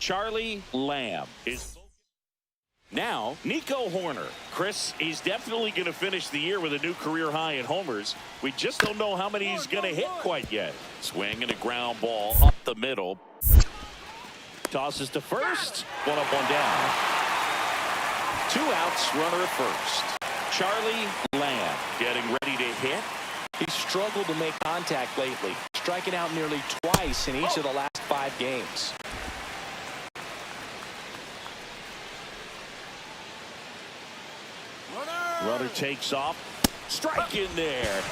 Charlie Lamb is now Nico Horner. Chris, he's definitely going to finish the year with a new career high in homers. We just don't know how many he's going to hit quite yet. Swing and a ground ball up the middle. Tosses to first. One up, one down. 2 outs, runner at first. Charlie Lamb getting ready to hit. He's struggled to make contact lately, striking out nearly twice in each of the last 5 games. Runner takes off. Strike in there.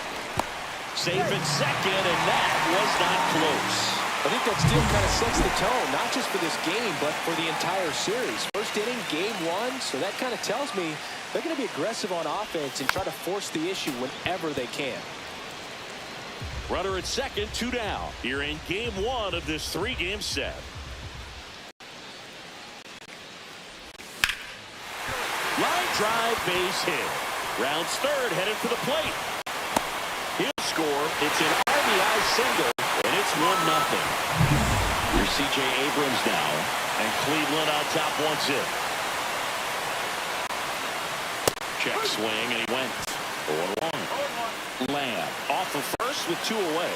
Safe at second, and that was not close. I think that still kind of sets the tone, not just for this game, but for the entire series. First inning, game 1, so that kind of tells me they're going to be aggressive on offense and try to force the issue whenever they can. Runner at second, 2 down. Here in game 1 of this 3-game set. Line drive, base hit. Rounds third, headed for the plate. He'll score. It's an RBI single, and it's 1-0. Here's C.J. Abrams now, and Cleveland on top 1-0. Check swing, and he went 0-1. Lamb off of first with 2 away.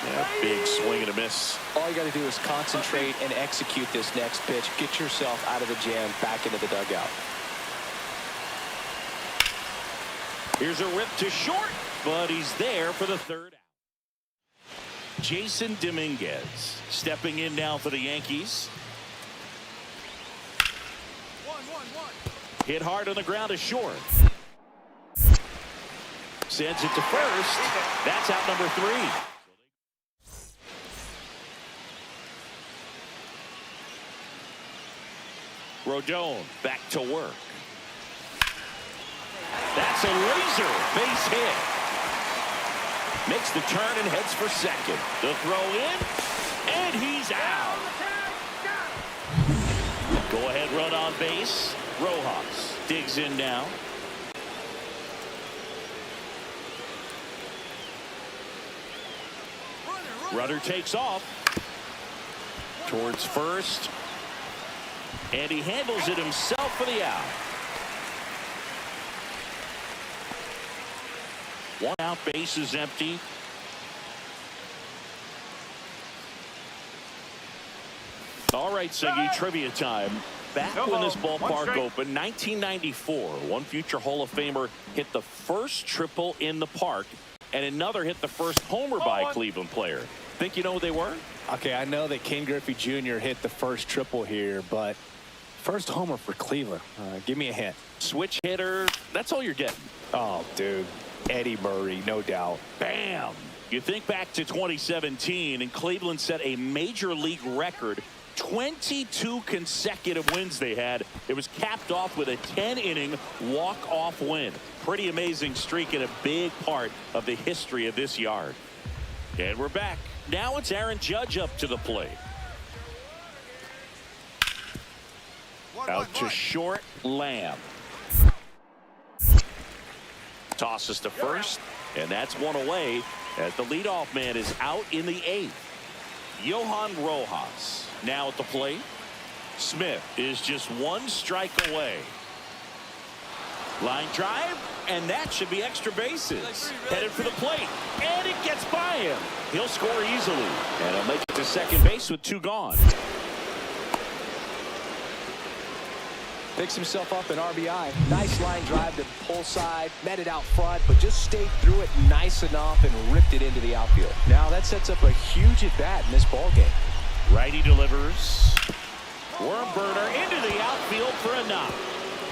Yeah, big swing and a miss. All you got to do is concentrate and execute this next pitch. Get yourself out of the jam, back into the dugout. Here's a rip to short, but he's there for the 3rd out. Jason Dominguez stepping in now for the Yankees. Hit hard on the ground to short. Sends it to first. That's out number 3. Rodon back to work. That's a laser base hit. Makes the turn and heads for second. The throw in, and he's out. Go ahead run on base. Rojas digs in now. Runner takes off towards first, and he handles it himself for the out. 1 out, base is empty. All right, Siggy, trivia time. Back when this ballpark opened, 1994, one future Hall of Famer hit the first triple in the park, and another hit the first homer by a Cleveland player. Think you know who they were? Okay, I know that Ken Griffey Jr. hit the first triple here, but first homer for Cleveland. Give me a hint. Switch hitter. That's all you're getting. Oh, dude. Eddie Murray, no doubt. Bam! You think back to 2017, and Cleveland set a major league record. 22 consecutive wins they had. It was capped off with a 10-inning walk-off win. Pretty amazing streak and a big part of the history of this yard. And we're back. Now it's Aaron Judge up to the plate. Out to short, Lamb. Tosses to first, and that's 1 away as the leadoff man is out in the 8th. Johan Rojas now at the plate. Smith is just 1 strike away. Line drive, and that should be extra bases. Headed for the plate, and it gets by him. He'll score easily, and he'll make it to second base with 2 gone. Picks himself up an RBI. Nice line drive to pull side, met it out front, but just stayed through it nice enough and ripped it into the outfield. Now that sets up a huge at-bat in this ballgame. Righty delivers. Worm burner into the outfield for a knock.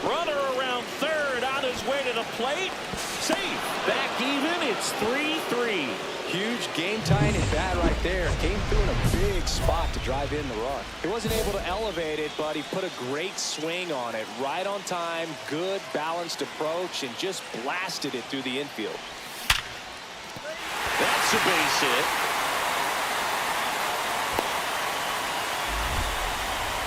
Runner around third on his way to the plate. Safe. Back even. It's 3-3. Huge game-tying at bat right there. Came through in a big spot to drive in the run. He wasn't able to elevate it, but he put a great swing on it. Right on time, good balanced approach, and just blasted it through the infield. That's a base hit.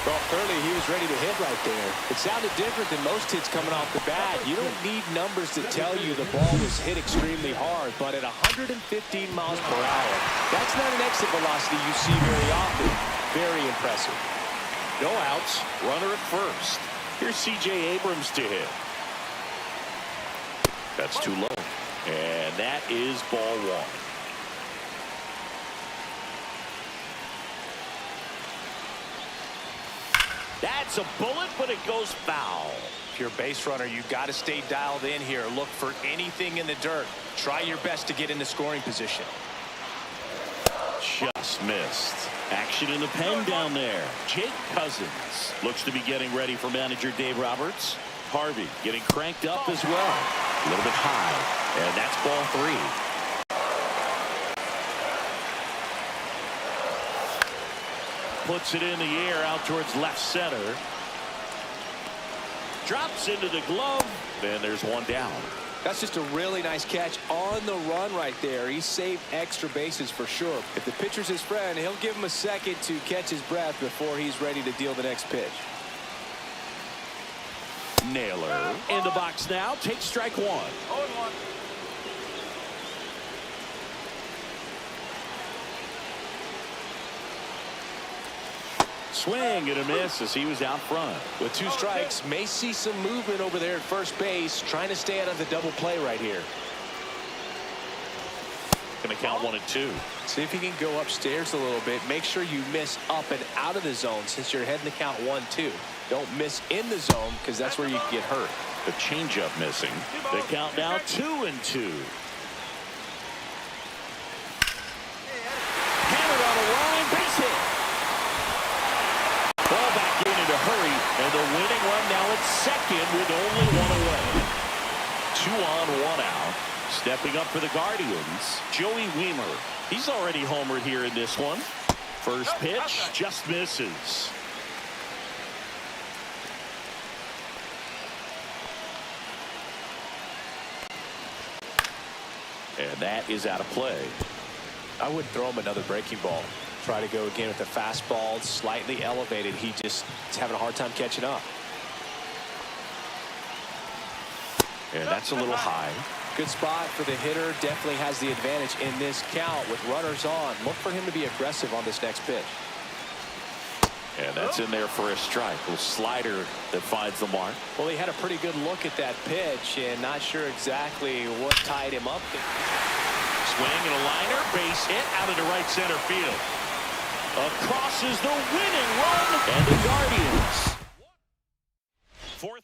Well, clearly he was ready to hit right there. It sounded different than most hits coming off the bat. You don't need numbers to tell you the ball was hit extremely hard, but at 115 miles per hour, that's not an exit velocity you see very often. Very impressive. No outs, runner at first. Here's C.J. Abrams to hit. That's too low. And that is ball one. That's a bullet, but it goes foul. If you're a base runner, you've got to stay dialed in here. Look for anything in the dirt. Try your best to get into scoring position. Just missed. Action in the pen down there. Jake Cousins looks to be getting ready for manager Dave Roberts. Harvey getting cranked up as well. A little bit high. And that's ball three. Puts it in the air out towards left center. Drops into the glove. Then there's one down. That's just a really nice catch on the run right there. He saved extra bases for sure. If the pitcher's his friend, he'll give him a second to catch his breath before he's ready to deal the next pitch. Naylor in the box now. Takes strike one. Swing and a miss as he was out front. With two strikes, may see some movement over there at first base, trying to stay out of the double play right here. Going to count 1-2. See if he can go upstairs a little bit. Make sure you miss up and out of the zone since you're heading to count 1-2. Don't miss in the zone because that's where you can get hurt. The changeup missing. The count now 2-2. Hammered on a line, base hit. Ball back in a hurry, and the winning run now at second with only one away. 2 on, 1 out. Stepping up for the Guardians, Joey Wiemer. He's already homered here in this one. First pitch just misses. And that is out of play. I wouldn't throw him another breaking ball. Try to go again with the fastball, slightly elevated. He just is having a hard time catching up. And that's a little high. Good spot for the hitter. Definitely has the advantage in this count with runners on. Look for him to be aggressive on this next pitch. And that's in there for a strike. A little slider that finds the mark. Well, he had a pretty good look at that pitch and not sure exactly what tied him up. Swing and a liner, base hit out into right center field. Across is the winning run, and the Guardians 4-3.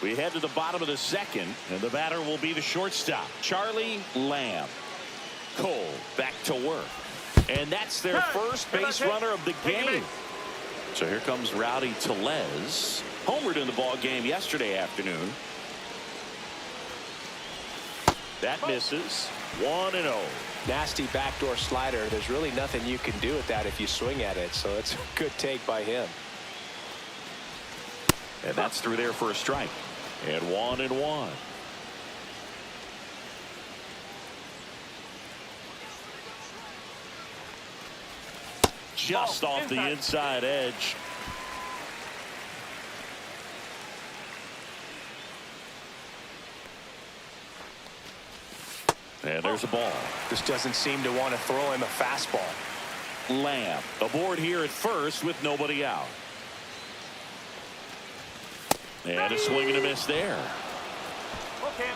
We head to the bottom of the second, and the batter will be the shortstop, Charlie Lamb. Cole back to work. And that's their first base runner of the game. So here comes Rowdy Tellez. Homered in the ball game yesterday afternoon. That misses. 1-0. Nasty backdoor slider. There's really nothing you can do with that if you swing at it. So it's a good take by him. And that's through there for a strike. And 1-1. Just off the inside edge. And there's a ball. Just doesn't seem to want to throw him a fastball. Lamb aboard here at first with nobody out. And a swing and a miss there. Okay.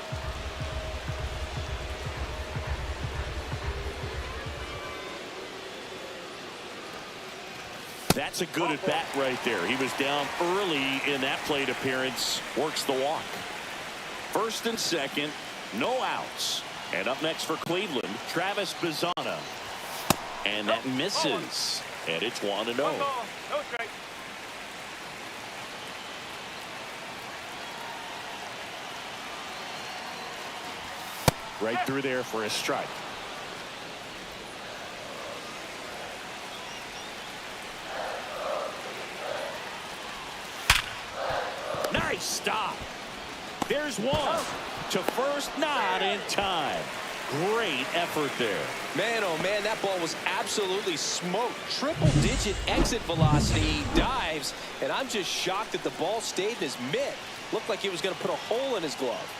That's a good at bat right there. He was down early in that plate appearance. Works the walk. First and second, no outs. And up next for Cleveland, Travis Bazzana. And that misses. And it's 1-0. No strike. Right through there for a strike. Nice stop. Here's one. To first, not in time. Great effort there. Man, oh man, that ball was absolutely smoked. Triple-digit exit velocity. He dives, and I'm just shocked that the ball stayed in his mitt. Looked like he was going to put a hole in his glove.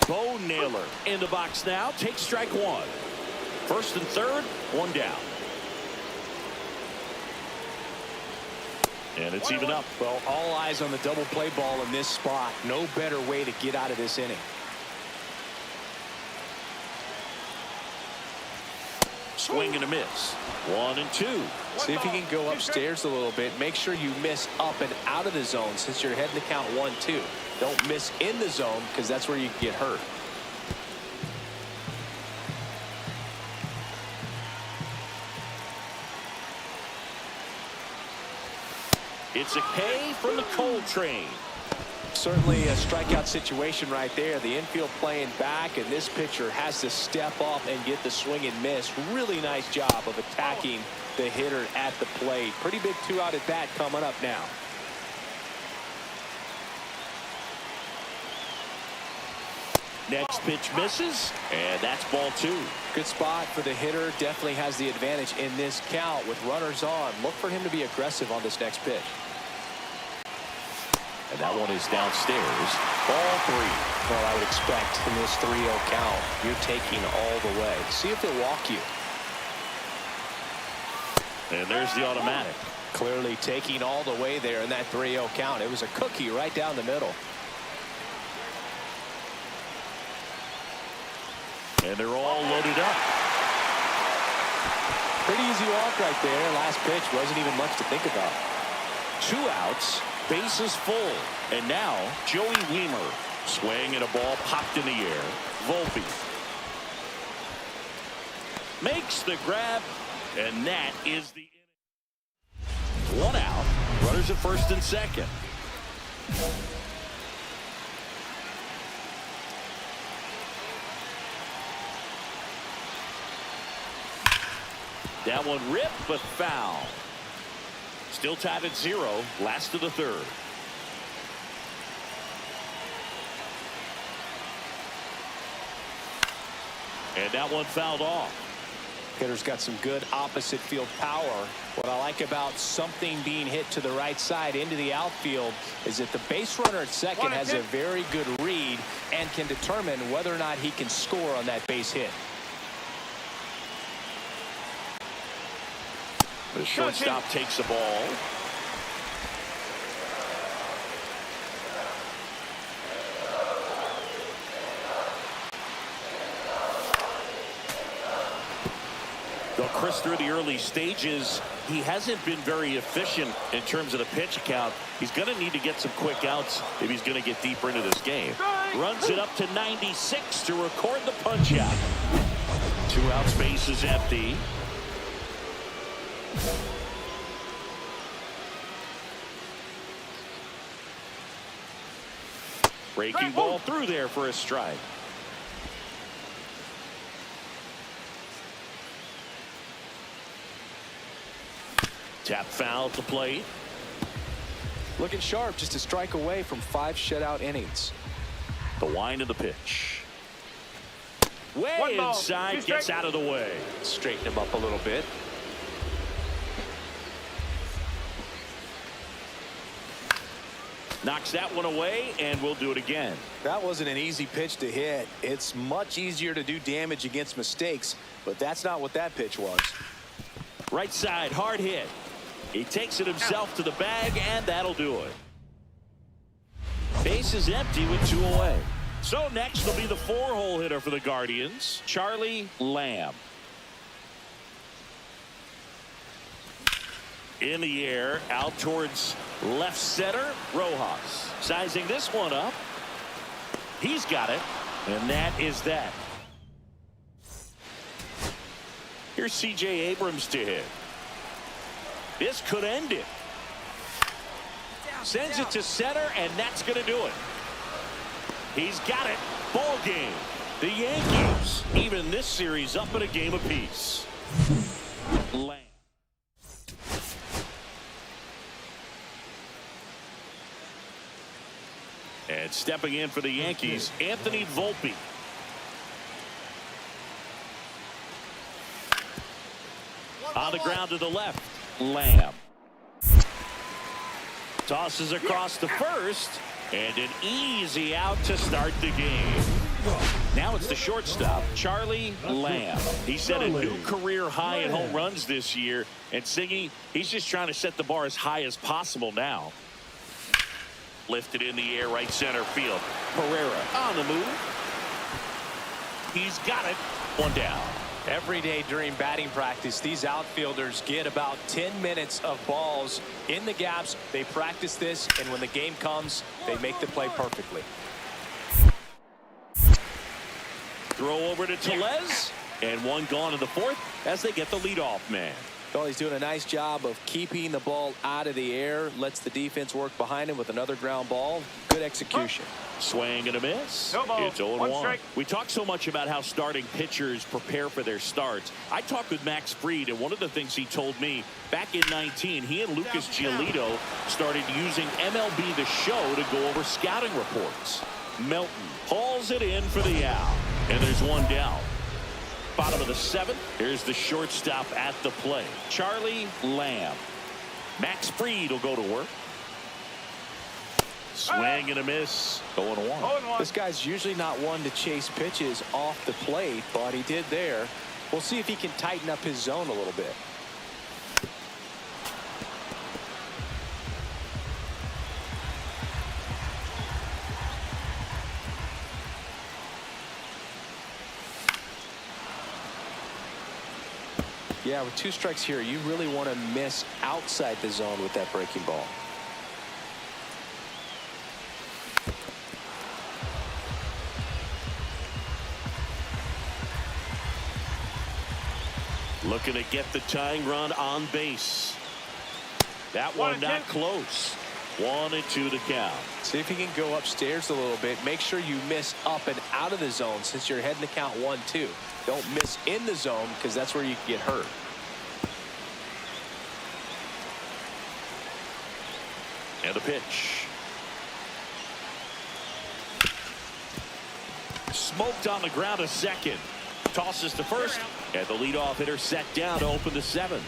Bo Naylor in the box now. Takes strike one. First and third, one down. And it's even up. Well, all eyes on the double play ball in this spot. No better way to get out of this inning. Swing and a miss. 1-2. See if you can go upstairs a little bit. Make sure you miss up and out of the zone since you're heading to count 1-2. Don't miss in the zone because that's where you can get hurt. It's a K from the Coltrane. Certainly a strikeout situation right there. The infield playing back, and this pitcher has to step up and get the swing and miss. Really nice job of attacking the hitter at the plate. Pretty big 2-out at bat coming up now. Next pitch misses, and that's ball 2. Good spot for the hitter. Definitely has the advantage in this count with runners on. Look for him to be aggressive on this next pitch. And that one is downstairs. Ball 3. Well, I would expect in this 3-0 count, you're taking all the way. See if they'll walk you. And there's the automatic. Clearly taking all the way there in that 3-0 count. It was a cookie right down the middle. And they're all loaded up. Pretty easy walk right there. Last pitch wasn't even much to think about. 2 outs. Bases full. And now Joey Weimer. Swing and a ball popped in the air. Volpe makes the grab. And that is the inning. 1 out. Runners at first and second. That one ripped but foul. Still tied at 0. Last of the third. And that one fouled off. Hitter's got some good opposite field power. What I like about something being hit to the right side into the outfield is that the base runner at second has a very good read and can determine whether or not he can score on that base hit. The shortstop takes the ball. Though Chris, through the early stages, he hasn't been very efficient in terms of the pitch count. He's going to need to get some quick outs if he's going to get deeper into this game. Runs it up to 96 to record the punch out. 2 outs, base is empty. Breaking ball through there for a strike. Tap foul at the plate. Looking sharp, just a strike away from 5 shutout innings. The wind of the pitch. Way inside, gets out of the way. Straighten him up a little bit. Knocks that one away, and we'll do it again. That wasn't an easy pitch to hit. It's much easier to do damage against mistakes, but that's not what that pitch was. Right side, hard hit. He takes it himself to the bag, and that'll do it. Base is empty with 2 away. So next will be the 4-hole hitter for the Guardians, Charlie Lamb. In the air, out towards left center, Rojas. Sizing this one up. He's got it, and that is that. Here's C.J. Abrams to hit. This could end it. Sends it to center, and that's going to do it. He's got it. Ball game. The Yankees even this series up in a game apiece. Lamb. And stepping in for the Yankees, Anthony Volpe. On the ground to the left, Lamb. Tosses across to first, and an easy out to start the game. Now it's the shortstop, Charlie Lamb. He set a new career high in home runs this year, and Siggy, he's just trying to set the bar as high as possible now. Lifted in the air, right center field. Pereira on the move. He's got it. One down. Every day during batting practice, these outfielders get about 10 minutes of balls in the gaps. They practice this, and when the game comes, they make the play perfectly. Throw over to Tellez, and one gone in the fourth as they get the leadoff man. Well, he's doing a nice job of keeping the ball out of the air, lets the defense work behind him with another ground ball. Good execution. Swing and a miss. No ball. It's 0-1. One strike. We talk so much about how starting pitchers prepare for their starts. I talked with Max Fried, and one of the things he told me back in 19, he and Lucas Giolito started using MLB The Show to go over scouting reports. Melton hauls it in for the out, and there's one down. Bottom of the seventh. Here's the shortstop at the plate, Charlie Lamb. Max Fried will go to work. Swing and a miss. 0-1. This guy's usually not one to chase pitches off the plate, but he did there. We'll see if he can tighten up his zone a little bit. Yeah, with 2 strikes here, you really want to miss outside the zone with that breaking ball. Looking to get the tying run on base. That one not close. 1-2 to count. See if he can go upstairs a little bit. Make sure you miss up and out of the zone since you're heading to count 1-2. Don't miss in the zone because that's where you can get hurt. And the pitch. Smoked on the ground to second. Tosses to first. And the leadoff hitter set down to open the 7th.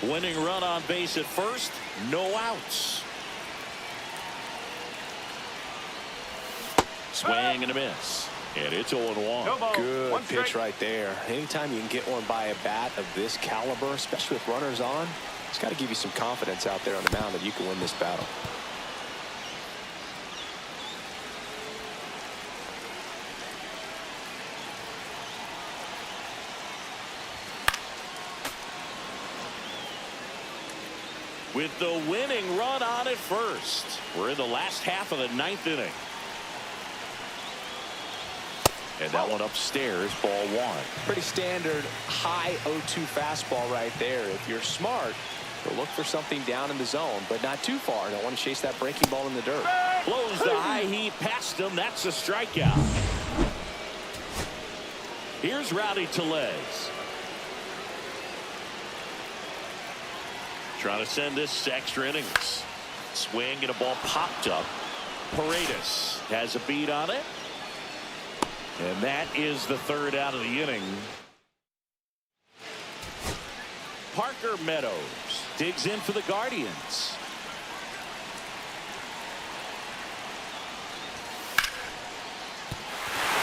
Winning run on base at first. No outs. Swing and a miss. And it's 0-1. Good pitch right there. Anytime you can get one by a bat of this caliber, especially with runners on, it's got to give you some confidence out there on the mound that you can win this battle. With the winning run on at first. We're in the last half of the 9th inning. And that one upstairs, ball 1. Pretty standard high 0-2 fastball right there. If you're smart, you'll look for something down in the zone, but not too far. Don't want to chase that breaking ball in the dirt. Blows the high heat past him. That's a strikeout. Here's Rowdy Tellez. Trying to send this to extra innings. Swing and a ball popped up. Paredes has a beat on it. And that is the 3rd out of the inning. Parker Meadows digs in for the Guardians.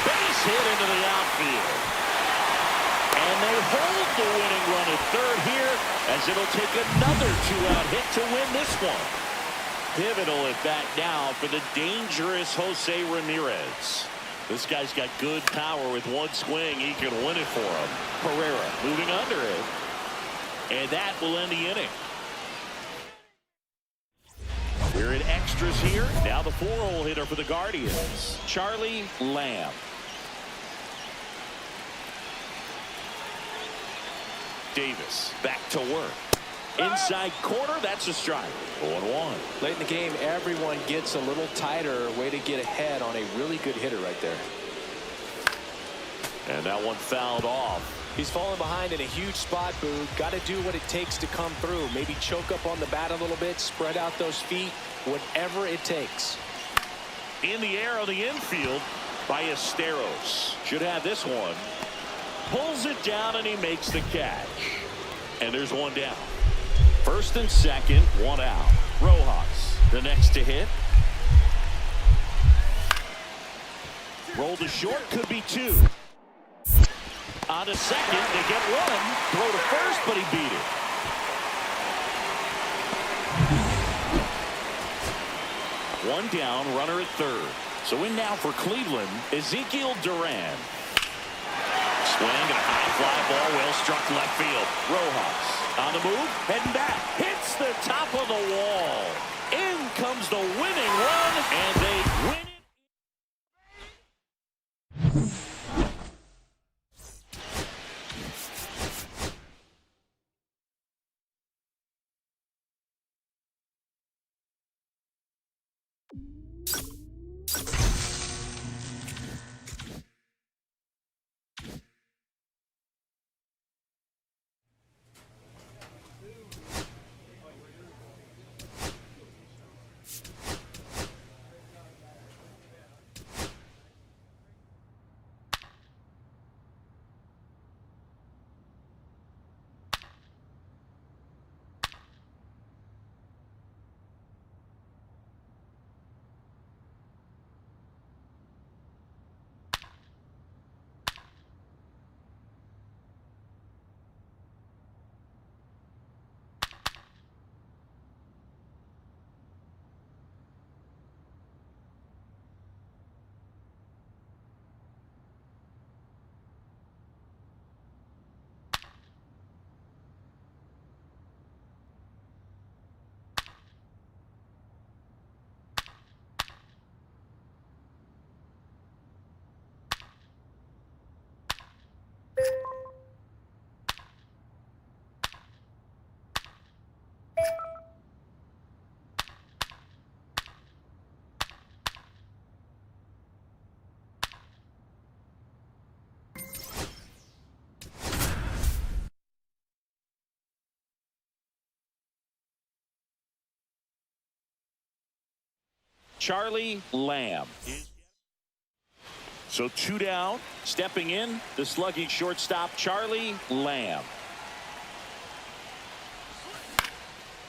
Base hit into the outfield. And they hold the winning run at 3rd here as it'll take another 2-out hit to win this one. Pivotal at bat now for the dangerous Jose Ramirez. This guy's got good power. With one swing, he can win it for him. Pereira moving under it. And that will end the inning. We're in extras here. Now the 4-hole hitter for the Guardians, Charlie Lamb. Davis back to work. Inside corner, that's a strike. 0-1. Late in the game, everyone gets a little tighter. Way to get ahead on a really good hitter right there. And that one fouled off. He's falling behind in a huge spot, Boog. Got to do what it takes to come through. Maybe choke up on the bat a little bit, spread out those feet, whatever it takes. In the air on the infield by Esteros. Should have this one. Pulls it down and he makes the catch. And there's one down. First and second, one out. Rojas, the next to hit. Roll to short, could be two. On to second, they get one. Throw to first, but he beat it. One down, runner at third. So in now for Cleveland, Ezekiel Duran. Swing and a high fly ball, well struck left field. Rojas on the move, heading back. Hits the top of the wall. In comes the winning run, and they win it. Charlie Lamb. So two down, stepping in, the slugging shortstop, Charlie Lamb.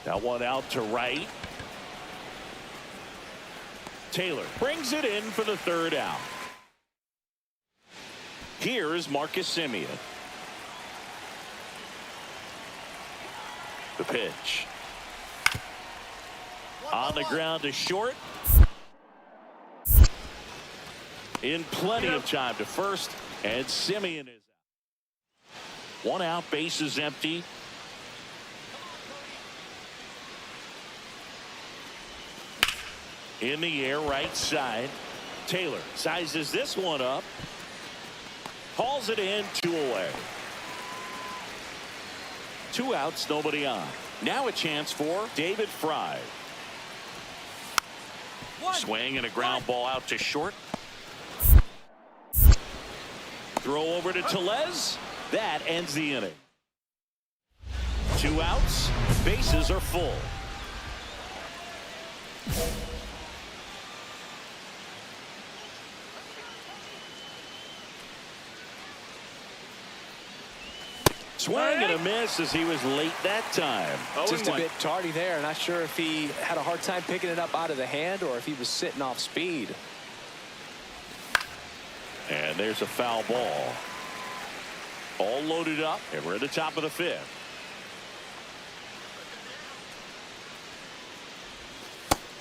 That one out to right. Taylor brings it in for the third out. Here is Marcus Semien. The pitch. On the ground to short. In plenty of time to first, and Semien is out. One out, bases empty. In the air, right side. Taylor sizes this one up. Hauls it in, two away. Two outs, nobody on. Now a chance for David Fry. Swing and a ground ball out to short. Throw over to Tellez. That ends the inning. Two outs. Bases are full. Swing and a miss as he was late that time. Just a bit tardy there. Not sure if he had a hard time picking it up out of the hand or if he was sitting off speed. And there's a foul ball. All loaded up, and we're at the top of the fifth.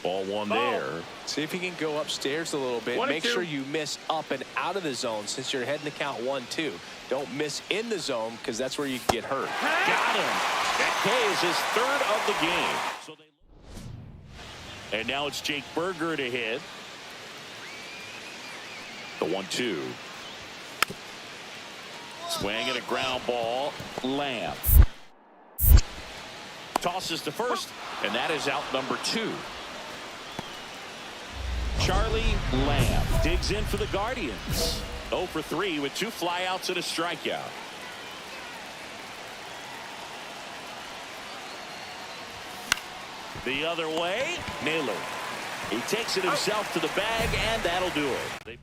Ball one there. See if he can go upstairs a little bit. Make sure you miss up and out of the zone since you're heading to count 1-2. Don't miss in the zone because that's where you can get hurt. Got him. That K is his third of the game. And now it's Jake Berger to hit. The 1-2. Swing and a ground ball. Lamb. Tosses to first, and that is out number 2. Charlie Lamb digs in for the Guardians. 0 for 3 with 2 flyouts and a strikeout. The other way, Naylor. He takes it himself to the bag, and that'll do it.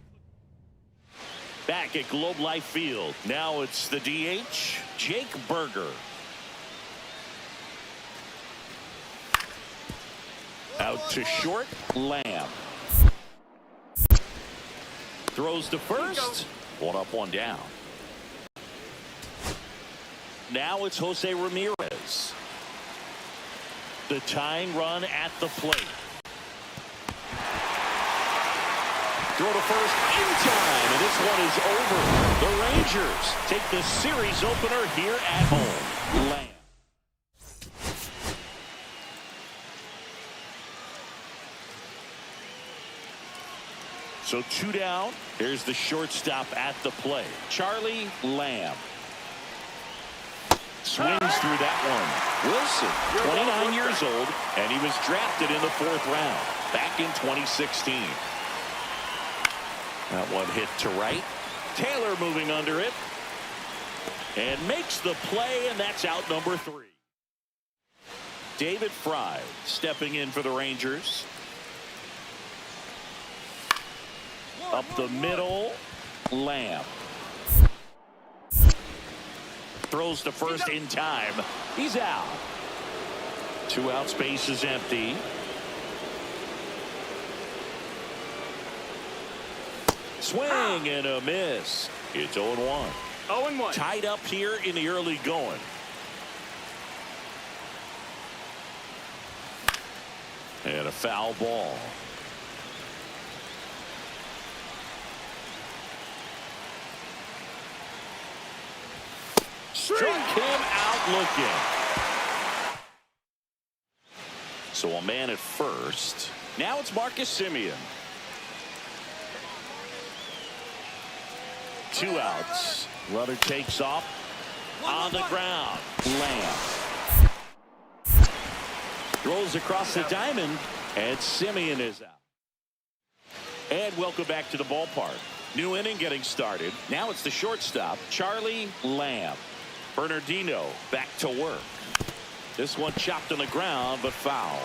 Back at Globe Life Field. Now it's the DH, Jake Berger. Out to short, Lamb. Throws to first. One up, one down. Now it's Jose Ramirez. The tying run at the plate. Throw to first in time, and this one is over. The Rangers take the series opener here at home. Lamb. So 2 down. Here's the shortstop at the plate, Charlie Lamb. Swings through that one. Wilson, 29 years old, and he was drafted in the 4th round back in 2016. That one hit to right. Taylor moving under it. And makes the play, and that's out number 3. David Fry stepping in for the Rangers. Up the middle, Lamb. Throws to first in time. He's out. 2 outs, base is empty. Swing and a miss. It's 0-1. 0-1. Tied up here in the early going. And a foul ball. Struck him out looking. So a man at first. Now it's Marcus Semien. 2 outs. Runner takes off. On the ground. Lamb. Throws across the diamond. And Semien is out. And welcome back to the ballpark. New inning getting started. Now it's the shortstop, Charlie Lamb. Bernardino back to work. This one chopped on the ground, but foul.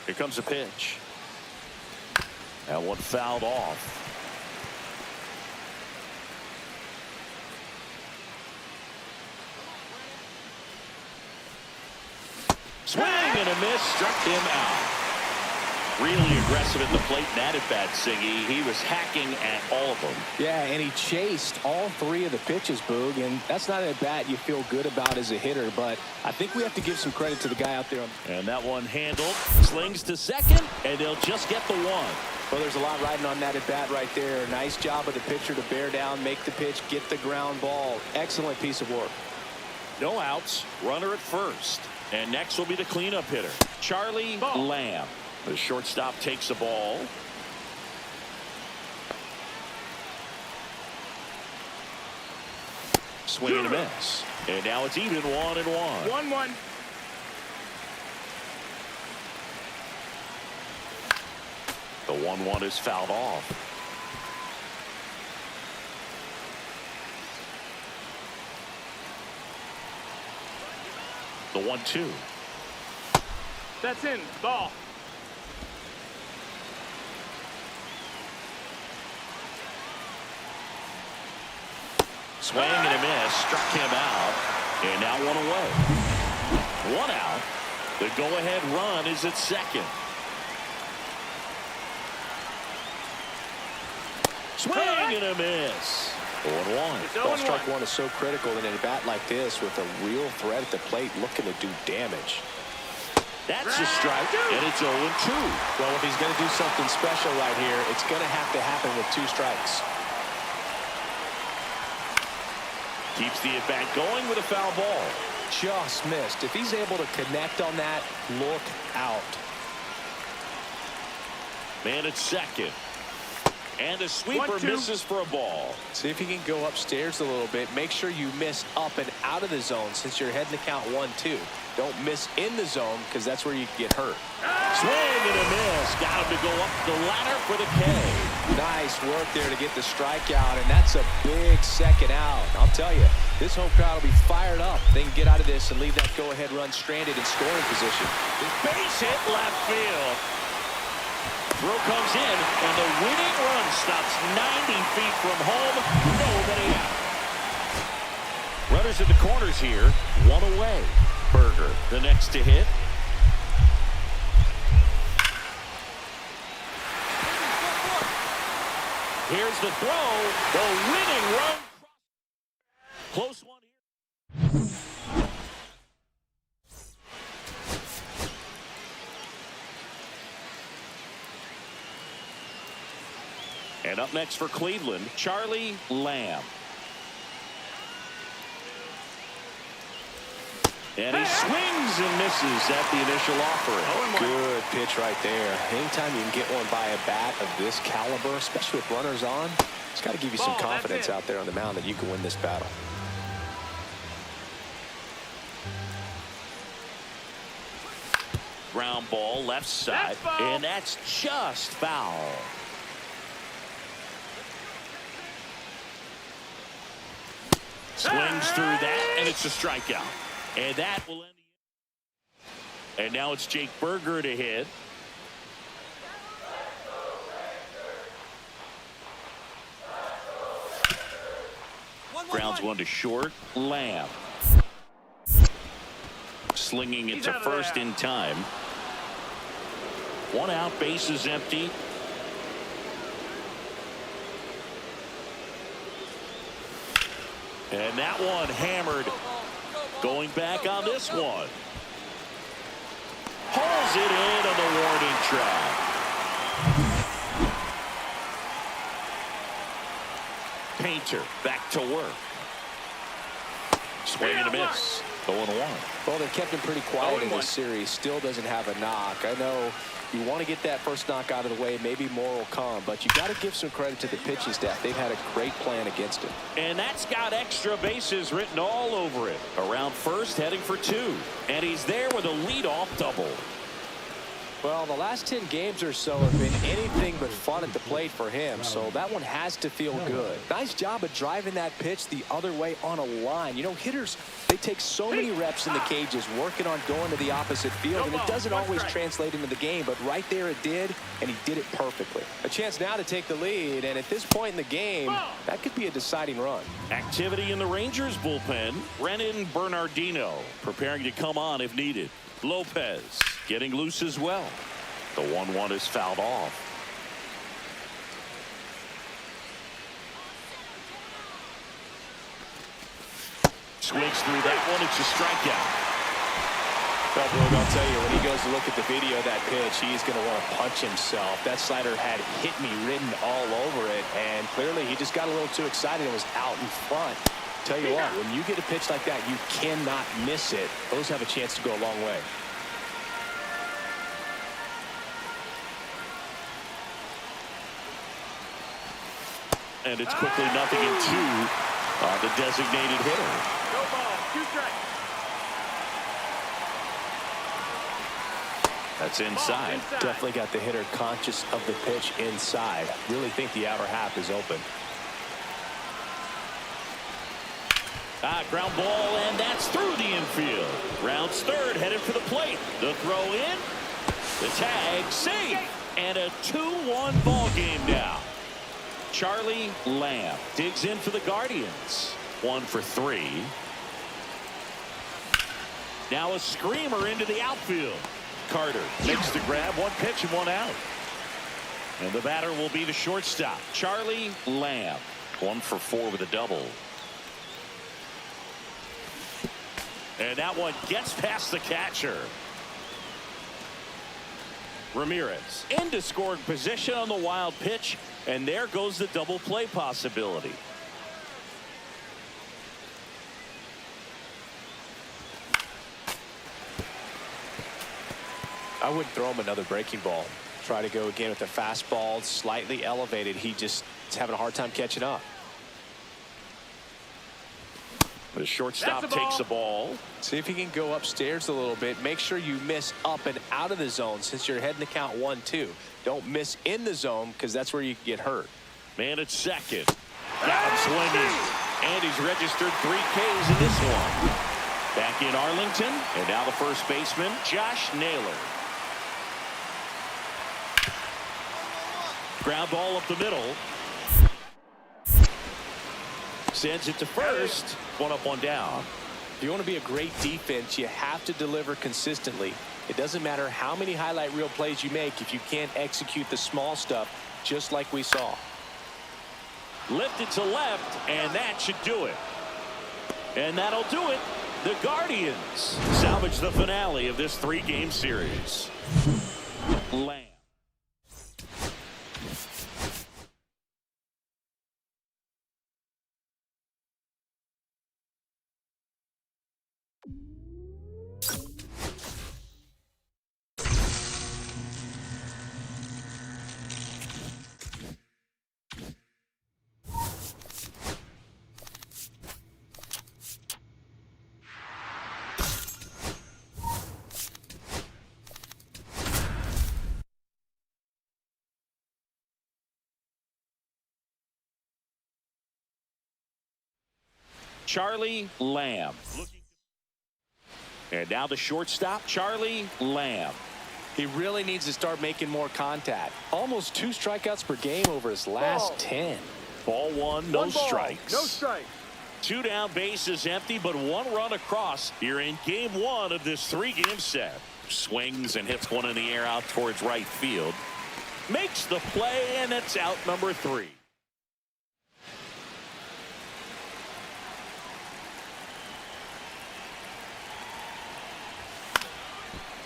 Here comes a pitch. That one fouled off. Swing and a miss, struck him out. Really aggressive at the plate, and that at bat, Siggy. He was hacking at all of them. Yeah, and he chased all 3 of the pitches, Boog, and that's not a bat you feel good about as a hitter, but I think we have to give some credit to the guy out there. And that one handled, slings to second, and they'll just get the one. Well, there's a lot riding on that at bat right there. Nice job of the pitcher to bear down, make the pitch, get the ground ball. Excellent piece of work. No outs, runner at first. And next will be the cleanup hitter, Charlie Lamb. The shortstop takes the ball. Swing and a miss. And now it's even 1-1. 1-1. The 1-1 is fouled off. The 1-2. That's in. Ball. Swing and a miss, struck him out, and now 1 away. 1 out. The go-ahead run is at second. Swing and a miss. 0-1. Ball strike one is so critical in a bat like this with a real threat at the plate looking to do damage. That's a strike, and it's 0-2. Well, if he's going to do something special right here, it's going to have to happen with 2 strikes. Keeps the at-bat going with a foul ball. Just missed. If he's able to connect on that, look out. Man at second. And a sweeper misses for a ball. See if he can go upstairs a little bit. Make sure you miss up and out of the zone since you're heading to count 1-2. Don't miss in the zone because that's where you get hurt. Swing and a miss. Got him to go up the ladder for the K. Nice work there to get the strikeout, and that's a big second out. I'll tell you, this home crowd will be fired up. They can get out of this and leave that go-ahead run stranded in scoring position. Base hit left field. Throw comes in, and the winning run stops 90 feet from home. Nobody out. Runners at the corners here, one away. Berger, the next to hit. Here's the throw. The winning run. Close one here. And up next for Cleveland, Charlie Lamb. And he swings and misses at the initial offering. Good pitch right there. Anytime you can get one by a bat of this caliber, especially with runners on, it's got to give you some confidence out there on the mound that you can win this battle. Ground ball left side, and that's just foul. Swings through that, and it's a strikeout. And that will end the inning. And now it's Jake Berger to hit. Grounds one to short. Lamb. Slinging it to first in time. One out, base is empty. And that one hammered. Going back on this one. Hauls it in on the warning track. Painter back to work. Swing and a miss. 0-1. Well, they've kept him pretty quiet in this series. Still doesn't have a knock. I know you want to get that first knock out of the way. Maybe more will come, but you got to give some credit to the pitching staff. They've had a great plan against him. And that's got extra bases written all over it. Around first, heading for two. And he's there with a leadoff double. Well, the last 10 games or so have been anything but fun at the plate for him, so that one has to feel good. Nice job of driving that pitch the other way on a line. You know, hitters, they take so many reps in the cages working on going to the opposite field, and it doesn't always translate into the game, but right there it did, and he did it perfectly. A chance now to take the lead, and at this point in the game, that could be a deciding run. Activity in the Rangers bullpen. Brennan Bernardino preparing to come on if needed. Lopez getting loose as well. The 1-1 is fouled off. Swings through that one. It's a strikeout. Well, Brooke, I'll tell you, when he goes to look at the video of that pitch, he's going to want to punch himself. That slider had hit me written all over it, and clearly he just got a little too excited and was out in front. Tell you what, when you get a pitch like that, you cannot miss it. Those have a chance to go a long way. And it's quickly 0-2 on the designated hitter. No ball, 2 strikes. That's inside. Definitely got the hitter conscious of the pitch inside. Really think the outer half is open. Ground ball, and that's through the infield. Rounds third, headed for the plate. The throw in, the tag, safe, and a 2-1 ball game now. Charlie Lamb digs in for the Guardians. 1 for 3. Now a screamer into the outfield. Carter makes the grab. 1 pitch and 1 out. And the batter will be the shortstop, Charlie Lamb. 1 for 4 with a double. And that one gets past the catcher. Ramirez into scoring position on the wild pitch, and there goes the double play possibility. I wouldn't throw him another breaking ball. Try to go again with the fastball slightly elevated. He just is having a hard time catching up. The shortstop That's a ball. takes the ball. See if he can go upstairs a little bit. Make sure you miss up and out of the zone since you're heading to count 1-2. Don't miss in the zone because that's where you can get hurt. Man at second. Got him swinging. And he's registered 3 Ks in this one. Back in Arlington. And now the first baseman, Josh Naylor. Ground ball up the middle. Sends it to first. 1 up, 1 down. If you want to be a great defense, you have to deliver consistently. It doesn't matter how many highlight reel plays you make if you can't execute the small stuff, just like we saw. Lifted to left, and that should do it. And that'll do it. The Guardians salvage the finale of this 3-game series. Lamb. Charlie Lamb. And now the shortstop, Charlie Lamb. He really needs to start making more contact. Almost 2 strikeouts per game over his last 10. Ball 1, no strikes. No strike. 2 down, bases empty, but 1 run across here in game 1 of this 3-game set. Swings and hits one in the air out towards right field. Makes the play, and it's out number 3.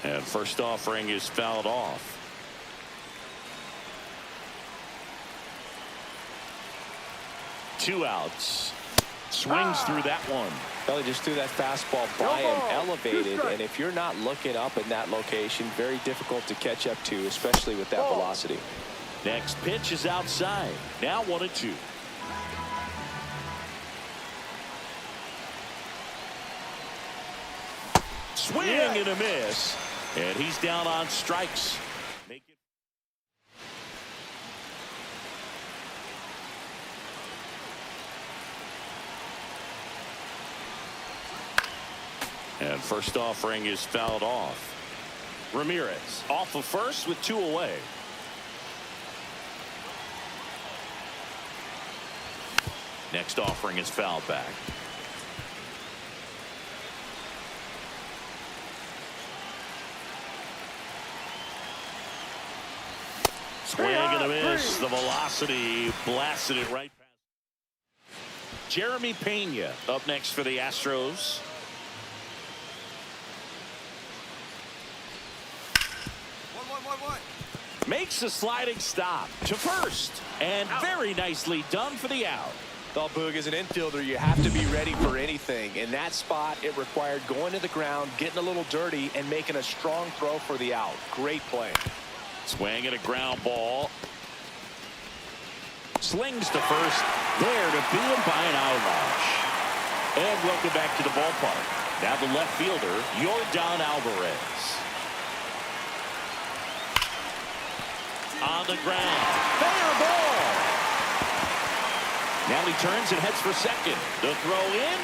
And first offering is fouled off. Two outs. Swings through that one. Well, he just threw that fastball by him, elevated, and if you're not looking up in that location, very difficult to catch up to, especially with that velocity. Next pitch is outside. Now 1-2. Swing and a miss. And he's down on strikes. Make it. And first offering is fouled off. Ramirez off of first with 2 away. Next offering is fouled back. Swing and a miss. The velocity blasted it right past. Jeremy Pena up next for the Astros. Makes a sliding stop to first. And very nicely done for the out. Well, Boog, as an infielder, you have to be ready for anything. In that spot, it required going to the ground, getting a little dirty, and making a strong throw for the out. Great play. Swing and a ground ball. Slings to first. There to beat him by an outlash. And welcome back to the ballpark. Now the left fielder, Yordan Alvarez. On the ground. Fair ball. Now he turns and heads for second. The throw in.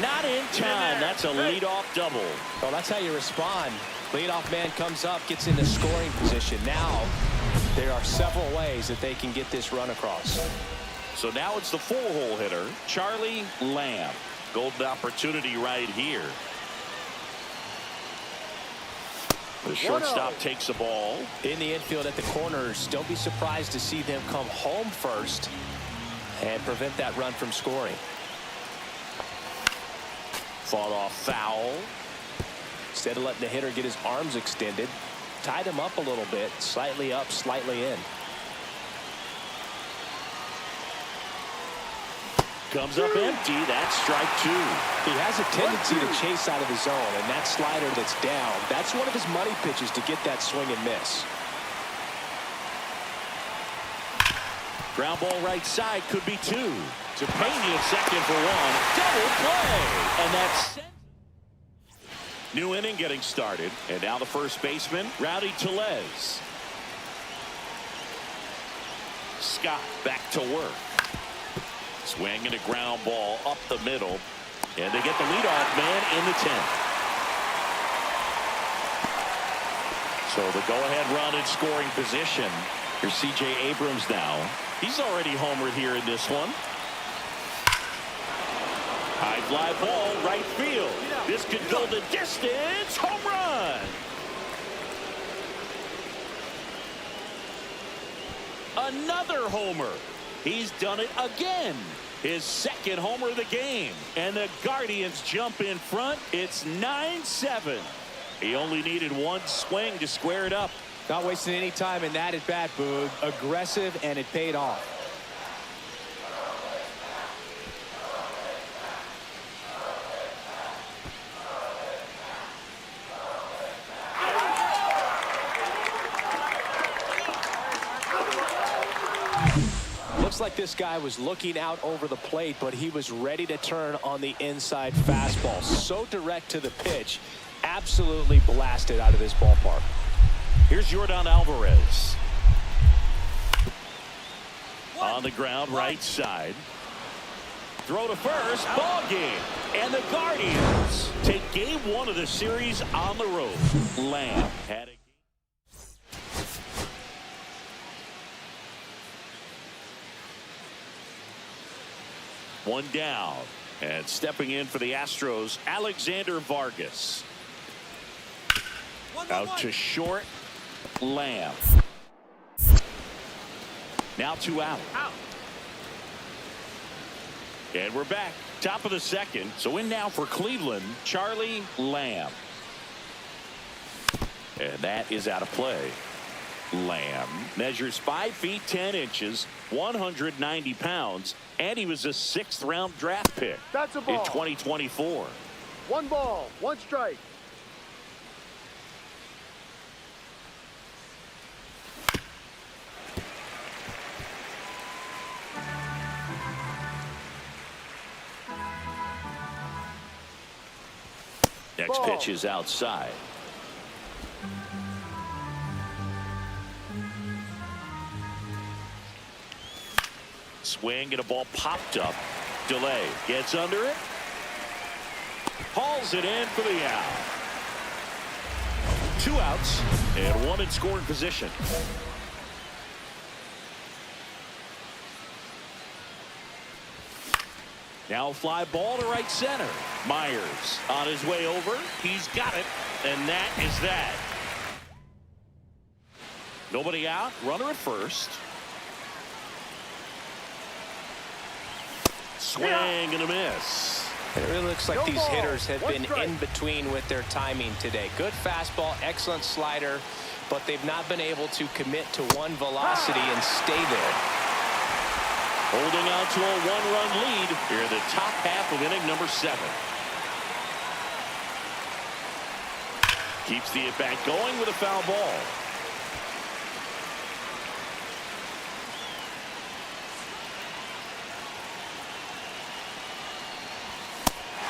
Not in time. That's a leadoff double. Well, that's how you respond. Leadoff man comes up, gets into scoring position. Now there are several ways that they can get this run across. So now it's the 4-hole hitter, Charlie Lamb. Golden opportunity right here. The shortstop takes the ball. In the infield at the corners, don't be surprised to see them come home first and prevent that run from scoring. Fought off foul. Instead of letting the hitter get his arms extended, tied him up a little bit, slightly up, slightly in. Comes up empty. That's strike 2. He has a tendency to chase out of the zone, and that slider that's down, that's one of his money pitches to get that swing and miss. Ground ball right side could be two. To Pena second for one. Double play. And that's new inning getting started. And now the first baseman, Rowdy Tellez. Scott back to work. Swing and a ground ball up the middle. And they get the leadoff man in the 10th. So the go-ahead run in scoring position. Here's C.J. Abrams now. He's already homered here in this one. High fly ball, right field. This could go the distance. Home run. Another homer. He's done it again. His second homer of the game. And the Guardians jump in front. It's 9-7. He only needed one swing to square it up. Not wasting any time in that at bat, Boog. Aggressive, and it paid off. Looks like this guy was looking out over the plate, but he was ready to turn on the inside fastball. So direct to the pitch. Absolutely blasted out of this ballpark. Here's Yordan Alvarez. On the ground, right side. Throw to first, ball game. And the Guardians take game one of the series on the road. Lamb had it. One down. And stepping in for the Astros, Alexander Vargas. Out to short, Lamb. Now 2 out. And we're back. Top of the second. So in now for Cleveland, Charlie Lamb. And that is out of play. Lamb measures 5 feet 10 inches, 190 pounds, and he was a 6th round draft pick. That's a ball. In 2024. 1 ball, 1 strike. Next pitch is outside. Swing and a ball popped up. Delay gets under it. Hauls it in for the out. 2 outs and 1 in scoring position. Now a fly ball to right center. Myers on his way over. He's got it, and that is that. Nobody out. Runner at first. Swing and a miss. It really looks like these hitters have been in between with their timing today. Good fastball, excellent slider, but they've not been able to commit to one velocity and stay there. Holding on to a 1-run lead here in the top half of inning number 7. Keeps the at-bat going with a foul ball.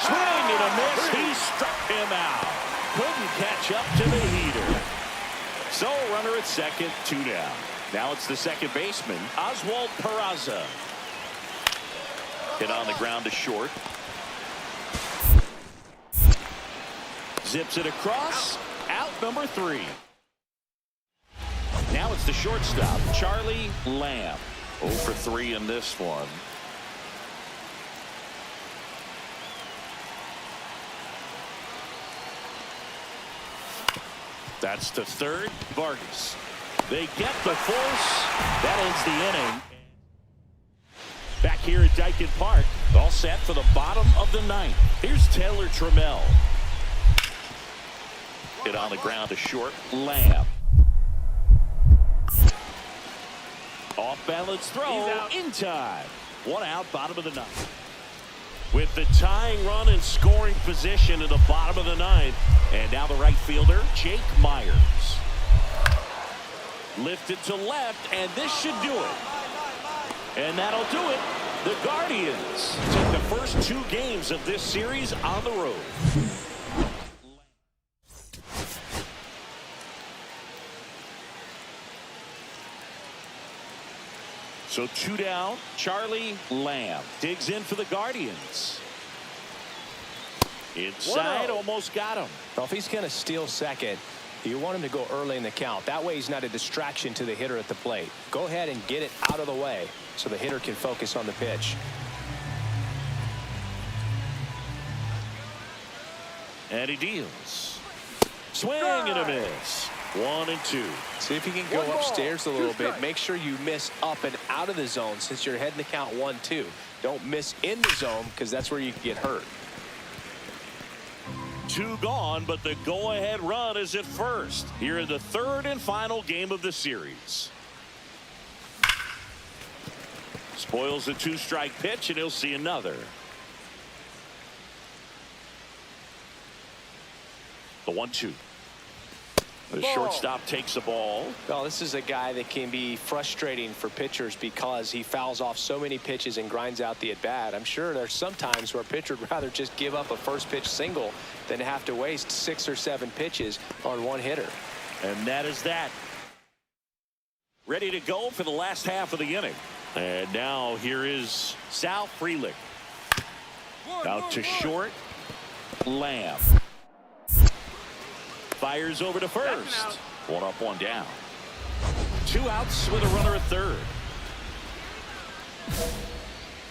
Swing and a miss. He struck him out. Couldn't catch up to the heater. So runner at second, 2 down. Now it's the second baseman, Oswald Peraza. Hit on the ground to short. Zips it across. Out number 3. Now it's the shortstop, Charlie Lamb. 0 for 3 in this one. That's the third. Vargas. They get the force. That ends the inning. Back here at Dyken Park, all set for the bottom of the 9th. Here's Taylor Trammell. Hit on the ground to short. Lamb. Off balance throw in time. 1 out, bottom of the 9th. With the tying run in scoring position in the bottom of the 9th. And now the right fielder, Jake Myers. Lifted to left, and this should do it. And that'll do it. The Guardians take the first 2 games of this series on the road. So 2 down. Charlie Lamb digs in for the Guardians. Inside, almost got him. Well, if he's going to steal second, you want him to go early in the count. That way he's not a distraction to the hitter at the plate. Go ahead and get it out of the way so the hitter can focus on the pitch. And he deals. Swing and a miss. 1 and 2. See if you can go upstairs a little bit. Make sure you miss up and out of the zone since you're heading the count 1-2. Don't miss in the zone because that's where you can get hurt. 2 gone, but the go-ahead run is at first here in the 3rd and final game of the series. Spoils the 2-strike pitch, and he'll see another. The 1-2. The shortstop takes the ball. Well, this is a guy that can be frustrating for pitchers because he fouls off so many pitches and grinds out the at-bat. I'm sure there's some times where a pitcher would rather just give up a first pitch single than have to waste 6 or 7 pitches on one hitter. And that is that. Ready to go for the last half of the inning. And now here is Sal Frelick. Out to short. Lamb. Fires over to first. 1 up, 1 down. 2 outs with a runner at third.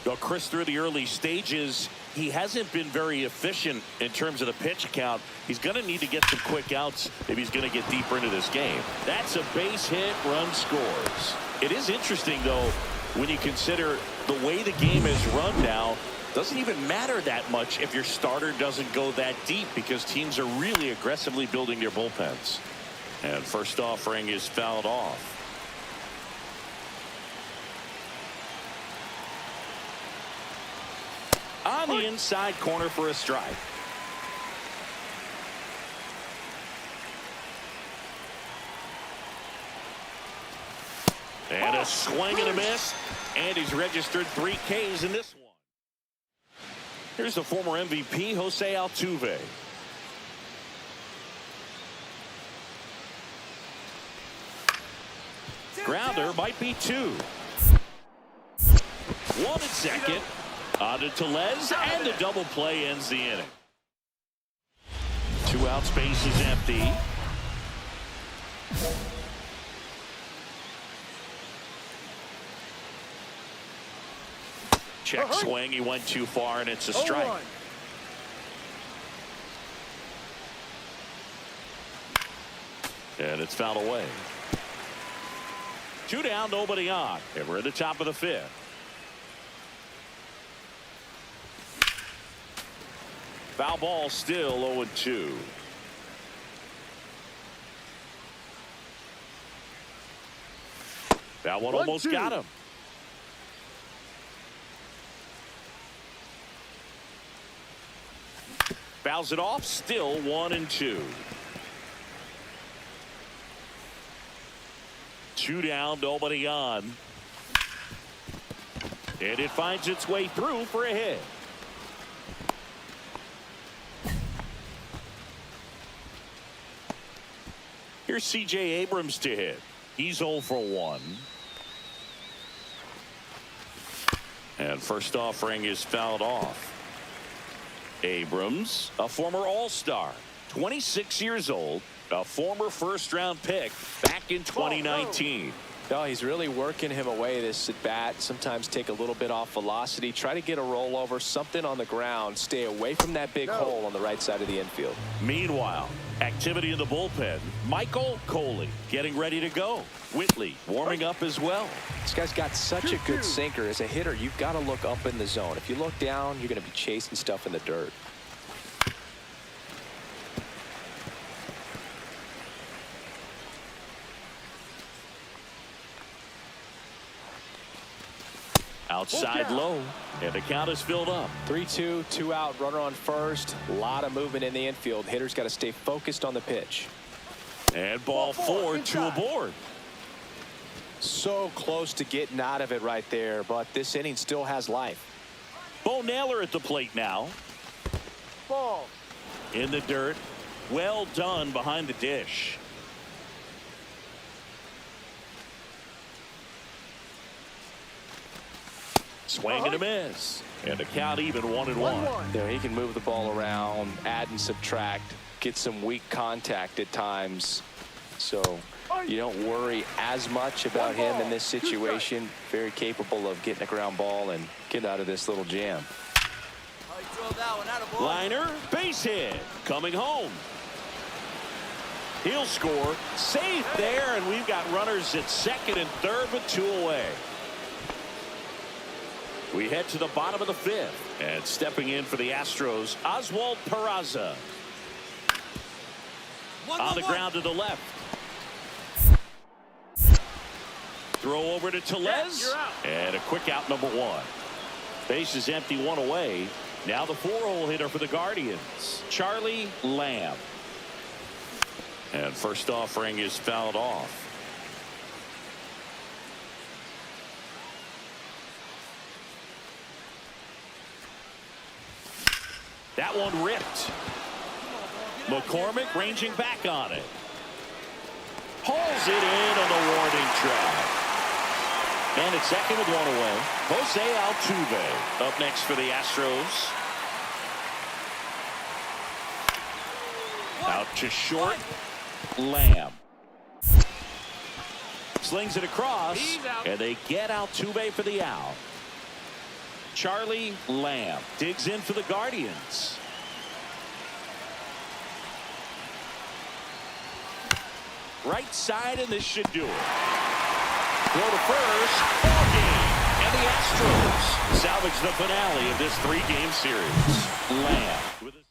Well, Chris, through the early stages, he hasn't been very efficient in terms of the pitch count. He's going to need to get some quick outs if he's going to get deeper into this game. That's a base hit, run scores. It is interesting, though, when you consider the way the game is run now. Doesn't even matter that much if your starter doesn't go that deep because teams are really aggressively building their bullpens. And first offering is fouled off. On the inside corner for a strike. And a swing and a miss. And he's registered 3 Ks in this one. Here's the former MVP, Jose Altuve. Grounder might be 2. 1 at second. On to Tellez, and the double play ends the inning. 2 out, space is empty. Check swing. He went too far, and it's a strike. And it's fouled away. 2 down, nobody on. And we're at the top of the 5th. Foul ball, still 0-2. That one almost got him. Fouls it off, still 1-2. 2 down, nobody on. And it finds its way through for a hit. Here's C.J. Abrams to hit. He's 0 for 1. And first offering is fouled off. Abrams, a former All-Star, 26 years old, a former first-round pick back in 2019. No, he's really working him away this at bat. Sometimes take a little bit off velocity, try to get a rollover, something on the ground, stay away from that big hole on the right side of the infield. Meanwhile, activity in the bullpen. Michael Coley getting ready to go. Whitley warming up as well. This guy's got such a good sinker. As a hitter, you've got to look up in the zone. If you look down, you're going to be chasing stuff in the dirt. Outside low, and the count is filled up. 3-2, 2 out, runner on first. A lot of movement in the infield. Hitter's got to stay focused on the pitch. And ball 4, 2 aboard. So close to getting out of it right there, but this inning still has life. Bo Naylor at the plate now. Ball. In the dirt. Well done behind the dish. Swing and a miss. And the count even 1-1. 1-1. There, he can move the ball around, add and subtract, get some weak contact at times. So you don't worry as much about him in this situation. Very capable of getting a ground ball and get out of this little jam. Liner, base hit, coming home. He'll score. Safe there, and we've got runners at second and third with 2 away. We head to the bottom of the 5th, and stepping in for the Astros, Oswald Peraza. On the ground to the left. Throw over to Tellez, and a quick out, number 1. Base is empty, 1 away. Now the 4-hole hitter for the Guardians, Charlie Lamb. And first offering is fouled off. That one ripped. McCormick ranging back on it. Hauls it in on the warning track. And at second with 1 away, Jose Altuve up next for the Astros. Out to short. Lamb slings it across, and they get Altuve for the out. Charlie Lamb digs in for the Guardians. Right side, and this should do it. Throw to first. Ball game. And the Astros salvage the finale of this 3-game series. Lamb with a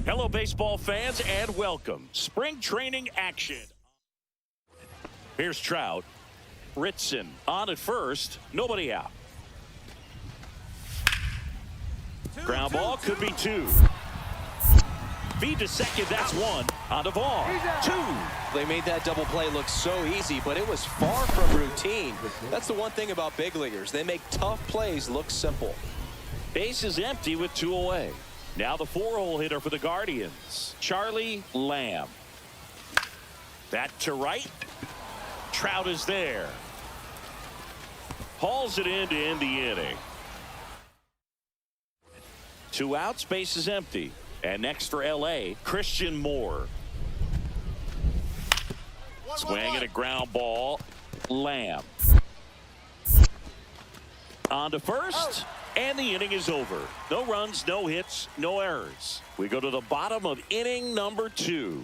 Hello, baseball fans, and welcome. Spring training action. Here's Trout. Ritson on at first. Nobody out. Ground ball could be 2. Feed to second. That's 1. On to Vaughn. 2. They made that double play look so easy, but it was far from routine. That's the one thing about big leaguers. They make tough plays look simple. Base is empty with 2 away. Now the 4-hole hitter for the Guardians, Charlie Lamb. That to right. Trout is there. Hauls it in to end the inning. 2 outs, base is empty. And next for LA, Christian Moore. Swing and a ground ball. Lamb. On to first. And the inning is over. No runs, no hits, no errors. We go to the bottom of inning number 2.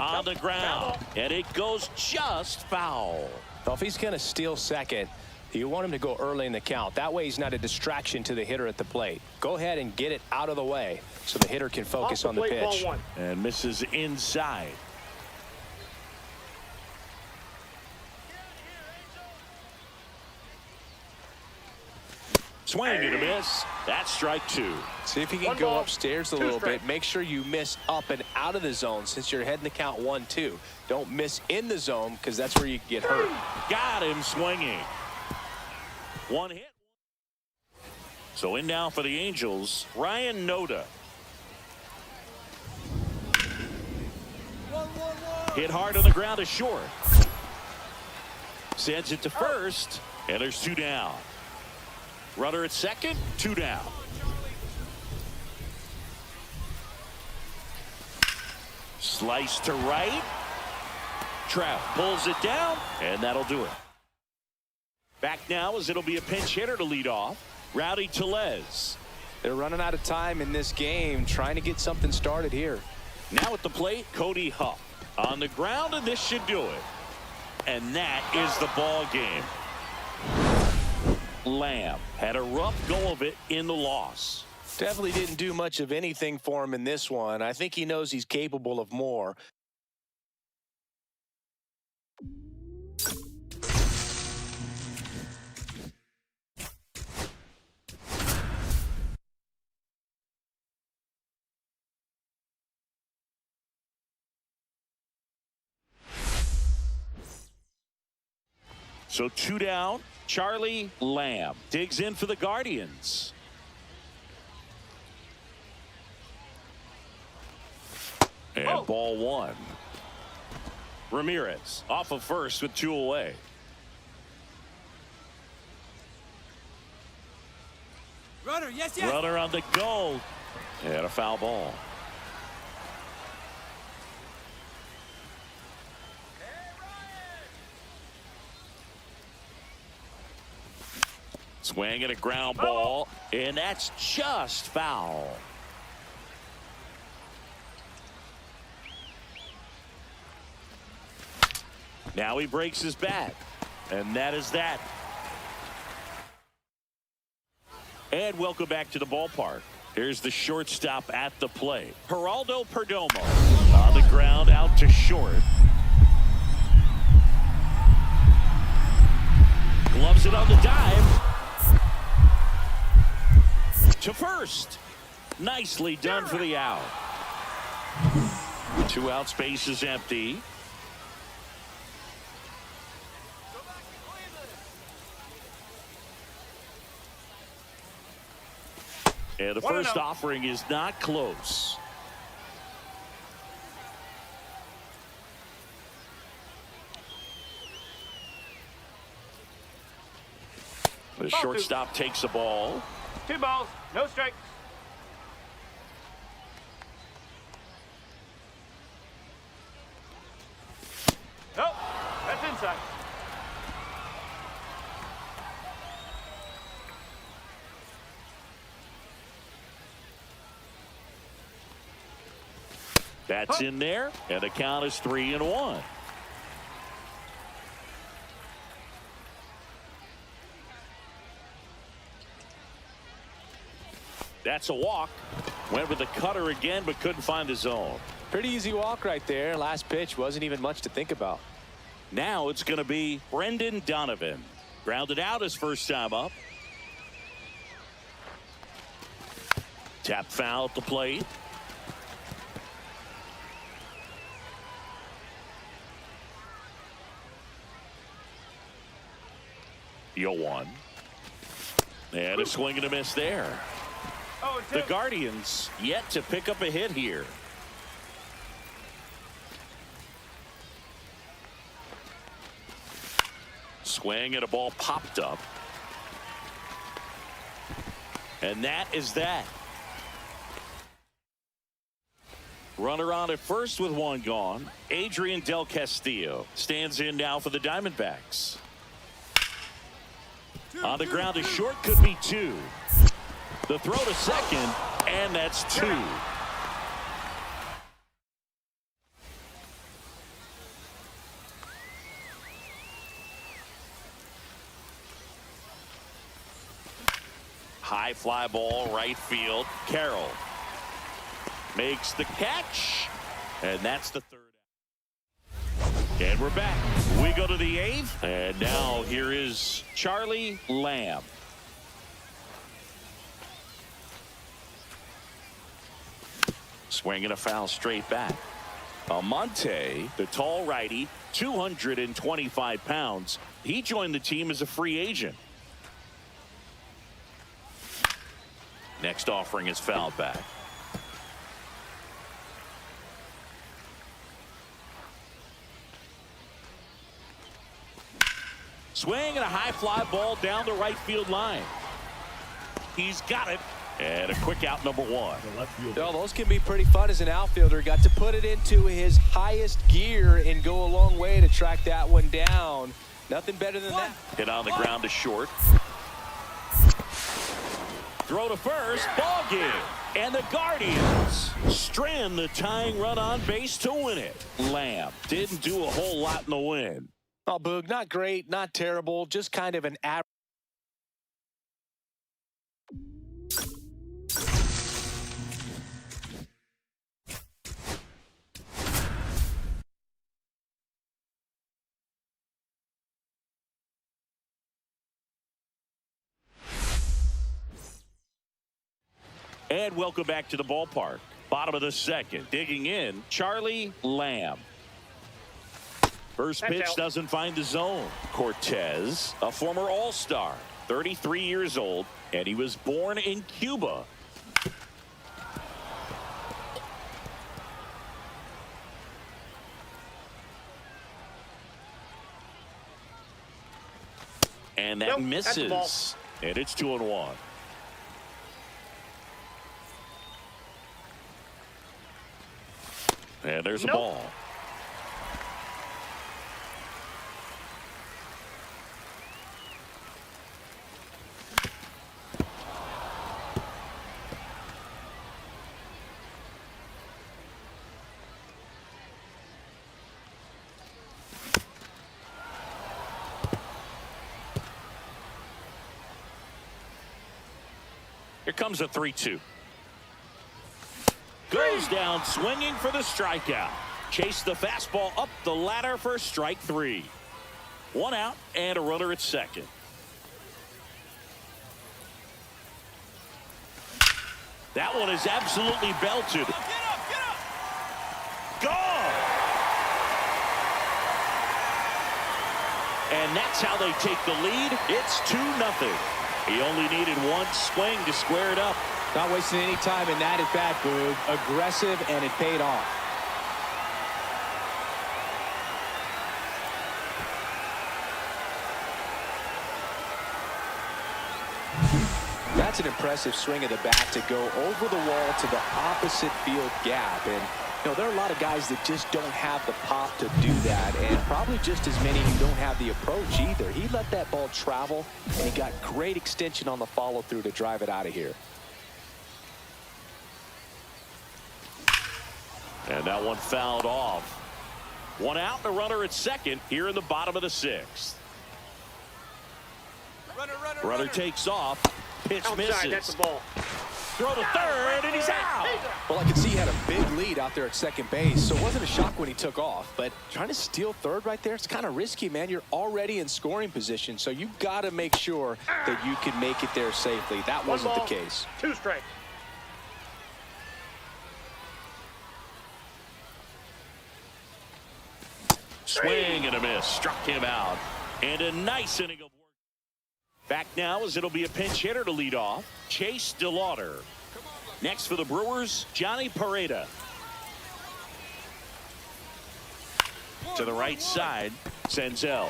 On the ground, and it goes just foul. Well, if he's going to steal second, you want him to go early in the count. That way he's not a distraction to the hitter at the plate. Go ahead and get it out of the way so the hitter can focus on the pitch. Ball 1. And misses inside. Swing and a miss. That's strike 2. See if you can go upstairs a little bit. Make sure you miss up and out of the zone since you're heading to count 1-2. Don't miss in the zone because that's where you get hurt. Got him swinging. 1 hit. So in now for the Angels, Ryan Noda. Hit hard on the ground to short. Sends it to first, and there's 2 down. Runner at second, 2 down. Slice to right. Trout pulls it down, and that'll do it. Back now as it'll be a pinch hitter to lead off. Rowdy Tellez. They're running out of time in this game, trying to get something started here. Now at the plate, Cody Huff. On the ground, and this should do it. And that is the ball game. Lamb had a rough go of it in the loss. Definitely didn't do much of anything for him in this one. I think he knows he's capable of more. So 2 down. Charlie Lamb digs in for the Guardians. And ball 1. Ramirez off of first with 2 away. Runner, yes, yes. Runner on the go. And a foul ball. Swing and a ground ball, and that's just foul. Now he breaks his bat, and that is that. And welcome back to the ballpark. Here's the shortstop at the plate. Geraldo Perdomo on the ground out to short. Gloves it on the dive. To first. Nicely done for the out. 2 out, space is empty. And the first offering is not close. The shortstop takes the ball. 2 balls, no strikes. Nope, that's inside. That's in there, and the count is 3-1. That's a walk. Went with the cutter again, but couldn't find the zone. Pretty easy walk right there. Last pitch wasn't even much to think about. Now it's going to be Brendan Donovan. Grounded out his first time up. Tap foul at the plate. 0-1. And a swing and a miss there. Oh, The Guardians yet to pick up a hit here. Swing and a ball popped up. And that is that. Runner on at first with one gone. Adrian Del Castillo stands in now for the Diamondbacks. On the ground is short, could be 2. The throw to second, and that's 2. High fly ball, right field. Carroll makes the catch, and that's the 3rd. And we're back. We go to the 8th, and now here is Charlie Lamb. Swinging a foul straight back. Almonte, the tall righty, 225 pounds. He joined the team as a free agent. Next offering is fouled back. Swing and a high fly ball down the right field line. He's got it. And a quick out, number 1. Well, those can be pretty fun as an outfielder. Got to put it into his highest gear and go a long way to track that one down. Nothing better than that. Hit on the ground to short. Throw to first. Ball game. And the Guardians strand the tying run on base to win it. Lamb didn't do a whole lot in the win. Oh, Boog, not great, not terrible, just kind of an average. And welcome back to the ballpark. Bottom of the 2nd. Digging in, Charlie Lamb. First pitch doesn't find the zone. Cortez, a former All-Star, 33 years old, and he was born in Cuba. And that misses. And it's 2-1. And there's a ball. Here comes a 3-2. Goes down swinging for the strikeout. Chase the fastball up the ladder for strike 3. 1 out and a runner at second. That one is absolutely belted. Get up, get up. Gone. And that's how they take the lead. It's 2-0. He only needed one swing to square it up. Not wasting any time in that at bat, Boog. Aggressive, and it paid off. That's an impressive swing of the bat to go over the wall to the opposite field gap. And, you know, there are a lot of guys that just don't have the pop to do that, and probably just as many who don't have the approach either. He let that ball travel, and he got great extension on the follow-through to drive it out of here. And that one fouled off. 1 out and a runner at second here in the bottom of the 6th. Runner takes off. Pitch misses. That's the ball. Throw to third, and he's out. Well, I could see he had a big lead out there at second base, so it wasn't a shock when he took off. But trying to steal third right there, it's kind of risky, man. You're already in scoring position, so you've got to make sure that you can make it there safely. That wasn't the case. 2 strikes. Swing and a miss. Struck him out. And a nice inning of Back now as it'll be a pinch hitter to lead off. Chase DeLauder. Next for the Brewers, Johnny Pareda. To the right side, Senzel.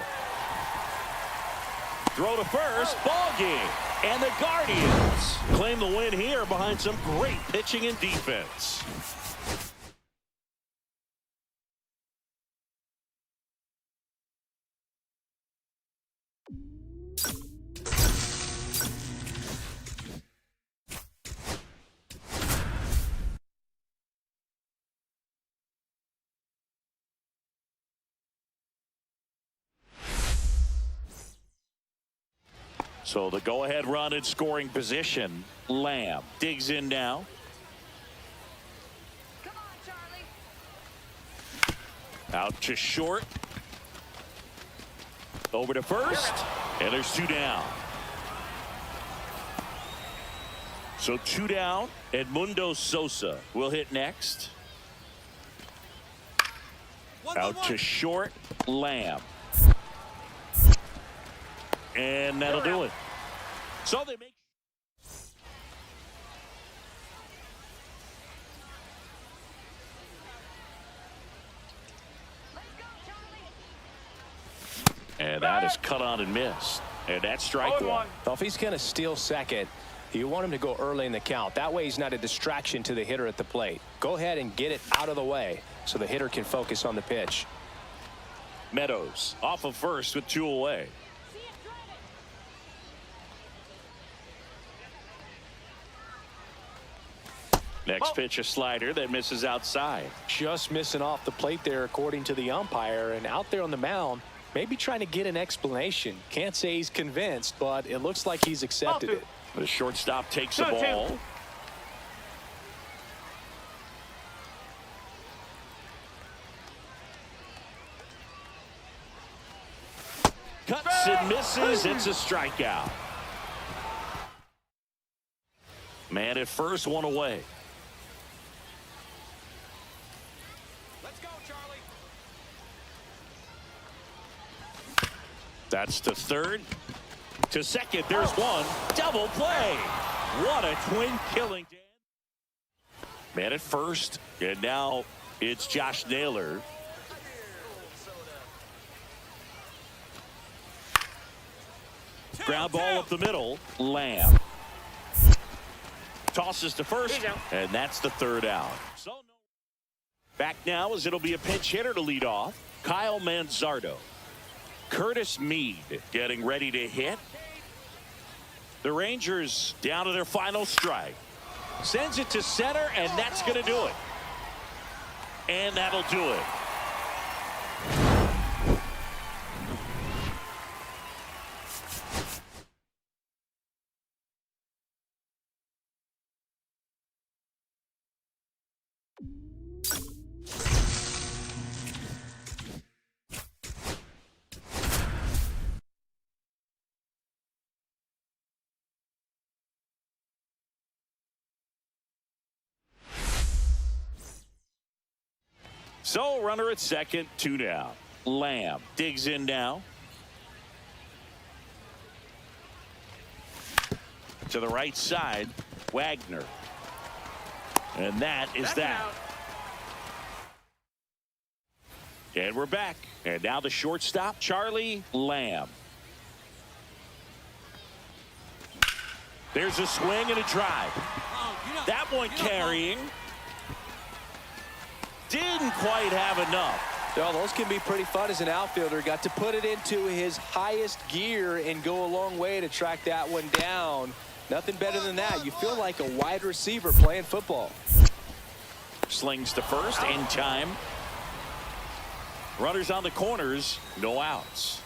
Throw to first, ball game. And the Guardians claim the win here behind some great pitching and defense. So the go-ahead run in scoring position. Lamb digs in now. Come on, Charlie. Out to short. Over to first. And there's 2 down. So 2 down. Edmundo Sosa will hit next. Out to short. Lamb. And that'll do it. So they make. And that is cut on and missed. And that's strike one. Well, if he's going to steal second, you want him to go early in the count. That way he's not a distraction to the hitter at the plate. Go ahead and get it out of the way so the hitter can focus on the pitch. Meadows off of first with 2 away. Next pitch, a slider that misses outside. Just missing off the plate there, according to the umpire. And out there on the mound, maybe trying to get an explanation. Can't say he's convinced, but it looks like he's accepted it. The shortstop takes the ball. Cuts and misses. It's a strikeout. Man at first, 1 away. Let's go, Charlie. That's to third. To second, there's one. Double play. What a twin killing. Man at first, and now it's Josh Naylor. Ground ball up the middle. Lamb tosses to first, and that's the 3rd out. So back now as it'll be a pinch hitter to lead off. Kyle Manzardo. Curtis Mead getting ready to hit. The Rangers down to their final strike. Sends it to center, and that's going to do it. And that'll do it. So runner at second, 2 down. Lamb digs in now. To the right side, Wagner. And that is that. And we're back. And now the shortstop, Charlie Lamb. There's a swing and a drive. That one carrying. Didn't quite have enough. Well, those can be pretty fun as an outfielder. Got to put it into his highest gear and go a long way to track that one down. Nothing better than that. You feel like a wide receiver playing football. Slings to first in time. Runners on the corners, no outs.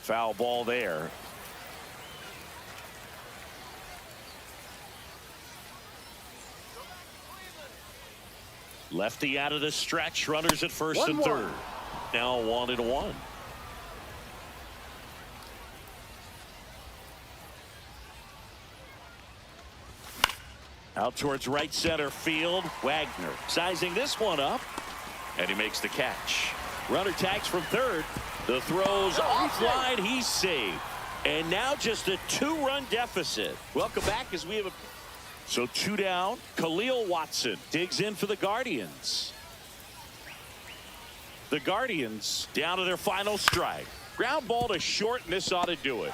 Foul ball there. Lefty out of the stretch. Runners at first and third. Now 1-1. Out towards right center field. Wagner sizing this one up. And he makes the catch. Runner tags from third. The throw's offline. He's saved. And now just a 2-run deficit. Welcome back as we have a... So 2 down. Khalil Watson digs in for the Guardians. The Guardians down to their final strike. Ground ball to short, and this ought to do it.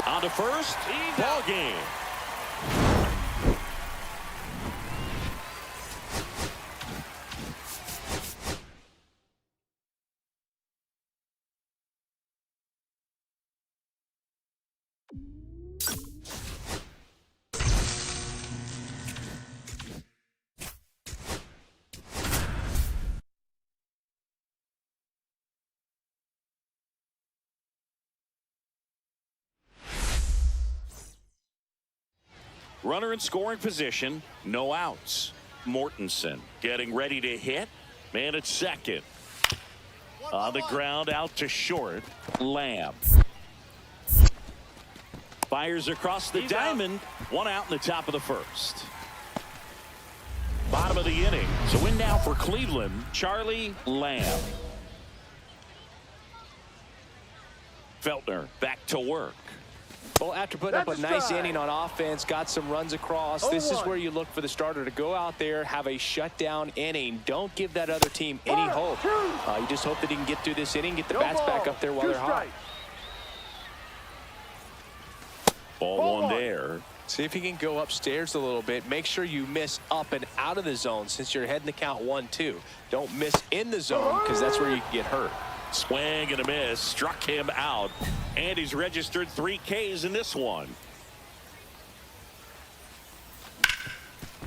On to first. Ball game. Runner in scoring position, no outs. Mortensen getting ready to hit. Man at second. On the ground, out to short. Lamb fires across the diamond. 1 out in the top of the first. Bottom of the inning. So in now for Cleveland, Charlie Lamb. Feltner back to work. Well, after putting up a nice inning on offense, got some runs across, this is where you look for the starter to go out there, have a shutdown inning. Don't give that other team any hope. You just hope that he can get through this inning, get the bats back up there while they're hot. Ball 1 there. See if he can go upstairs a little bit. Make sure you miss up and out of the zone since you're heading the count 1-2. Don't miss in the zone because that's where you can get hurt. Swing and a miss, struck him out, and he's registered 3 Ks in this one.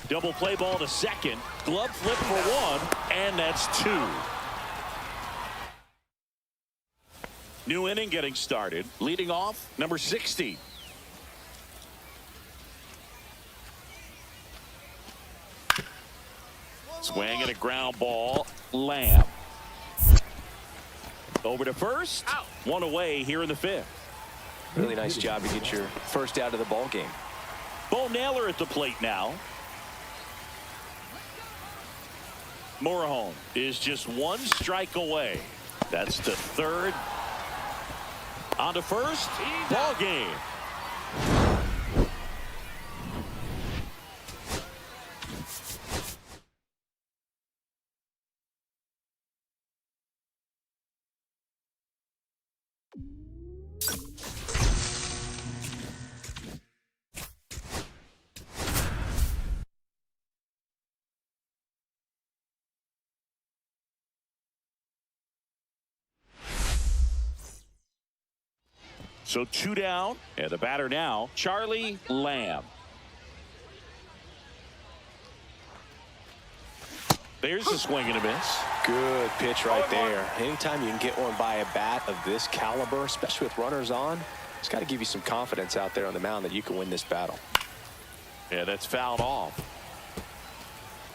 Double play ball to second, glove flip for 1, and that's 2. New inning getting started. Leading off, number 60. Swing and a ground ball. Lamb. Over to first. 1 away here in the 5th. Really nice job to get your first out of the ball game. Bo Naylor at the plate now. Morejon is just 1 strike away. That's to third. On to first. Ball game. So 2 down, and the batter now, Charlie Lamb. There's a swing and a miss. Good pitch right there. Anytime you can get one by a bat of this caliber, especially with runners on, it's got to give you some confidence out there on the mound that you can win this battle. Yeah, that's fouled off.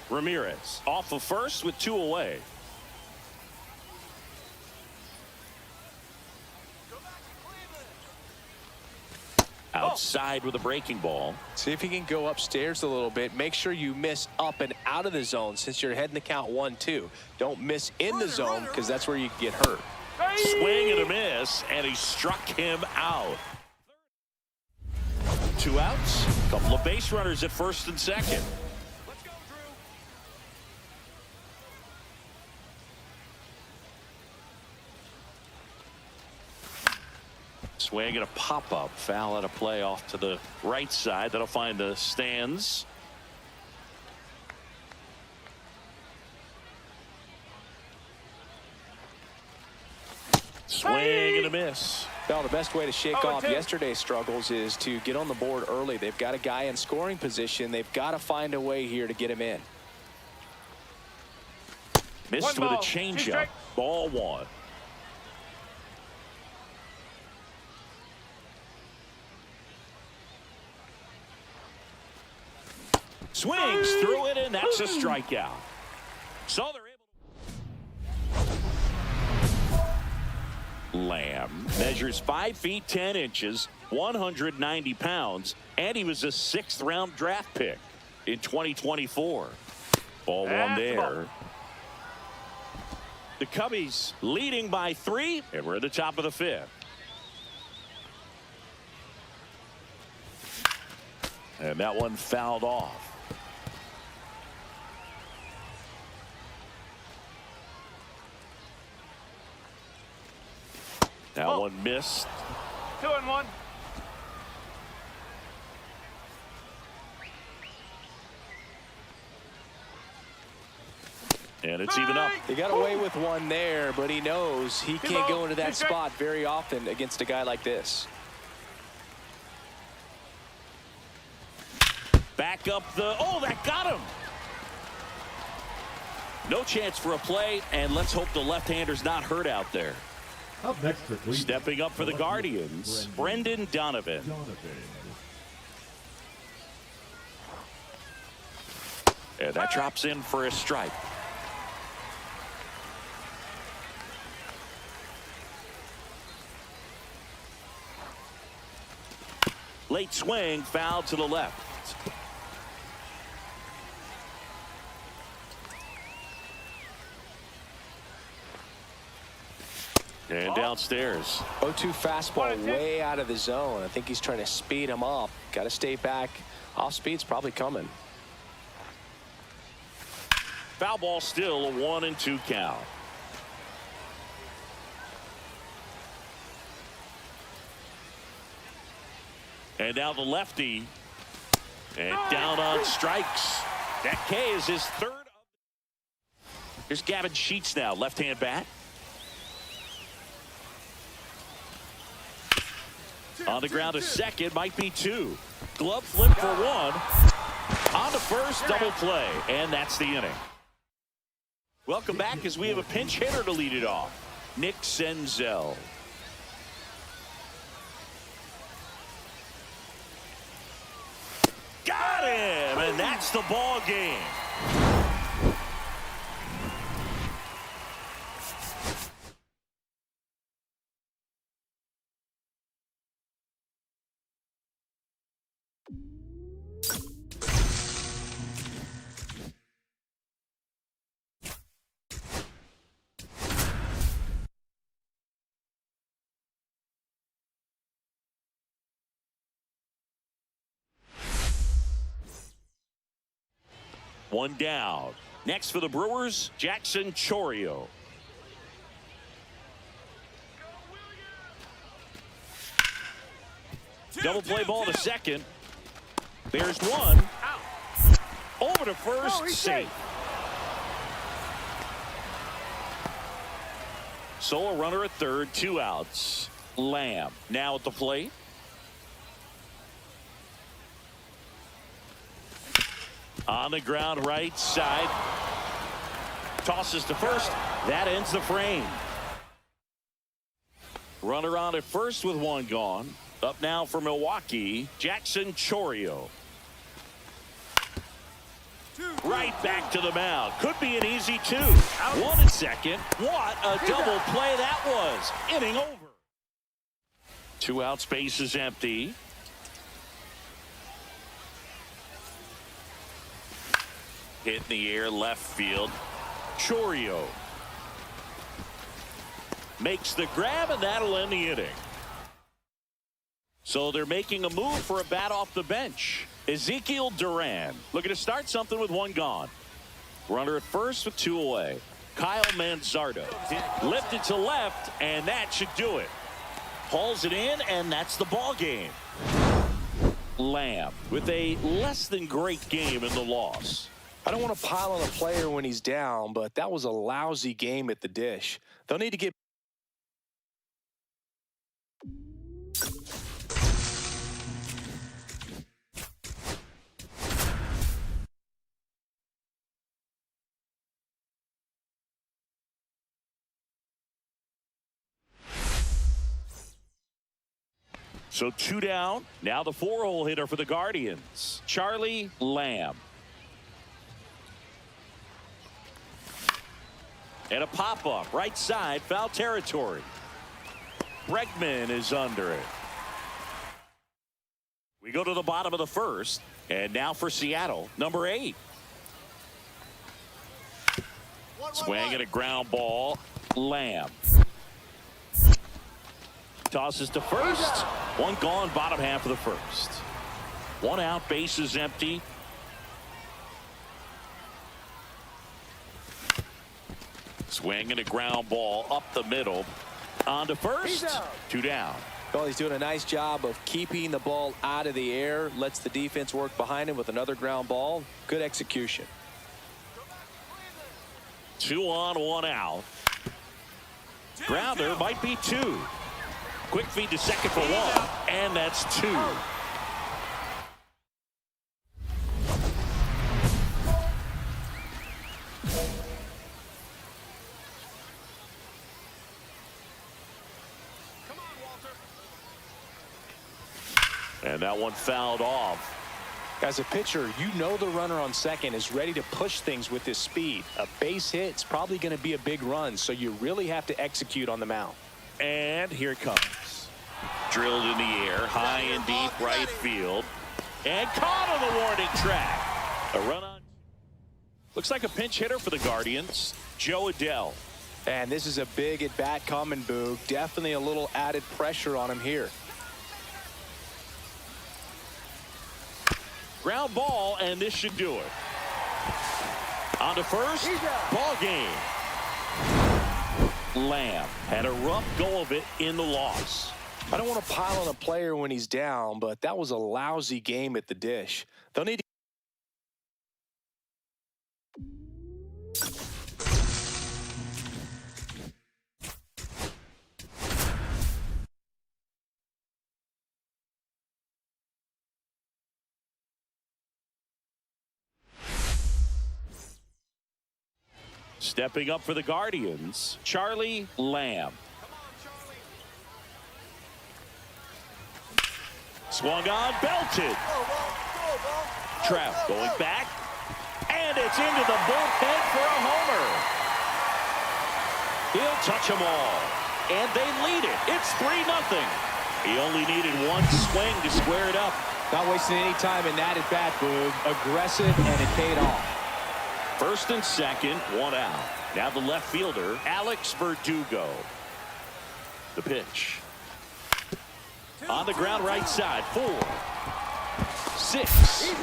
Ramirez off of first with 2 away. Outside with a breaking ball. See if he can go upstairs a little bit. Make sure you miss up and out of the zone since you're heading the count 1-2. Don't miss in the zone because that's where you can get hurt. Swing and a miss, and he struck him out. 2 outs. Couple of base runners at first and second. Swing and a pop-up. Foul out of play off to the right side. That'll find the stands. Swing and a miss. Well, the best way to shake off yesterday's struggles is to get on the board early. They've got a guy in scoring position. They've got to find a way here to get him in. Missed with a changeup. Ball 1. Swings through it, and that's a strikeout. So they're able. Lamb measures 5 feet 10 inches, 190 pounds, and he was a 6th round draft pick in 2024. Ball 1 there. The Cubbies leading by 3, and we're at the top of the 5th. And that one fouled off. That one missed. 2-1. And it's even up. He got away with one there, but he knows he can't go into that spot very often against a guy like this. Back up the, oh, that got him. No chance for a play, and let's hope the left-hander's not hurt out there. Up next for Cleveland. Stepping up for the Guardians, Brendan Donovan. And that drops in for a strike. Late swing, foul to the left. And downstairs. 0-2 fastball way out of the zone. I think he's trying to speed him up. Got to stay back. Off speed's probably coming. Foul ball, still a 1-2 count. And now the lefty. And down on strikes. That K is his 3rd. Here's Gavin Sheets now, left-hand bat. On the ground to second, might be 2. Glove flip for 1. On to first, double play, and that's the inning. Welcome back as we have a pinch hitter to lead it off. Nick Senzel. Got him, and that's the ball game. One down. Next for the Brewers, Jackson Chourio. Double play ball to second. There's one. Over to first, safe. So a runner at third, 2 outs. Lamb now at the plate. On the ground, right side. Tosses to first. That ends the frame. Runner on at first with 1 gone. Up now for Milwaukee, Jackson Chourio. Right back to the mound. Could be an easy 2. 1 at second. What a double play that was. Inning over. 2 out, space is empty. Hit in the air, left field. Chourio makes the grab, and that'll end the inning. So they're making a move for a bat off the bench. Ezekiel Duran looking to start something with 1 gone. Runner at first with 2 away. Kyle Manzardo lifted to left, and that should do it. Hauls it in, and that's the ball game. Lamb with a less than great game in the loss. I don't want to pile on a player when he's down, but that was a lousy game at the dish. They'll need to get. So 2 down. Now the 4-hole hitter for the Guardians, Charlie Lamb. And a pop-up, right side, foul territory. Bregman is under it. We go to the bottom of the 1st, and now for Seattle, number 8. Swing and a ground ball. Lamb. Tosses to first. One gone, bottom half of the first. One out, bases empty. Swing and a ground ball up the middle. On to first. Two down. Well, he's doing a nice job of keeping the ball out of the air. Lets the defense work behind him with another ground ball. Good execution. 2 on, 1 out. Grounder might be 2. Quick feed to second for 1. And that's 2. And that one fouled off. As a pitcher, you know the runner on second is ready to push things with his speed. A base hit's probably going to be a big run, so you really have to execute on the mound. And here it comes. Drilled in the air, high and deep right field. And caught on the warning track. A run on. Looks like a pinch hitter for the Guardians, Joe Adell. And this is a big at-bat coming, Boog. Definitely a little added pressure on him here. Ground ball, and this should do it. On to first. Ball game. Lamb had a rough go of it in the loss. I don't want to pile on a player when he's down, but that was a lousy game at the dish. They'll need to. Stepping up for the Guardians, Charlie Lamb. Swung on, belted. Trout going back, and it's into the bullpen for a homer. He'll touch them all, and they lead it. It's 3-0. He only needed one swing to square it up. Not wasting any time in that at bat, Boog. Aggressive, and it paid off. First and second, 1 out. Now the left fielder, Alex Verdugo. The pitch. On the ground right side, 4, 6,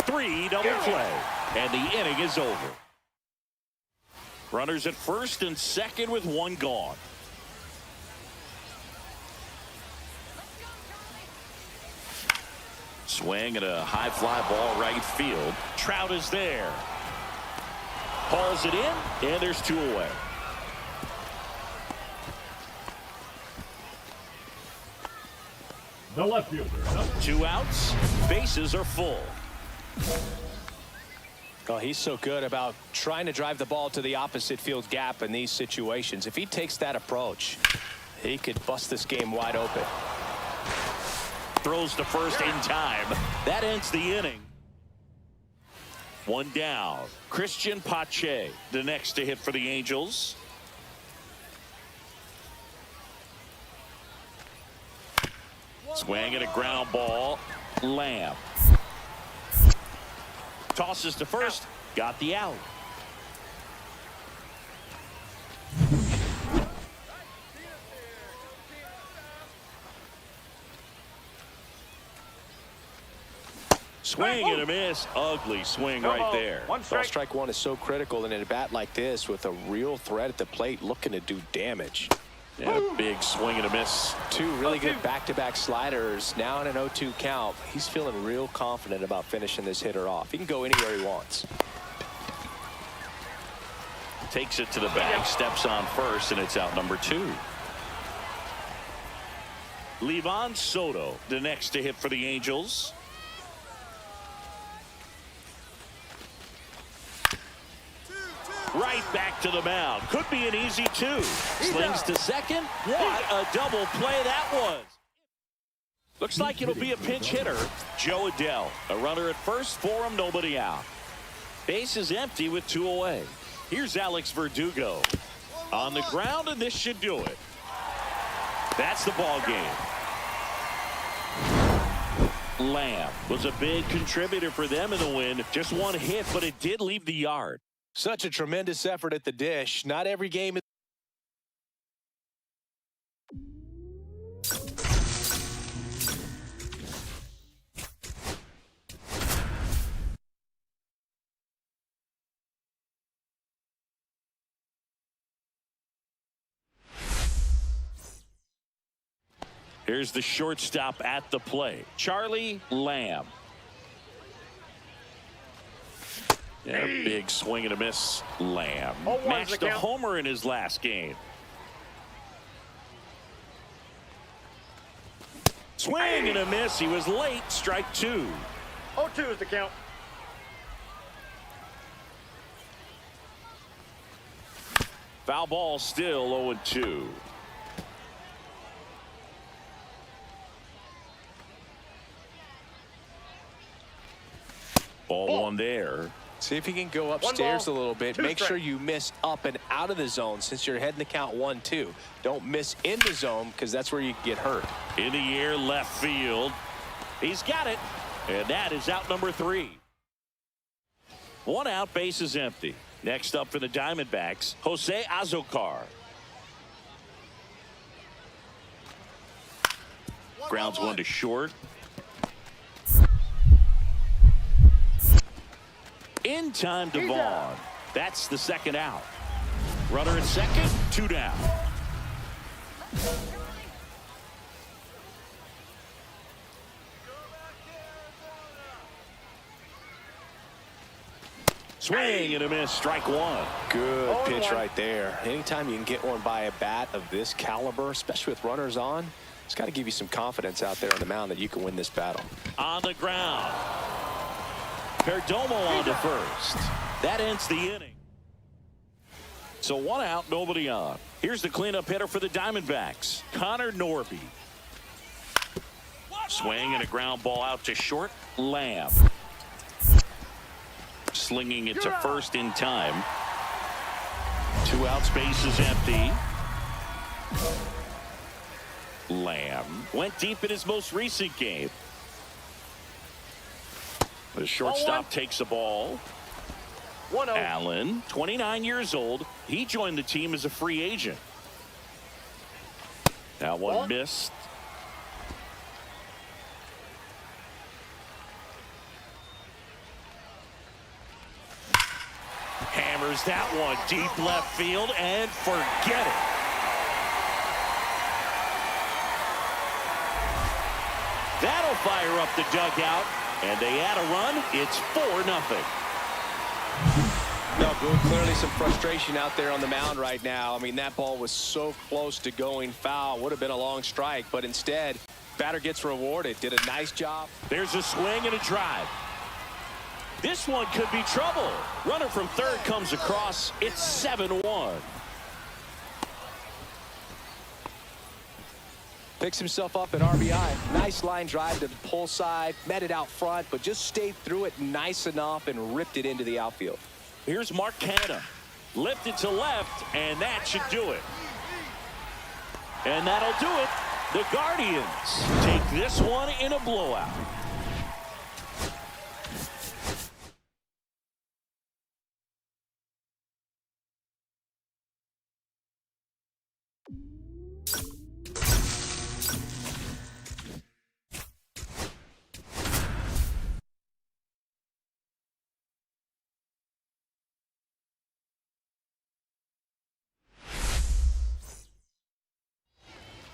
3, double play. And the inning is over. Runners at first and second with 1 gone. Swing and a high fly ball right field. Trout is there. Hauls it in, and there's 2 away. The left fielder. 2 outs. Bases are full. Oh, he's so good about trying to drive the ball to the opposite field gap in these situations. If he takes that approach, he could bust this game wide open. Throws to first in time. That ends the inning. 1 down. Christian Pache, the next to hit for the Angels. Swing and a ground ball. Lamb. Tosses to first. Got the out. Swing and a miss. Ugly swing right there. One strike. Strike one is so critical in a bat like this with a real threat at the plate looking to do damage. Yeah, big swing and a miss. 2 really good back-to-back sliders. Now in an 0-2 count. He's feeling real confident about finishing this hitter off. He can go anywhere he wants. Takes it to the bag, steps on first, and it's out number 2. Livan Soto, the next to hit for the Angels. Right back to the mound. Could be an easy 2. Slings to second. What a double play that was. Looks like it'll be a pinch hitter. Joe Adell. A runner at first for him, nobody out. Base is empty with 2 away. Here's Alex Verdugo. On the ground, and this should do it. That's the ball game. Lamb was a big contributor for them in the win. Just 1 hit, but it did leave the yard. Such a tremendous effort at the dish. Not every game is. Here's the shortstop at the plate, Charlie Lamb. Yeah, big swing and a miss. Lamb matched a homer in his last game. Swing and a miss. He was late. Strike two. 0-2 is the count. Foul ball, still 0-2. Ball one there. See if you can go upstairs a little bit. Make sure you miss up and out of the zone since you're heading to count 1-2. Don't miss in the zone because that's where you get hurt. In the air, left field. He's got it. And that is out number 3. One out, base is empty. Next up for the Diamondbacks, Jose Azocar. Grounds one to short. In time to Vaughn. That's the second out. Runner at second, 2 down. Swing and a miss, strike one. Good pitch right there. Anytime you can get one by a bat of this caliber, especially with runners on, it's got to give you some confidence out there on the mound that you can win this battle. On the ground. Perdomo on to first. That ends the inning. So one out, nobody on. Here's the cleanup hitter for the Diamondbacks, Connor Norby. Swing and a ground ball out to short. Lamb. Slinging it to first in time. 2 outs, base is empty. Lamb went deep in his most recent game. The shortstop takes the ball. 1-0. Allen, 29 years old. He joined the team as a free agent. That one missed. Hammers that one deep left field and forget it. That'll fire up the dugout. And they add a run. It's 4-0. No, clearly some frustration out there on the mound right now. I mean, that ball was so close to going foul. Would have been a long strike, but instead, batter gets rewarded. Did a nice job. There's a swing and a drive. This one could be trouble. Runner from third comes across. It's 7-1. Picks himself up at RBI. Nice line drive to the pull side. Met it out front, but just stayed through it nice enough and ripped it into the outfield. Here's Mark Canha. Lifted to left, and that should do it. And that'll do it. The Guardians take this one in a blowout.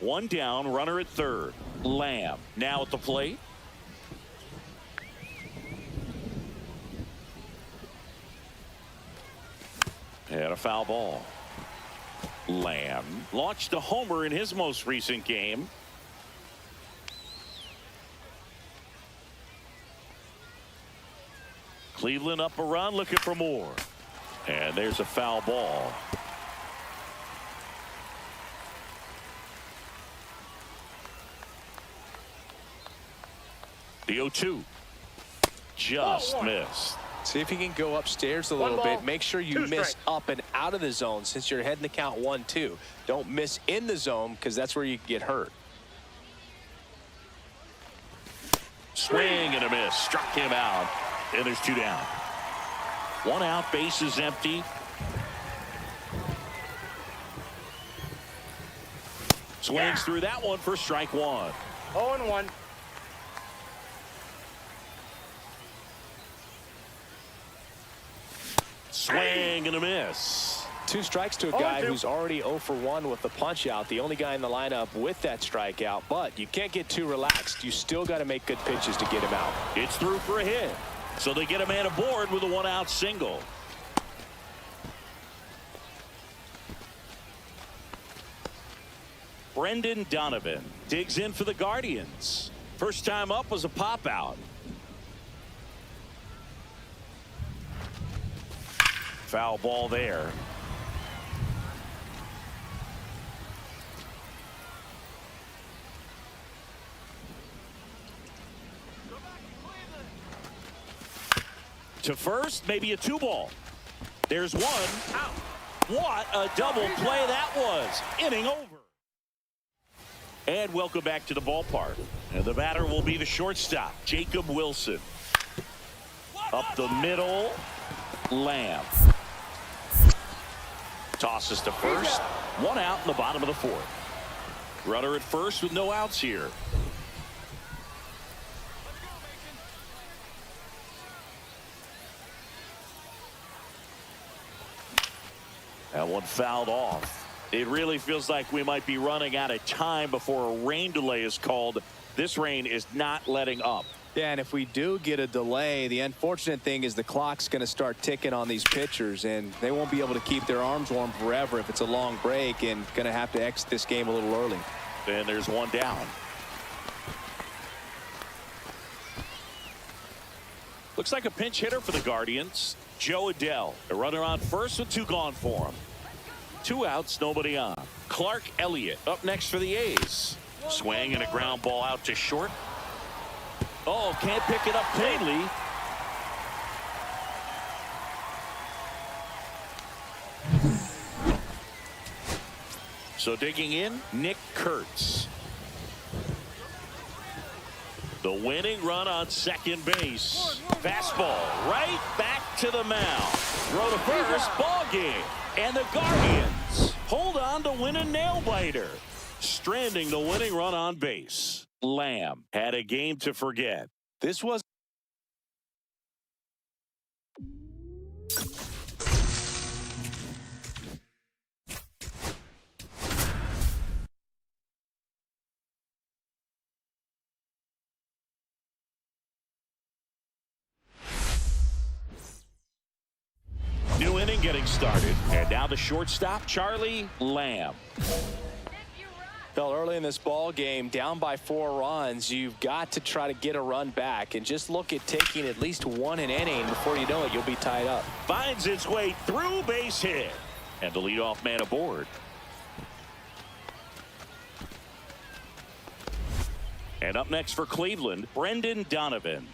One down, runner at third. Lamb now at the plate. And a foul ball. Lamb launched a homer in his most recent game. Cleveland up a run, looking for more. And there's a foul ball. The 0-2 just missed. See if you can go upstairs a little bit. Make sure you miss up and out of the zone since you're heading to count 1-2. Don't miss in the zone because that's where you get hurt. Swing and a miss. Struck him out. And there's 2 down. One out, base is empty. Swings through that one for strike one. 0-1. Swing and a miss. 2 strikes to a guy who's already 0 for 1 with the punch out. The only guy in the lineup with that strikeout. But you can't get too relaxed. You still got to make good pitches to get him out. It's through for a hit. So they get a man aboard with a 1-out single. Brendan Donovan digs in for the Guardians. First time up was a pop out. Foul ball there. To first, maybe a 2-ball. There's one. Out. What a double play that was. Inning over. And welcome back to the ballpark. And the batter will be the shortstop, Jacob Wilson. Up the middle, Lamb. Tosses to first. 1 out in the bottom of the 4th. Runner at first with no outs here. That one fouled off. It really feels like we might be running out of time before a rain delay is called. This rain is not letting up. Yeah, and if we do get a delay, the unfortunate thing is the clock's going to start ticking on these pitchers, and they won't be able to keep their arms warm forever if it's a long break, and going to have to exit this game a little early. And there's one down. Looks like a pinch hitter for the Guardians, Joe Adell. A runner on first with 2 gone for him. 2 outs, nobody on. Clark Elliott up next for the A's. Swing and a ground ball out to short. Oh, can't pick it up cleanly. So digging in, Nick Kurtz. The winning run on second base. Fastball right back to the mound. Throw to first, ball game. And the Guardians hold on to win a nail-biter. Stranding the winning run on base. Lamb had a game to forget. This was new inning getting started. And now the shortstop, Charlie Lamb. Fell early in this ball game, down by 4 runs. You've got to try to get a run back and just look at taking at least 1 an inning. Before you know it, you'll be tied up. Finds its way through, base hit. And the leadoff man aboard. And up next for Cleveland, Brendan Donovan.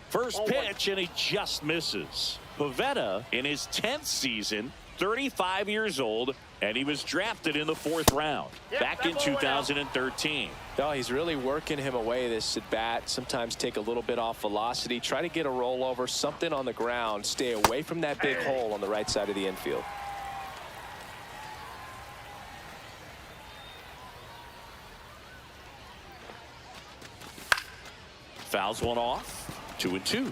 First pitch, and he just misses. Pivetta in his 10th season, 35 years old, and he was drafted in the 4th round back in 2013. Oh, he's really working him away this at bat. Sometimes take a little bit off velocity, try to get a rollover, something on the ground, stay away from that big hole on the right side of the infield. Fouls one off. 2-2.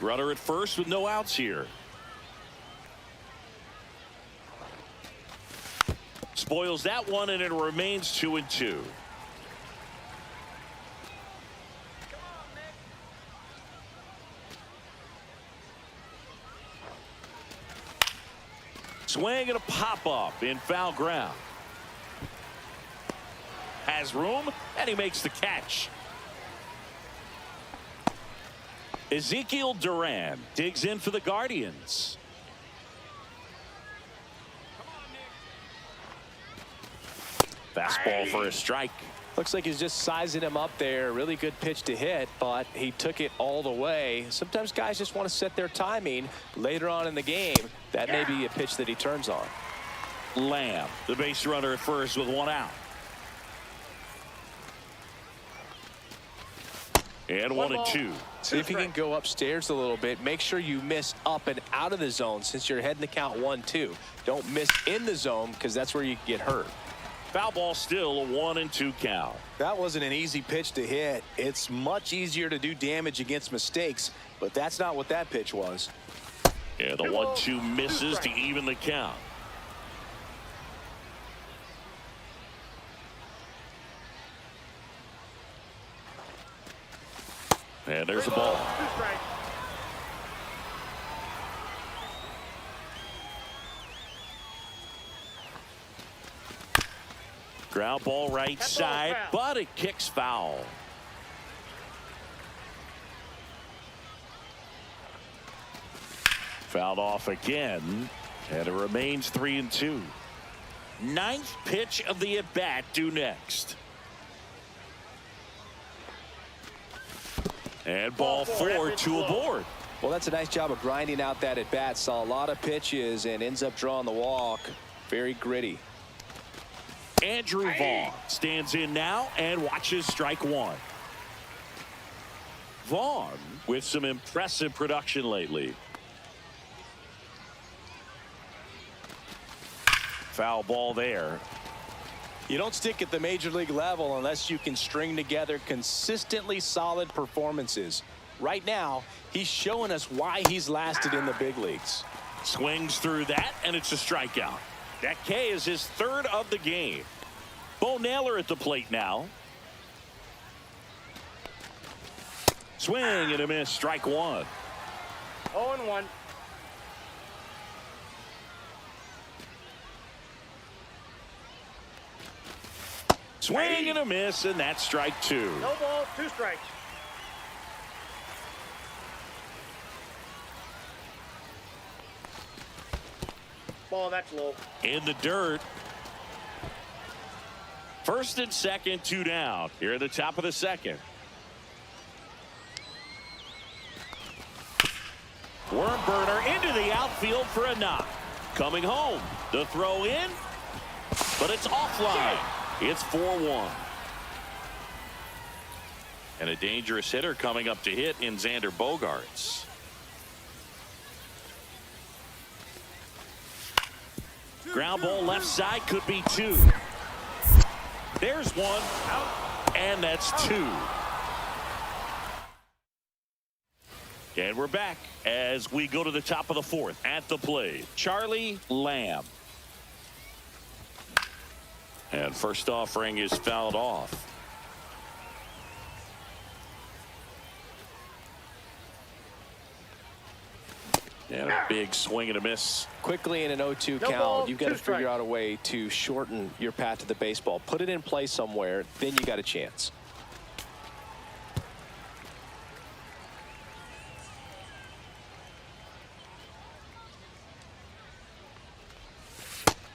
Runner at first with no outs here. Spoils that one, and it remains 2-2. Swing and a pop-up in foul ground. Has room, and he makes the catch. Ezekiel Duran digs in for the Guardians. Fastball for a strike. Looks like he's just sizing him up there. Really good pitch to hit, but he took it all the way. Sometimes guys just want to set their timing later on in the game. That may be a pitch that he turns on. Lamb, the base runner at first with 1 out. And 1-2. See if you can go upstairs a little bit. Make sure you miss up and out of the zone since you're heading to count 1-2. Don't miss in the zone because that's where you can get hurt. Foul ball, still a 1-2 count. That wasn't an easy pitch to hit. It's much easier to do damage against mistakes, but that's not what that pitch was. And the 1-2 misses to even the count. And there's the ball. Ground ball right side, but it kicks foul. Fouled off again, and it remains 3-2. Ninth pitch of the at-bat due next. And ball 4, 2 aboard. Well, that's a nice job of grinding out that at bat. Saw a lot of pitches and ends up drawing the walk. Very gritty. Andrew Vaughn stands in now and watches strike one. Vaughn with some impressive production lately. Foul ball there. You don't stick at the major league level unless you can string together consistently solid performances. Right now, he's showing us why he's lasted in the big leagues. Swings through that, and it's a strikeout. That K is his third of the game. Bo Naylor at the plate now. Swing and a miss, strike one. 0-1. Swing and a miss, and that's strike two. No balls, 2 strikes. Ball, that's low. In the dirt. First and second, 2 down. Here at the top of the second. Worm burner into the outfield for a knock. Coming home. The throw in, but it's offline. It's 4-1. And a dangerous hitter coming up to hit in Xander Bogaerts. Ground ball left side, could be 2. There's 1, and that's 2. And we're back as we go to the top of the 4th. At the plate, Charlie Lamb. And first offering is fouled off. And a big swing and a miss. Quickly in an 0-2 count, you've got to figure out a way to shorten your path to the baseball. Put it in play somewhere, then you got a chance.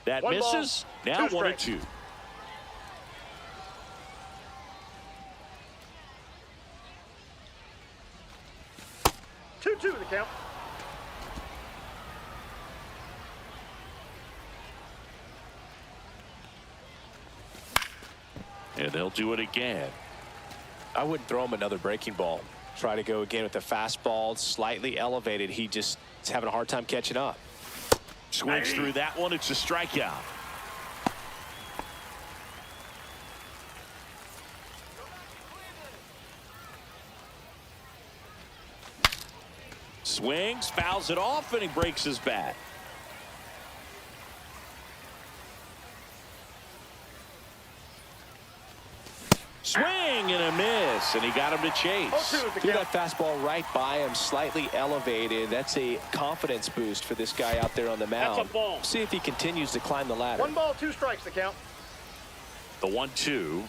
That misses. Now 1-2. Two the count. And they'll do it again. I wouldn't throw him another breaking ball. Try to go again with the fastball, slightly elevated. He just is having a hard time catching up. Swings through that one. It's a strikeout. Swings, fouls it off, and he breaks his bat. Swing and a miss, and he got him to chase. Threw that fastball right by him, slightly elevated. That's a confidence boost for this guy out there on the mound. That's a ball. See if he continues to climb the ladder. 1 ball, 2 strikes the count. The 1-2.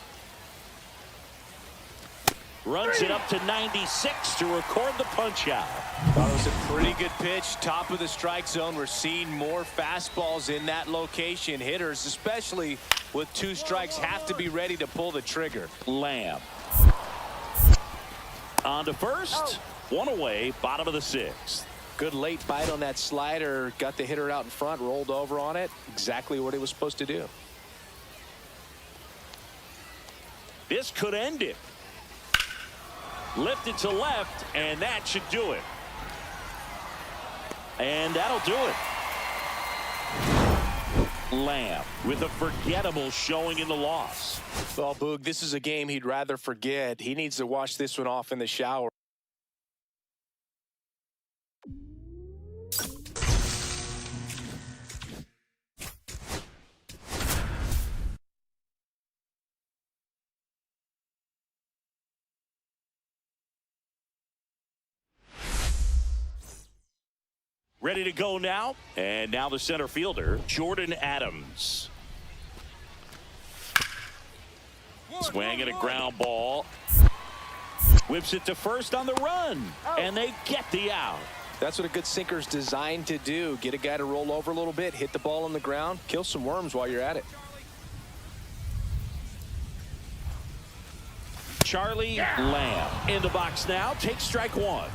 Runs it up to 96 to record the punch out. Thought it was a pretty good pitch. Top of the strike zone. We're seeing more fastballs in that location. Hitters, especially with 2 strikes, have to be ready to pull the trigger. Lamb. On to first. 1 away, bottom of the 6th. Good late bite on that slider. Got the hitter out in front, rolled over on it. Exactly what he was supposed to do. This could end it. Lifted to left, and that should do it. And that'll do it. Lamb with a forgettable showing in the loss. Well, Boog, this is a game he'd rather forget. He needs to wash this one off in the shower. Ready to go now. And now the center fielder, Jordan Adams. Swinging a ground ball. Whips it to first on the run. And they get the out. That's what a good sinker's designed to do. Get a guy to roll over a little bit, hit the ball on the ground, kill some worms while you're at it. Charlie Lamb in the box now. Takes strike one.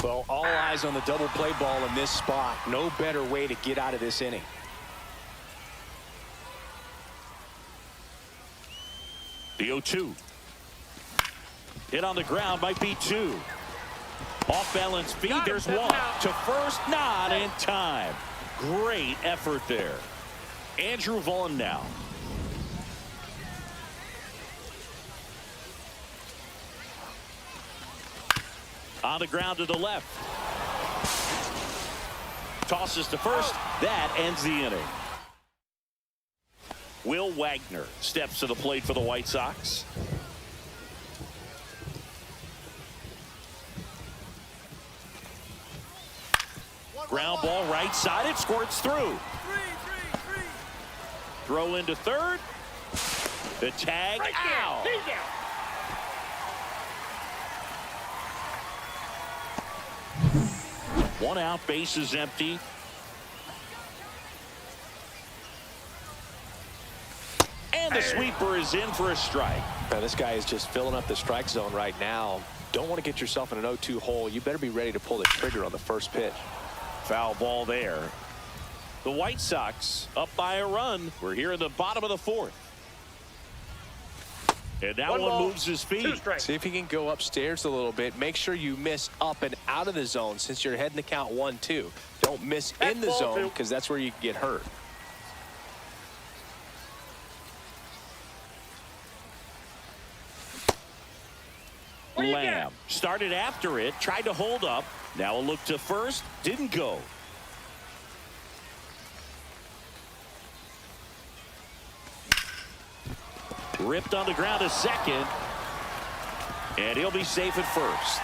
Well, all eyes on the double play ball in this spot. No better way to get out of this inning. The 0-2. Hit on the ground, might be two. Off balance feed, there's one. To first, not in time. Great effort there. Andrew Vaughn now. On the ground to the left. Tosses to first. That ends the inning. Will Wagner steps to the plate for the White Sox. Ground ball right side. It squirts through. Throw into third. The tag out. 1 out, base is empty. And the sweeper is in for a strike. Now, this guy is just filling up the strike zone right now. Don't want to get yourself in an 0-2 hole. You better be ready to pull the trigger on the first pitch. Foul ball there. The White Sox up by a run. We're here in the bottom of the fourth. And that one moves his feet. See if he can go upstairs a little bit. Make sure you miss up and out of the zone since you're heading to count 1-2. Don't miss in the zone because that's where you can get hurt. Lamb started after it, tried to hold up. Now a look to first, didn't go. Ripped on the ground to second. And he'll be safe at first.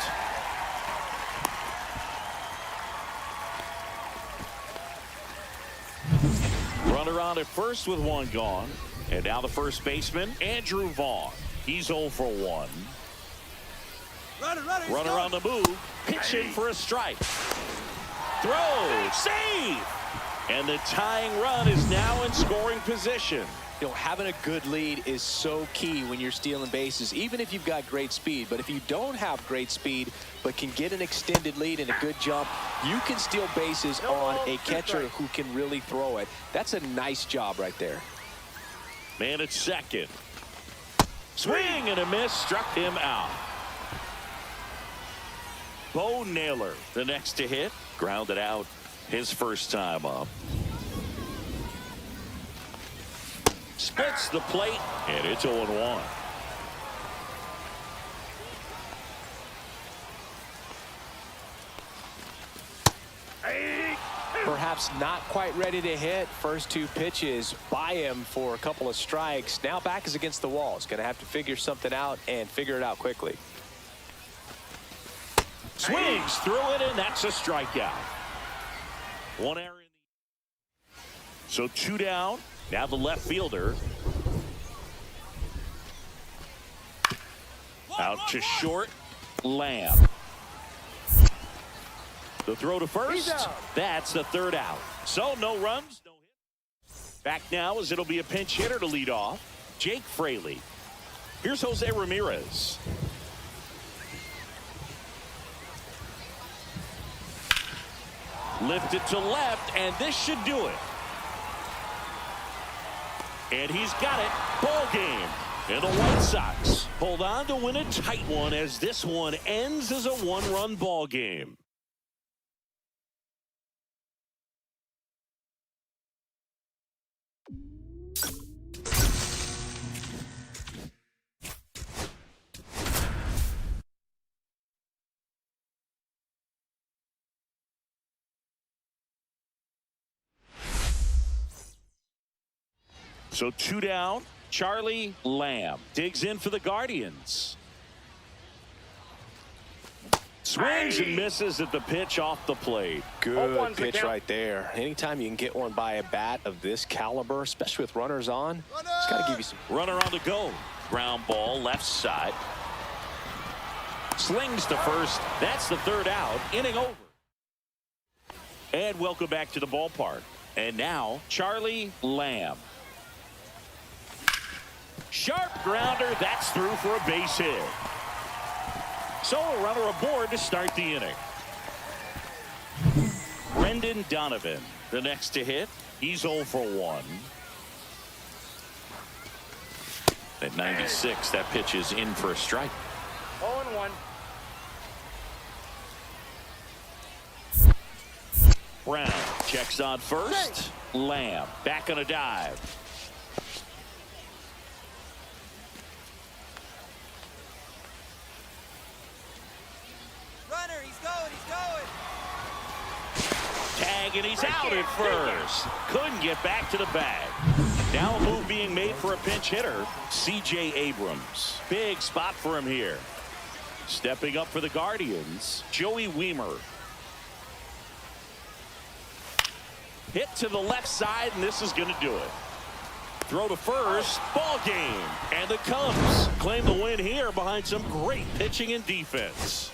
Runner on at first with one gone. And now the first baseman, Andrew Vaughn. He's 0 for 1. Runner on the move. Pitching for a strike. Throw. Save. And the tying run is now in scoring position. You know, having a good lead is so key when you're stealing bases, even if you've got great speed. But if you don't have great speed but can get an extended lead and a good jump, you can steal bases on a catcher who can really throw it. That's a nice job right there. Man at second. Swing and a miss, struck him out. Bo Naylor, the next to hit, grounded out his first time up. Splits the plate, and it's 0-1. Perhaps not quite ready to hit. First 2 pitches by him for a couple of strikes. Now back is against the wall. He's going to have to figure something out and figure it out quickly. Swings through it, and that's a strikeout. 1 error in the... So 2 down. Now the left fielder. Out to short. Lamb. The throw to first. That's the 3rd out. So no runs, no hit. Back now as it'll be a pinch hitter to lead off. Jake Fraley. Here's Jose Ramirez. Lifted to left, and this should do it. And he's got it. Ball game. And the White Sox hold on to win a tight one as this one ends as a one-run ball game. So 2 down. Charlie Lamb digs in for the Guardians. Swings and misses at the pitch off the plate. Good pitch right there. Anytime you can get one by a bat of this caliber, especially with runners on, it's got to give you some. Runner on the go. Ground ball left side. Slings to first. That's the 3rd out. Inning over. And welcome back to the ballpark. And now Charlie Lamb. Sharp grounder. That's through for a base hit. So a runner aboard to start the inning. Brendan Donovan, the next to hit. He's 0 for 1. At 96, that pitch is in for a strike. 0-1. Brown checks on first. Lamb back on a dive. Runner, he's going, he's going. Tag, and he's out at first. Couldn't get back to the bag. Now a move being made for a pinch hitter, C.J. Abrams. Big spot for him here. Stepping up for the Guardians, Joey Weimer. Hit to the left side, and this is going to do it. Throw to first, ball game. And the Cubs claim the win here behind some great pitching and defense.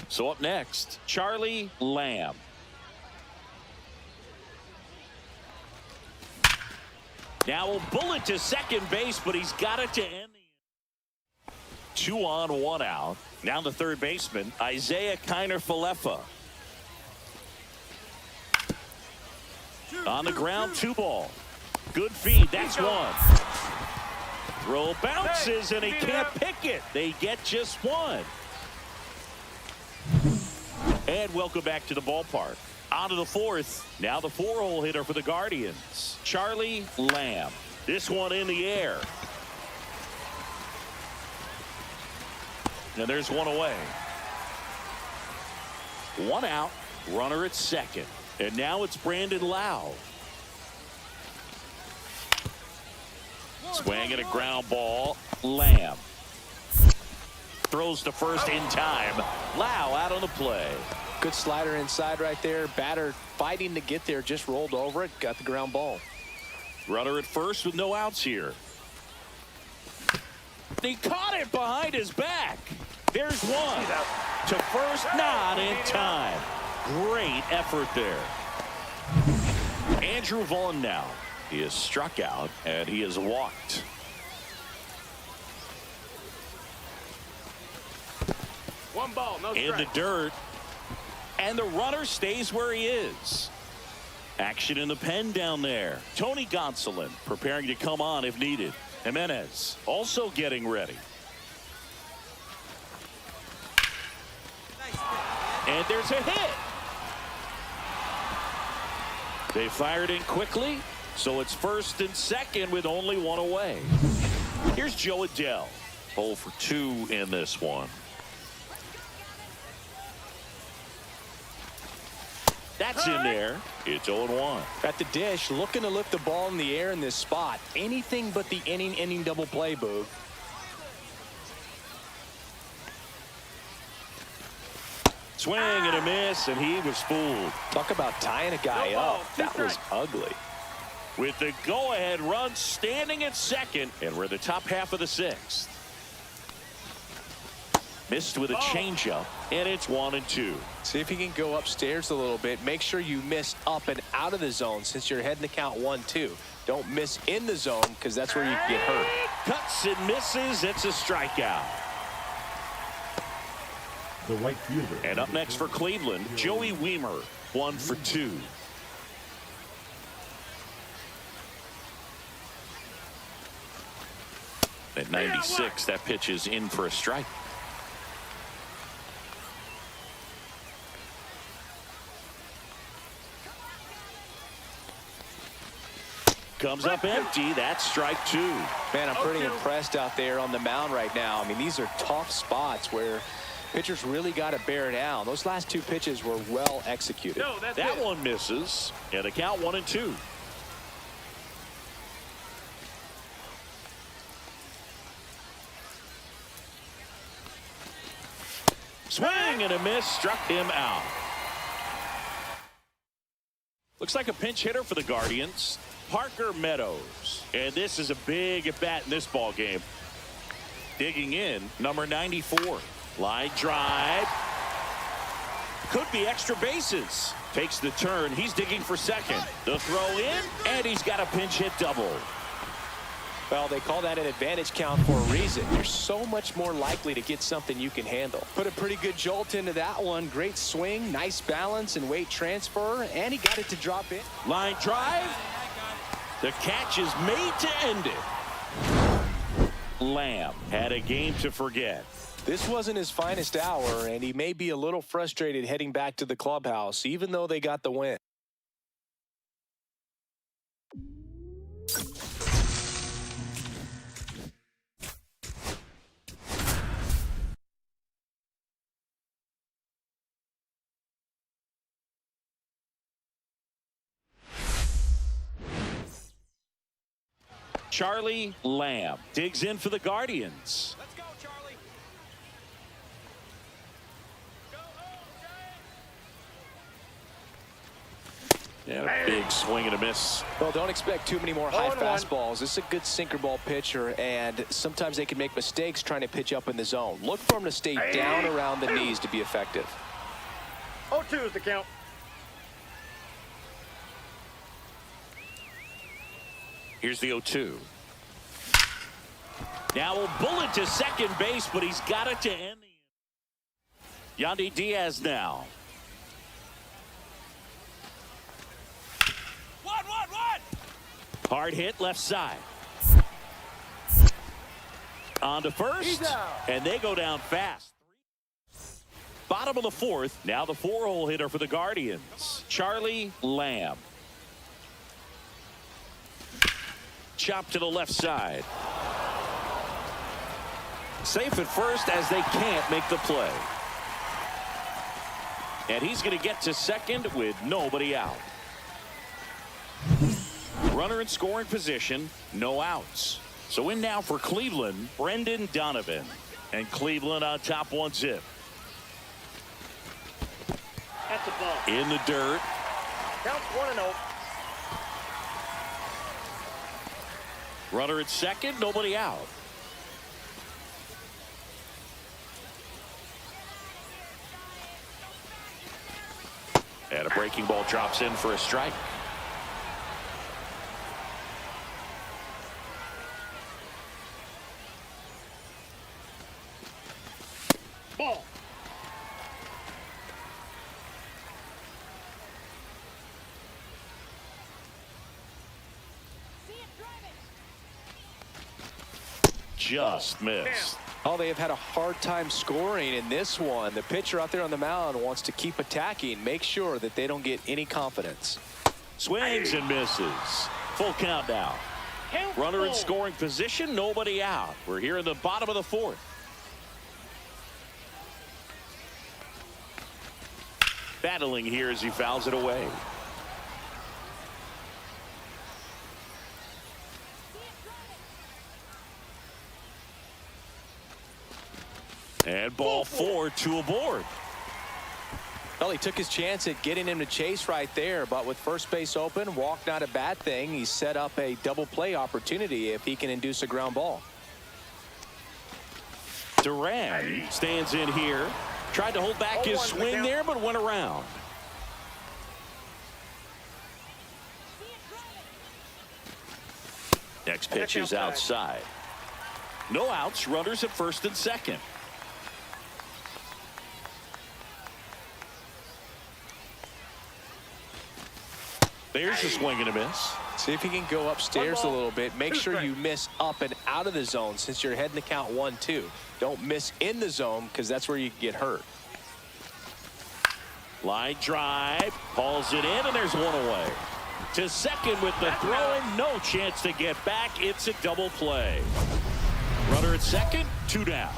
So up next, Charlie Lamb. Now a bullet to second base, but he's got it to end the 2 on, 1 out. Now the third baseman, Isaiah Kiner-Falefa. On the ground, 2 ball. Good feed, that's 1. Throw bounces, and he can't pick it. They get just 1. And welcome back to the ballpark. On to the 4th. Now the 4-hole hitter for the Guardians, Charlie Lamb. This one in the air. Now there's 1 away. 1 out. Runner at second. And now it's Brandon Lau. Swing and a ground ball. Lamb. Throws to first in time. Lau out on the play. Good slider inside right there. Batter fighting to get there, just rolled over it, got the ground ball. Runner at first with no outs here. He caught it behind his back. There's 1. To first, not in time. Great effort there. Andrew Vaughn now. He is struck out and he is walked. One ball, no In the strike. dirt. And the runner stays where he is. Action in the pen down there. Tony Gonsolin preparing to come on if needed. Jimenez also getting ready. And there's a hit. They fired in quickly, so it's first and second with only 1 away. Here's Joe Adell. 0 for 2 in this one. That's in there. It's 0-1. At the dish, looking to lift the ball in the air in this spot. Anything but the inning double play, Boog. Swing and a miss, and he was fooled. Talk about tying a guy up. That was ugly. With the go-ahead run standing at second, and we're the top half of the 6th. Missed with a changeup, and it's 1-2. See if you can go upstairs a little bit. Make sure you miss up and out of the zone since you're heading to count 1-2. Don't miss in the zone because that's where you can get hurt. Cuts and misses. It's a strikeout. The right fielder. And up next for Cleveland, Joey Wiemer, 1 for 2. At 96, that pitch is in for a strike. Comes up empty. That's strike 2. Man, I'm pretty impressed out there on the mound right now. I mean, these are tough spots where pitchers really got to bear down. Those last 2 pitches were well executed. No, that's That it. one misses. And the count 1-2. Swing and a miss, struck him out. Looks like a pinch hitter for the Guardians, Parker Meadows. And this is a big at bat in this ball game. Digging in, number 94. Line drive. Could be extra bases. Takes the turn. He's digging for second. The throw in, and he's got a pinch hit double. Well, they call that an advantage count for a reason. You're so much more likely to get something you can handle. Put a pretty good jolt into that one. Great swing, nice balance and weight transfer, and he got it to drop in. Line drive. The catch is made to end it. Lamb had a game to forget. This wasn't his finest hour, and he may be a little frustrated heading back to the clubhouse, even though they got the win. Charlie Lamb digs in for the Guardians. Let's go, Charlie. And a big swing and a miss. Well, don't expect too many more high 0-1. fastballs. This is a good sinker ball pitcher, and sometimes they can make mistakes trying to pitch up in the zone. Look for him to stay down around the knees to be effective. 0-2 is the count. Here's the 0-2. Now a bullet to second base, but he's got it to end the inning. Yandy Diaz now. One. Hard hit left side. On to first, and they go down fast. Bottom of the 4th. Now the 4-hole hitter for the Guardians, Charlie Lamb. Chop to the left side. Safe at first as they can't make the play. And he's going to get to second with nobody out. Runner in scoring position, no outs. So in now for Cleveland, Brendan Donovan. And Cleveland on top 1-0. That's a ball. In the dirt. Count 1-0. Runner at second, nobody out. And a breaking ball drops in for a strike. Ball. Just missed. Oh, they have had a hard time scoring in this one. The pitcher out there on the mound wants to keep attacking, make sure that they don't get any confidence. Swings and misses. Full count now. Runner in scoring position, nobody out. We're here in the bottom of the 4th. Battling here as he fouls it away. And ball 4, 2 aboard. Well, he took his chance at getting him to chase right there, but with first base open, walk not a bad thing. He set up a double play opportunity if he can induce a ground ball. Duran stands in here. Tried to hold back his swing there, but went around. Next pitch is outside. No outs. Runners at first and second. There's a swing and a miss. See if you can go upstairs a little bit. Make sure you miss up and out of the zone since you're heading to count 1-2. Don't miss in the zone because that's where you can get hurt. Line drive. Hauls it in, and there's one away. To second with the throw, and no chance to get back. It's a double play. Runner at second, 2 down.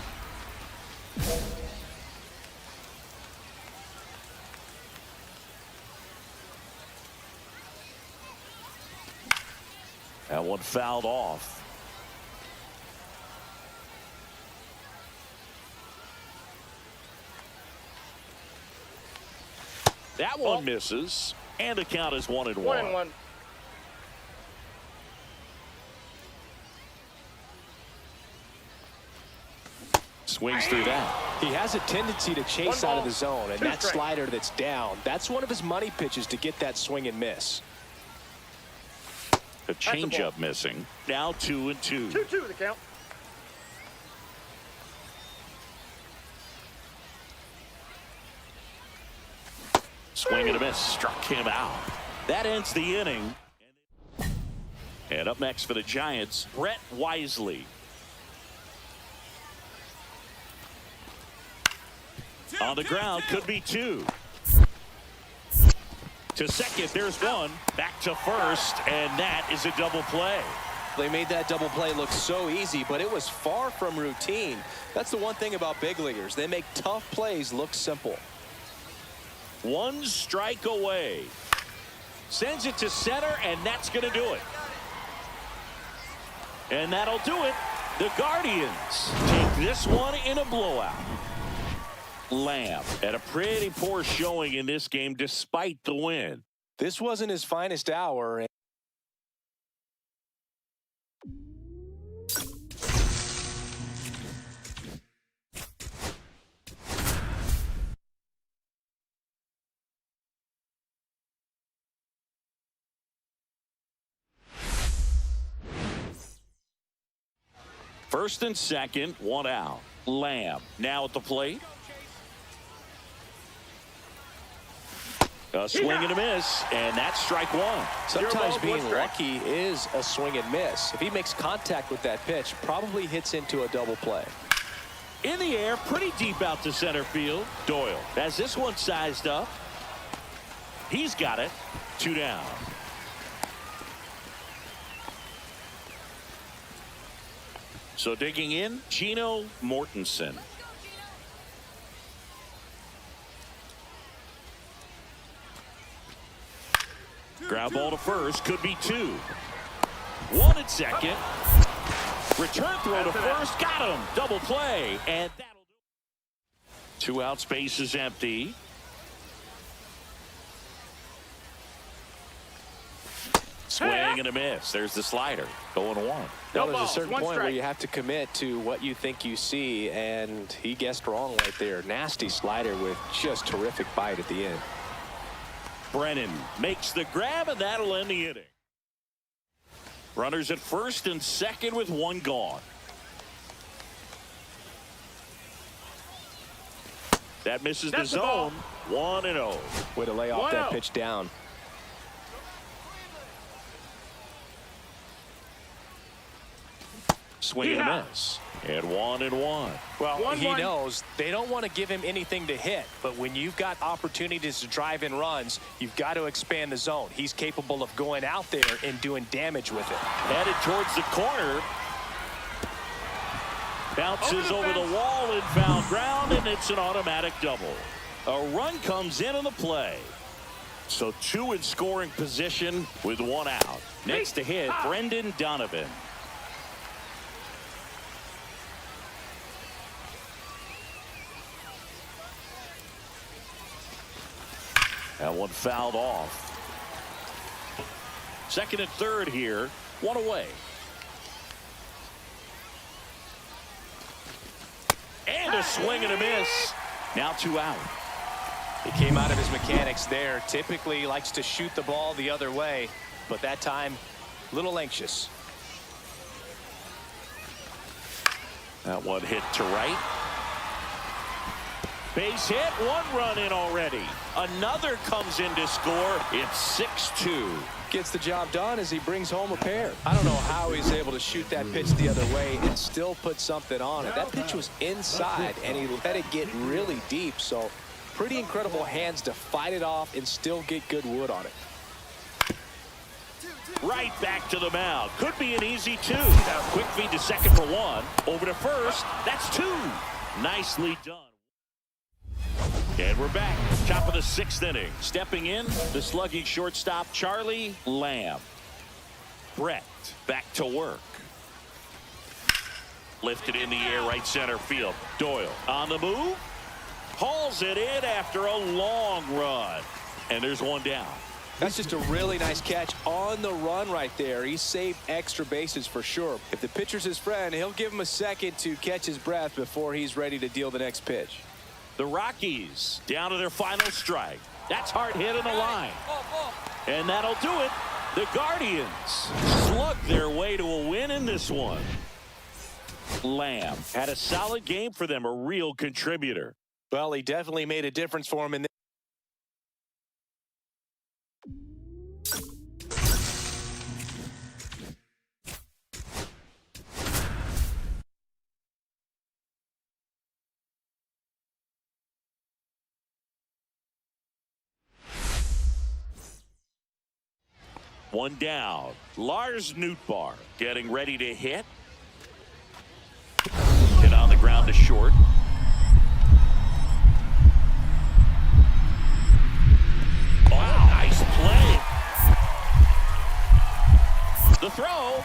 That one fouled off. That one misses, and the count is 1-1. 1-1. Swings through that. He has a tendency to chase out of the zone, and that slider that's down, that's one of his money pitches to get that swing and miss. A changeup missing. Now 2-2. 2-2 the count. Swing and a miss. Struck him out. That ends the inning. And up next for the Giants, Brett Wisely. On the ground, could be 2. To second, there's 1. Back to first, and that is a double play. They made that double play look so easy, but it was far from routine. That's the one thing about big leaguers. They make tough plays look simple. 1 strike away. Sends it to center, and that's going to do it. And that'll do it. The Guardians take this one in a blowout. Lamb had a pretty poor showing in this game despite the win. This wasn't his finest hour. First and second, 1 out. Lamb now at the plate. A swing and a miss, and that's strike 1. Sometimes being lucky is a swing and miss. If he makes contact with that pitch, probably hits into a double play. In the air, pretty deep out to center field. Doyle has this one sized up. He's got it. 2 down. So digging in, Gino Mortensen. Ground ball to first, could be 2. 1 at second. Return throw to first, got him. Double play, and that'll do it. 2 out, space is empty. Swing and a miss. There's the slider. 0-1. Well, there's a certain point where you have to commit to what you think you see, and he guessed wrong right there. Nasty slider with just terrific bite at the end. Brennan makes the grab, and that'll end the inning. Runners at first and second with 1 gone. That misses the zone. 1-0. Way to lay off that pitch down. Swing and a miss. And 1-1. Well, he knows they don't want to give him anything to hit, but when you've got opportunities to drive in runs, you've got to expand the zone. He's capable of going out there and doing damage with it. Headed towards the corner. Bounces over the wall and foul ground, and it's an automatic double. A run comes in on the play. So 2 in scoring position with 1 out. Next to hit, Brendan Donovan. That one fouled off. Second and third here. 1 away. a swing and a miss. Now 2 out. He came out of his mechanics there. Typically likes to shoot the ball the other way, but that time a little anxious. That one hit to right. Base hit, 1 run in already. Another comes in to score. It's 6-2. Gets the job done as he brings home a pair. I don't know how he's able to shoot that pitch the other way and still put something on it. That pitch was inside, and he let it get really deep. So pretty incredible hands to fight it off and still get good wood on it. Right back to the mound. Could be an easy 2. Quick feed to second for 1. Over to first. That's 2. Nicely done. And we're back. Top of the 6th inning. Stepping in, the slugging shortstop, Charlie Lamb. Brett back to work. Lifted in the air, right center field. Doyle on the move. Hauls it in after a long run. And there's 1 down. That's just a really nice catch on the run right there. He saved extra bases for sure. If the pitcher's his friend, he'll give him a second to catch his breath before he's ready to deal the next pitch. The Rockies down to their final strike. That's hard hit in the line. And that'll do it. The Guardians slug their way to a win in this one. Lamb had a solid game for them, a real contributor. Well, he definitely made a difference for him in this. One down. Lars Nootbaar getting ready to hit. Hit on the ground to short. Oh, nice play. The throw.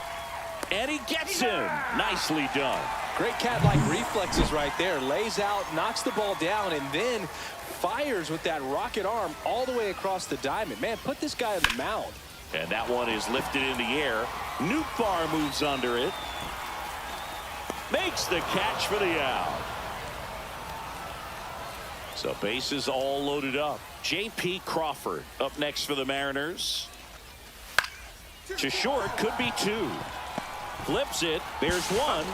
And he gets him. Nicely done. Great cat-like reflexes right there. Lays out, knocks the ball down, and then fires with that rocket arm all the way across the diamond. Man, put this guy on the mound. And that one is lifted in the air. Nootbaar moves under it. Makes the catch for the out. So bases all loaded up. J.P. Crawford up next for the Mariners. To short, could be 2. Flips it. There's 1.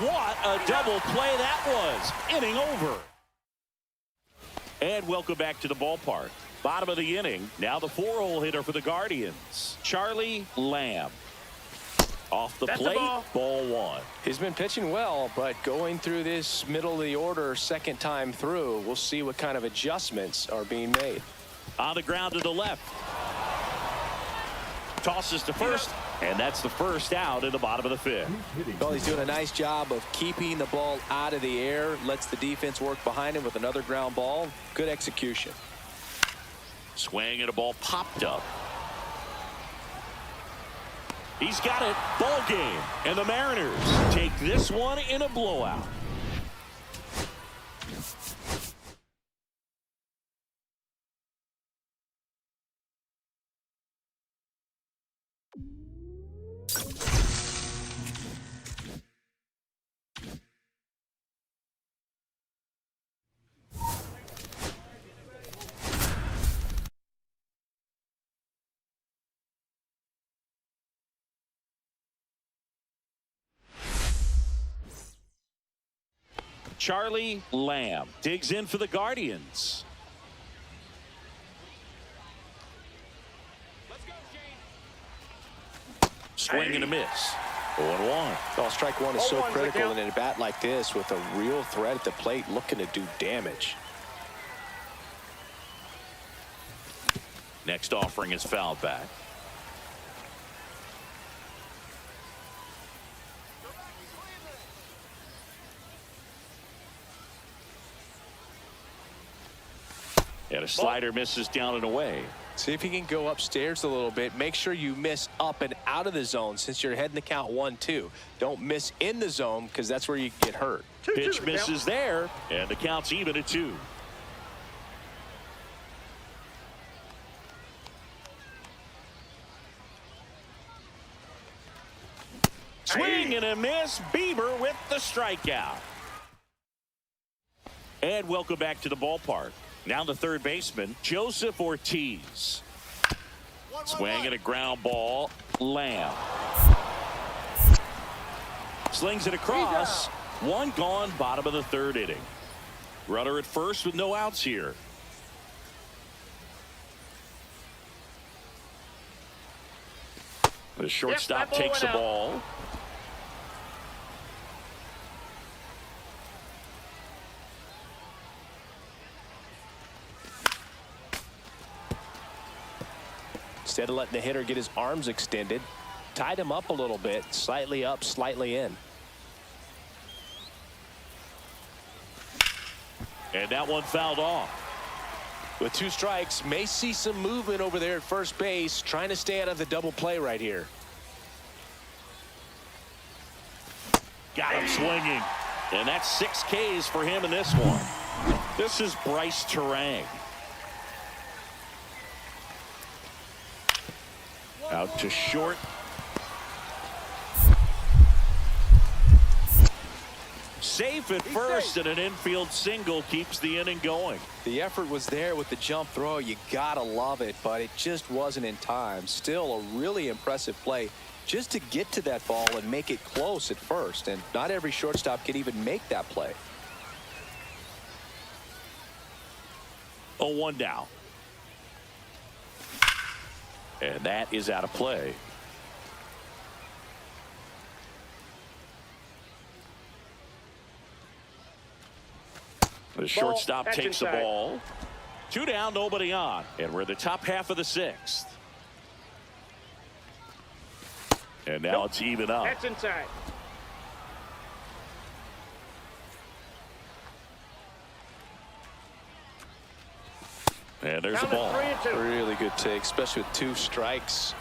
What a double play that was. Inning over. And welcome back to the ballpark. Bottom of the inning. Now the 4-hole hitter for the Guardians, Charlie Lamb. Off the plate, ball 1. He's been pitching well, but going through this middle of the order second time through, we'll see what kind of adjustments are being made. On the ground to the left. Tosses to first, and that's the first out in the bottom of the 5th. Well, he's doing a nice job of keeping the ball out of the air, lets the defense work behind him with another ground ball. Good execution. Swing and a ball popped up. He's got it. Ball game. And the Mariners take this one in a blowout. Charlie Lamb digs in for the Guardians. Swing and a miss. 0-1. Well, strike 1 is so critical in a bat like this with a real threat at the plate looking to do damage. Next offering is fouled back. And a slider misses down and away. See if he can go upstairs a little bit. Make sure you miss up and out of the zone since you're heading the count 1-2. Don't miss in the zone because that's where you get hurt. Pitch misses there, and the count's even at 2. Swing and a miss. Bieber with the strikeout. And welcome back to the ballpark. Now the third baseman, Joseph Ortiz. Swing and a ground ball. Lamb. Slings it across. One gone, bottom of the third inning. Runner at first with no outs here. The shortstop takes the ball. Instead of letting the hitter get his arms extended, tied him up a little bit, slightly up, slightly in. And that one fouled off. With 2 strikes, may see some movement over there at first base, trying to stay out of the double play right here. Got him swinging. And that's 6 Ks for him in this one. This is Bryce Terang. Out to short. Safe at first, and an infield single keeps the inning going. The effort was there with the jump throw. You gotta love it, but it just wasn't in time. Still a really impressive play just to get to that ball and make it close at first, and not every shortstop can even make that play. 0-1 now. And that is out of play. The shortstop takes the ball. 2 down, nobody on. And we're in the top half of the 6th. And now it's even up. That's inside. And there's the Count ball. it 3-2. Really good take, especially with 2 strikes.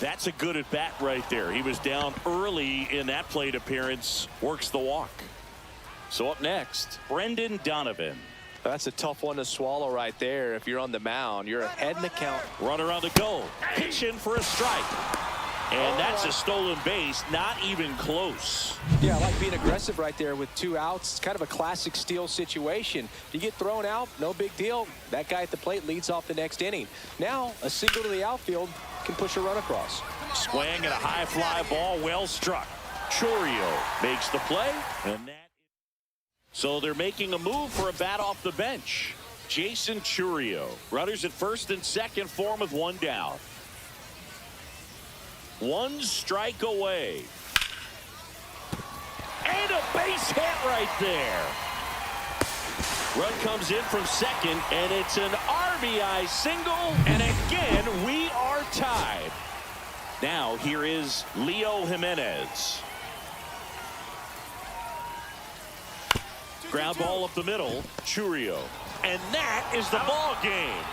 That's a good at bat right there. He was down early in that plate appearance. Works the walk. So up next, Brendan Donovan. That's a tough one to swallow right there. If you're on the mound, you're ahead in the count. Runner on the go. Pitch in for a strike. And that's a stolen base. Not even close. Yeah, I like being aggressive right there with 2 outs. It's kind of a classic steal situation. You get thrown out, no big deal. That guy at the plate leads off the next inning. Now, a single to the outfield can push a run across. Swing and a high fly ball, well struck. Chourio makes the play. And that. So they're making a move for a bat off the bench. Jason Chourio. Runners at first and second for him with 1 down. 1 strike away. And a base hit right there. Run comes in from second, and it's an RBI single. And again, we are tied. Now here is Leo Jimenez. Ground ball up the middle. Chourio. And that is the ball game.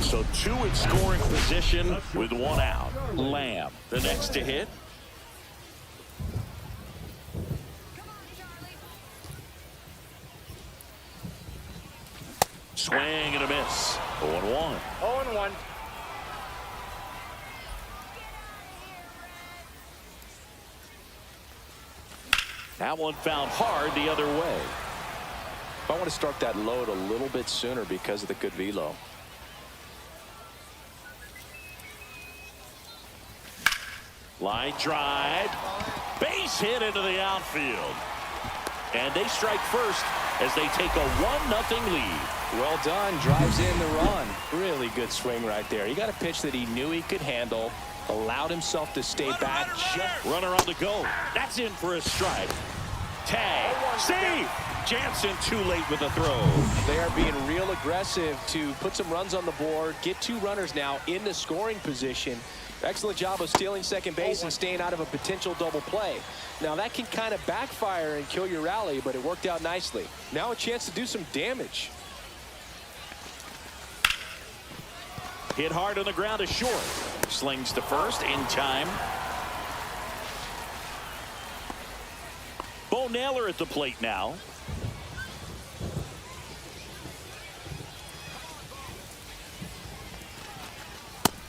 So 2 in scoring position with 1 out. Lamb, the next to hit. Swing and a miss. 0-1. 0-1. That one found hard the other way. I want to start that load a little bit sooner because of the good velo. Line drive. Base hit into the outfield. And they strike first as they take a 1-0 lead. Well done. Drives in the run. Really good swing right there. He got a pitch that he knew he could handle. Allowed himself to stay back. Runner on the go. That's in for a strike. Tag. Save. Jansen too late with the throw. They are being real aggressive to put some runs on the board. Get 2 runners now in the scoring position. Excellent job of stealing second base and staying out of a potential double play. Now that can kind of backfire and kill your rally, but it worked out nicely. Now a chance to do some damage. Hit hard on the ground to short. Slings to first in time. Bo Naylor at the plate now.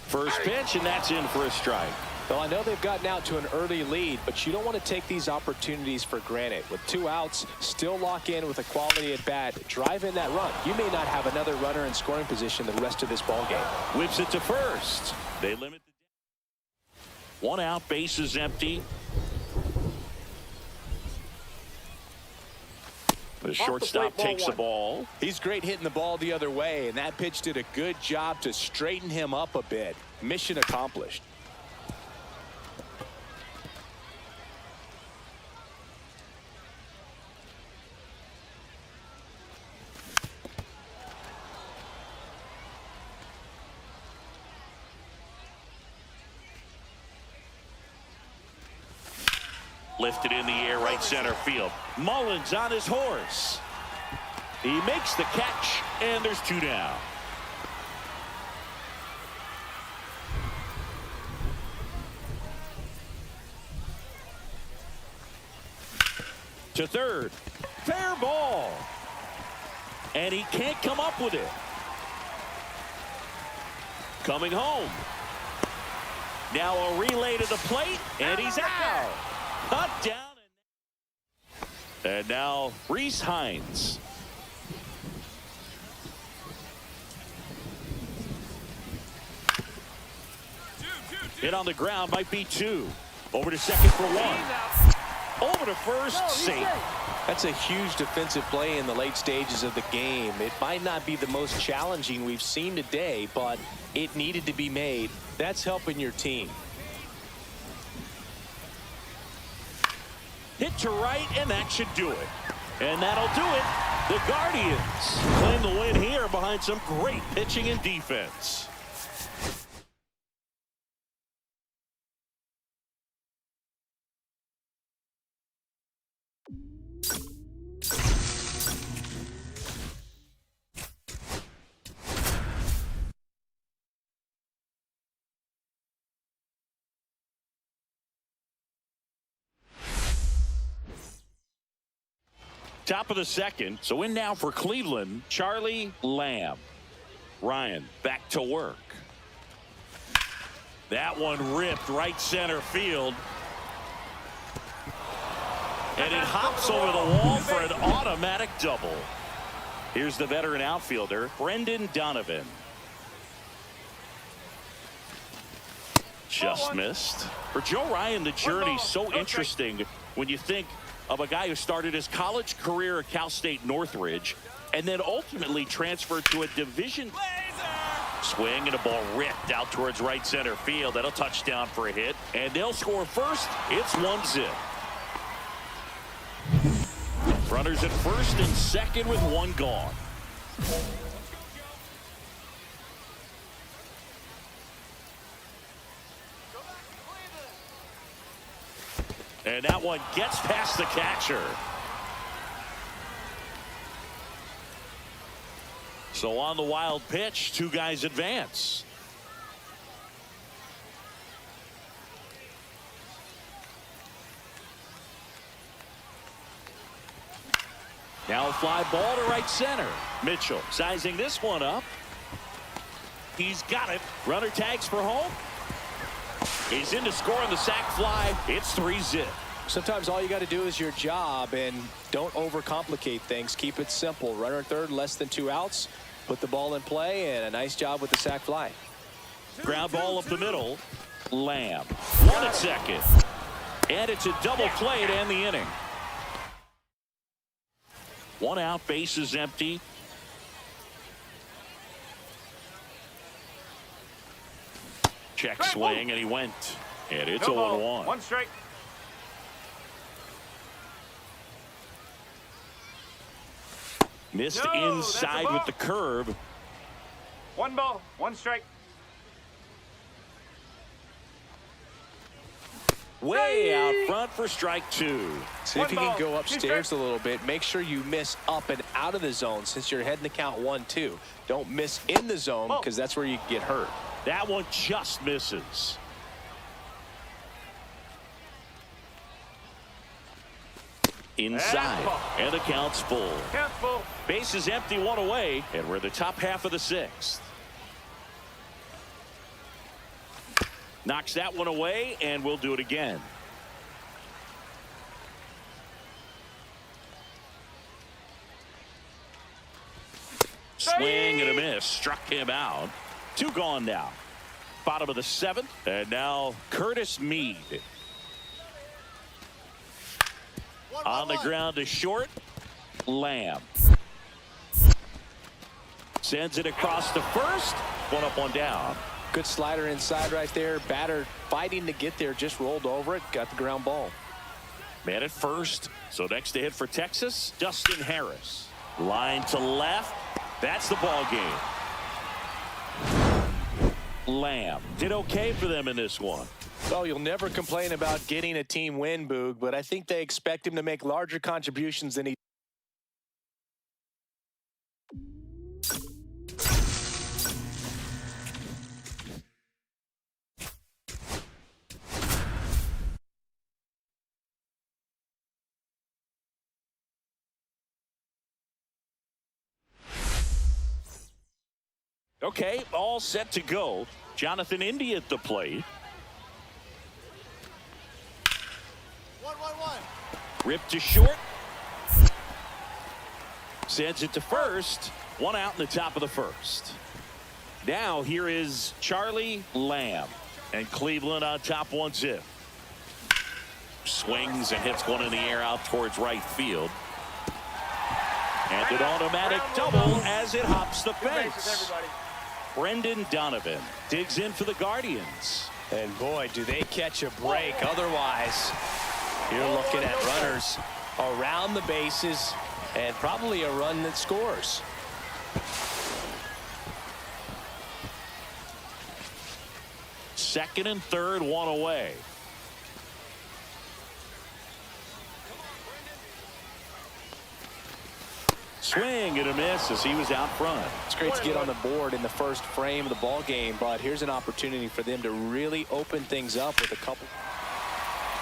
First pitch, and that's in for a strike. Well, I know they've gotten out to an early lead, but you don't want to take these opportunities for granted. With 2 outs, still lock in with a quality at bat. Drive in that run. You may not have another runner in scoring position the rest of this ball game. Whips it to first. They limit the 1 out, bases empty. The shortstop takes the ball. He's great hitting the ball the other way, and that pitch did a good job to straighten him up a bit. Mission accomplished. Lifted in the air, right center field. Mullins on his horse. He makes the catch, and there's 2 down. To third. Fair ball. And he can't come up with it. Coming home. Now a relay to the plate, and he's out. Cut down. And now Reese Hines. Hit on the ground, might be 2. Over to second for 1. Over to first, safe. That's a huge defensive play in the late stages of the game. It might not be the most challenging we've seen today, but it needed to be made. That's helping your team. Hit to right, and that should do it. And that'll do it. The Guardians claim the win here behind some great pitching and defense. Top of the second. So in now for Cleveland, Charlie Lamb. Ryan back to work. That one ripped right center field. And it hops over the wall for an automatic double. Here's the veteran outfielder, Brendan Donovan. Just missed. For Joe Ryan, the journey's so interesting when you think of a guy who started his college career at Cal State Northridge and then ultimately transferred to a division. Swing and a ball ripped out towards right center field. That'll touchdown for a hit, and they'll score first. It's 1-0. Runners at first and second with 1 gone. And that one gets past the catcher. So on the wild pitch, 2 guys advance. Now a fly ball to right center. Mitchell sizing this one up. He's got it. Runner tags for home. He's in to score on the sac fly. It's 3-0. Sometimes all you got to do is your job and don't overcomplicate things. Keep it simple. Runner at third, less than 2 outs. Put the ball in play, and a nice job with the sac fly. Ground ball up the middle. Lamb. 1 at second. And it's a double play to end the inning. 1 out, bases empty. Check swing, and he went. And it's 0-1. 1 strike. Missed No, inside with the curve. 1 ball, 1 strike. way out front for strike two. See if you can go upstairs a little bit. Make sure you miss up and out of the zone since you're heading to count 1-2. Don't miss in the zone because that's where you get hurt. That one just misses. Inside, and the count's full. Count's full. Base is empty, one away, and we're the top half of the sixth. Knocks that one away, and we'll do it again. Swing and a miss. Struck him out. Two gone now. Bottom of the seventh, and now Curtis Mead. On the ground to short. Lamb. Sends it across to first. One up, one down. Good slider inside right there. Batter fighting to get there. Just rolled over it. Got the ground ball. Man at first. So next to hit for Texas, Dustin Harris. Line to left. That's the ball game. Lamb did okay for them in this one. Well, you'll never complain about getting a team win, Boog, but I think they expect him to make larger contributions than he. Okay, all set to go. Jonathan Indy at the plate. 1-1-1. Ripped to short. Sends it to first. One out in the top of the first. Now here is Charlie Lamb. And Cleveland on top 1-0. Swings and hits one in the air out towards right field. And an automatic double as it hops the fence. Brendan Donovan digs in for the Guardians. And boy, do they catch a break. Otherwise, you're looking at runners around the bases and probably a run that scores. Second and third, one away. Swing and a miss as he was out front. It's great to get on the board in the first frame of the ball game, but here's an opportunity for them to really open things up with a couple.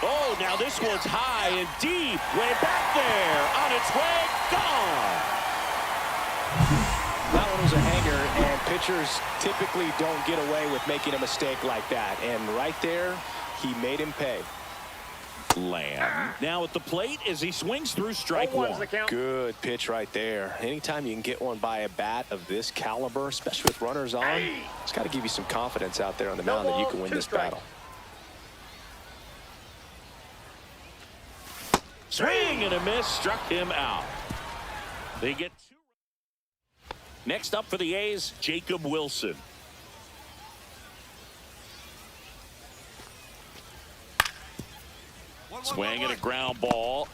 Oh, now this one's high and deep. Way back there. On its way. Gone. That one was a hanger, and pitchers typically don't get away with making a mistake like that. And right there, he made him pay. Lamb now at the plate as he swings through strike one. Good pitch right there. Anytime you can get one by a bat of this caliber, especially with runners on, it's got to give you some confidence out there on the mound that you can win this battle. Swing and a miss, struck him out. They get two. Next up for the A's, Jacob Wilson. Swing and a ground ball.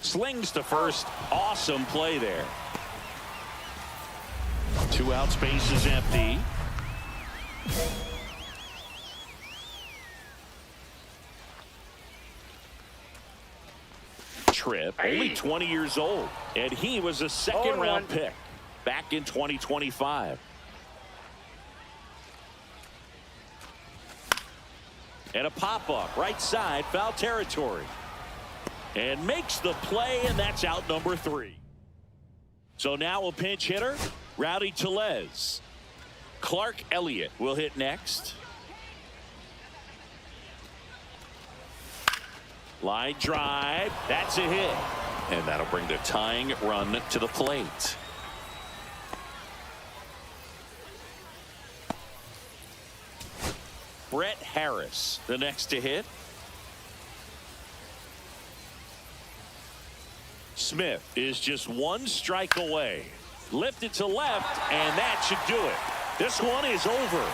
Slings to first. Awesome play there. Two outs, base is empty. Tripp, only 20 years old, and he was a second-round pick back in 2025. And a pop-up, right side, foul territory. And makes the play, and that's out number 3. So now a pinch hitter, Rowdy Tellez. Clark Elliott will hit next. Line drive, that's a hit. And that'll bring the tying run to the plate. Brett Harris, the next to hit. Smith is just one strike away. Lifted to left, and that should do it. This one is over.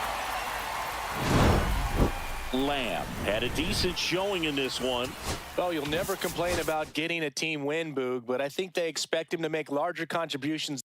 Lamb had a decent showing in this one. Well, you'll never complain about getting a team win, Boog, but I think they expect him to make larger contributions.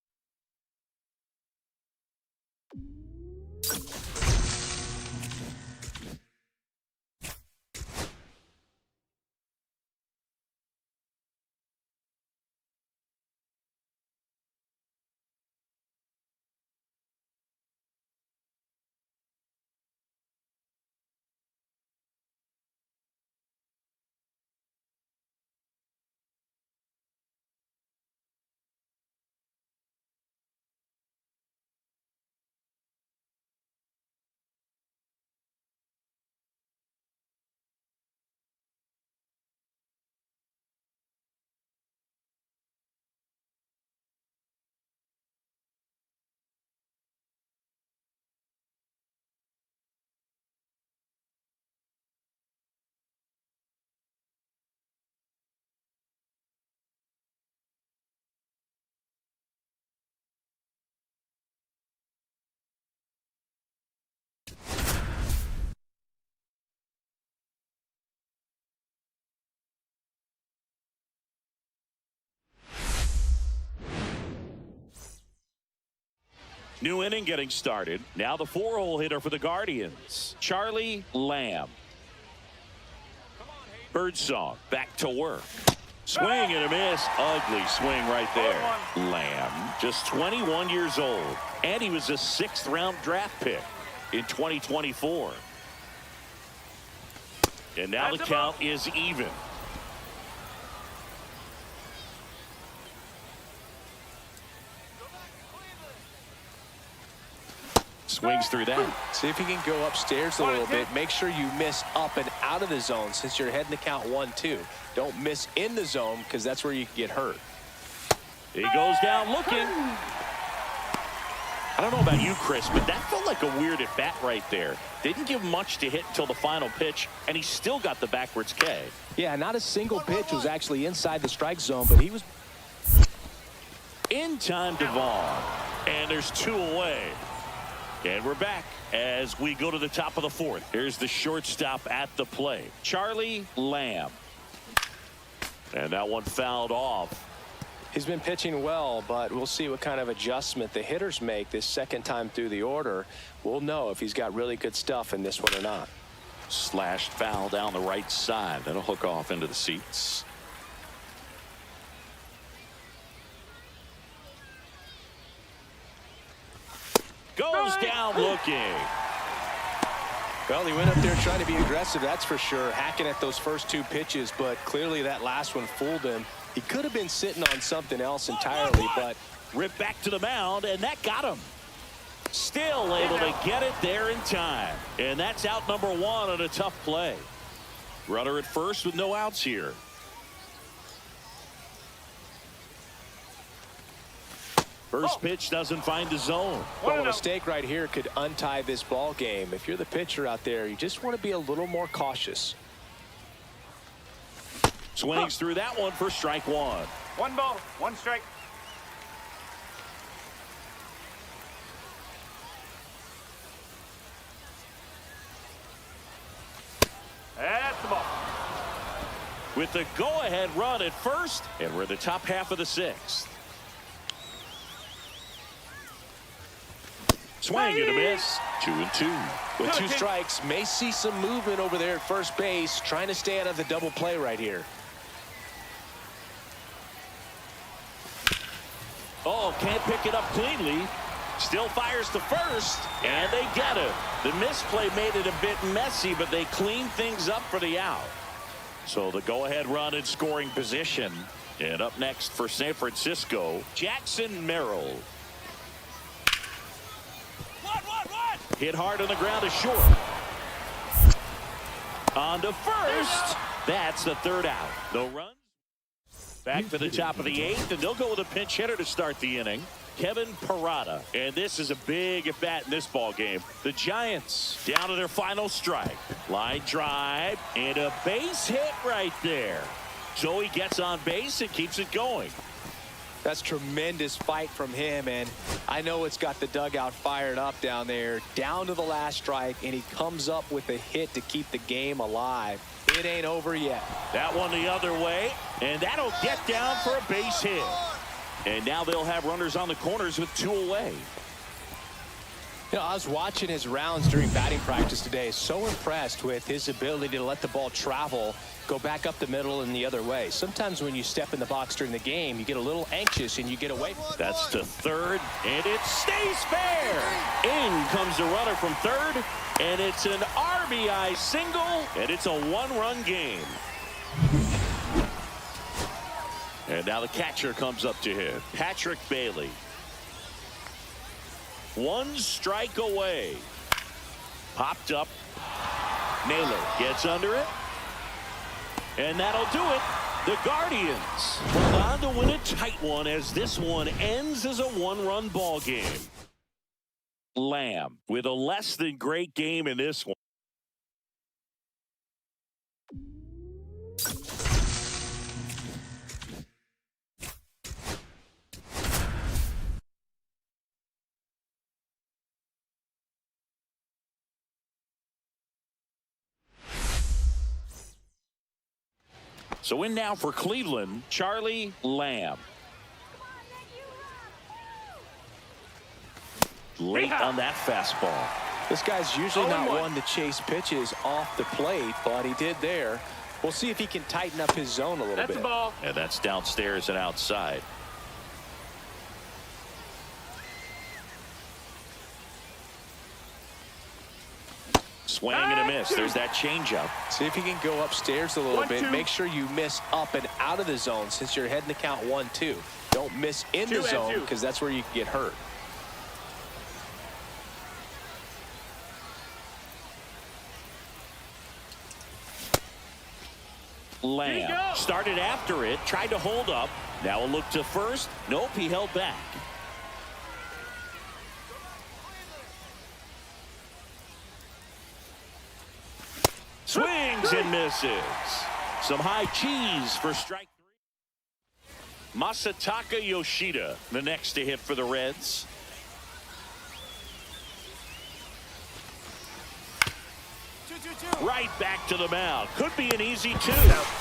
New inning getting started. Now the 4-hole hitter for the Guardians, Charlie Lamb. Birdsong back to work. Swing and a miss. Ugly swing right there. Lamb, just 21 years old, and he was a 6th-round draft pick in 2024. And now the count is even. Swings through that. See if you can go upstairs a little bit. Make sure you miss up and out of the zone since you're heading to count 1-2. Don't miss in the zone because that's where you can get hurt. He goes down looking. I don't know about you, Chris, but that felt like a weird at bat right there. Didn't give much to hit until the final pitch, and he still got the backwards K. Yeah, not a single pitch was actually inside the strike zone, but he was in time to Vaughn. And there's 2 away. And we're back as we go to the top of the 4th. Here's the shortstop at the plate, Charlie Lamb. And that one fouled off. He's been pitching well, but we'll see what kind of adjustment the hitters make this second time through the order. We'll know if he's got really good stuff in this one or not. Slashed foul down the right side. That'll hook off into the seats. Goes down looking. Well, he went up there trying to be aggressive, that's for sure, hacking at those first 2 pitches, but clearly that last one fooled him. He could have been sitting on something else entirely, but ripped back to the mound, and that got him. Still able to get it there in time. And that's out number 1 on a tough play. Runner at first with no outs here. First pitch doesn't find the zone. Well, a mistake right here could untie this ball game. If you're the pitcher out there, you just want to be a little more cautious. Swings through that one for strike 1. 1 ball, 1 strike. That's the ball. With the go-ahead run at first, and we're in the top half of the 6th. Swing and a miss. 2-2. With 2 strikes, may see some movement over there at first base, trying to stay out of the double play right here. Oh, can't pick it up cleanly. Still fires to first, and they get it. The misplay made it a bit messy, but they cleaned things up for the out. So the go-ahead run in scoring position. And up next for San Francisco, Jackson Merrill. Hit hard on the ground is short. On to first. That's the 3rd out. No runs. Back to the top of the 8th, and they'll go with a pinch hitter to start the inning, Kevin Parada. And this is a big at bat in this ball game. The Giants down to their final strike. Line drive and a base hit right there. So he gets on base and keeps it going. That's tremendous fight from him, and I know it's got the dugout fired up down there, down to the last strike, and he comes up with a hit to keep the game alive. It ain't over yet. That one the other way, and that'll get down for a base hit. And now they'll have runners on the corners with 2 away. You know, I was watching his rounds during batting practice today. So impressed with his ability to let the ball travel, go back up the middle and the other way. Sometimes when you step in the box during the game, you get a little anxious and you get away. That's to 3rd, and it stays fair. In comes the runner from 3rd, and it's an RBI single, and it's a 1-run game. And now the catcher comes up to him, Patrick Bailey. 1 strike away. Popped up. Naylor gets under it. And that'll do it. The Guardians hold on to win a tight one as this one ends as a 1-run ball game. Lamb with a less than great game in this one. So in now for Cleveland, Charlie Lamb. Late on that fastball. This guy's usually not 0-1. one to chase pitches off the plate, but he did there. We'll see if he can tighten up his zone a little That's bit. a ball. And that's downstairs and outside. Swing and a miss. There's that changeup. See if he can go upstairs a little 1-2. bit. Make sure you miss up and out of the zone since you're heading to count 1-2. Don't miss in the 2-2. zone because that's where you can get hurt. Lamb started after it, tried to hold up. Now a look to first. Nope, he held back. Swings and misses. Some high cheese for strike three. Masataka Yoshida, the next to hit for the Reds. Right back to the mound. Could be an easy two.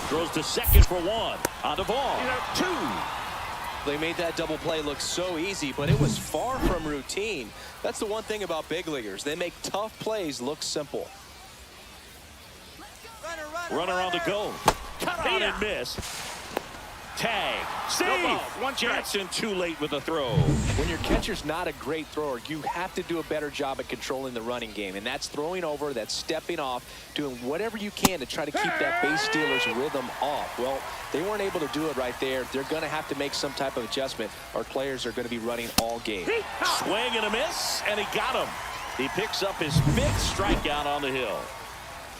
Throws to second for one. On the ball. Two. They made that double play look so easy, but it was far from routine. That's the one thing about big leaguers. They make tough plays look simple. Runner on the go. Cut on and miss. Tag. Save. No ball. One strike. Johnson too late with the throw. When your catcher's not a great thrower, you have to do a better job at controlling the running game. And that's throwing over, that's stepping off, doing whatever you can to try to keep that base stealer's rhythm off. Well, they weren't able to do it right there. They're going to have to make some type of adjustment. Our players are going to be running all game. Swing and a miss, and he got him. He picks up his 5th strikeout on the hill.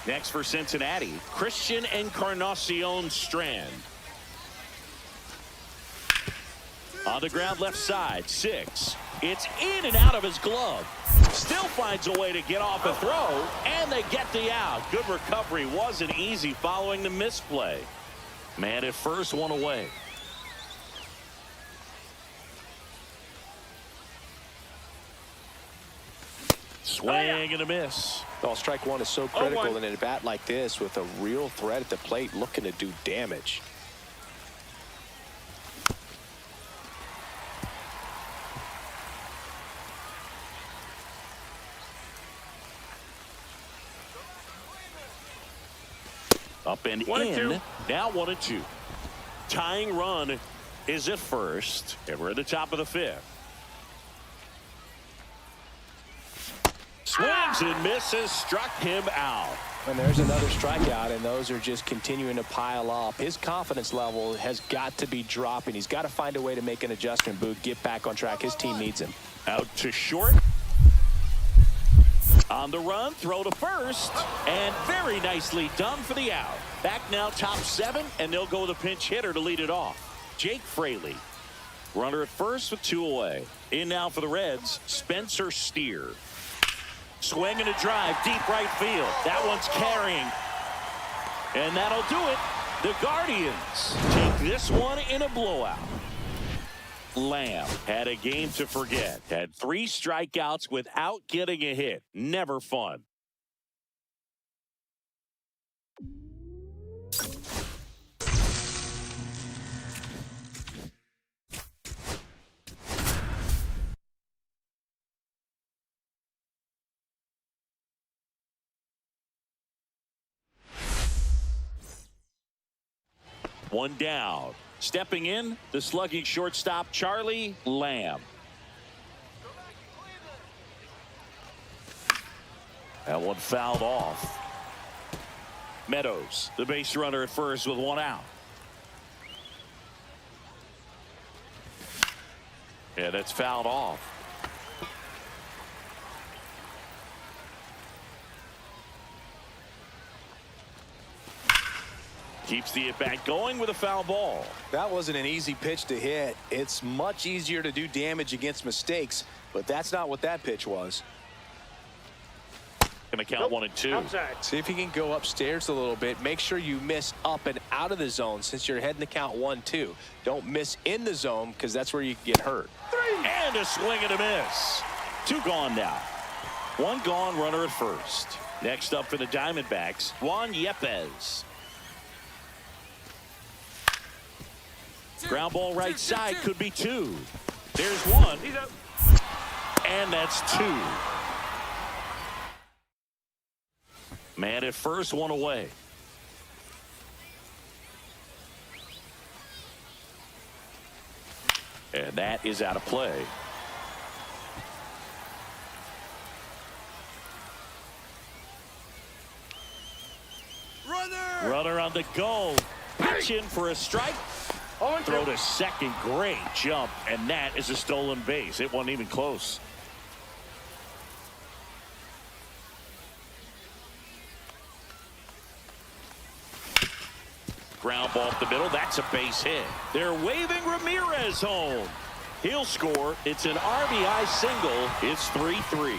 Next for Cincinnati, Christian Encarnacion Strand. On the ground left side, 6. It's in and out of his glove. Still finds a way to get off a throw, and they get the out. Good recovery. Wasn't easy following the misplay. Man at first, one away. Swing and a miss. Well, strike one is so critical in an at-bat like this with a real threat at the plate looking to do damage. Up and 1-2. in. Now 1-2. Tying run is at first. And we're at the top of the 5th. Swings and misses. Struck him out. And there's another strikeout, and those are just continuing to pile up. His confidence level has got to be dropping. He's got to find a way to make an adjustment, Boog. Get back on track. His team needs him. Out to short. On the run, throw to first, and very nicely done for the out. Back now, top 7, and they'll go with a pinch hitter to lead it off. Jake Fraley. Runner at first with 2 away. In now for the Reds, Spencer Steer. Swing and a drive, deep right field. That one's carrying. And that'll do it. The Guardians take this one in a blowout. Lamb had a game to forget. Had 3 strikeouts without getting a hit. Never fun. One down. Stepping in, the slugging shortstop, Charlie Lamb. That one fouled off. Meadows, the base runner at first with 1 out. Yeah, that's fouled off. Keeps the at-bat going with a foul ball. That wasn't an easy pitch to hit. It's much easier to do damage against mistakes, but that's not what that pitch was. Going to count 1 and 2. Outside. See if he can go upstairs a little bit. Make sure you miss up and out of the zone since you're heading to count 1-2. Don't miss in the zone because that's where you get hurt. 3. And a swing and a miss. 2 gone now. 1 gone, runner at first. Next up for the Diamondbacks, Juan Yepez. Ground ball right side, could be 2. There's 1. He's up. And that's 2. Man at first, 1 away. And that is out of play. Runner on the go. Pitch in for a strike. Throw to second. Great jump. And that is a stolen base. It wasn't even close. Ground ball up the middle. That's a base hit. They're waving Ramirez home. He'll score. It's an RBI single. It's 3-3.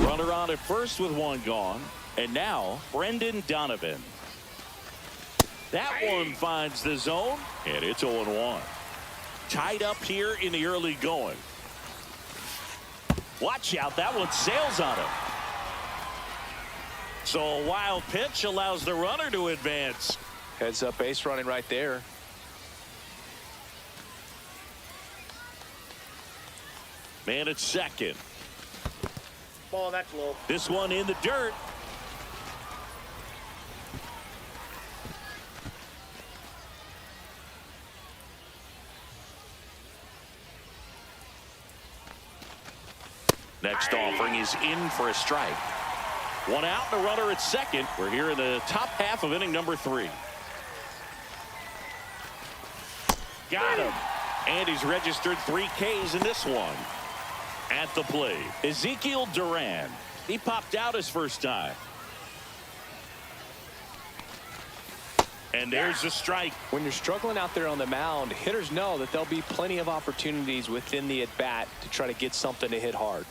Runner on at first with 1 gone. And now Brendan Donovan. That one finds the zone. And it's 0-1. Tied up here in the early going. Watch out. That one sails on him. So a wild pitch allows the runner to advance. Heads up base running right there. Man at second. Ball, that's low. This one in the dirt. Next offering is in for a strike. 1 out and a runner at second. We're here in the top half of inning number 3. Got him. And he's registered 3 Ks in this one. At the plate, Ezekiel Duran. He popped out his first time. And there's a strike. When you're struggling out there on the mound, hitters know that there'll be plenty of opportunities within the at-bat to try to get something to hit hard.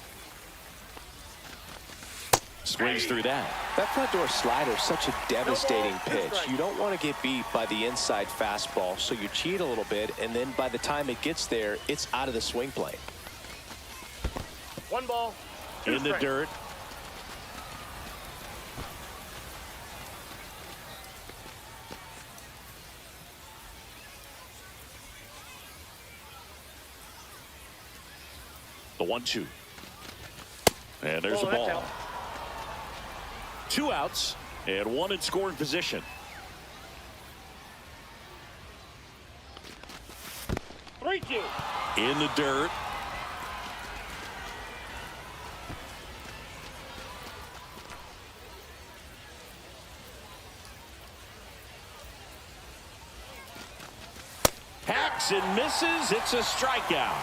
Swings through that. That front door slider is such a devastating pitch. You don't want to get beat by the inside fastball, so you cheat a little bit, and then by the time it gets there, it's out of the swing plane. 1 ball. 2 In the strikes. dirt. The 1-2. And there's a that's ball. out. 2 outs and 1 in scoring position. 3-2. In the dirt. Hacks and misses. It's a strikeout.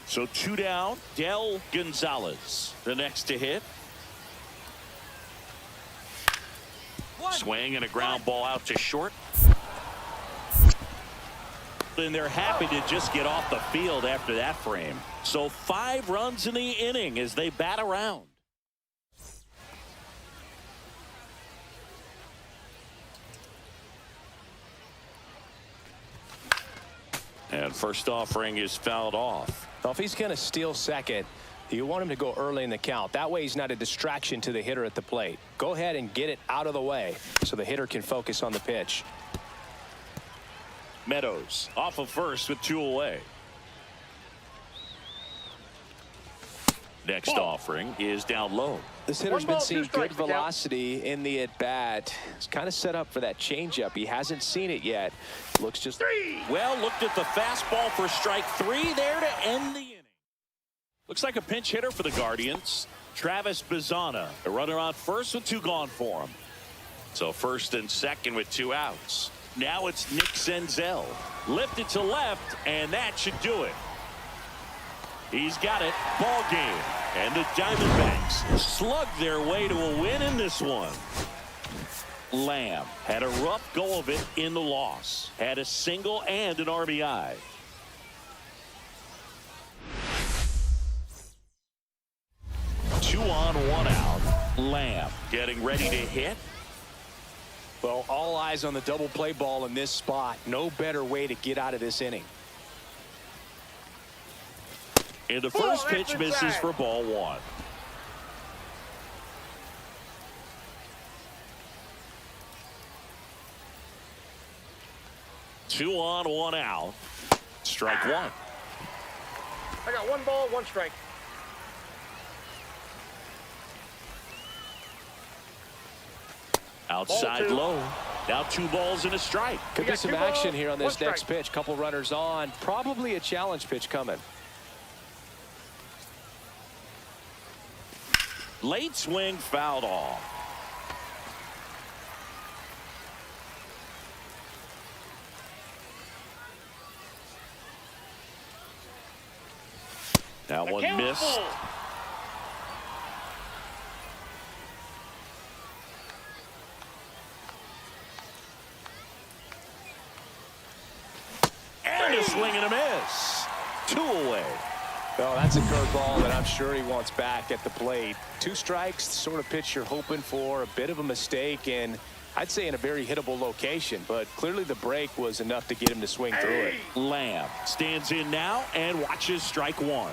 So 2 down. Del Gonzalez, the next to hit. Swing and a ground ball out to short. And they're happy to just get off the field after that frame. So 5 runs in the inning as they bat around. And first offering is fouled off. Well, if he's going to steal second, you want him to go early in the count. That way he's not a distraction to the hitter at the plate. Go ahead and get it out of the way so the hitter can focus on the pitch. Meadows off of first with 2 away. Next offering is down low. This hitter's 1 been ball, 2 seeing good strikes, the count. velocity in the at-bat. It's kind of set up for that changeup. He hasn't seen it yet. Looks just... Well, looked at the fastball for strike 3 there to end the inning. Looks like a pinch hitter for the Guardians. Travis Bazzana, a runner on first with 2 gone for him. So first and second with 2 outs. Now it's Nick Senzel. Lifted to left, and that should do it. He's got it. Ball game. And the Diamondbacks slug their way to a win in this one. Lamb had a rough go of it in the loss. Had a single and an RBI. Two on, 1 out. Lamb getting ready to hit. Well, all eyes on the double play ball in this spot. No better way to get out of this inning. And the first pitch misses for ball 1. Two on, 1 out. Strike 1. I got 1 ball, 1 strike. Outside Ball 2. low. Now 2 balls and a strike. Could We be got some 2 action balls, here on 1 this next strike. pitch. Couple runners on. Probably a challenge pitch coming. Late swing fouled off. That one Count missed. full. And a swing and a miss. 2 away. Oh, that's a curveball that I'm sure he wants back at the plate. 2 strikes, the sort of pitch you're hoping for. A bit of a mistake, and I'd say in a very hittable location. But clearly the break was enough to get him to swing through it. Lamb stands in now and watches strike 1.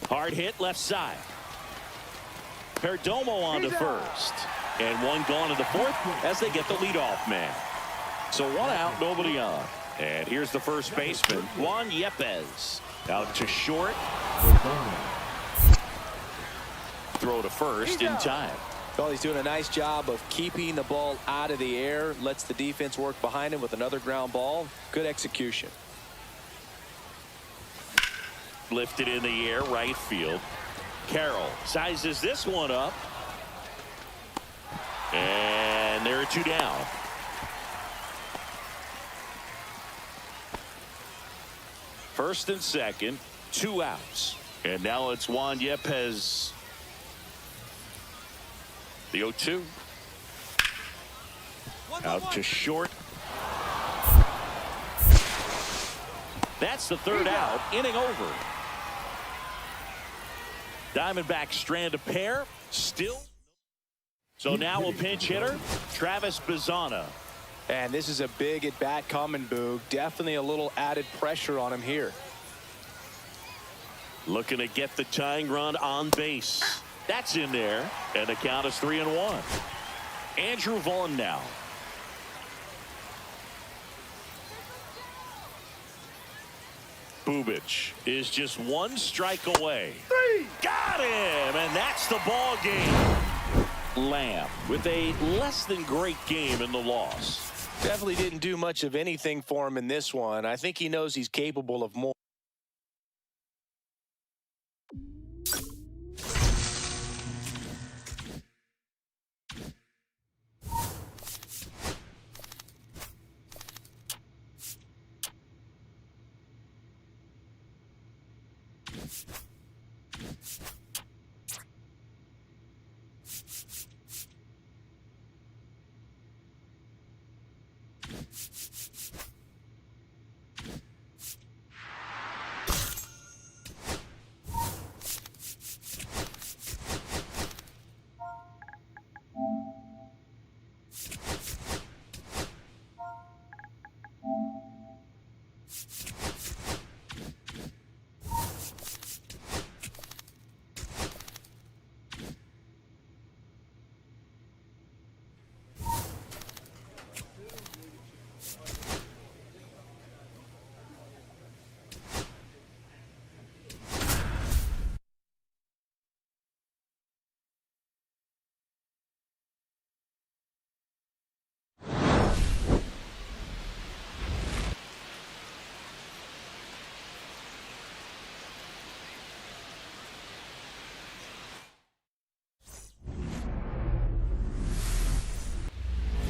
Hard hit left side. Perdomo on to first. And 1 gone to the 4th as they get the leadoff man. So 1 out, nobody on. And here's the first baseman, Juan Yepez. Out to short. Throw to first in time. Well, he's doing a nice job of keeping the ball out of the air. Lets the defense work behind him with another ground ball. Good execution. Lifted in the air, right field. Carroll sizes this one up. And there are 2 down. First and second, 2 outs. And now it's Juan Yepez. The 0-2. Out to short. That's the 3rd out. Inning over. Diamondbacks strand a pair. Still. So now a pinch hitter, Travis Bazzana. And this is a big at bat coming, Boog. Definitely a little added pressure on him here. Looking to get the tying run on base. That's in there. And the count is 3-1. Andrew Vaughn now. Bubic is just 1 strike away. Got him, and that's the ball game. Lamb with a less than great game in the loss. Definitely didn't do much of anything for him in this one. I think he knows he's capable of more.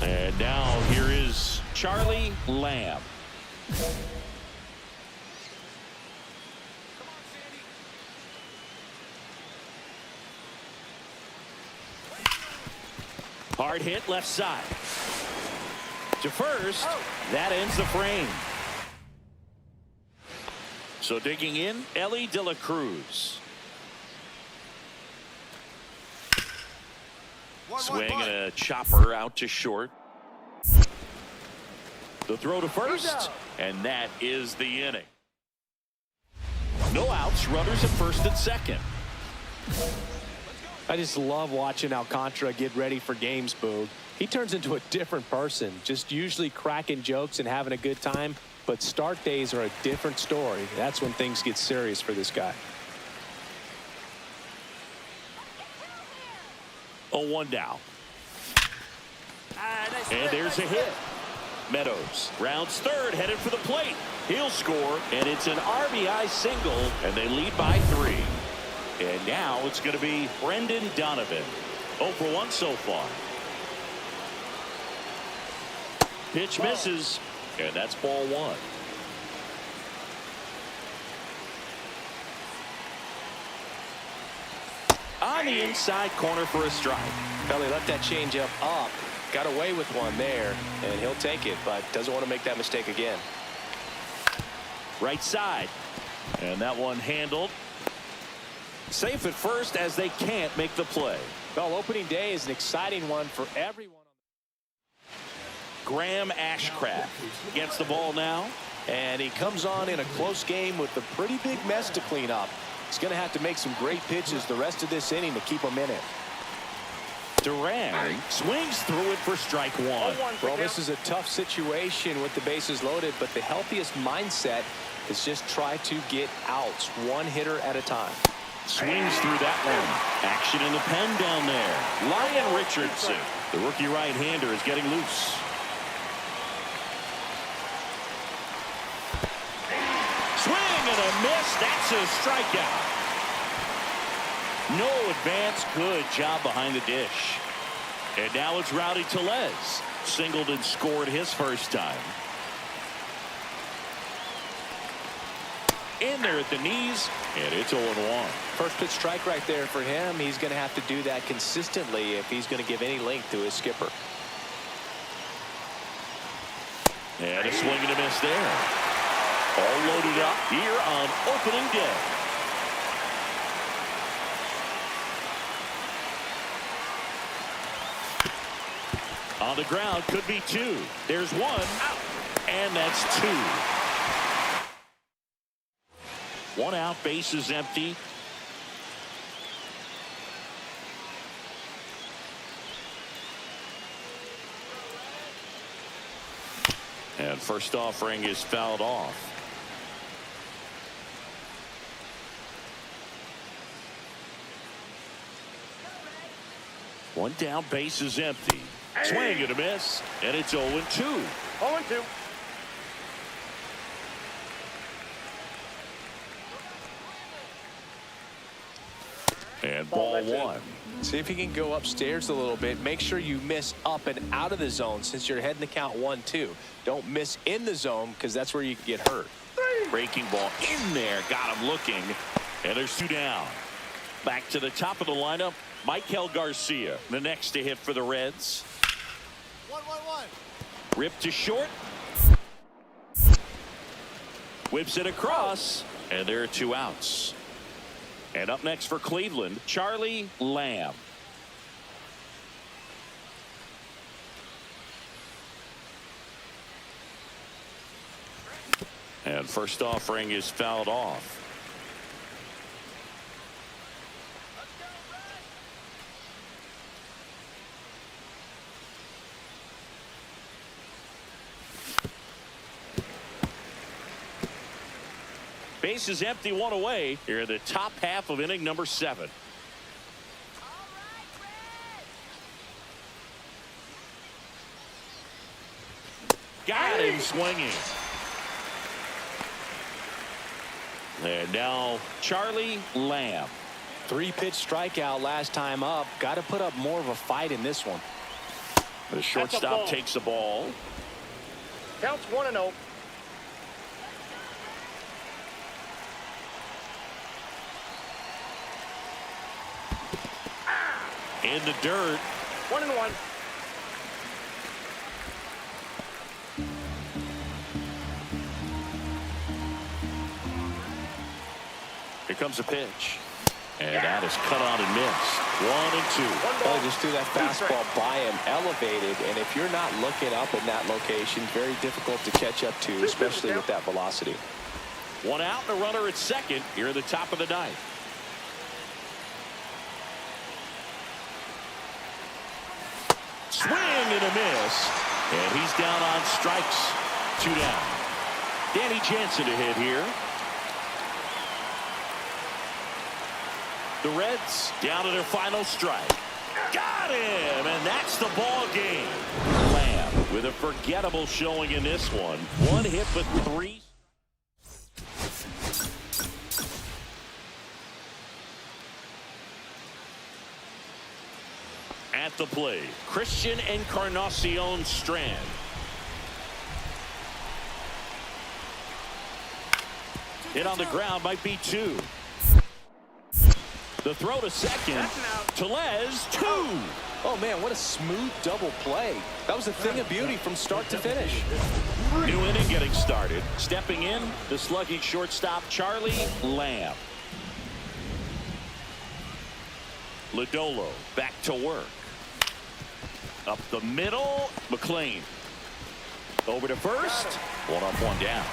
And now here is Charlie Lamb. Hard hit left side. To first. That ends the frame. So digging in, Ellie De La Cruz. Swing and a chopper out to short. The throw to first, and that is the inning. No outs, runners at first and second. I just love watching Alcantara get ready for games, Boog. He turns into a different person, just usually cracking jokes and having a good time. But start days are a different story. That's when things get serious for this guy. 0-1 now. And there's a hit. Meadows rounds third, headed for the plate. He'll score, and it's an RBI single, and they lead by 3. And now it's going to be Brendan Donovan. 0 for 1 so far. Pitch misses, and that's ball 1. On the inside corner for a strike. Well, he left that changeup up. Got away with one there, and he'll take it, but doesn't want to make that mistake again. Right side. And that one handled. Safe at first as they can't make the play. Well, opening day is an exciting one for everyone. Graham Ashcraft gets the ball now. And he comes on in a close game with a pretty big mess to clean up. He's going to have to make some great pitches the rest of this inning to keep him in it. Durang swings through it for strike 1. Well, this is a tough situation with the bases loaded, but the healthiest mindset is just try to get outs, one hitter at a time. Swings through that one. Action in the pen down there. Lyon Richardson, the rookie right-hander, is getting loose. Swing and a miss. That's a strikeout. No advance. Good job behind the dish. And now it's Rowdy Tellez. Singled and scored his first time. In there at the knees, and it's 0-1. First pitch strike right there for him. He's going to have to do that consistently if he's going to give any length to his skipper. And a swing and a miss there. All loaded up here on opening day. On the ground, could be 2. There's 1, and that's 2. 1 out, bases empty. And first offering is fouled off. One down, base is empty. Swing and a miss, and it's 0-2. 0-2. And ball 1. See if you can go upstairs a little bit. Make sure you miss up and out of the zone since you're heading to count 1-2. Don't miss in the zone because that's where you can get hurt. Breaking ball in there, got him looking, and there's 2 down. Back to the top of the lineup, Michael Garcia, the next to hit for the Reds. 1-1-1. Ripped to short. Whips it across, and there are 2 outs. And up next for Cleveland, Charlie Lamb. And first offering is fouled off. Base is empty, 1 away here in the top half of inning number 7. Got him swinging. And now Charlie Lamb. 3-pitch strikeout last time up. Got to put up more of a fight in this one. The shortstop takes the ball. Counts 1-0. In the dirt. 1-1. Here comes a pitch. And that is cut on and missed. 1-2. Oh, just threw that fastball by him, elevated, and if you're not looking up in that location, very difficult to catch up to, especially with that velocity. 1 out and a runner at second here at the top of the 9th. Swing and a miss. And he's down on strikes. 2 down. Danny Jansen to hit here. The Reds down to their final strike. Got him, and that's the ball game. Lamb with a forgettable showing in this one. 1 hit but 3. At the plate, Christian Encarnacion Strand. Hit on the ground, might be 2. The throw to second. Tellez, 2. Oh, man, what a smooth double play. That was a thing of beauty from start to finish. New inning getting started. Stepping in, the sluggy shortstop, Charlie Lamb. Lodolo back to work. Up the middle, McLean. Over to first. 1 up, 1 down.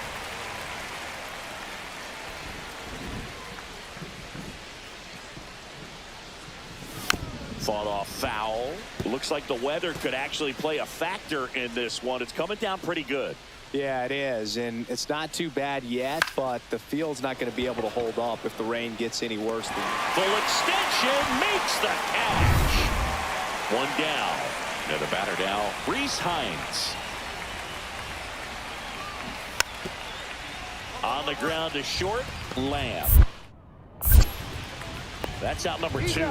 Fought off foul. Looks like the weather could actually play a factor in this one. It's coming down pretty good. Yeah, it is, and it's not too bad yet, but the field's not going to be able to hold up if the rain gets any worse than Full extension makes the catch. 1 down. Now the batter now, Reese Hines. On the ground to short, Lamb. That's out number 2.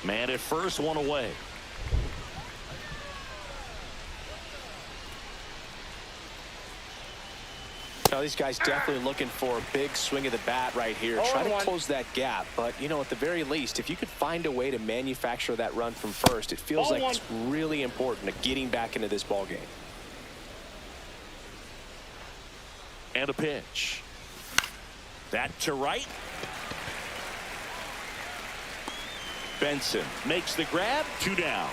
Man at first, 1 away. Now, these guys definitely looking for a big swing of the bat right here. Trying to close that gap. But, you know, at the very least, if you could find a way to manufacture that run from first, it feels like it's really important to getting back into this ball game. And a pitch. That to right. Benson makes the grab. 2 down.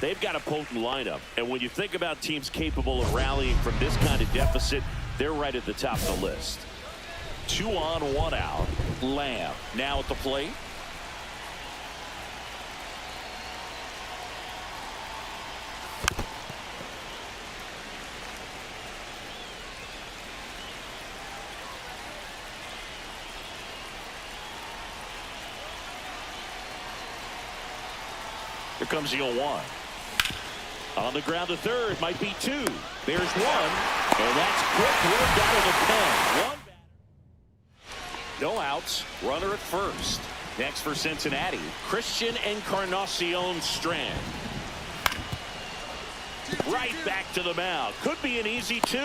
They've got a potent lineup, and when you think about teams capable of rallying from this kind of deficit, they're right at the top of the list. 2 on, 1 out. Lamb now at the plate. Here comes the 0-1. On the ground to third, might be 2. There's 1, and that's quick work out of the pen. 1 batter. No outs. Runner at first. Next for Cincinnati, Christian Encarnacion Strand. Right back to the mound. Could be an easy 2.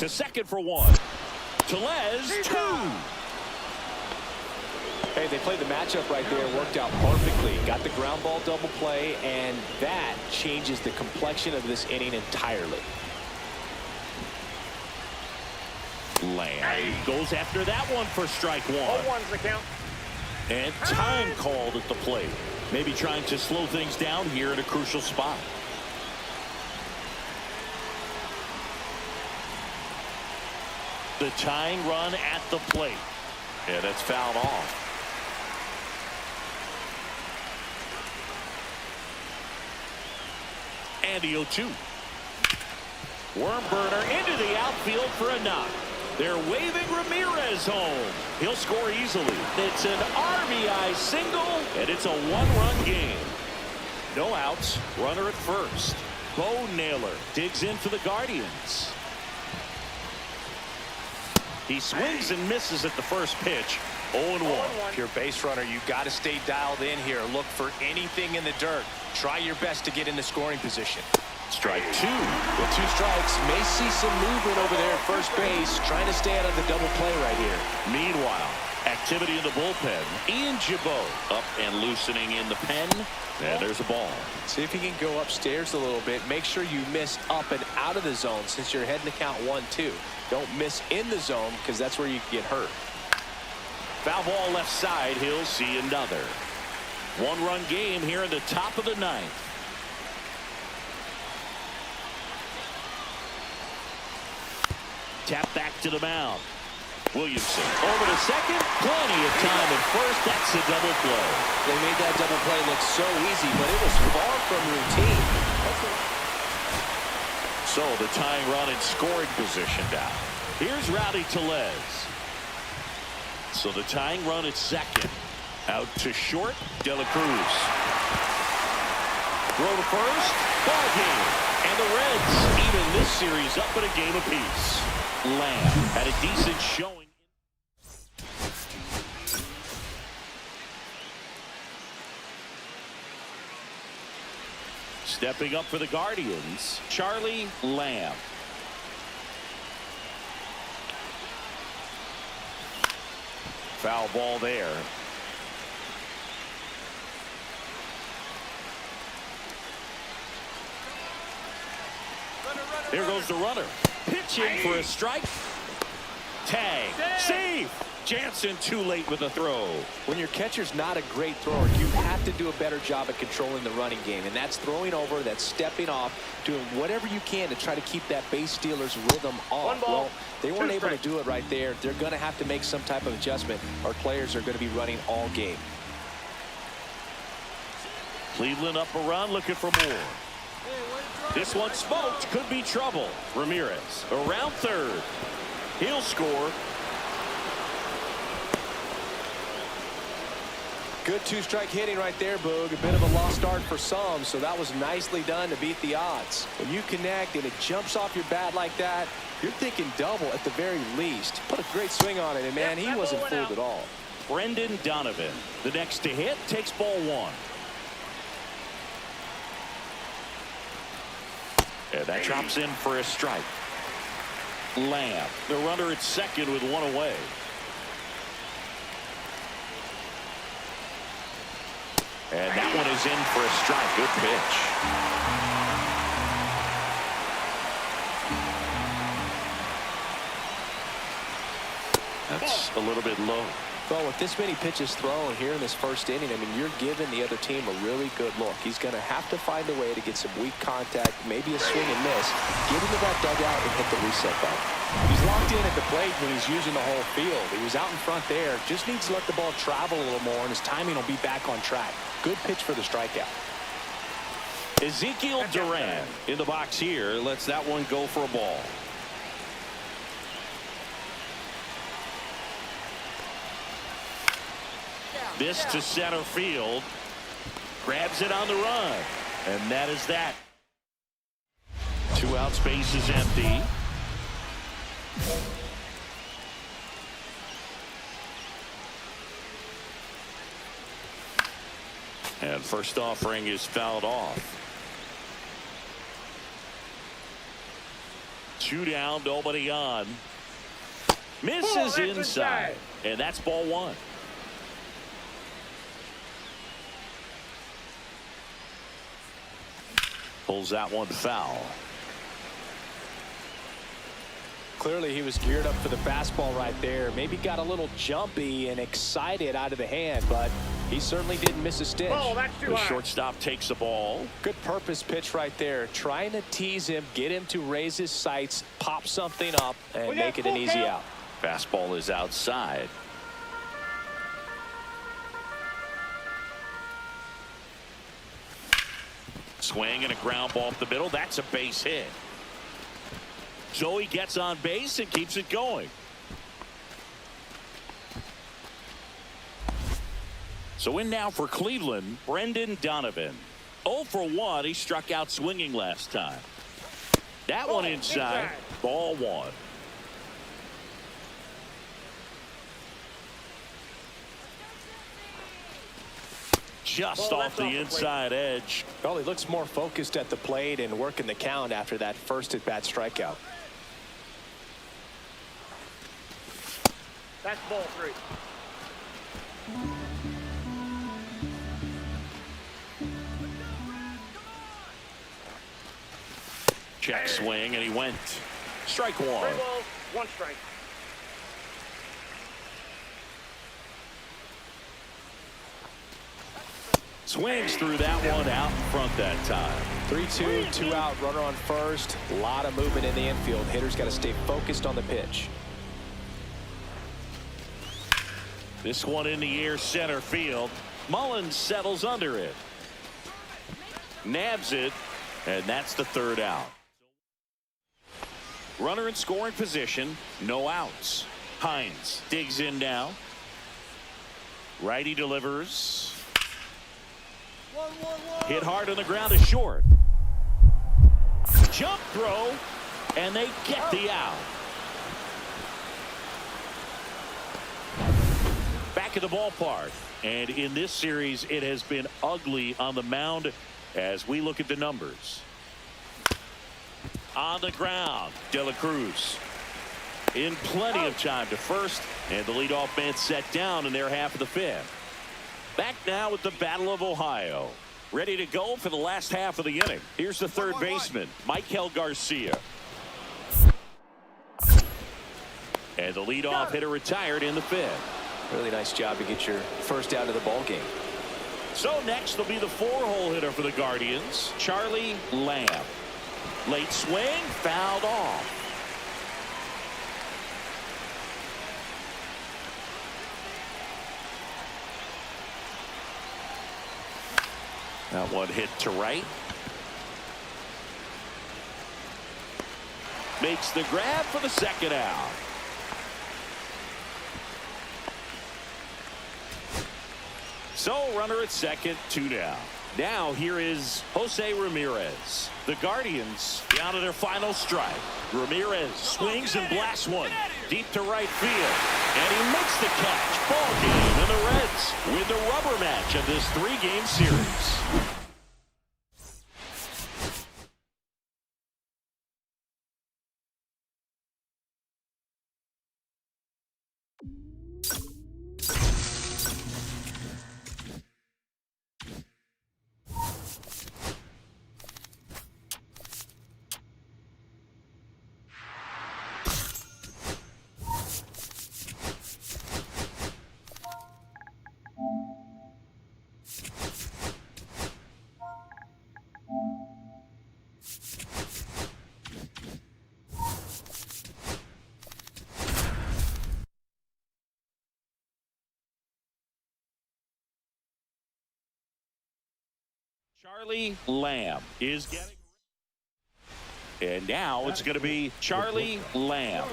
To second for 1. Tellez, 2. Hey, they played the matchup right there. Worked out perfectly. Got the ground ball double play, and that changes the complexion of this inning entirely. Lamb goes after that one for strike 1. 0-1's the count. And time called at the plate. Maybe trying to slow things down here at a crucial spot. The tying run at the plate. And it's fouled off. And the 0-2. Worm burner into the outfield for a knock. They're waving Ramirez home. He'll score easily. It's an RBI single, and it's a 1-run game. No outs. Runner at first. Bo Naylor digs in for the Guardians. He swings and misses at the first pitch. 0-1. If you're a base runner, you got to stay dialed in here. Look for anything in the dirt. Try your best to get in the scoring position. Strike 2. With 2 strikes, may see some movement over there at first base, trying to stay out of the double play right here. Meanwhile, activity in the bullpen. Ian Gibaut up and loosening in the pen. And there's a ball. See if you can go upstairs a little bit. Make sure you miss up and out of the zone since you're heading to count 1-2. Don't miss in the zone because that's where you can get hurt. Foul ball left side. He'll see another. 1-run game here in the top of the 9th. Tap back to the mound. Williamson over to second. Plenty of time at first. That's a double play. They made that double play look so easy, but it was far from routine. So the tying run in scoring position now. Here's Rowdy Tellez. So the tying run at second. Out to short. De La Cruz. Throw to first. Ball game. And the Reds even this series up in a game apiece. Lamb had a decent showing. Stepping up for the Guardians, Charlie Lamb. Foul ball there. There goes the runner. Pitching for a strike. Tag. Save. Jansen too late with the throw. When your catcher's not a great thrower, you have to do a better job at controlling the running game. And that's throwing over, that's stepping off, doing whatever you can to try to keep that base stealer's rhythm off. Well, they weren't able to do it right there. They're going to have to make some type of adjustment. Our players are going to be running all game. Cleveland up a run, looking for more. This one smoked. Could be trouble. Ramirez around third. He'll score. Good two-strike hitting right there, Boog. A bit of a lost start for some, so that was nicely done to beat the odds. When you connect and it jumps off your bat like that, you're thinking double at the very least. Put a great swing on it, and man, he wasn't fooled at all. Brendan Donovan, the next to hit, takes ball one. And that drops in for a strike. Lamb, the runner at second with one away. And that one is in for a strike. Good pitch. That's a little bit low. Well, with this many pitches thrown here in this first inning, I mean, you're giving the other team a really good look. He's going to have to find a way to get some weak contact, maybe a swing and miss, get into that dugout and hit the reset button. He's locked in at the plate when he's using the whole field. He was out in front there. Just needs to let the ball travel a little more, and his timing will be back on track. Good pitch for the strikeout. Ezekiel Duran in the box here. Lets that one go for a ball. This to center field. Grabs it on the run. And that is that. 2 out, space is empty. And first offering is fouled off. 2 down, nobody on. Misses inside. And that's ball one. Pulls that one foul. Clearly he was geared up for the fastball right there. Maybe got a little jumpy and excited out of the hand, but he certainly didn't miss a stitch. Oh, that's too The high. shortstop takes the ball. Good purpose pitch right there. Trying to tease him, get him to raise his sights, pop something up, and make it an easy out. Fastball is outside. Swing and a ground ball up the middle. That's a base hit. So he gets on base and keeps it going. So in now for Cleveland, Brendan Donovan. 0 for 1. He struck out swinging last time. That one inside. Ball one. Just off the inside edge. Well, he looks more focused at the plate and working the count after that first at-bat strikeout. That's ball 3. Check swing, and he went. Strike 1. 3 balls, 1 strike. Swings through that one out in front that time. 3-2, 2 out, runner on first. A lot of movement in the infield. Hitters got to stay focused on the pitch. This one in the air, center field. Mullins settles under it. Nabs it, and that's the third out. Runner in scoring position, no outs. Hines digs in now. Righty delivers. Hit hard on the ground is short. Jump throw, and they get the out. Back at the ballpark, and in this series it has been ugly on the mound as we look at the numbers. On the ground, De La Cruz in plenty of time to first, and the leadoff man set down in their half of the fifth. Back now with the Battle of Ohio, ready to go for the last half of the inning. Here's the third baseman, Michael Garcia, and the leadoff hitter retired in the fifth. Really nice job to get your first out of the ball game. So next will be the 4-hole hitter for the Guardians, Charlie Lamb. Late swing, fouled off. That one hit to right. Makes the grab for the second out. So runner at second, 2 down. Now here is Jose Ramirez. The Guardians down to their final strike. Ramirez swings and blasts one deep to right field, and he makes the catch. Ball game, and the Reds win the rubber match of this 3-game series. Charlie Lamb is getting, and now it's going to be Charlie Lamb.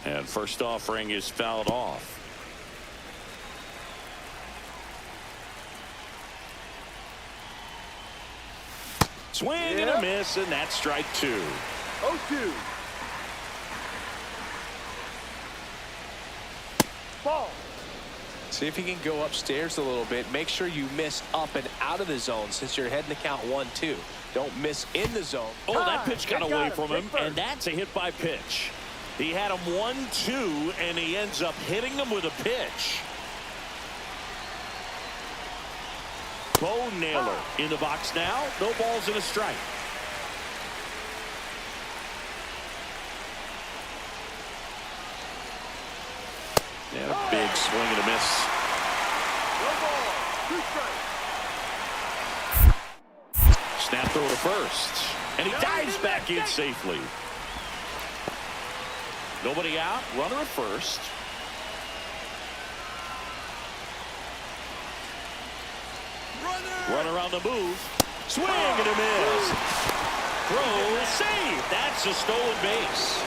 And first offering is fouled off. Swing and a miss, and that's strike 2. 0-2. Ball. See if you can go upstairs a little bit. Make sure you miss up and out of the zone since you're heading to count 1-2. Don't miss in the zone. Oh, that pitch got away from him, and that's a hit by pitch. He had him 1-2, and he ends up hitting him with a pitch. Bo Naylor in the box now. No balls and a strike. And a big swing and a miss. No ball. 2 strikes. Snap throw to first. And he dives back in safely. Nobody out. Runner at first. Runner on the move. Swing and a miss. Throw, save. That's a stolen base.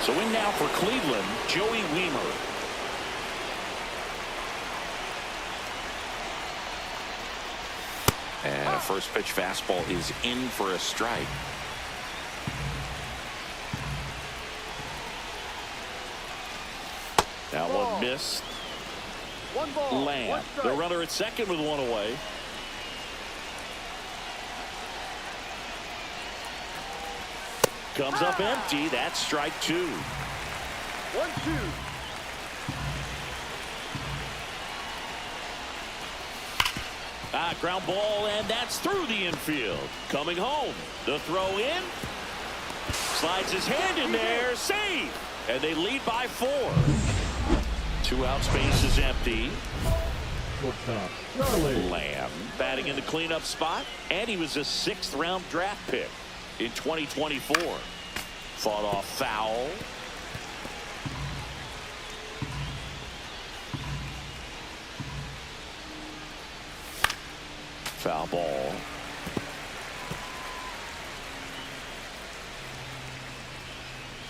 So in now for Cleveland, Joey Wiemer. And a first pitch fastball is in for a strike. That one missed. 1 ball. Lamb, 1 strike. the runner at second with 1 away. Comes up empty. That's strike 2. 1-2. Ground ball, and that's through the infield. Coming home. The throw in. Slides his hand in there. Save. And they lead by 4. 2 out, space is empty. Shortstop, Charlie Lamb batting in the cleanup spot, and he was a 6th round draft pick in 2024. Fought off foul. Foul ball.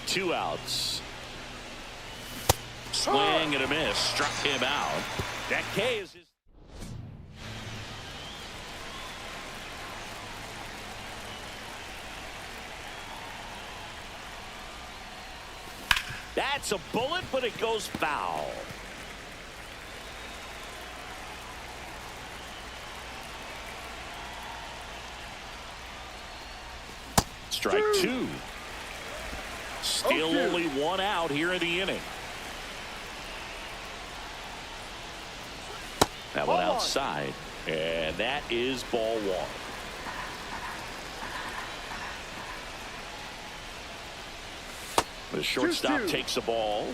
Two outs. Swing and a miss. Struck him out. That K is his. That's a bullet, but it goes foul. Strike two. Still only one out here in the inning. That one outside, and that is ball one. The shortstop takes the ball.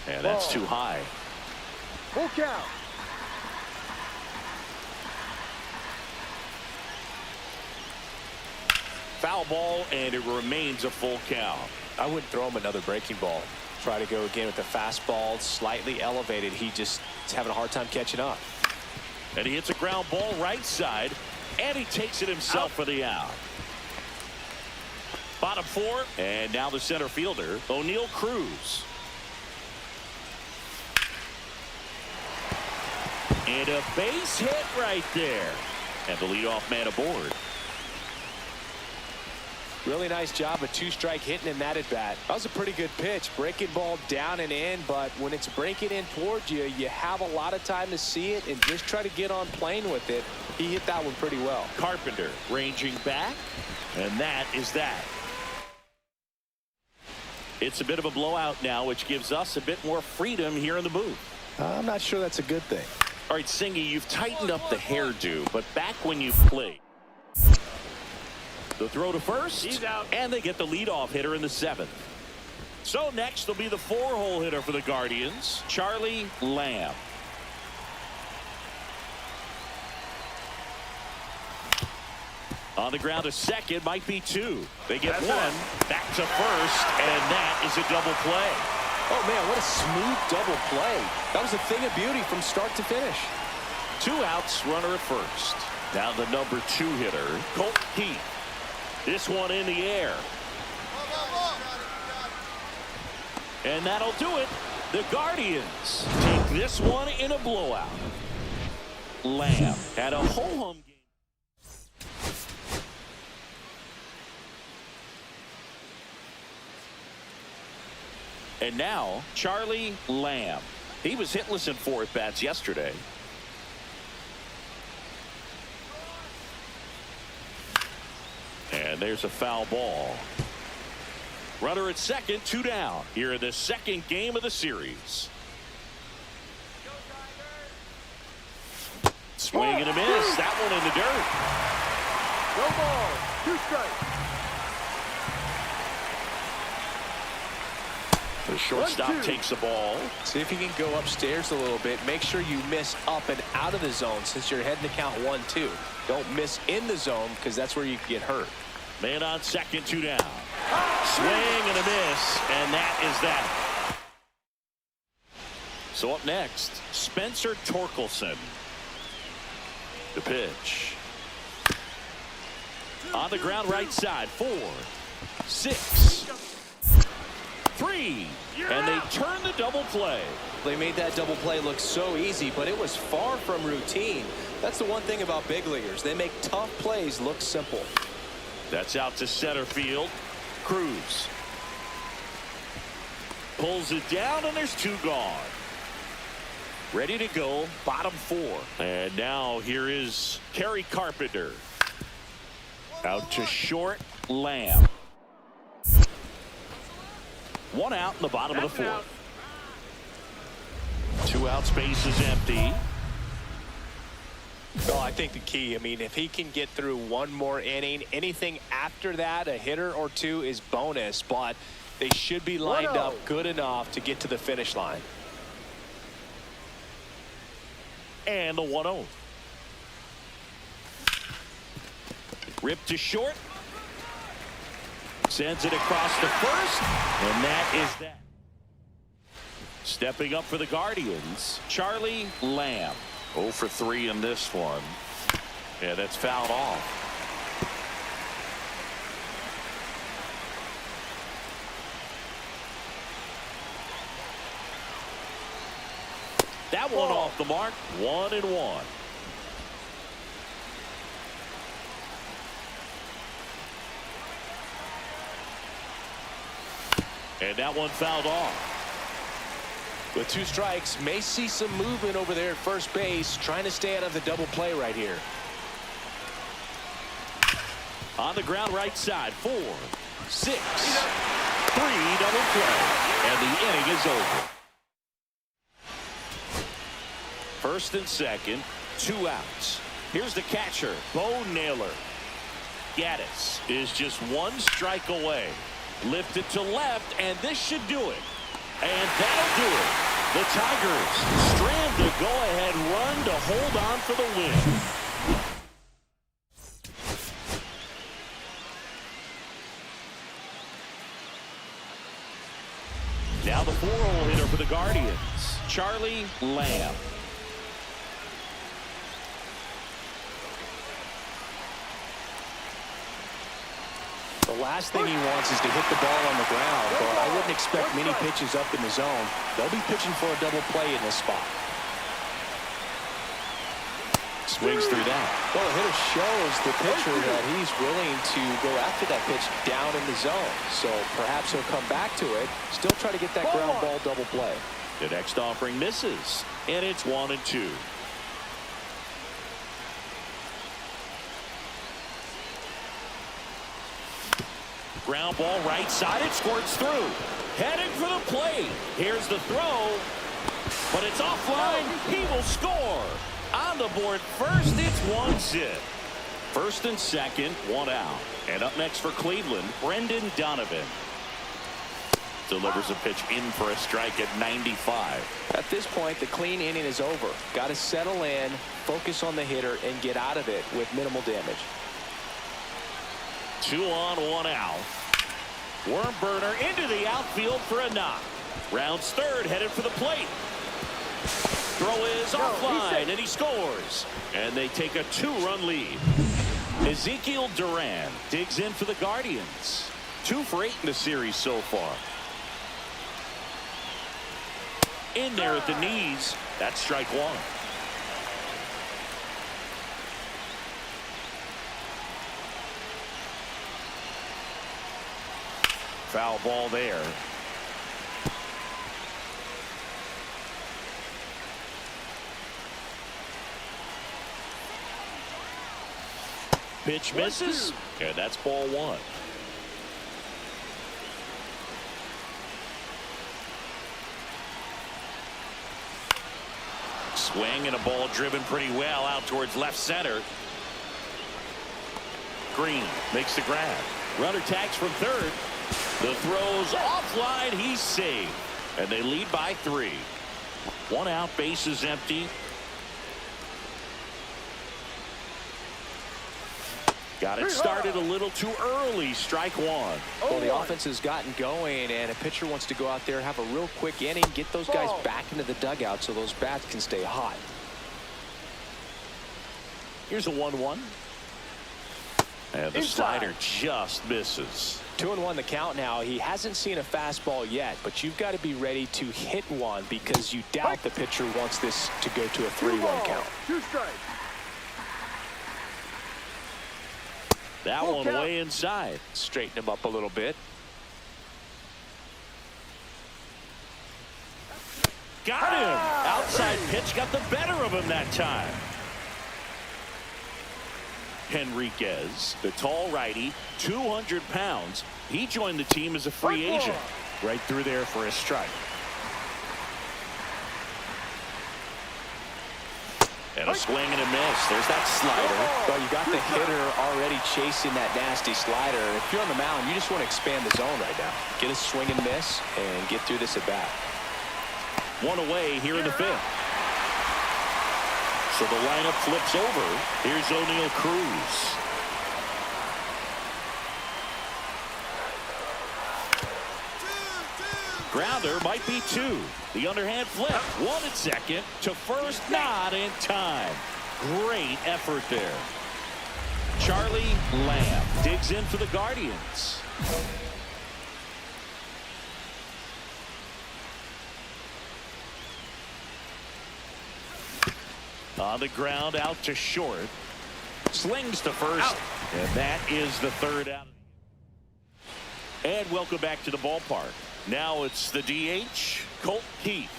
And that's too high. Full count. Foul ball, and it remains a full count. I wouldn't throw him another breaking ball. Try to go again with the fastball, slightly elevated. He just is having a hard time catching up. And he hits a ground ball right side, and he takes it himself for the out. Bottom four, and now the center fielder, O'Neal Cruz. And a base hit right there. And the leadoff man aboard. Really nice job of two-strike hitting in that at-bat. That was a pretty good pitch. Breaking ball down and in, but when it's breaking in towards you, you have a lot of time to see it and just try to get on plane with it. He hit that one pretty well. Carpenter ranging back, and that is that. It's a bit of a blowout now, which gives us a bit more freedom here in the booth. I'm not sure that's a good thing. All right, Singy, you've tightened up the hairdo, but back when you played. The throw to first, He's out. And they get the leadoff hitter in the seventh. So next will be the four-hole hitter for the Guardians, Charlie Lamb. On the ground to second, might be two. They get one, back to first, and that is a double play. Oh, man, what a smooth double play. That was a thing of beauty from start to finish. Two outs, runner at first. Now the number two hitter, Colt Keith. This one in the air. And that'll do it. The Guardians take this one in a blowout. Lamb had a ho-hum game. And now, Charlie Lamb. He was hitless in 4 at-bats yesterday. And there's a foul ball. Runner at second, 2 down. Here in the second game of the series. Swing and a miss. That one in the dirt. No ball. 2 strikes. The shortstop takes the ball. See if you can go upstairs a little bit. Make sure you miss up and out of the zone since you're heading to count 1-2. Don't miss in the zone because that's where you can get hurt. Man on second, 2 down. Swing and a miss, and that is that. So up next, Spencer Torkelson. The pitch. On the ground right side, 4, 6, 3, and they turn the double play. They made that double play look so easy, but it was far from routine. That's the one thing about big leaguers. They make tough plays look simple. That's out to center field. Cruz pulls it down, and there's 2 gone. Ready to go, bottom 4. And now here is Kerry Carpenter. Out to short, Lamb. 1 out in the bottom of the 4th. 2 out, space is empty. Well, I think the key, I mean, if he can get through 1 more inning, anything after that, a hitter or 2 is bonus, but they should be lined up good enough to get to the finish line. And the 1-0. Ripped to short. Sends it across to first. And that is that. Stepping up for the Guardians, Charlie Lamb. 0 for 3 in this one. Yeah, that's fouled off. That one off the mark. 1-1. And that one fouled off. With 2 strikes, may see some movement over there at first base, trying to stay out of the double play right here. On the ground right side, 4, 6, 3 double play. And the inning is over. First and second, 2 outs. Here's the catcher, Bo Naylor. Gaddis is just 1 strike away. Lifted to left, and this should do it. And that'll do it. The Tigers strand the go-ahead run to hold on for the win. Now the 4-hole hitter for the Guardians, Charlie Lamb. The last thing he wants is to hit the ball on the ground, but I wouldn't expect many pitches up in the zone. They'll be pitching for a double play in this spot. Swings through that. Well, the hitter shows the pitcher that he's willing to go after that pitch down in the zone. So perhaps he'll come back to it, still try to get that ground ball double play. The next offering misses, and it's 1-2. Ground ball right side, it squirts through. Headed for the plate. Here's the throw, but it's offline. He will score. On the board first, it's 1 zip. First and second, 1 out. And up next for Cleveland, Brendan Donovan. Delivers a pitch in for a strike at 95. At this point, the clean inning is over. Got to settle in, focus on the hitter, and get out of it with minimal damage. 2 on, 1 out. Worm burner into the outfield for a knock. Rounds third, headed for the plate. Throw is offline, and he scores. And they take a 2-run lead. Ezekiel Duran digs in for the Guardians. 2 for 8 in the series so far. In there at the knees. That's strike 1. Foul ball there. Pitch misses, and that's ball 1. Swing and a ball driven pretty well out towards left center. Green makes the grab. Runner tags from third. The throw's offline. He's safe. And they lead by 3. 1 out, bases empty. Got it started a little too early. Strike 1. Well, the offense has gotten going, and a pitcher wants to go out there, have a real quick inning, get those guys back into the dugout so those bats can stay hot. Here's a 1-1. And the slider just misses. 2-1 the count now. He hasn't seen a fastball yet, but you've got to be ready to hit one because you doubt the pitcher wants this to go to a 3-1 count. 2 strikes. That one way inside. Straighten him up a little bit. Got him. Outside pitch got the better of him that time. Henriquez, the tall righty, 200 pounds. He joined the team as a free agent. Right through there for a strike. And a swing and a miss. There's that slider. Well, you got the hitter already chasing that nasty slider. If you're on the mound, you just want to expand the zone right now. Get a swing and miss and get through this at bat. 1 away here in the 5th. So the lineup flips over. Here's O'Neal Cruz. Grounder might be 2. The underhand flip. 1 at second. To first, not in time. Great effort there. Charlie Lamb digs in for the Guardians. On the ground, out to short. Slings to first. Out. And that is the 3rd out. And welcome back to the ballpark. Now it's the DH, Colt Keith.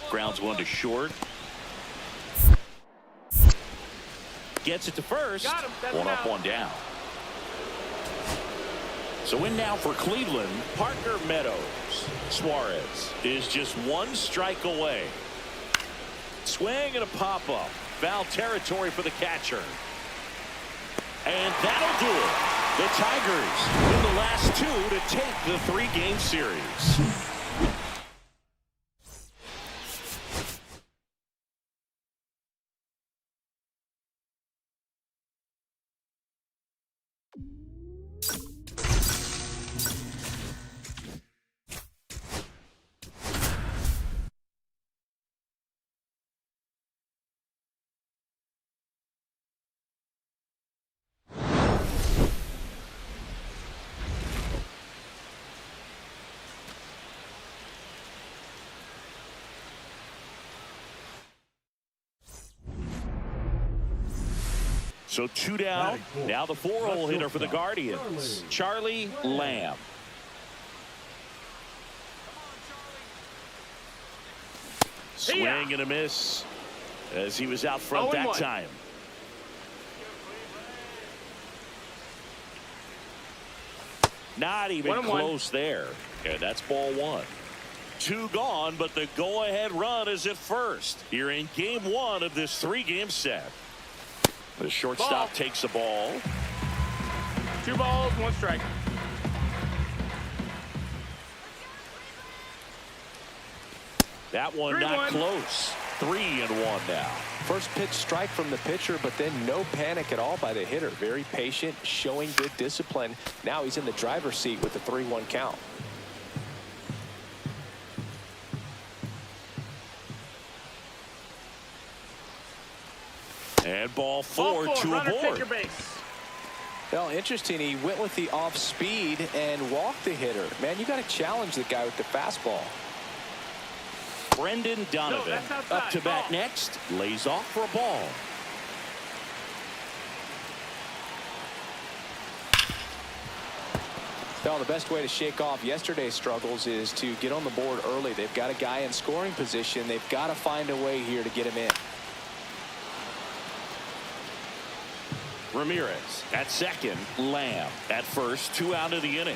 Grounds 1 to short. Gets it to first. Got him. That's 1 up, out. 1 down. So in now for Cleveland, Parker Meadows. Suarez is just 1 strike away. Swing and a pop-up. Foul territory for the catcher. And that'll do it. The Tigers win the last 2 to take the 3-game series. So 2 down. Now the 4-hole hitter for the Guardians, Charlie Lamb. Swing and a miss as he was out front that time. Not even close there. And that's ball 1. 2 gone, but the go-ahead run is at first here in game 1 of this 3-game set. The shortstop takes the ball. 2 balls, 1 strike. That one not close. 3-1 now. First pitch strike from the pitcher, but then no panic at all by the hitter. Very patient, showing good discipline. Now he's in the driver's seat with the 3-1 count. And ball 4 to Runner, aboard. take your base. Well, interesting. He went with the off speed and walked the hitter. Man, you got to challenge the guy with the fastball. Brendan Donovan up to bat next. Lays off for a ball. Well, the best way to shake off yesterday's struggles is to get on the board early. They've got a guy in scoring position. They've got to find a way here to get him in. Ramirez at second. Lamb at first. 2 out of the inning.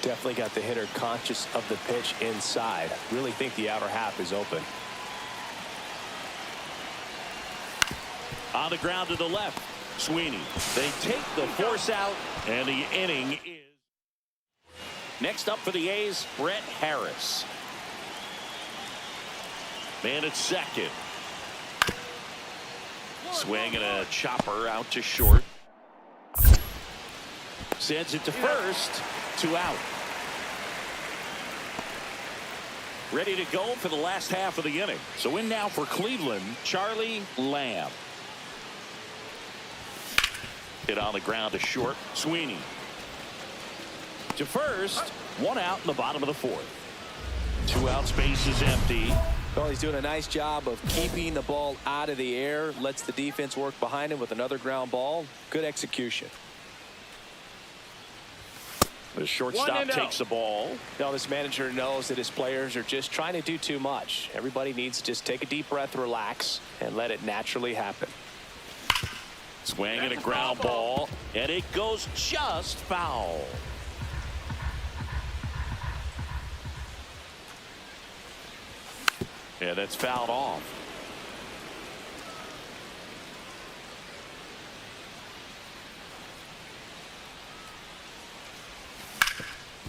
Definitely got the hitter conscious of the pitch inside. Really think the outer half is open. On the ground to the left. Sweeney. They take the force out, and the inning is. Next up for the A's, Brett Harris. Man at second. Swing and a chopper out to short. Sends it to first. 2 out. Ready to go for the last half of the inning. So in now for Cleveland, Charlie Lamb. Hit on the ground to short. Sweeney. To first. 1 out in the bottom of the 4th. 2 out, space is empty. Well, he's doing a nice job of keeping the ball out of the air. Lets the defense work behind him with another ground ball. Good execution. The shortstop takes the ball. Now, this manager knows that his players are just trying to do too much. Everybody needs to just take a deep breath, relax, and let it naturally happen. Swing and a ground ball, and it goes just foul. Yeah, that's fouled off.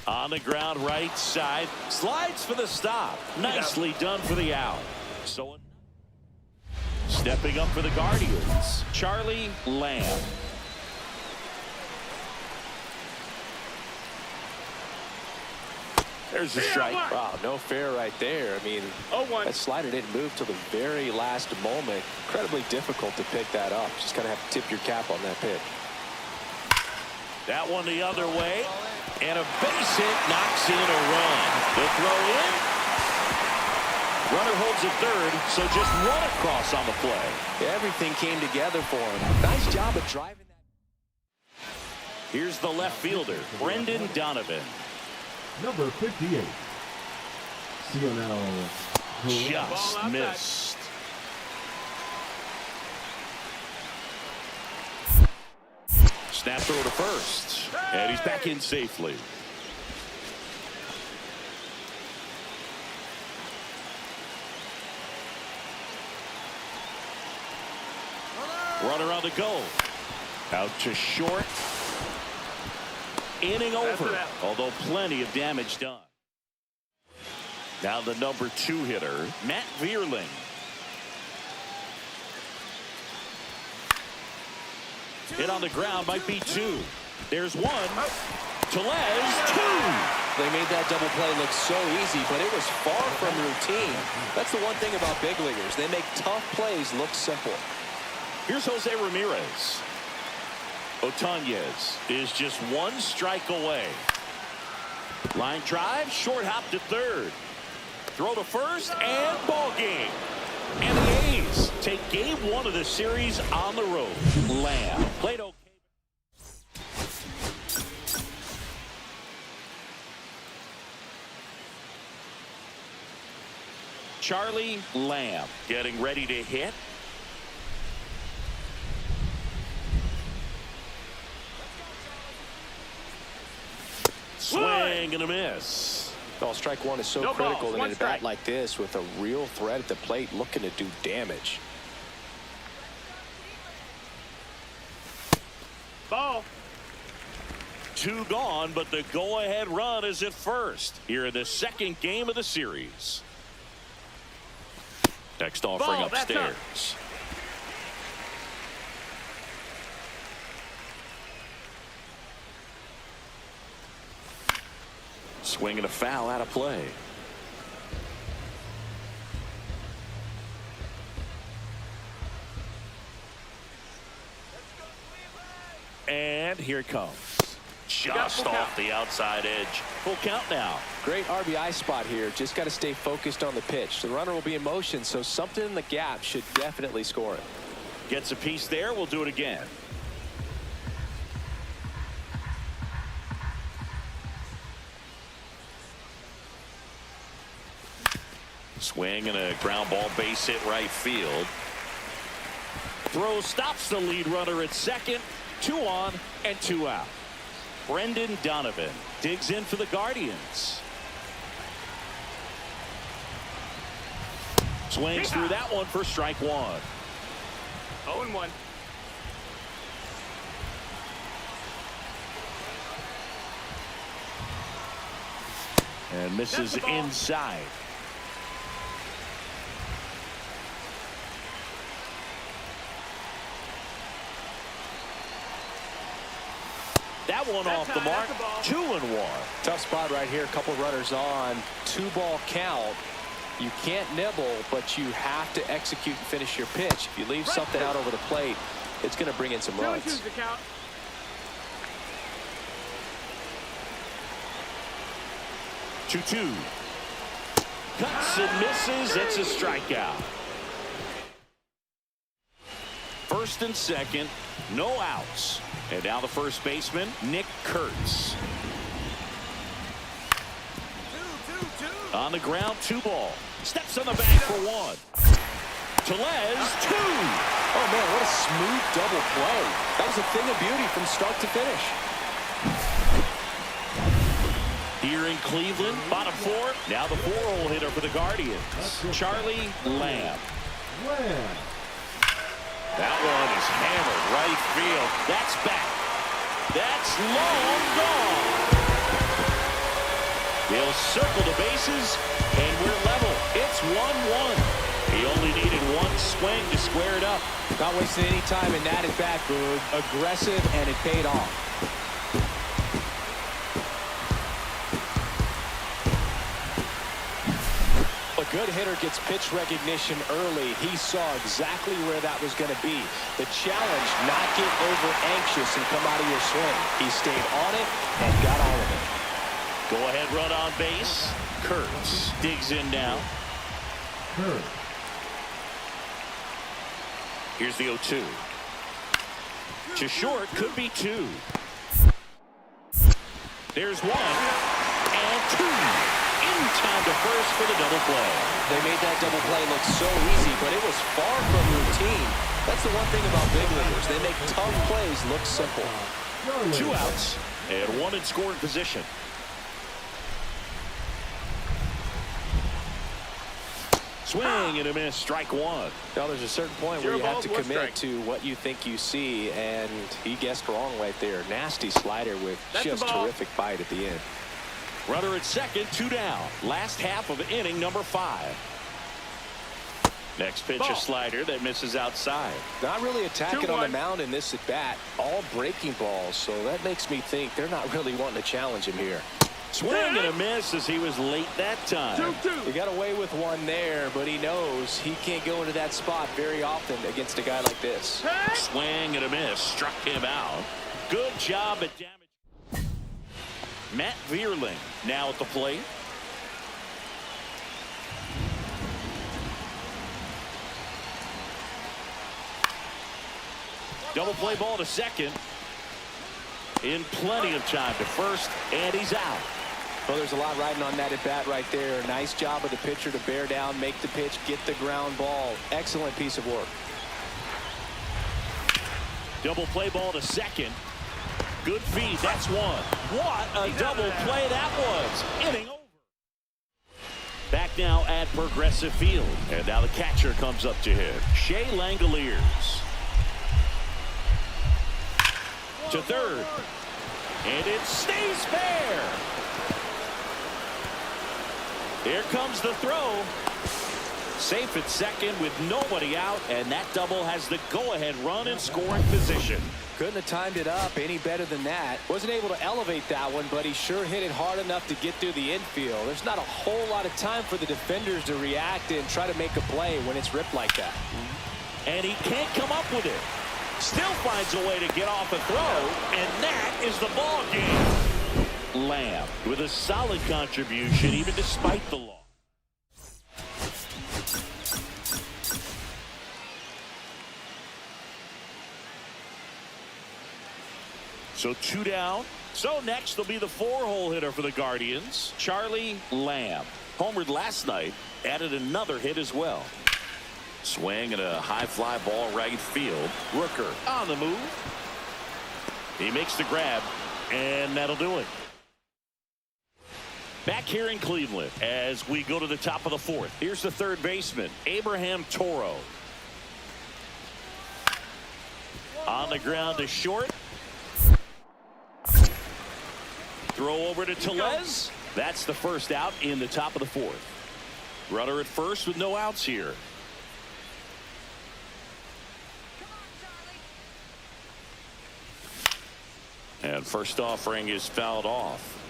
On the ground right side. Slides for the stop. Nicely done for the out. So stepping up for the Guardians, Charlie Lamb. There's the strike. Wow, no fair right there. I mean, 0-1. that slider didn't move till the very last moment. Incredibly difficult to pick that up. Just kind of have to tip your cap on that pitch. That one the other way. And a base hit knocks in a run. The throw in. Runner holds at third, so just one across on the play. Everything came together for him. Nice job of driving that. Here's the left fielder, Brendan Donovan. Number 58. Cionel. Just missed. Snap throw to first. And he's back in safely. Runner on the go. Out to short. Inning over, although plenty of damage done. Now the number 2 hitter, Matt Vierling. Hit on the ground, might be 2. There's 1. Tellez, 2. They made that double play look so easy, but it was far from routine. That's the one thing about big leaguers. They make tough plays look simple. Here's Jose Ramirez. Otañez is just 1 strike away. Line drive, short hop to third. Throw to first, and ball game. And the A's take game 1 of the series on the road. Lamb played okay. Charlie Lamb getting ready to hit. Swing and a miss. Well, strike 1 is so No critical balls, in 1 a strike. bat like this with a real threat at the plate looking to do damage. Ball. 2 gone, but the go-ahead run is at first here in the second game of the series. Next offering Ball, that's up. upstairs. Swing and a foul out of play. And here it comes. Just off the outside edge. Full count now. Great RBI spot here. Just got to stay focused on the pitch. The runner will be in motion, so something in the gap should definitely score it. Gets a piece there. We'll do it again. Swing and a ground ball base hit right field. Throw stops the lead runner at second. 2 on and 2 out. Brendan Donovan digs in for the Guardians. Swings through that one for strike 1. 0-1. And misses inside. That one off the mark. 2-1. Tough spot right here. A couple runners on. 2-ball count. You can't nibble, but you have to execute and finish your pitch. If you leave something out over the plate, it's going to bring in some runs. 2-2 the count. 2-2. Cuts and misses. It's a strikeout. First and second, no outs. And now the first baseman, Nick Kurtz. On the ground, 2 ball. Steps on the bag for 1. Tellez, 2. Oh, man, what a smooth double play. That was a thing of beauty from start to finish. Here in Cleveland, bottom 4. Now the 4-hole hitter for the Guardians, Charlie Lamb. Lamb. That one is hammered right field. That's back. That's long gone. He'll circle the bases, and we're level. It's 1-1. He only needed 1 swing to square it up. Not wasting any time in that at bat, Boog. Aggressive, and it paid off. a good hitter gets pitch recognition early. He saw exactly where that was going to be. The challenge, not get over anxious and come out of your swing. He stayed on it and got all of it. Go ahead run on base. Kurtz digs in now. Kurt. Here's the 0-2. To short, could be 2. There's 1 and 2. In time to first for the double play. They made that double play look so easy, but it was far from routine. That's the one thing about big leaguers. They make tough plays look simple. 2 outs and 1 in scoring position. Swing and a miss, strike 1. Now there's a certain point where you have to commit to what you think you see, and he guessed wrong right there. Nasty slider with just terrific bite at the end. Runner at second, 2 down. Last half of inning number 5. Next pitch, a slider that misses outside. Not really attacking on the mound in this at bat. All breaking balls, so that makes me think they're not really wanting to challenge him here. Swing and a miss as he was late that time. He got away with one there, but he knows he can't go into that spot very often against a guy like this. Swing and a miss, struck him out. Good job at damage. Matt Vierling now at the plate. Double play ball to second. In plenty of time to first, and he's out. Well, there's a lot riding on that at bat right there. Nice job of the pitcher to bear down, make the pitch, get the ground ball. Excellent piece of work. Double play ball to second. Good feed. That's 1. What a double play that was. Inning over. Back now at Progressive Field. And now the catcher comes up to him. Shea Langoliers. To third. And it stays fair. Here comes the throw. Safe at second with nobody out, and that double has the go-ahead run in scoring position. Couldn't have timed it up any better than that. Wasn't able to elevate that one, but he sure hit it hard enough to get through the infield. There's not a whole lot of time for the defenders to react and try to make a play when it's ripped like that. And he can't come up with it. Still finds a way to get off a throw, and that is the ball game. Lamb with a solid contribution even despite the loss. So 2 down. So next will be the 4-hole hitter for the Guardians, Charlie Lamb. Homered last night, added another hit as well. Swing and a high fly ball right field. Rooker on the move. He makes the grab, and that'll do it. Back here in Cleveland as we go to the top of the 4th. Here's the third baseman, Abraham Toro. On the ground to short. Throw over to Tellez. That's the first out in the top of the 4th. Runner at first with no outs here. And first offering is fouled off.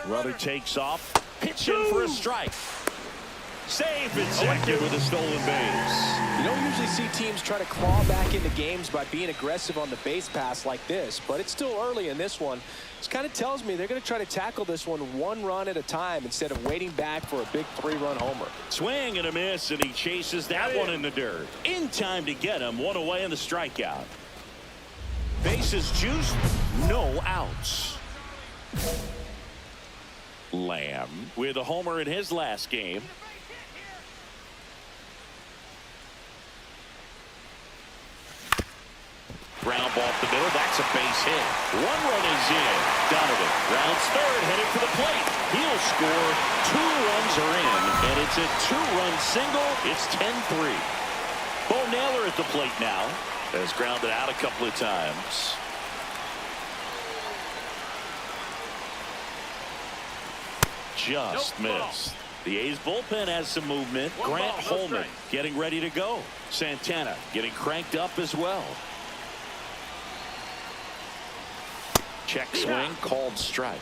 Runner takes off. Pitch in for a strike. Safe at second with a stolen base. You don't usually see teams try to claw back into games by being aggressive on the base pass like this, but it's still early in this one. This kind of tells me they're going to try to tackle this one 1 run at a time instead of waiting back for a big 3-run homer. Swing and a miss, and he chases that one in the dirt. In time to get him. 1 away in the strikeout. Bases juiced, no outs. Lamb with a homer in his last game. Ground ball up the middle. That's a base hit. 1 run is in. Donovan rounds third, heading for the plate. He'll score. 2 runs are in, and it's a 2-run single. It's 10-3. Bo Naylor at the plate now. Has grounded out a couple of times. Just missed. The A's bullpen has some movement. Grant Holman getting ready to go. Santana getting cranked up as well. check swing, called strike.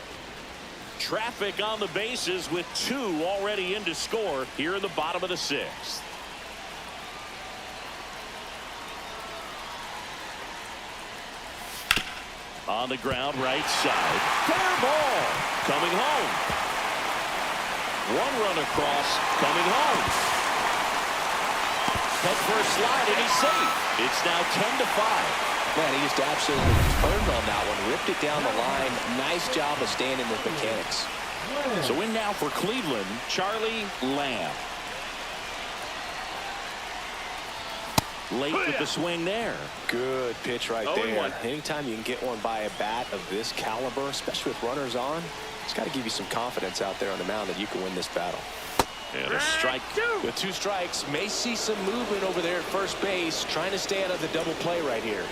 Traffic on the bases with 2 already in to score here in the bottom of the 6th. On the ground, right side. Fair ball. Coming home. 1 run across. Coming home. Head for a slide, and he's safe. It's now 10-5. Man, he just absolutely turned on that one. Ripped it down the line. Nice job of staying in with mechanics. So in now for Cleveland, Charlie Lamb. Late with the swing there. Good pitch right there. Anytime you can get one by a bat of this caliber, especially with runners on, it's got to give you some confidence out there on the mound that you can win this battle. And a strike. With 2 strikes, may see some movement over there at first base, trying to stay out of the double play right here.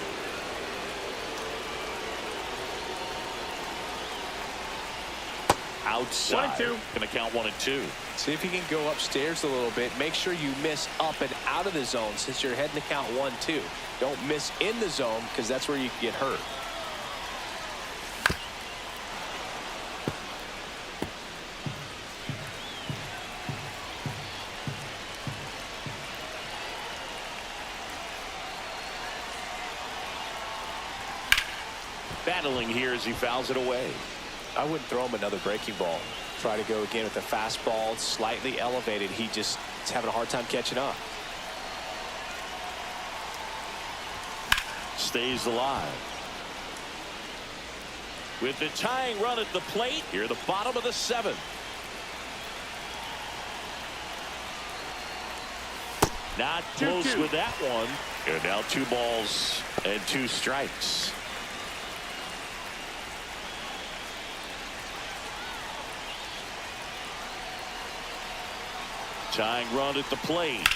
Outside. 1-2. Gonna count 1 and 2. See if you can go upstairs a little bit. Make sure you miss up and out of the zone since you're heading to count 1-2. Don't miss in the zone because that's where you can get hurt. Battling here as he fouls it away. I wouldn't throw him another breaking ball. Try to go again with the fastball, slightly elevated. He just is having a hard time catching up. Stays alive. With the tying run at the plate, here the bottom of the 7th. Not close with that one. And now 2 balls and 2 strikes. Tying run at the plate.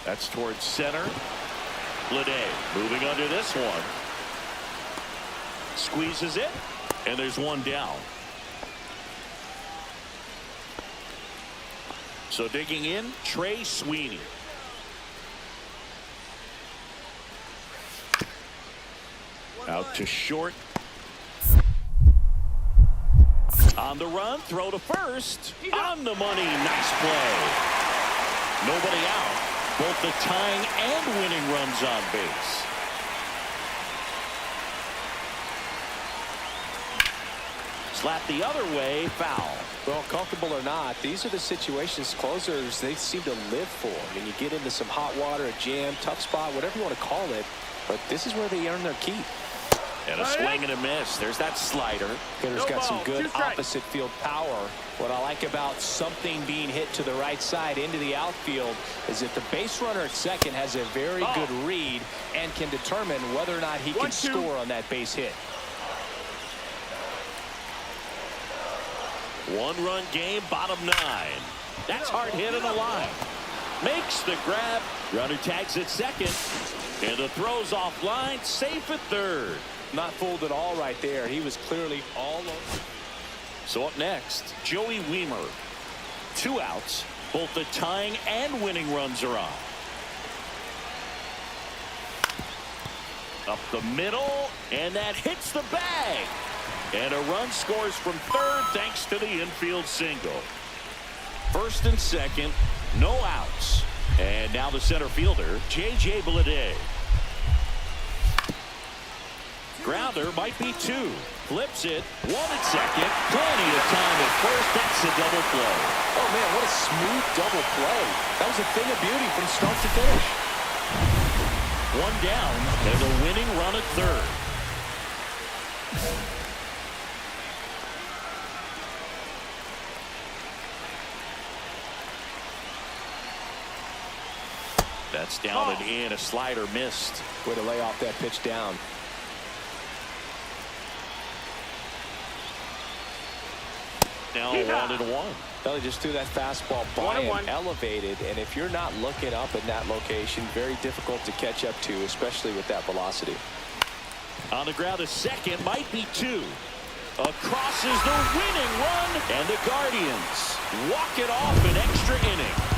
That's towards center. Bleday moving under this one. Squeezes it. And there's 1 down. So digging in, Trey Sweeney. Out to short. On the run, throw to first. On the money, nice play. Nobody out. Both the tying and winning runs on base. Slap the other way, foul. Well, comfortable or not, these are the situations closers they seem to live for. I mean, you get into some hot water, a jam, tough spot, whatever you want to call it, but this is where they earn their keep. And a swing and a miss. There's that slider. Hitter's got some good opposite field power. What I like about something being hit to the right side into the outfield is that the base runner at second has a very good read and can determine whether or not he can score on that base hit. 1-run game, bottom 9. That's hard hit in the line. Makes the grab. Runner tags at second. And the throw's offline. Safe at third. Not fooled at all right there. He was clearly all over. So up next, Joey Wiemer. 2 outs. Both the tying and winning runs are on. Up the middle, and that hits the bag. And a run scores from third thanks to the infield single. First and second, no outs. And now the center fielder, J.J. Bleday. Grounder might be 2. Flips it. 1 at second. Plenty of time at first. That's a double play. Oh, man, what a smooth double play. That was a thing of beauty from start to finish. 1 down, and the winning run at third. That's down and in. A slider missed. Way to lay off that pitch down. Now 1-1. Well, he just threw that fastball by him, elevated, and if you're not looking up in that location, very difficult to catch up to, especially with that velocity. On the ground, a second, might be 2. Across is the winning run, and the Guardians walk it off in extra innings.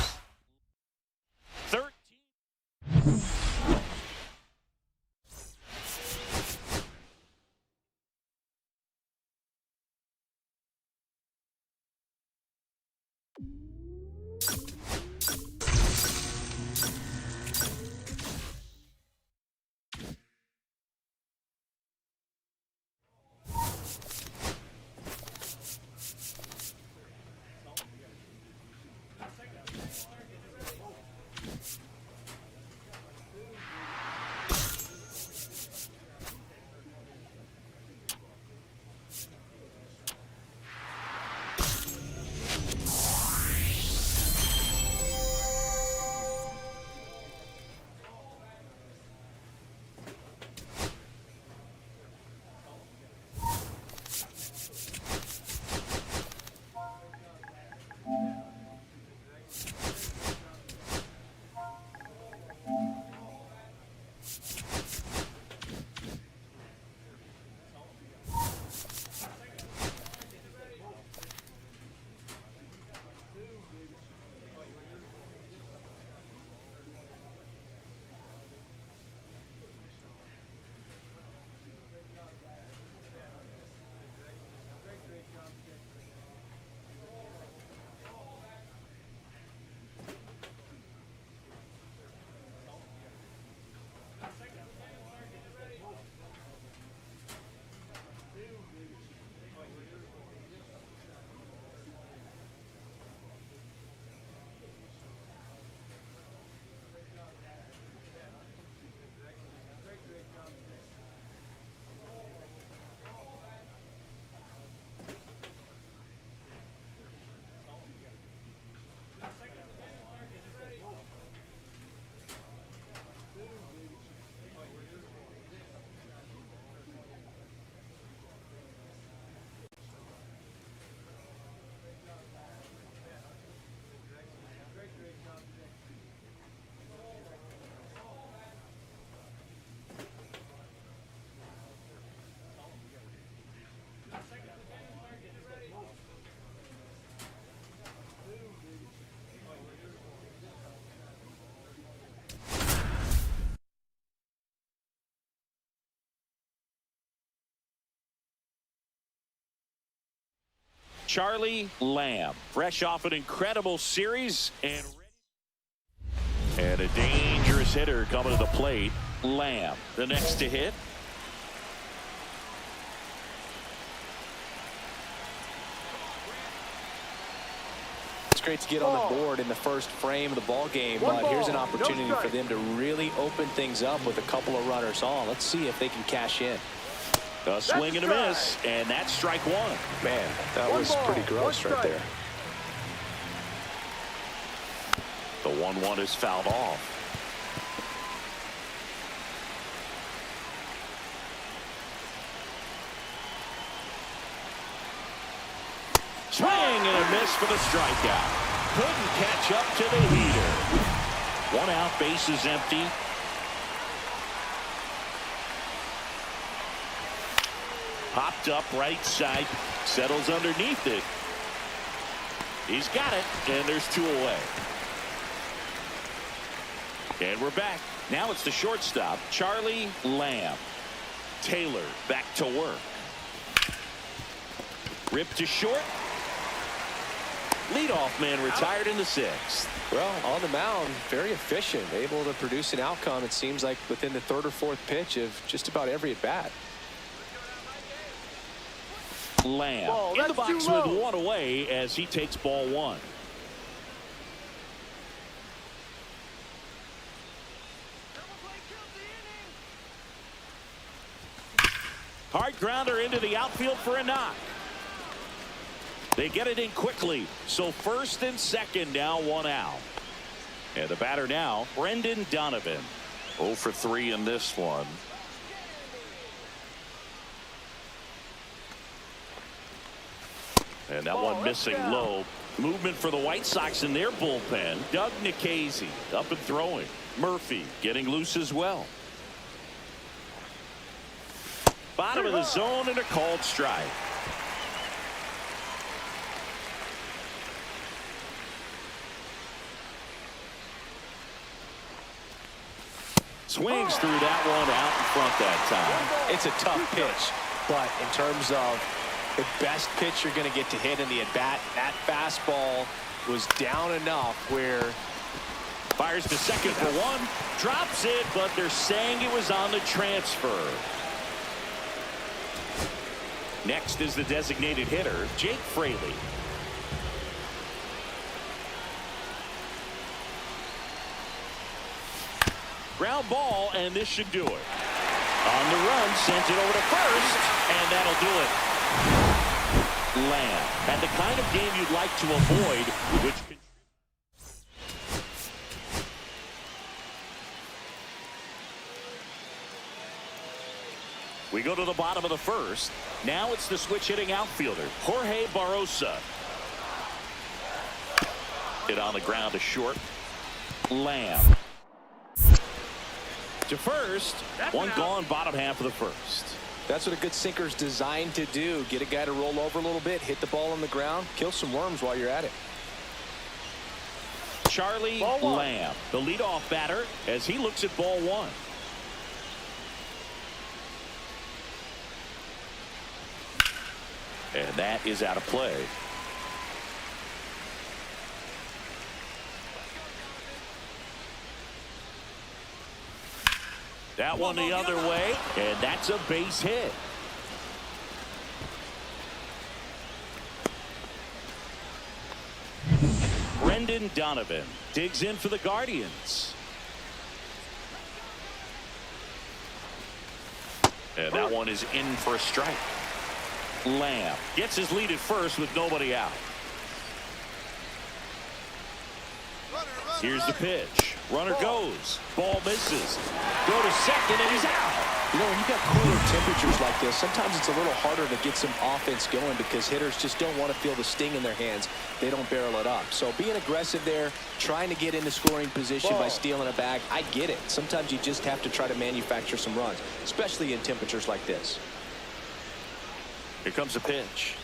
Charlie Lamb, fresh off an incredible series and a dangerous hitter coming to the plate. Lamb, the next to hit. It's great to get on the board in the first frame of the ball game, but here's an opportunity for them to really open things up with a couple of runners on. Let's see if they can cash in. A swing and a miss, and that's strike one. Man, that was pretty gross right there. The 1-1 is fouled off. Swing and a miss for the strikeout. Couldn't catch up to the heater. 1 out, base is empty. Popped up right side, settles underneath it. He's got it, and there's 2 away. And we're back. Now it's the shortstop, Charlie Lamb. Taylor back to work. Ripped to short. Leadoff man retired in the 6th. Well, on the mound, very efficient, able to produce an outcome, it seems like, within the 3rd or 4th pitch of just about every at-bat. Lamb in the box with 1 away as he takes ball 1. Hard grounder into the outfield for a knock. They get it in quickly, so first and second, now 1 out. And the batter now, Brendan Donovan. 0 for 3 in this one. And that one missing low. Movement for the White Sox in their bullpen. Doug Nikhazy up and throwing. Murphy getting loose as well. Bottom of the zone and a called strike. Swings through that one out in front that time. It's a tough pitch, but in terms of the best pitch you're going to get to hit in the at-bat, that fastball was down enough where... Fires to second for 1. Drops it, but they're saying it was on the transfer. Next is the designated hitter, Jake Fraley. Ground ball, and this should do it. On the run, sent it over to first, and that'll do it. Lamb had the kind of game you'd like to avoid, which can... We go to the bottom of the first. Now it's the switch hitting outfielder, Jorge Barrosa. Hit on the ground to short. Lamb to first. One gone, bottom half of the first. That's what a good sinker's designed to do. Get a guy to roll over a little bit, hit the ball on the ground, kill some worms while you're at it. Charlie Lamb, the leadoff batter, as he looks at ball 1. And that is out of play. That one the other way, and that's a base hit. Brendan Donovan digs in for the Guardians. And that one is in for a strike. Lamb gets his lead at first with nobody out. Here's the pitch. Runner goes. Ball misses. Go to second, and he's out. You know, when you've got cooler temperatures like this, sometimes it's a little harder to get some offense going because hitters just don't want to feel the sting in their hands. They don't barrel it up. So being aggressive there, trying to get into scoring position by stealing a bag, I get it. Sometimes you just have to try to manufacture some runs, especially in temperatures like this. Here comes the pitch.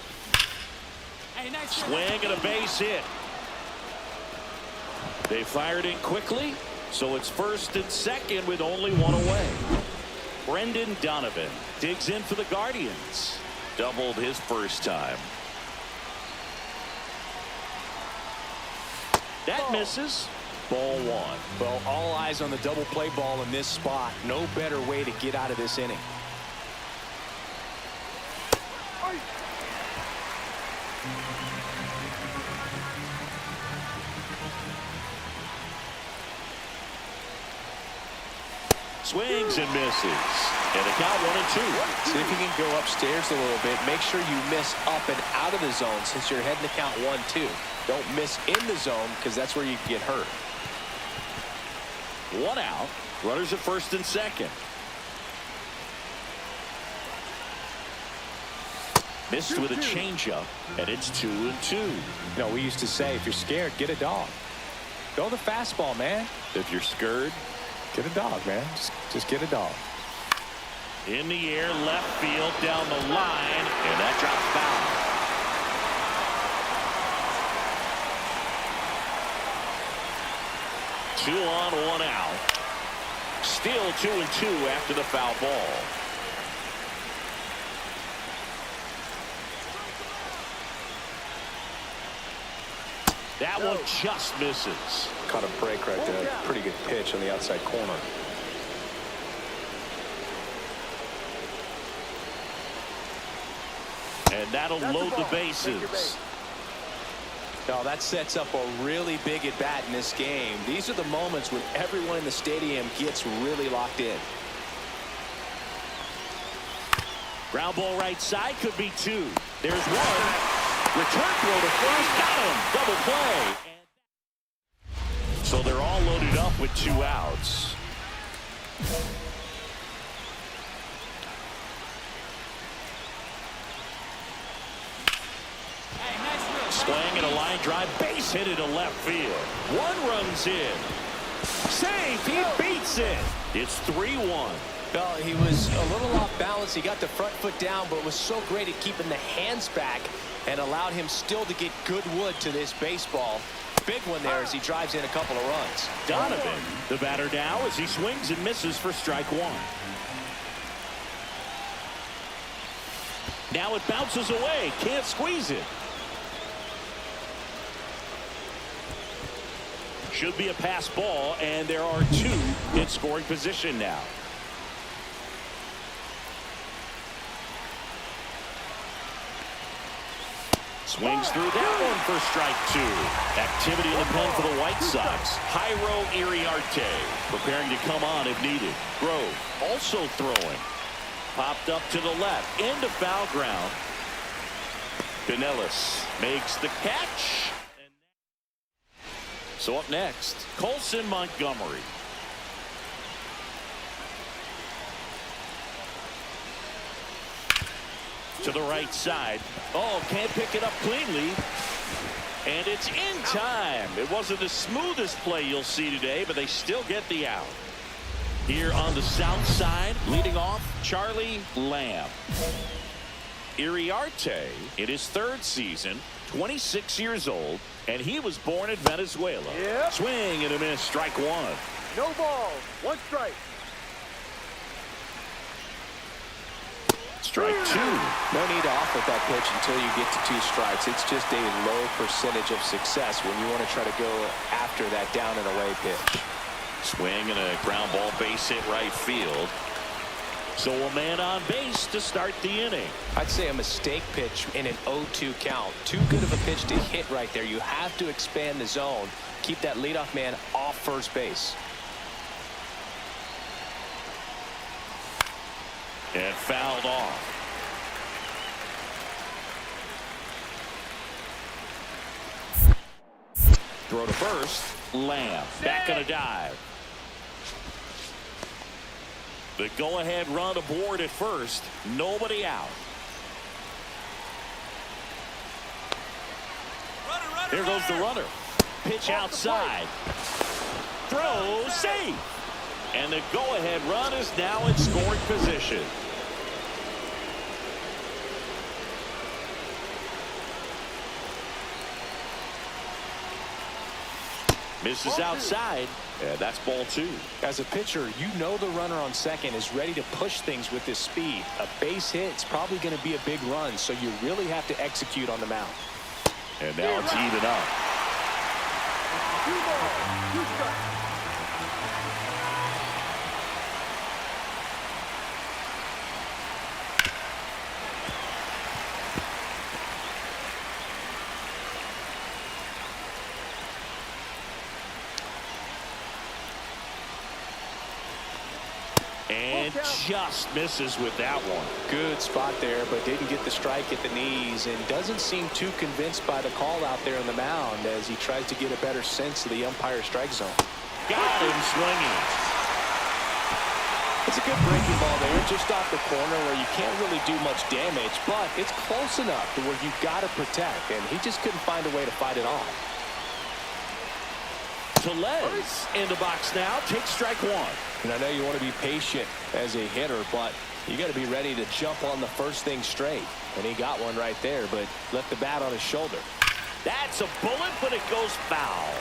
Swing and a base hit. They fired in quickly, so it's first and second with only 1 away. Brendan Donovan digs in for the Guardians. Doubled his first time. That misses. Ball one. Well, all eyes on the double play ball in this spot. No better way to get out of this inning. Swings and misses. And a count 1-2. See if you can go upstairs a little bit. Make sure you miss up and out of the zone since you're heading to count 1-2. Don't miss in the zone because that's where you can get hurt. One out. Runners at first and second. Missed with a changeup, and it's 2-2. You know, we used to say, if you're scared, get a dog. Go the fastball, man. If you're scared, get a dog, man. Just get a dog. In the air, left field, down the line, and that drops foul. Two on, one out. Still 2-2 after the foul ball. That one just misses. Caught a break right there. Pretty good pitch on the outside corner. And that'll load the bases. Now that sets up a really big at bat in this game. These are the moments when everyone in the stadium gets really locked in. Ground ball right side, could be two. There's one. Return throw to first, got him. Double play. So they're all loaded up with 2 outs. Swing and a line drive, base hit into left field. One runs in. Safe, he beats it. It's 3-1. Well, he was a little off balance. He got the front foot down, but was so great at keeping the hands back and allowed him still to get good wood to this baseball. Big one there as he drives in a couple of runs. Donovan, the batter now, as he swings and misses for strike one. Now it bounces away. Can't squeeze it. Should be a pass ball, and there are 2 in scoring position now. Swings through that one for strike 2. Activity in the pen for the White Sox. Jairo Iriarte preparing to come on if needed. Grove also throwing. Popped up to the left. Into foul ground. Pinellas makes the catch. So up next, Colson Montgomery. To the right side. Oh, can't pick it up cleanly. And it's in time. It wasn't the smoothest play you'll see today, but they still get the out. Here on the south side, leading off, Charlie Lamb. Iriarte in his 3rd season, 26 years old, and he was born in Venezuela. Yep. Swing and a miss, strike 1. No ball. 1 strike. Strike 2. No need to off with that pitch until you get to 2 strikes. It's just a low percentage of success when you want to try to go after that down and away pitch. Swing and a ground ball, base hit right field. So a man on base to start the inning. I'd say a mistake pitch in an 0-2 count. Too good of a pitch to hit right there. You have to expand the zone. Keep that leadoff man off first base. And fouled off. Throw to first. Lamb back on a dive. The go-ahead run aboard at first. Nobody out. Here goes the runner. Pitch outside. Throw safe. And the go-ahead run is now in scoring position. Misses outside, and that's ball 2. As a pitcher, you know the runner on second is ready to push things with his speed. A base hit, it's probably going to be a big run, so you really have to execute on the mound. And now it's even up. 2 balls, 2 strikes. And just misses with that one. Good spot there, but didn't get the strike at the knees, and doesn't seem too convinced by the call out there on the mound as he tries to get a better sense of the umpire strike zone. Got him swinging. It's a good breaking ball there, just off the corner where you can't really do much damage, but it's close enough to where you've got to protect, and he just couldn't find a way to fight it off. Tellez in the box now. Takes strike one. And I know you want to be patient as a hitter, but you got to be ready to jump on the first thing straight. And he got one right there, but left the bat on his shoulder. That's a bullet, but it goes foul.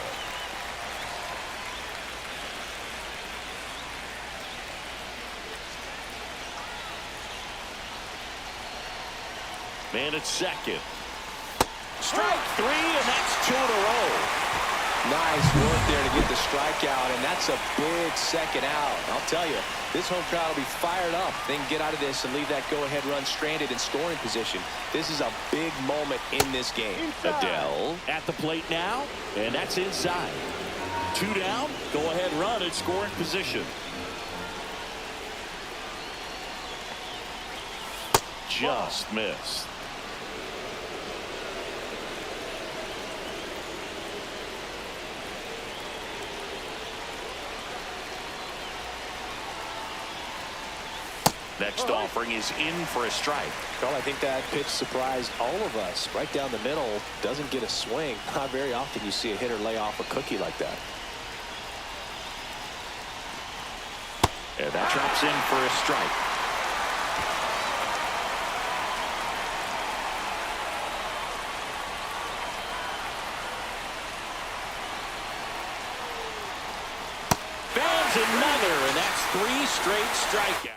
Man at second. Strike three, and that's 2 in a row. Nice work there to get the strikeout, and that's a big second out. I'll tell you, this home crowd will be fired up. They can get out of this and leave that go-ahead run stranded in scoring position. This is a big moment in this game. Adele at the plate now, and that's inside. 2 down, go-ahead run in scoring position. Just missed. Next offering is in for a strike. Well, I think that pitch surprised all of us. Right down the middle, doesn't get a swing. Not very often you see a hitter lay off a cookie like that. And that drops in for a strike. Fans another, and that's 3 straight strikeouts.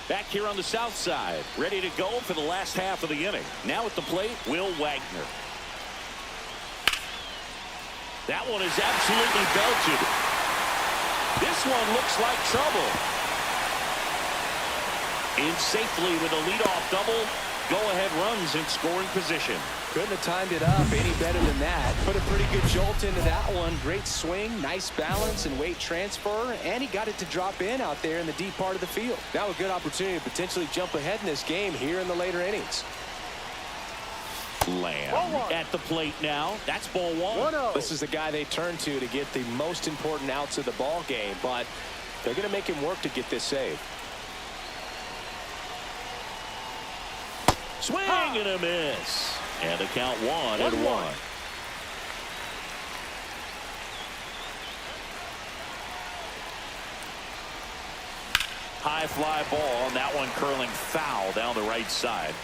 Back here on the south side, ready to go for the last half of the inning. Now at the plate, Will Wagner. That one is absolutely belted. This one looks like trouble. In safely with a leadoff double. Go-ahead runs in scoring position. Couldn't have timed it up any better than that. Put a pretty good jolt into that one. Great swing, nice balance and weight transfer, and he got it to drop in out there in the deep part of the field. Now a good opportunity to potentially jump ahead in this game here in the later innings. Lamb at the plate now. That's ball 1. This is the guy they turn to get the most important outs of the ball game, but they're going to make him work to get this save. Swing and a miss. And the count 1-1. High fly ball, and that one curling foul down the right side.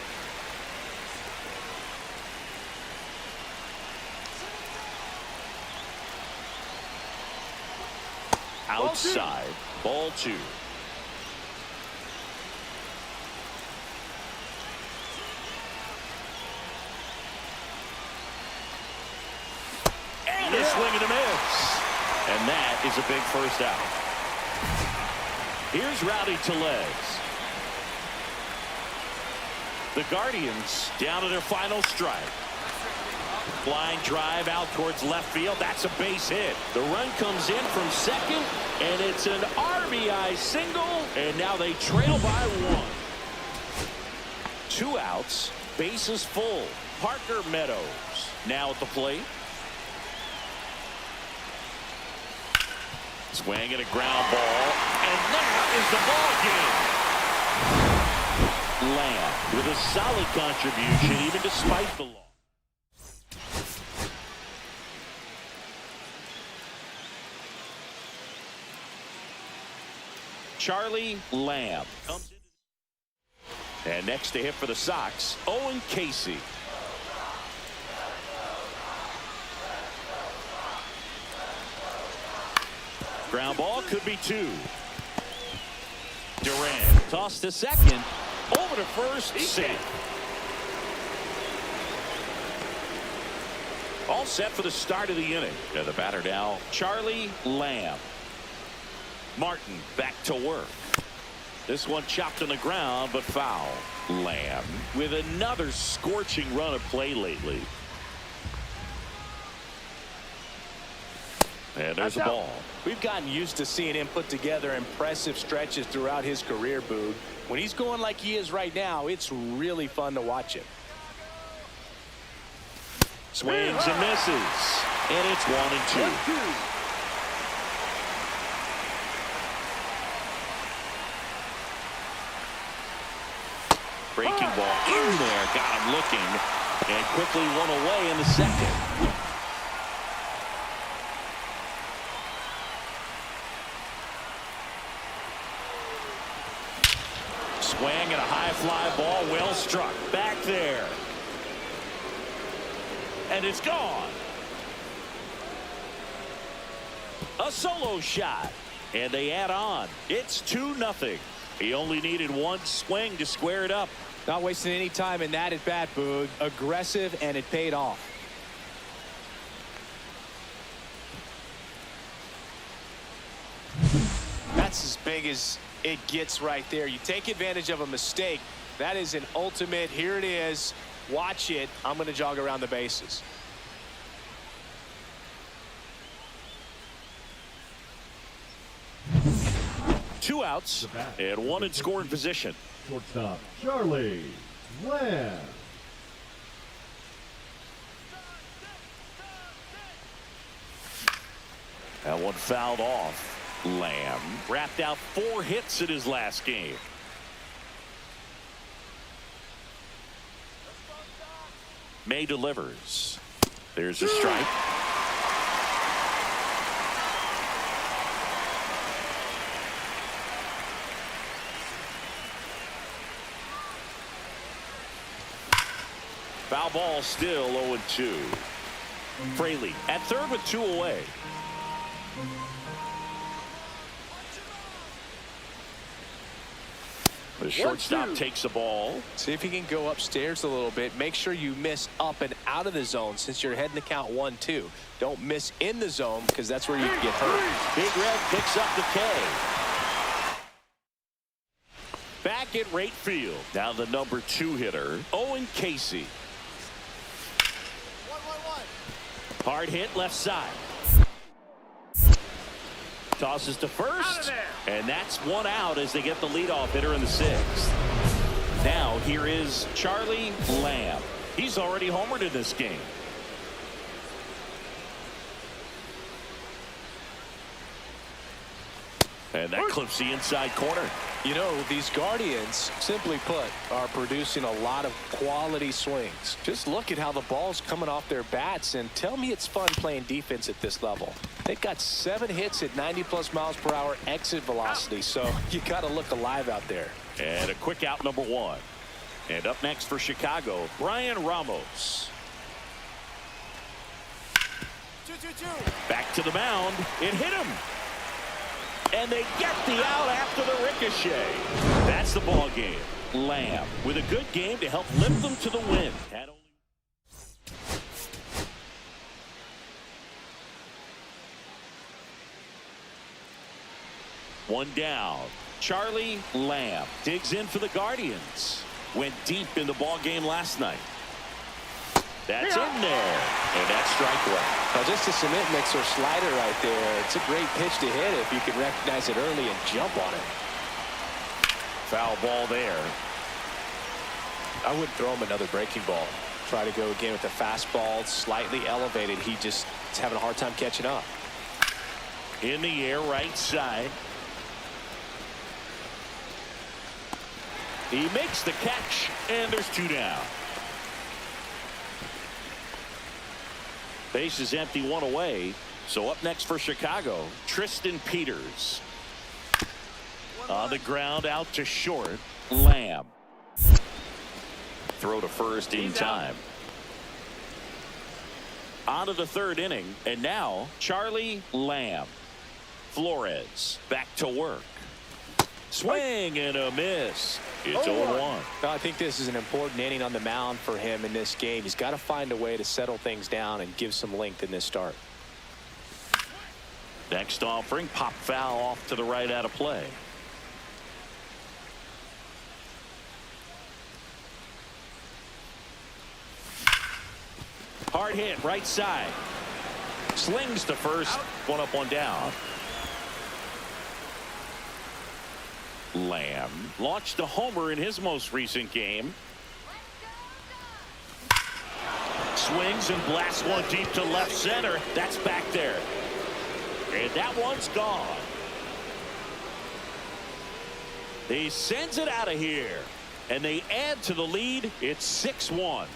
Outside, ball 2. And a swing and a miss. And that is a big first out. Here's Rowdy Tellez. The Guardians down to their final strike. Flying drive out towards left field. That's a base hit. The run comes in from second, and it's an RBI single, and now they trail by 1. 2 outs, bases full. Parker Meadows now at the plate. Swing and a ground ball, and that is the ball game. Lamb with a solid contribution even despite the loss. Charlie Lamb comes in. And next to hit for the Sox, Owen Casey. Ground ball could be 2. Durant tossed to second. Over to first. Safe. All set for the start of the inning. And the batter now, Charlie Lamb. Martin back to work. This one chopped on the ground, but foul. Lamb with another scorching run of play lately. And there's a ball. We've gotten used to seeing him put together impressive stretches throughout his career, Boog. When he's going like he is right now, it's really fun to watch him. Swings and misses. And it's 1-2. Breaking ball in there. Got him looking. And quickly one away in the second. Swing and a high fly ball. Well struck. Back there. And it's gone. A solo shot. And they add on. It's 2-0. He only needed one swing to square it up. Not wasting any time in that at bat, Boog. Aggressive, and it paid off. That's as big as it gets right there. You take advantage of a mistake. That is an ultimate. Here it is. Watch it. I'm going to jog around the bases. Two outs and one in scoring position. Shortstop, Charlie Lamb. That one fouled off. Lamb wrapped out 4 hits in his last game. May delivers. There's a strike. Foul ball, still 0-2. Fraley at third with 2 away. The shortstop takes the ball. See if you can go upstairs a little bit. Make sure you miss up and out of the zone since you're heading to count 1-2. Don't miss in the zone because that's where you can get hurt. Big Red picks up the K. Back at right field. Now the number 2 hitter, Owen Casey. 1-1-1. Hard hit left side. Tosses to first, and that's 1 out as they get the leadoff hitter in the 6th. Now here is Charlie Lamb. He's already homered in this game. And that clips the inside corner. You know, these Guardians, simply put, are producing a lot of quality swings. Just look at how the ball's coming off their bats, and tell me it's fun playing defense at this level. They've got 7 hits at 90+ miles per hour exit velocity, so you got to look alive out there. And a quick out, number 1. And up next for Chicago, Brian Ramos. 2-2-2. Back to the mound. It hit him. And they get the out after the ricochet. That's the ball game. Lamb with a good game to help lift them to the win. One down. Charlie Lamb digs in for the Guardians. Went deep in the ball game last night. That's in there. And that's strike 1. Now just a cement mixer slider right there. It's a great pitch to hit if you can recognize it early and jump on it. Foul ball there. I wouldn't throw him another breaking ball. Try to go again with the fastball slightly elevated. He just is having a hard time catching up. In the air, right side. He makes the catch, and there's 2 down. Base is empty, 1 away. So up next for Chicago, Tristan Peters. On the ground, out to short. Lamb. Throw to first in time. On to the 3rd inning, and now Charlie Lamb. Flores back to work. Swing and a miss. It's 0-1. I think this is an important inning on the mound for him in this game. He's got to find a way to settle things down and give some length in this start. Next offering, pop foul off to the right out of play. Hard hit, right side. Slings to first. One up, one down. Lamb launched a homer in his most recent game. Swings and blasts one deep to left center. That's back there. And that one's gone. He sends it out of here. And they add to the lead. It's 6-1.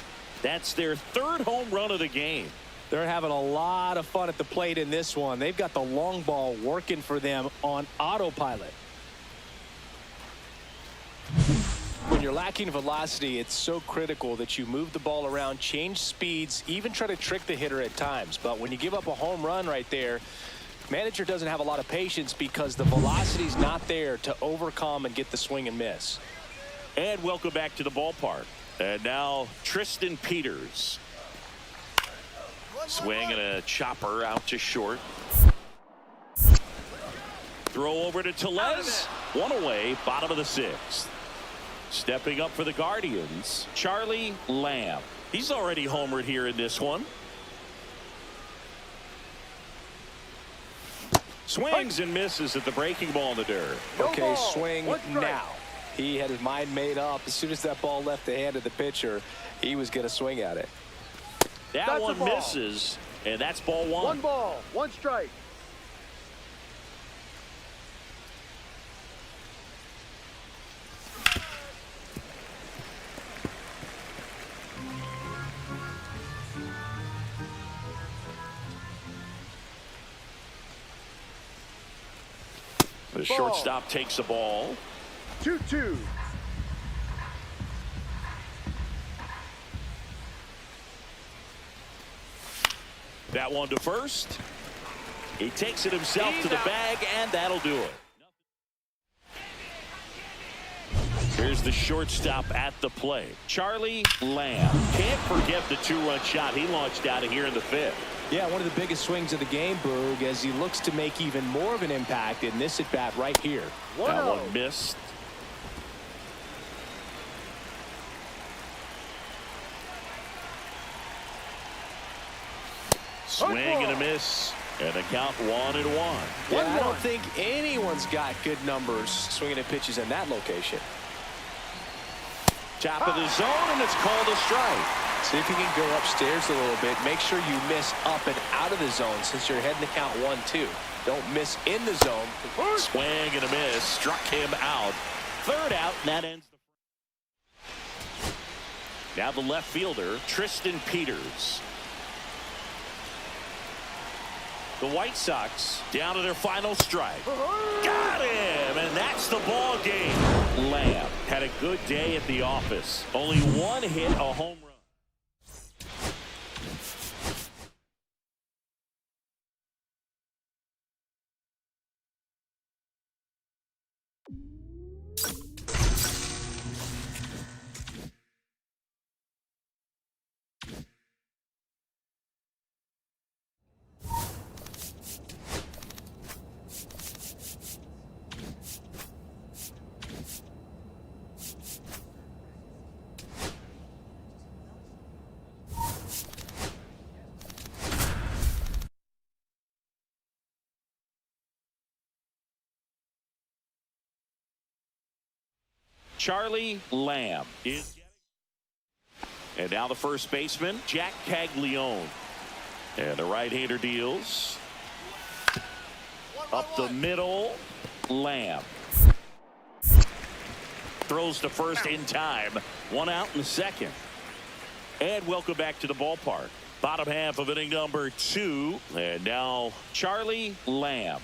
That's their third home run of the game. They're having a lot of fun at the plate in this one. They've got the long ball working for them on autopilot. When you're lacking velocity, it's so critical that you move the ball around, change speeds, even try to trick the hitter at times. But when you give up a home run right there, manager doesn't have a lot of patience because the velocity's not there to overcome and get the swing and miss. And welcome back to the ballpark. And now Tristan Peters. Swing and a chopper out to short. Throw over to Tellez. One away, bottom of the sixth. Stepping up for the Guardians, Charlie Lamb. He's already homered here in this one. Swings and misses at the breaking ball in the dirt. Okay, swing now. He had his mind made up. As soon as that ball left the hand of the pitcher, he was going to swing at it. That one misses, and that's ball one. One ball, one strike. The shortstop takes the ball. 2-2. That one to first. He takes it himself to the bag, and that'll do it. Here's the shortstop at the plate, Charlie Lamb. Can't forget the two-run shot he launched out of here in the fifth. Yeah, one of the biggest swings of the game, Boog, as he looks to make even more of an impact in this at-bat right here. That one missed. Swing and a miss. And a count 1-1. Yeah, I don't think anyone's got good numbers swinging at pitches in that location. Top of the zone, and it's called a strike. See if you can go upstairs a little bit. Make sure you miss up and out of the zone since you're heading to count 1-2. Don't miss in the zone. Swing and a miss. Struck him out. Third out, and that ends the. Now the left fielder, Tristan Peters. The White Sox down to their final strike. Got him, and that's the ball game. Lamb had a good day at the office. Only one hit, a home run. Charlie Lamb is. And now the first baseman, Jack Caglione. And the right-hander deals. Up the middle, Lamb. Throws to first in time. One out in the second. And welcome back to the ballpark. Bottom half of inning number 2. And now Charlie Lamb.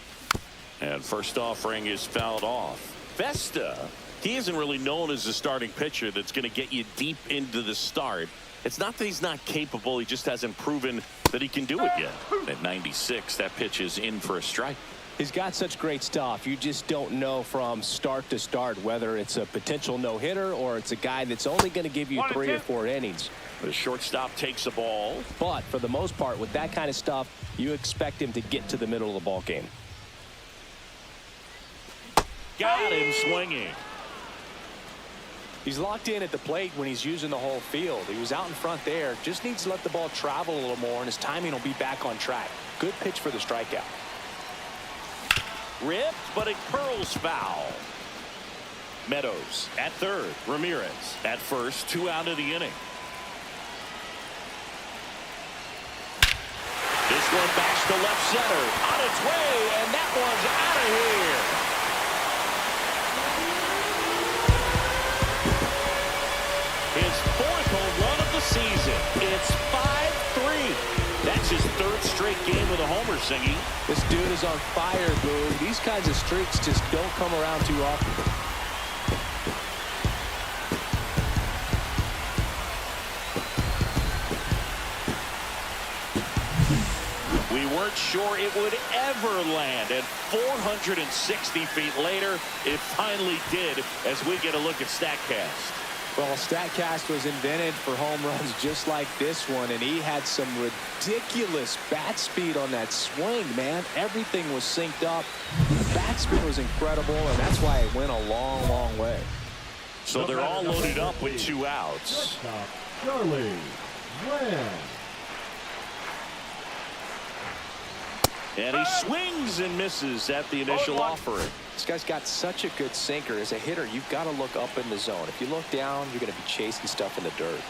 And first offering is fouled off. Vesta. He isn't really known as a starting pitcher that's going to get you deep into the start. It's not that he's not capable. He just hasn't proven that he can do it yet. At 96, that pitch is in for a strike. He's got such great stuff. You just don't know from start to start whether it's a potential no-hitter or it's a guy that's only going to give you 3 or 4 innings. The shortstop takes the ball. But for the most part, with that kind of stuff, you expect him to get to the middle of the ball game. Got him swinging. He's locked in at the plate when he's using the whole field. He was out in front there. Just needs to let the ball travel a little more, and his timing will be back on track. Good pitch for the strikeout. Ripped, but it curls foul. Meadows at third. Ramirez at first. 2 out of the inning. This one backs to left center. On its way, and that one's out of here. His 4th home run of the season. It's 5-3. That's his 3rd straight game with a homer, Singy. This dude is on fire, Boo. These kinds of streaks just don't come around too often. We weren't sure it would ever land, and 460 feet later, it finally did as we get a look at StatCast. Well, StatCast was invented for home runs just like this one, and he had some ridiculous bat speed on that swing, man. Everything was synced up. The bat spin was incredible, and that's why it went a long, long way. So they're all loaded up with 2 outs. Charlie Lamb. And he swings and misses at the initial offering. This guy's got such a good sinker. As a hitter, you've got to look up in the zone. If you look down, you're going to be chasing stuff in the dirt.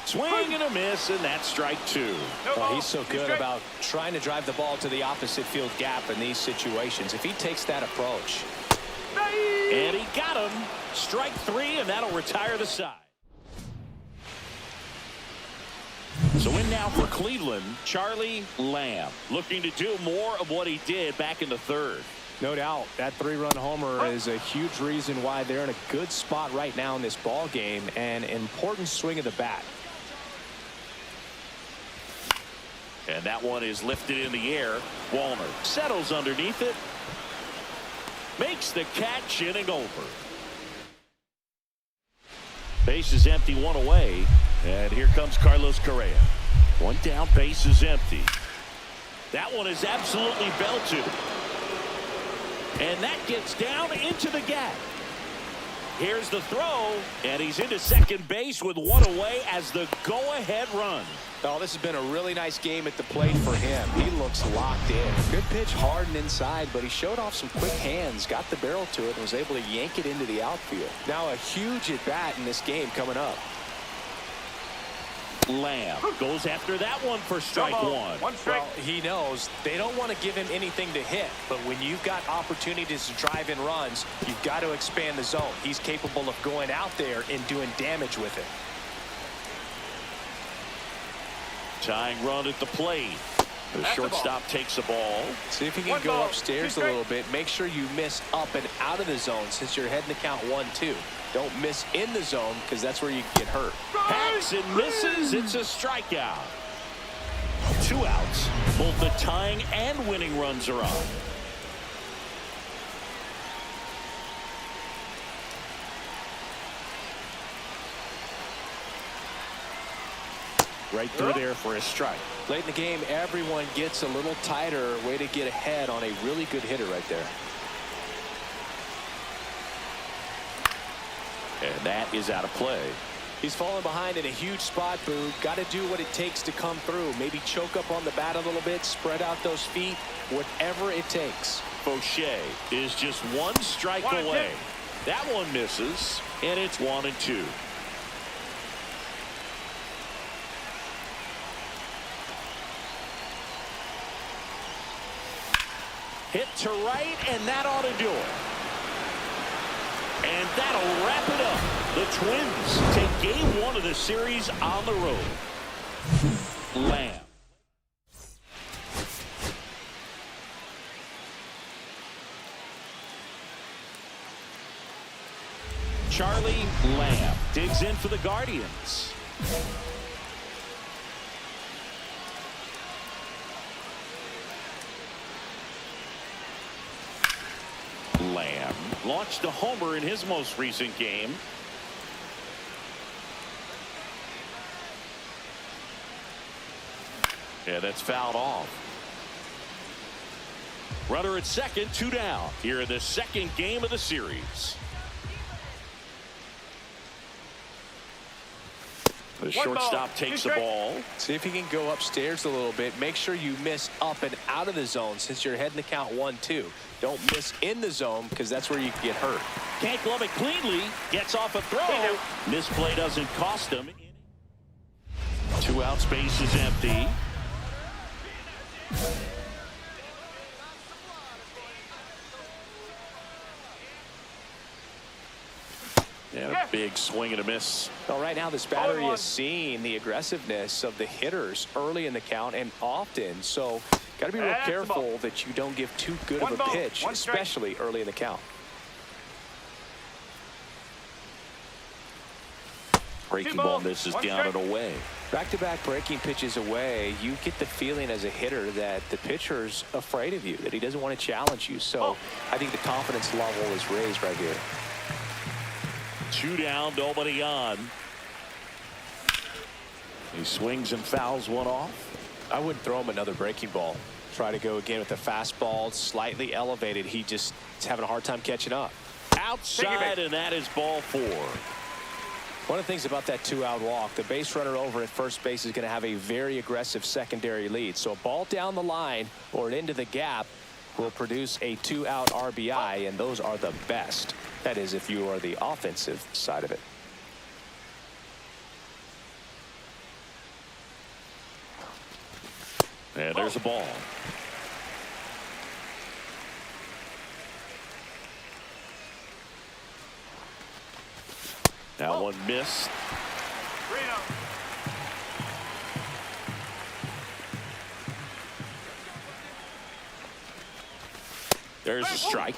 Swing and a miss, and that's strike 2. Well, he's so good about trying to drive the ball to the opposite field gap in these situations. If he takes that approach. And he got him. Strike 3, and that'll retire the side. So in now for Cleveland, Charlie Lamb, looking to do more of what he did back in the 3rd. No doubt that 3-run homer is a huge reason why they're in a good spot right now in this ball game, and an important swing of the bat. And that one is lifted in the air. Walner settles underneath it. Makes the catch, inning over. Base is empty, 1 away. And here comes Carlos Correa. 1 down, base is empty. That one is absolutely belted. And that gets down into the gap. Here's the throw, and he's into second base with 1 away as the go-ahead run. Oh, this has been a really nice game at the plate for him. He looks locked in. Good pitch hard and inside, but he showed off some quick hands, got the barrel to it, and was able to yank it into the outfield. Now a huge at-bat in this game coming up. Lamb goes after that one for strike 1. Well, he knows they don't want to give him anything to hit, but when you've got opportunities to drive in runs, you've got to expand the zone. He's capable of going out there and doing damage with it. Tying run at the plate. The shortstop takes the ball. See if he can go upstairs a little bit. Make sure you miss up and out of the zone since you're heading to count 1-2. Don't miss in the zone because that's where you get hurt. Hacks and misses. It's a strikeout. 2 outs. Both the tying and winning runs are on. Right through there for a strike. Late in the game, everyone gets a little tighter. Way to get ahead on a really good hitter right there. And that is out of play. He's falling behind in a huge spot, Boo. Got to do what it takes to come through. Maybe choke up on the bat a little bit, spread out those feet, whatever it takes. Fauché is just 1 strike away. That one misses, and it's 1-2. Hit to right, and that ought to do it. And that'll wrap it up. The Twins take game 1 of the series on the road. Lamb. Charlie Lamb digs in for the Guardians. launched a homer in his most recent game. Yeah, that's fouled off. Runner at second, 2 down here in the second game of the series. The shortstop takes the ball. See if you can go upstairs a little bit. Make sure you miss up and out of the zone since you're heading to count 1-2. Don't miss in the zone because that's where you can get hurt. Can't glove it cleanly. Gets off a throw. Misplay doesn't cost him. 2 outs, base is empty. And a big swing and a miss. Well, right now this battery is seeing the aggressiveness of the hitters early in the count and often. So got to be real careful that you don't give too good of a pitch, especially early in the count. Breaking ball misses down and away. Back-to-back breaking pitches away, you get the feeling as a hitter that the pitcher's afraid of you, that he doesn't want to challenge you. So I think the confidence level is raised right here. 2 down, nobody on. He swings and fouls one off. I wouldn't throw him another breaking ball. Try to go again with the fastball, slightly elevated. He just is having a hard time catching up. Outside, and that is ball 4. One of the things about that 2-out walk, the base runner over at first base is going to have a very aggressive secondary lead. So a ball down the line or into the gap will produce a 2-out RBI, and those are the best. That is, if you are the offensive side of it. And there's a ball. Now one missed. There's a strike.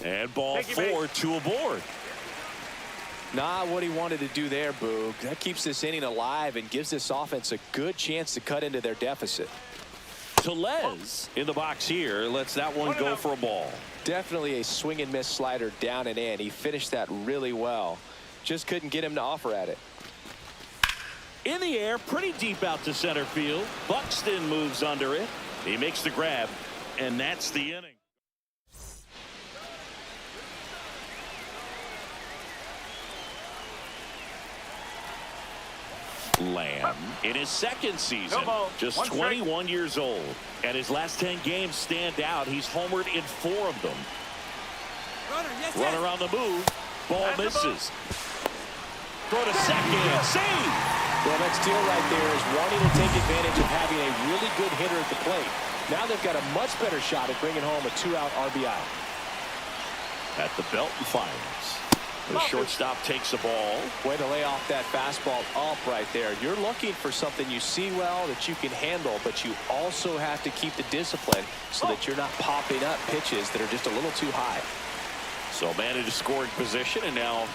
And ball 4, 2 aboard. Not what he wanted to do there, Boog. That keeps this inning alive and gives this offense a good chance to cut into their deficit. Tellez in the box here lets that one go for a ball. Definitely a swing and miss slider down and in. He finished that really well. Just couldn't get him to offer at it. In the air, pretty deep out to center field. Buxton moves under it. He makes the grab, and that's the inning. Lamb in his second season, just 21 years old, and his last 10 games stand out. He's homered in 4 of them. Runner on the move. Ball misses. Throw to second. Save. Well, that steal right there is wanting to take advantage of having a really good hitter at the plate. Now they've got a much better shot at bringing home a 2-out RBI. At the belt and fires. The shortstop takes the ball. Way to lay off that fastball up right there. You're looking for something you see well that you can handle, but you also have to keep the discipline so that you're not popping up pitches that are just a little too high. So man in a scoring position, and now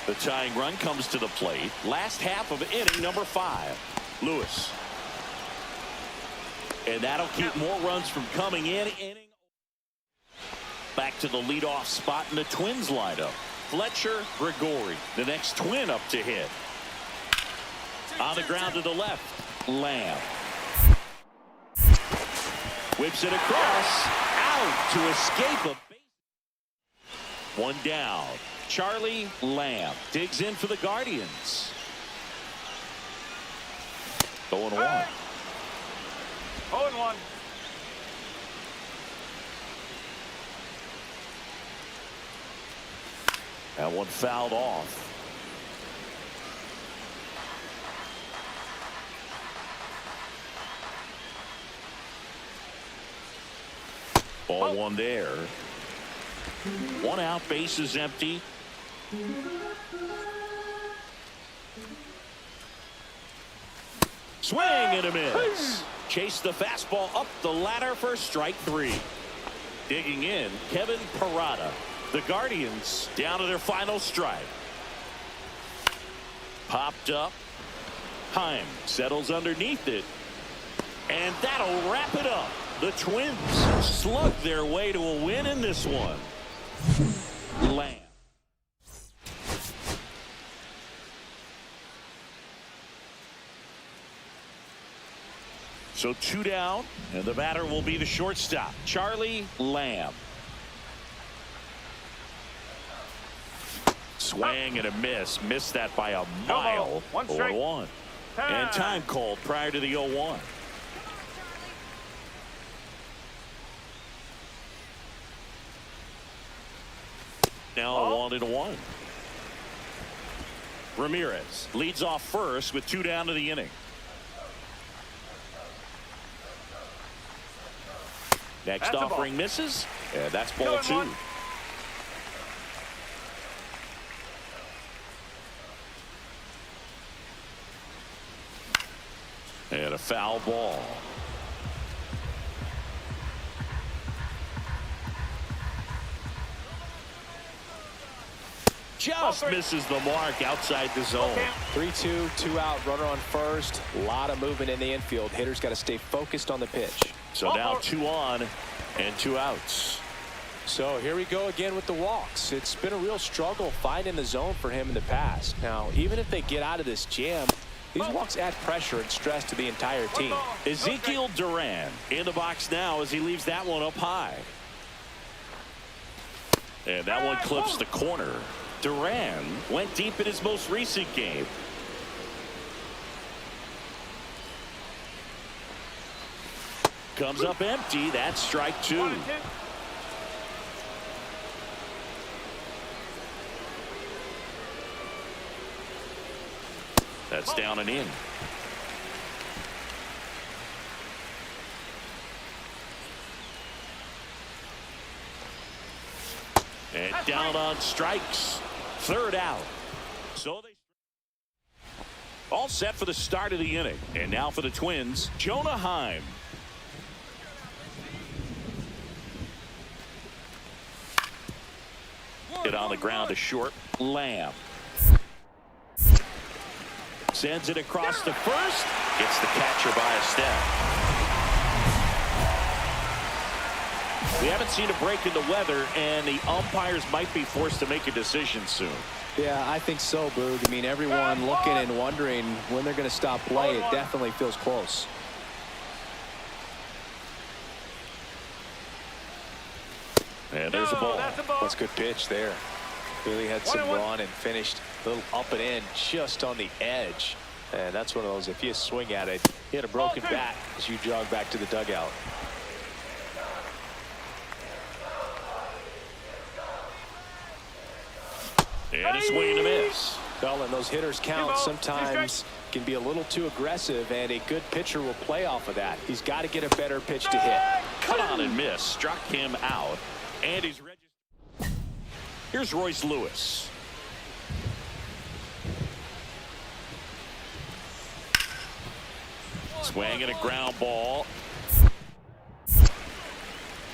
the tying run comes to the plate. Last half of inning number 5. Lewis. And that'll keep more runs from coming in. Back to the leadoff spot in the Twins lineup. Fletcher, Gregori, the next Twin up to hit. On the ground to the left, Lamb. Whips it across, out to escape a base. 1 down. Charlie Lamb digs in for the Guardians. 0-1. 0-1. That one fouled off. Ball 1 there. 1 out, base is empty. Swing and a miss. Chase the fastball up the ladder for strike 3. Digging in, Kevin Parada. The Guardians down to their final strike. Popped up. Heim settles underneath it. And that'll wrap it up. The Twins slug their way to a win in this one. Lamb. So 2 down, and the batter will be the shortstop, Charlie Lamb. Swing and a miss. Missed that by a mile. 0-1. And time called prior to the 0-1. Now 1-1. Ramirez leads off first with 2 down to the inning. Next offering misses, and that's ball 2. And a foul ball. Just misses the mark outside the zone. 3-2, 2 out, runner on first. A lot of movement in the infield. Hitters got to stay focused on the pitch. So now 2 on and 2 outs. So here we go again with the walks. It's been a real struggle finding the zone for him in the past. Now, even if they get out of this jam, these walks add pressure and stress to the entire team. Ezekiel Duran in the box now as he leaves that one up high. And that one clips the corner. Duran went deep in his most recent game. Comes up empty. That's strike 2. That's down and in. And down on strikes. 3rd out. So they all set for the start of the inning. And now for the Twins, Jonah Heim. Hit on the ground to short. Lamb sends it across to first. Gets the catcher by a step. We haven't seen a break in the weather, and the umpires might be forced to make a decision soon. Yeah, I think so, Boog. I mean, everyone looking and wondering when they're going to stop play. It definitely feels close. And there's a ball. That's a good pitch there. Really had some run and finished a little up and in just on the edge. And that's one of those, if you swing at it, you hit a broken bat as you jog back to the dugout. And a swing and a miss. Well, and those hitters count sometimes can be a little too aggressive, and a good pitcher will play off of that. He's got to get a better pitch to hit. Cut on and miss. Struck him out. And he's registered. Here's Royce Lewis. Swing and a ground ball.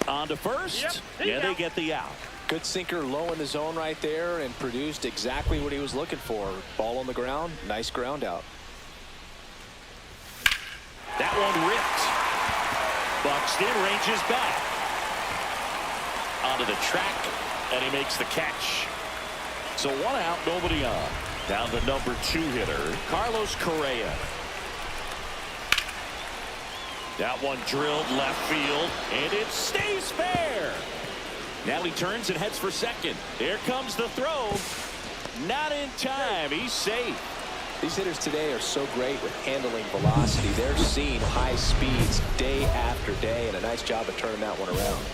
On to first. Yeah, they get the out. Good sinker low in the zone right there and produced exactly what he was looking for. Ball on the ground. Nice ground out. That one ripped. Buxton ranges back. Onto the track, and he makes the catch. So 1 out, nobody on. Down to number 2 hitter, Carlos Correa. That one drilled left field, and it stays fair. Now he turns and heads for second. There comes the throw. Not in time. He's safe. These hitters today are so great with handling velocity. They're seeing high speeds day after day, and a nice job of turning that one around.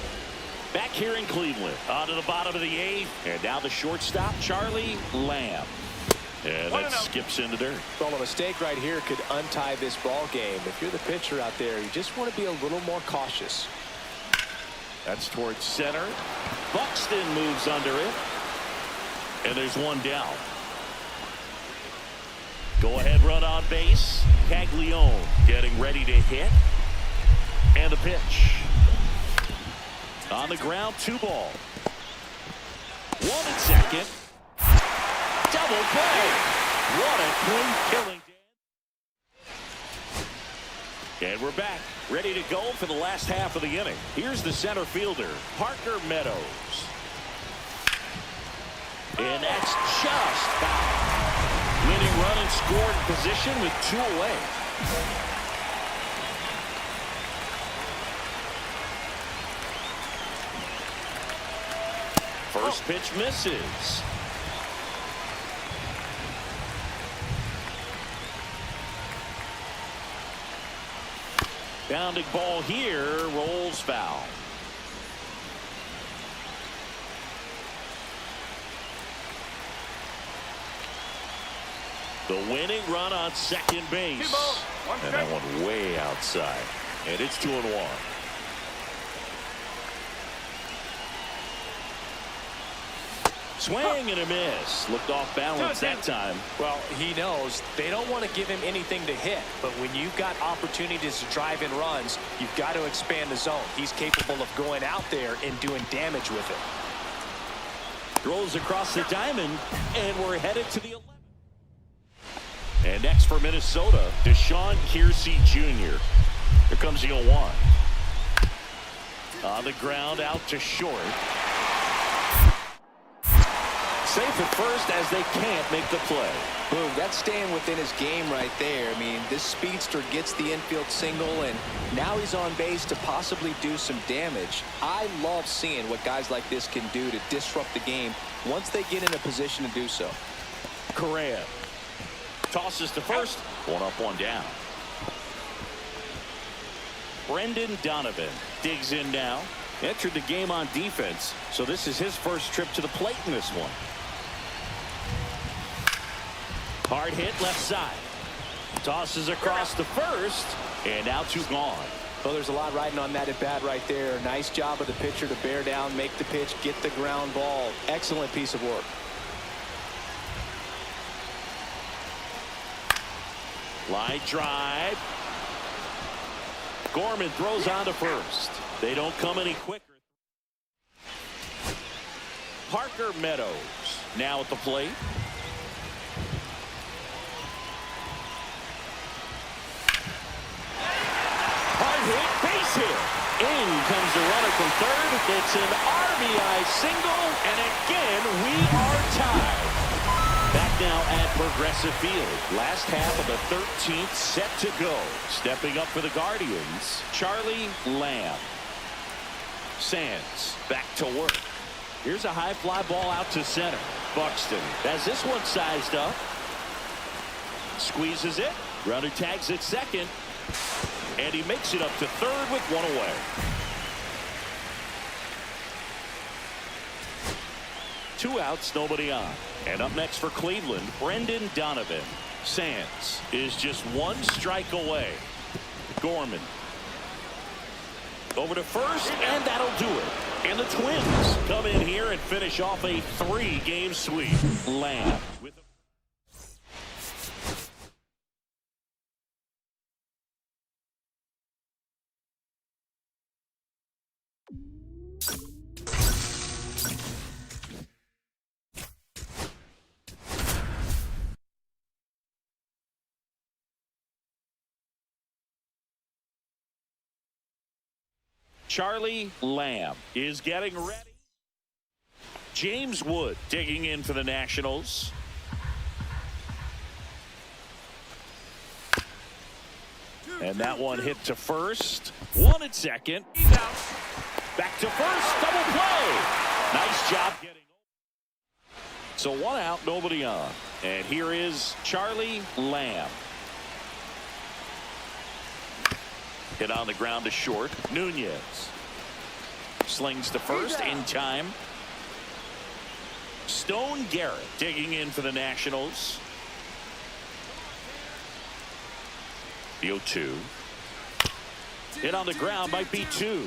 Back here in Cleveland, on to the bottom of the 8th, and now the shortstop, Charlie Lamb. And that skips into dirt. Well, a mistake right here could untie this ball game. If you're the pitcher out there, you just want to be a little more cautious. That's towards center. Buxton moves under it. And there's 1 down. Go ahead run on base. Caglione getting ready to hit. And the pitch. On the ground, 2 ball. 1 and second. Double play. What a clean killing. And we're back, ready to go for the last half of the inning. Here's the center fielder, Parker Meadows. And that's just foul. Winning run and scored position with 2 away. First pitch misses. Bounding ball here, rolls foul. The winning run on second base. And that one way outside. And it's 2-1. Swing and a miss. Looked off balance that time. Well, he knows they don't want to give him anything to hit, but when you've got opportunities to drive in runs, you've got to expand the zone. He's capable of going out there and doing damage with it. Throws across the diamond, and we're headed to the 11th. And next for Minnesota, Deshaun Kiersey Jr. Here comes the 0-1. On the ground, out to short. Safe at first as they can't make the play. Boom, that's staying within his game right there. I mean, this speedster gets the infield single, and now he's on base to possibly do some damage. I love seeing what guys like this can do to disrupt the game once they get in a position to do so. Correa tosses to first. 1 up, 1 down. Brendan Donovan digs in now. Entered the game on defense, so this is his first trip to the plate in this one. Hard hit left side. Tosses across the first, and now 2 gone. Well, there's a lot riding on that at bat right there. Nice job of the pitcher to bear down, make the pitch, get the ground ball. Excellent piece of work. Line drive. Gorman throws on to first. They don't come any quicker. Parker Meadows now at the plate. Hard hit, base hit. In comes the runner from third. It's an RBI single, and again we are tied. Back now at Progressive Field. Last half of the 13th set to go. Stepping up for the Guardians, Charlie Lamb. Sands back to work. Here's a high fly ball out to center. Buxton has this one sized up. Squeezes it. Runner tags at second. And he makes it up to third with 1 away. Two outs, nobody on. And up next for Cleveland, Brendan Donovan. Sands is just 1 strike away. Gorman over to first, and that'll do it. And the Twins come in here and finish off a 3-game sweep. Lamb with Charlie Lamb is getting ready. James Wood digging in for the Nationals. And that one hit to first. 1 at second. He's out. Back to first. Double play. Nice job getting over. So 1 out, nobody on. And here is Charlie Lamb. Hit on the ground to short. Nunez slings to first in time. Stone Garrett digging in for the Nationals. The 0-2. Hit on the ground, might be 2.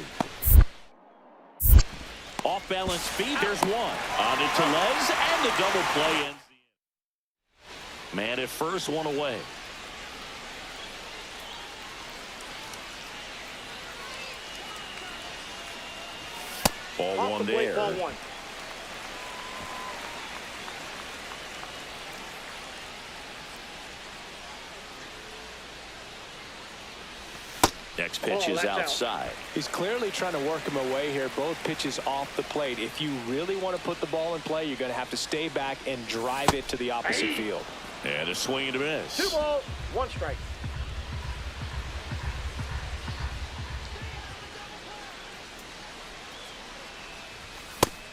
Off balance speed, there's 1. On to Tellez, and the double play ends the inning. Man at first, 1 away. Ball 1 there. Ball 1. next pitch is outside. He's clearly trying to work him away here. Both pitches off the plate. If you really want to put the ball in play, you're going to have to stay back and drive it to the opposite field. And a swing and a miss. 2 balls, 1 strike.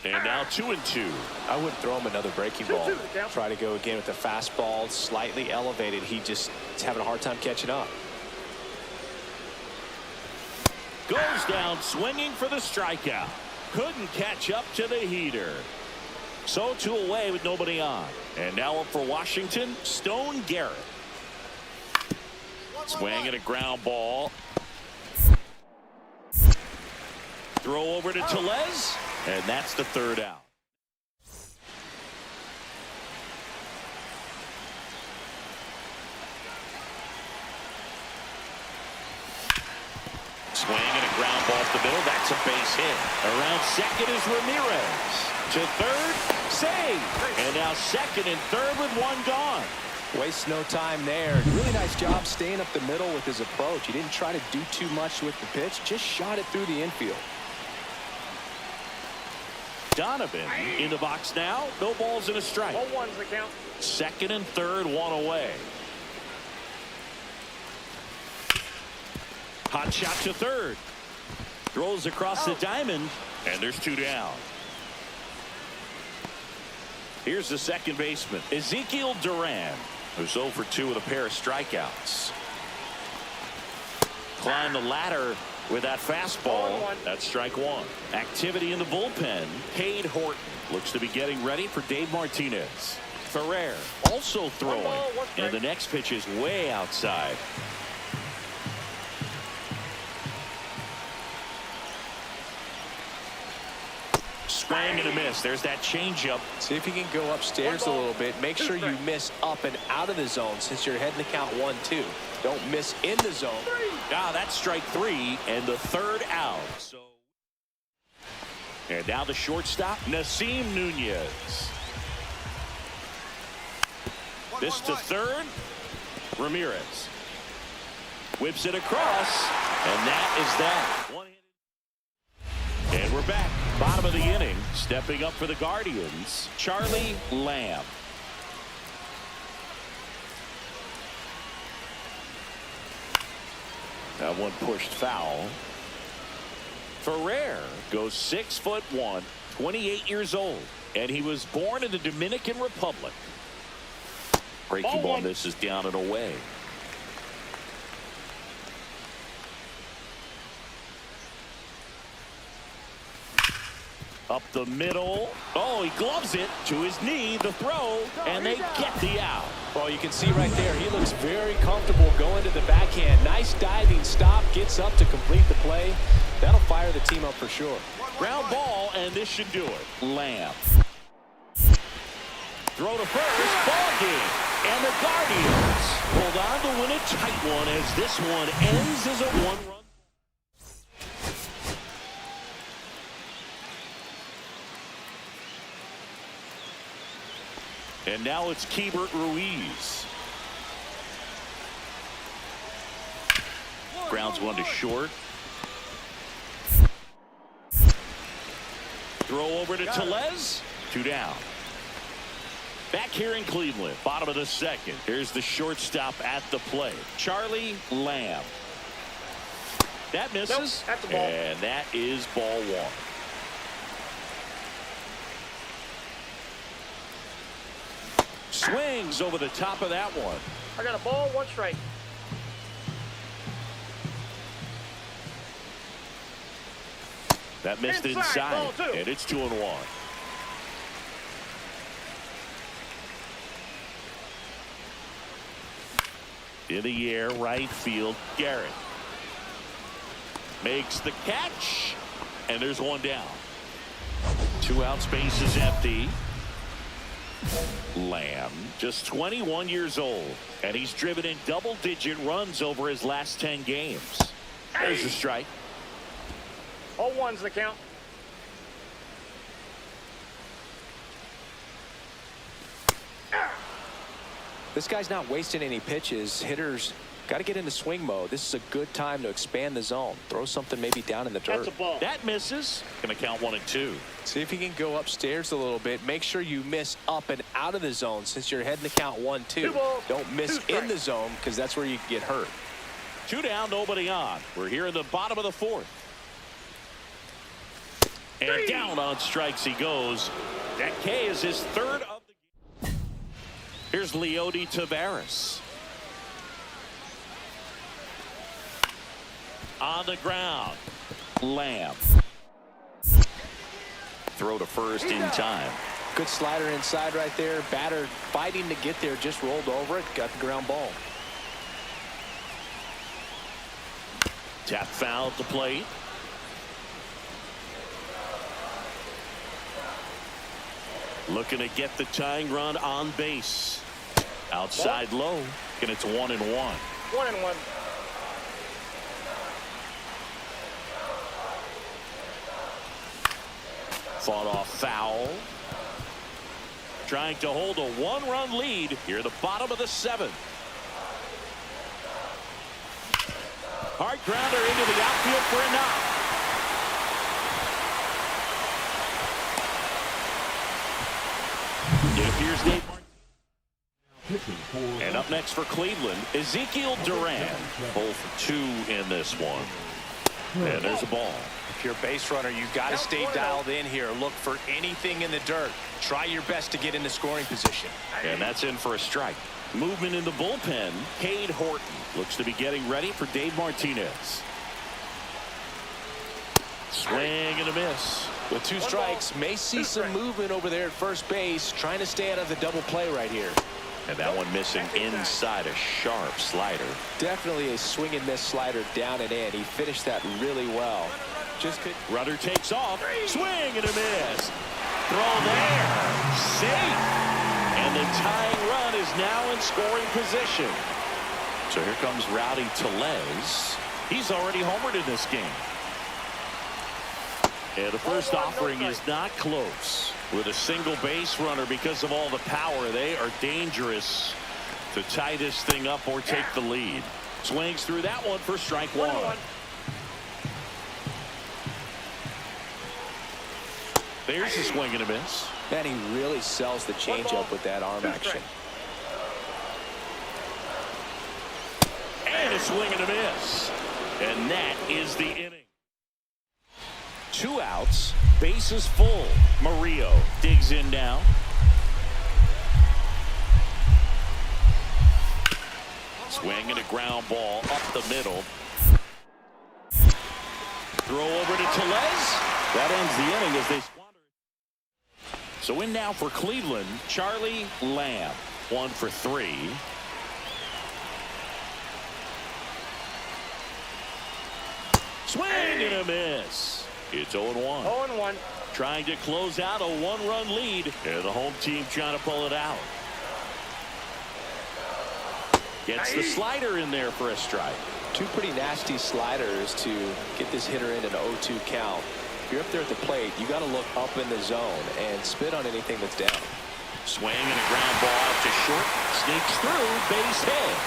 And now 2-2. I wouldn't throw him another breaking ball. Try to go again with the fastball, slightly elevated. He just is having a hard time catching up. Goes down swinging for the strikeout. Couldn't catch up to the heater. So 2 away with nobody on. And now up for Washington, Stone Garrett. Swing and a ground ball. Throw over to Tellez. And that's the 3rd out. Swing and a ground ball off the middle. That's a base hit. Around second is Ramirez. To third, save. And now second and third with 1 gone. Wastes no time there. Really nice job staying up the middle with his approach. He didn't try to do too much with the pitch. Just shot it through the infield. Donovan in the box now. No balls and a strike. 0-1's the count. Second and third, 1 away. Hot shot to third. Throws across the diamond, and there's 2 down. Here's the second baseman, Ezekiel Duran, who's 0 for 2 with a pair of strikeouts. Climb the ladder with that fastball. That's strike 1. Activity in the bullpen. Cade Horton looks to be getting ready for Dave Martinez. Ferrer also throwing. And the next pitch is way outside. Swing and a miss. There's that changeup. See if you can go upstairs a little bit. Make sure you miss up and out of the zone since you're heading to count 1-2. Don't miss in the zone. Ah, that's strike 3 and the 3rd out. And now the shortstop, Nasim Nunez. This to third, Ramirez. Whips it across, and that is that. And we're back. Bottom of the inning. Stepping up for the Guardians, Charlie Lamb. That one pushed foul. Ferrer goes 6'1", 28 years old, and he was born in the Dominican Republic. Breaking ball, this is down and away. Up the middle. Oh, he gloves it to his knee, the throw, and they get the out. Well, you can see right there, he looks very comfortable going to the backhand. Nice diving stop, gets up to complete the play. That'll fire the team up for sure. Ground ball, and this should do it. Lamb. Throw to first, ball game. And the Guardians hold on to win a tight one as this one ends as a 1-run. And now it's Keibert Ruiz. Grounds one to short. Throw over to Tellez. 2 down. Back here in Cleveland, bottom of the second. Here's the shortstop at the plate, Charlie Lamb. That misses. Nope, that's a ball. And that is ball 1. Swings over the top of that one. I got a ball, 1 strike. That missed inside, ball 2. and it's 2-1. In the air, right field, Garrett makes the catch, and there's 1 down. 2 out, space is empty. Lamb, just 21 years old, and he's driven in double-digit runs over his last 10 games. There's a strike. 0-1's the count. This guy's not wasting any pitches. Hitters Got to get into swing mode. This is a good time to expand the zone. Throw something maybe down in the dirt. That's a ball. That misses. Going to count 1-2. See if you can go upstairs a little bit. Make sure you miss up and out of the zone since you're heading to count 1-2. Two balls, Don't miss two in the zone because that's where you can get hurt. 2 down, nobody on. We're here in the bottom of the 4th. And down on strikes he goes. That K is his 3rd of the game. Here's Leody Taveras. On the ground. Lamb. Throw to first in time. Good slider inside right there. Batter fighting to get there, just rolled over it, got the ground ball. Tap foul at the plate. Looking to get the tying run on base. Outside low, and it's 1-1. 1-1. Fought off foul. Trying to hold a 1-run lead here at the bottom of the 7th. Hard grounder into the outfield for a knock. It appears Dave Martinez. And up next for Cleveland, Ezekiel Duran. 0 for 2 in this one. And there's a ball. If you're a base runner, you've got to stay dialed in here. Look for anything in the dirt. Try your best to get in the scoring position. And that's in for a strike. Movement in the bullpen. Cade Horton looks to be getting ready for Dave Martinez. Swing and a miss. With 2 strikes, may see some movement over there at first base, trying to stay out of the double play right here. And that one missing inside, a sharp slider. Definitely a swing and miss slider down and in. He finished that really well. Just could. Runner takes off. Swing and a miss. Throw there. Safe. And the tying run is now in scoring position. So here comes Rowdy Tellez. He's already homered in this game. And the first offering is not close. With a single base runner, because of all the power, they are dangerous to tie this thing up or take the lead. Swings through that one for strike 1. There's a swing and a miss. And he really sells the changeup with that arm action. And a swing and a miss. And that is the inning. 2 outs, bases full. Murillo digs in now. Swing and a ground ball up the middle. Throw over to Tellez. That ends the inning as they squander. So in now for Cleveland, Charlie Lamb. 1 for 3. Swing and a miss. It's 0-1. 0-1. Trying to close out a 1-run lead. And the home team trying to pull it out. Gets the slider in there for a strike. 2 pretty nasty sliders to get this hitter in an 0-2 count. If you're up there at the plate, you got to look up in the zone and spit on anything that's down. Swing and a ground ball out to short. Sneaks through, base hit.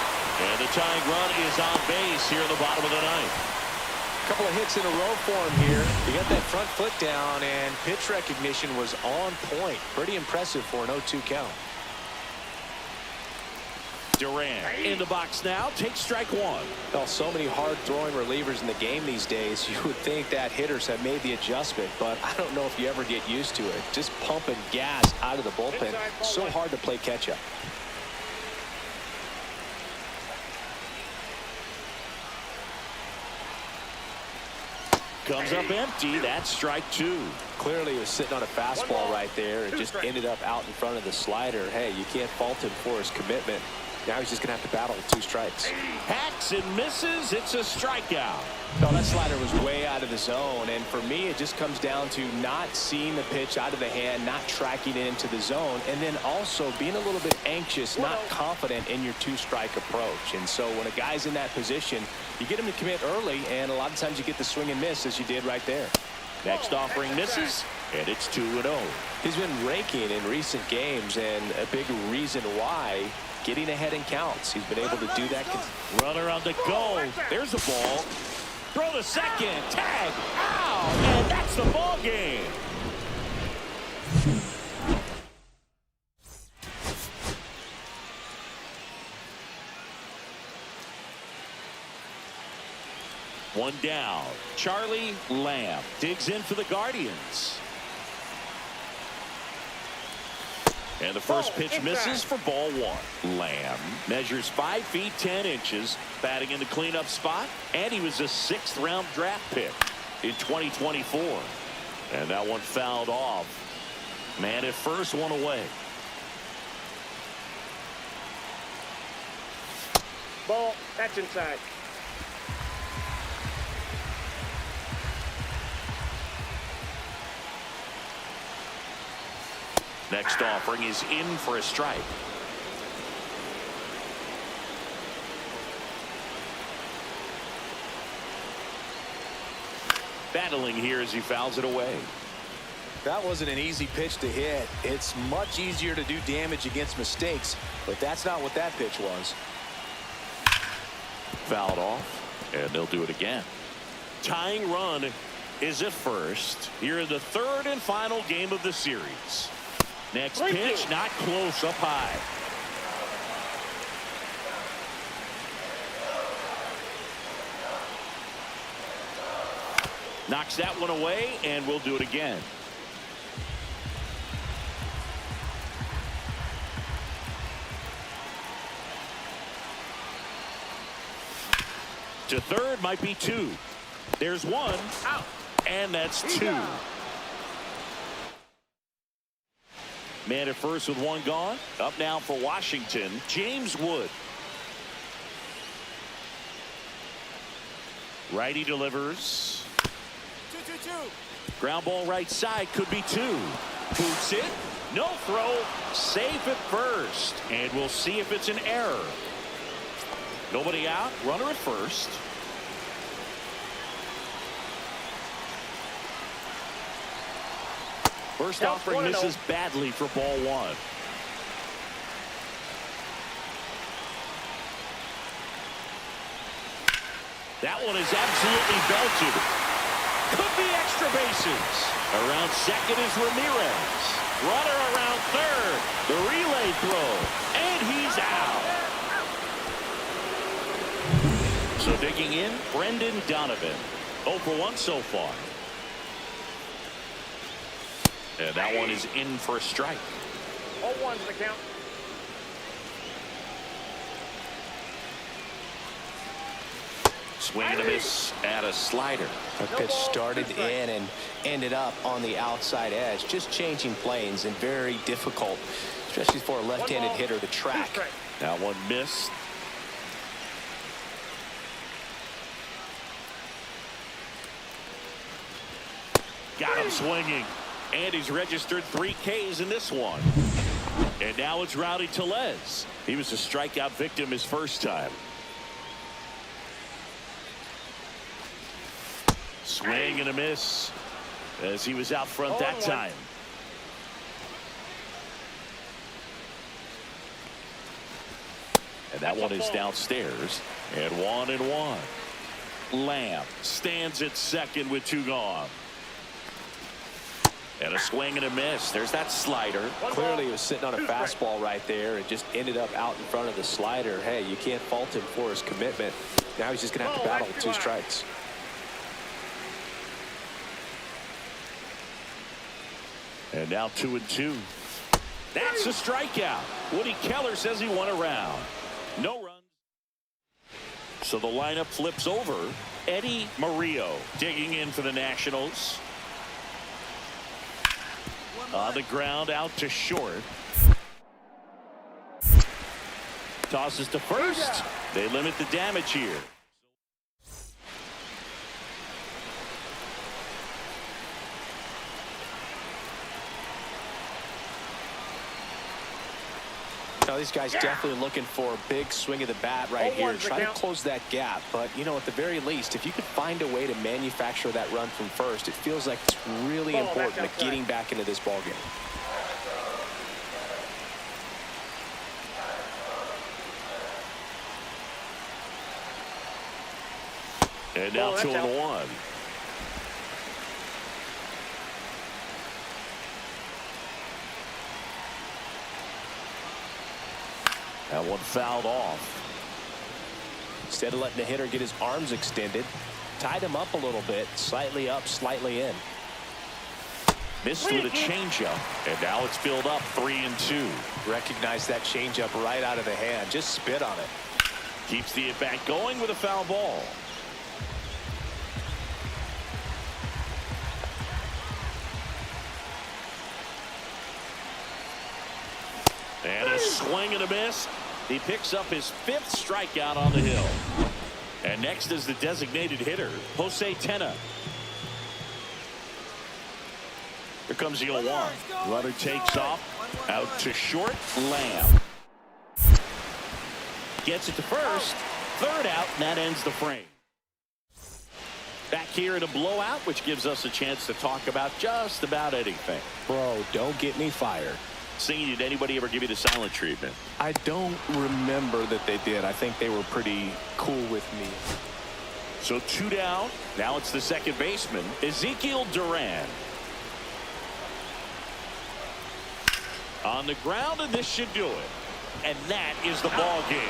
And the tying run is on base here in the bottom of the 9th. Couple of hits in a row for him here. He got that front foot down, and pitch recognition was on point. Pretty impressive for an 0-2 count. Duran in the box now, takes strike 1. Well, so many hard-throwing relievers in the game these days, you would think that hitters have made the adjustment, but I don't know if you ever get used to it. Just pumping gas out of the bullpen. So hard to play catch-up. Comes up empty. That's strike 2. Clearly he was sitting on a fastball right there and just ended up out in front of the slider. Hey, you can't fault him for his commitment. Now he's just going to have to battle with 2 strikes. Hacks and misses. It's a strikeout. No, that slider was way out of the zone, and for me it just comes down to not seeing the pitch out of the hand, not tracking it into the zone, and then also being a little bit anxious, not confident in your 2-strike approach. And so when a guy's in that position, you get him to commit early, and a lot of times you get the swing and miss as you did right there. Next offering misses, and it's 2-0. He's been raking in recent games, and a big reason why, getting ahead in counts. He's been able to do that. Runner on the go. There's a ball. Throw to second. Tag. Ow! And that's the ball game. One down. Charlie Lamb digs in for the Guardians. And the first pitch misses for ball one. Lamb measures 5 feet 10 inches, batting in the cleanup spot, and he was a 6th round draft pick in 2024. And that one fouled off. Man at first, one away. Ball. That's inside. Next offering is in for a strike. Battling here as he fouls it away. That wasn't an easy pitch to hit. It's much easier to do damage against mistakes, but that's not what that pitch was. Fouled off, and they'll do it again. Tying run is at first here in the 3rd and final game of the series. Next pitch, not close, up high. Knocks that one away, and we'll do it again. To third might be 2. There's 1. Out. And that's 2. Man at first with 1 gone. Up now for Washington, James Wood. Righty delivers. 2-2-2. Ground ball right side, could be 2. Boots it. No throw. Safe at first. And we'll see if it's an error. Nobody out. Runner at first. First offering misses badly for ball 1. That one is absolutely belted. Could be extra bases. Around second is Ramirez. Runner around third. The relay throw. And he's out. So digging in, Brendan Donovan. 0 for 1 so far. And that one is in for a strike. 0-1's the count. Swing and a miss at a slider. That pitch started in and ended up on the outside edge. Just changing planes and very difficult, especially for a left-handed hitter to track. That one missed. Got him swinging. And he's registered 3 Ks in this one. And now it's Rowdy Tellez. He was a strikeout victim his first time. Swing and a miss as he was out front that time. And that one is downstairs. And 1-1. Lamb stands at second with 2 gone. And a swing and a miss. There's that slider. Clearly he was sitting on a fastball right there and just ended up out in front of the slider. Hey, you can't fault him for his commitment. Now he's just going to have to battle with 2 strikes. And now 2-2. That's a strikeout. Woody Keller says he won a round. No runs. So the lineup flips over. Eddie Murillo digging in for the Nationals. On the ground, out to short. Tosses to first. They limit the damage here. Now these guys definitely looking for a big swing of the bat right here. Try to close that gap. But, you know, at the very least, if you could find a way to manufacture that run from first, it feels like it's really important to getting back into this ballgame. And now that's 2-1. That one fouled off. Instead of letting the hitter get his arms extended, tied him up a little bit, slightly up, slightly in. Missed with a changeup, and now it's filled up 3-2. Recognize that changeup right out of the hand. Just spit on it. Keeps the at-bat going with a foul ball. And a swing and a miss. He picks up his 5th strikeout on the hill. And next is the designated hitter, Jose Tena. Here comes the 0-1. Runner takes off. Out to short. Lamb. Gets it to first. 3rd out, and that ends the frame. Back here in a blowout, which gives us a chance to talk about just about anything. Bro, don't get me fired. Singing, did anybody ever give you the silent treatment? I don't remember that they did. I think they were pretty cool with me. So 2 down. Now it's the second baseman, Ezekiel Duran. On the ground, and this should do it. And that is the ball game.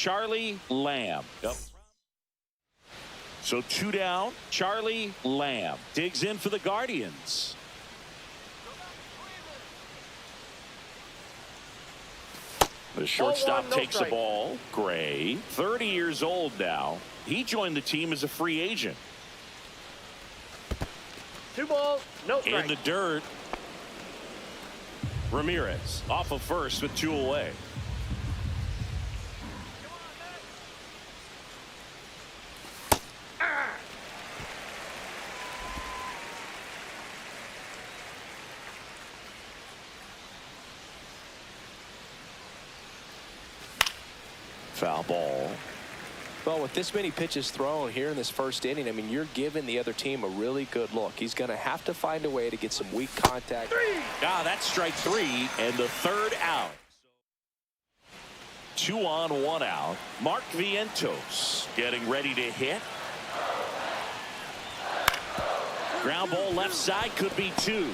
Charlie Lamb. Yep. So 2 down. Charlie Lamb digs in for the Guardians. The shortstop takes the ball. Gray, 30 years old now. He joined the team as a free agent. 2 balls, no strike. In the dirt. Ramirez off of first with 2 away. Foul ball. Well, with this many pitches thrown here in this first inning, I mean, you're giving the other team a really good look. He's going to have to find a way to get some weak contact. That's strike 3 and the 3rd out. 2 on, 1 out. Mark Vientos getting ready to hit. Ground ball left side, could be 2.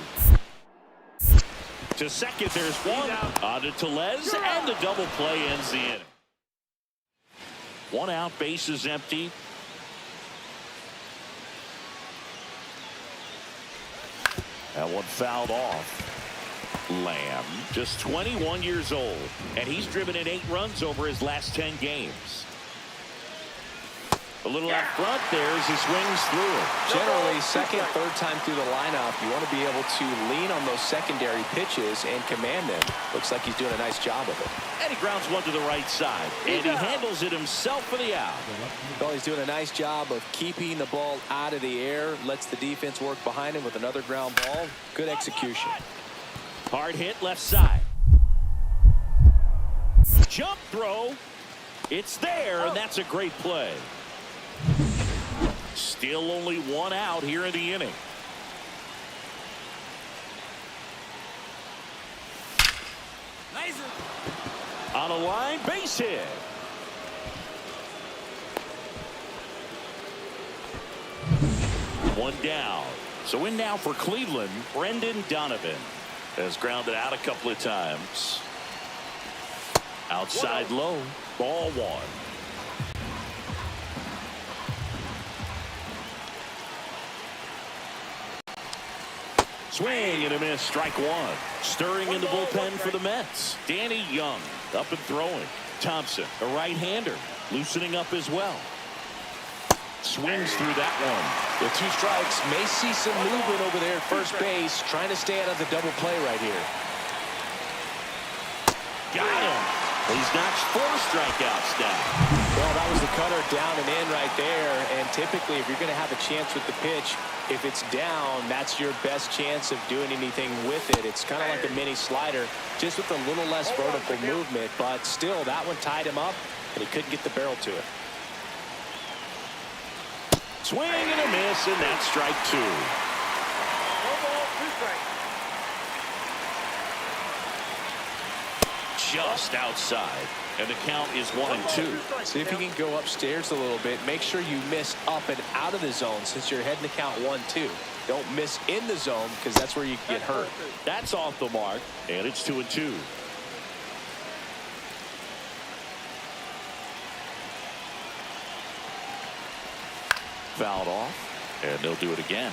To second, there's 1. On to Tellez, and the double play ends the inning. 1 out, base is empty. That one fouled off. Lamb, just 21 years old, and he's driven in 8 runs over his last 10 games. A little out front there as he swings through it. Generally, second, third time through the lineup, you want to be able to lean on those secondary pitches and command them. Looks like he's doing a nice job of it. And he grounds one to the right side, and he handles it himself for the out. Well, he's doing a nice job of keeping the ball out of the air, lets the defense work behind him with another ground ball. Good execution. Hard hit left side. Jump throw. It's there, and that's a great play. Still only 1 out here in the inning. On a line, base hit. One down. So in now for Cleveland, Brendan Donovan has grounded out a couple of times. Outside low, ball one. Swing and a miss, strike one. Stirring in the bullpen for the Mets. Danny Young up and throwing. Thompson, a right-hander, loosening up as well. Swings through that one. With 2 strikes, may see some movement over there at first base, trying to stay out of the double play right here. Got him. He's notched 4 strikeouts now. Well, that was the cutter down and in right there. And typically, if you're going to have a chance with the pitch, if it's down, that's your best chance of doing anything with it. It's kind of like a mini slider, just with a little less vertical movement. But still, that one tied him up, and he couldn't get the barrel to it. Swing and a miss, and that's strike 2. 1 ball, 2 strikes. Just outside, and the count is 1-2. See if you can go upstairs a little bit. Make sure you miss up and out of the zone since you're heading to count 1-2. Don't miss in the zone because that's where you can get hurt. That's off the mark, and it's 2-2. Fouled off, and they'll do it again.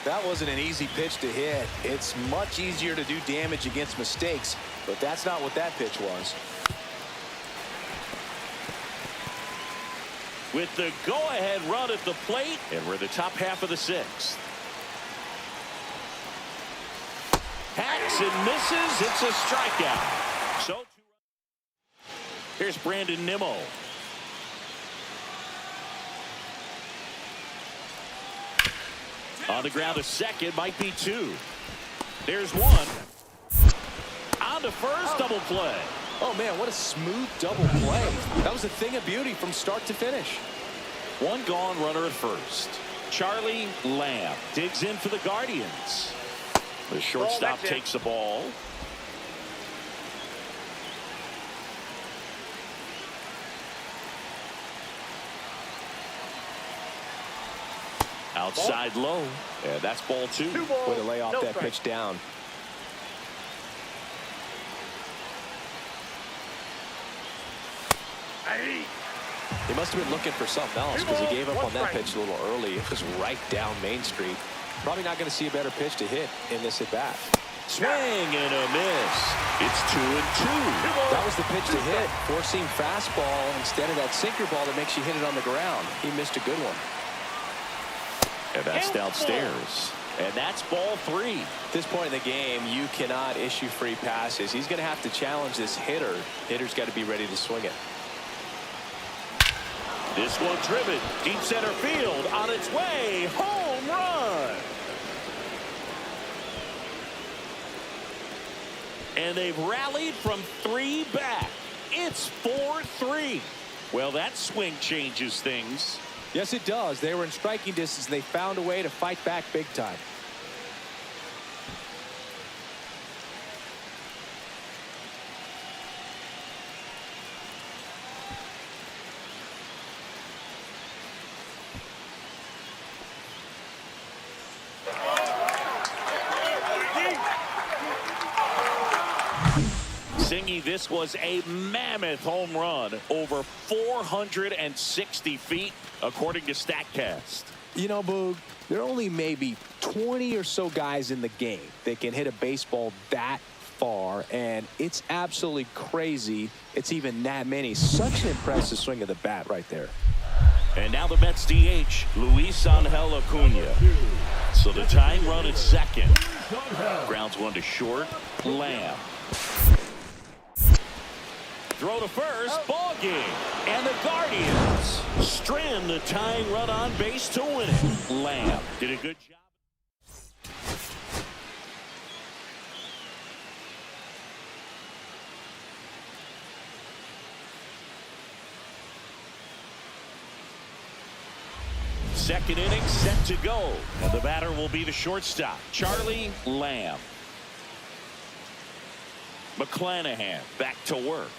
That wasn't an easy pitch to hit. It's much easier to do damage against mistakes, but that's not what that pitch was. With the go-ahead run at the plate, and we're in the top half of the 6th. Hacks and misses. It's a strikeout. So here's Brandon Nimmo. On the ground to second, might be 2. There's 1. On to first, double play. Oh, man, what a smooth double play. That was a thing of beauty from start to finish. 1 gone, runner at first. Charlie Lamb digs in for the Guardians. The shortstop takes the ball. Outside low, and that's ball 2. Way to lay off that pitch down. He must have been looking for something else because he gave up on that pitch a little early. It was right down Main Street. Probably not going to see a better pitch to hit in this at bat. Swing and a miss. It's 2-2. That was the pitch to hit. 4-seam fastball instead of that sinker ball that makes you hit it on the ground. He missed a good one. And that's downstairs. And that's ball 3. At this point in the game, you cannot issue free passes. He's going to have to challenge this hitter. Hitter's got to be ready to swing it. This one driven deep center field on its way. Home run. And they've rallied from 3 back. It's 4-3. Well, that swing changes things. Yes, it does. They were in striking distance, and they found a way to fight back big time. Singy, this was a mammoth home run over 460 feet, according to StatCast. You know, Boog, there are only maybe 20 or so guys in the game that can hit a baseball that far, and it's absolutely crazy it's even that many. Such an impressive swing of the bat right there. And now the Mets DH, Luis Angel Acuna. So the tying run at second. Grounds one to short. Lamb. Throw to first, ball game. And the Guardians strand the tying run on base to win it. Lamb did a good job. Second inning set to go. And the batter will be the shortstop, Charlie Lamb. McClanahan back to work.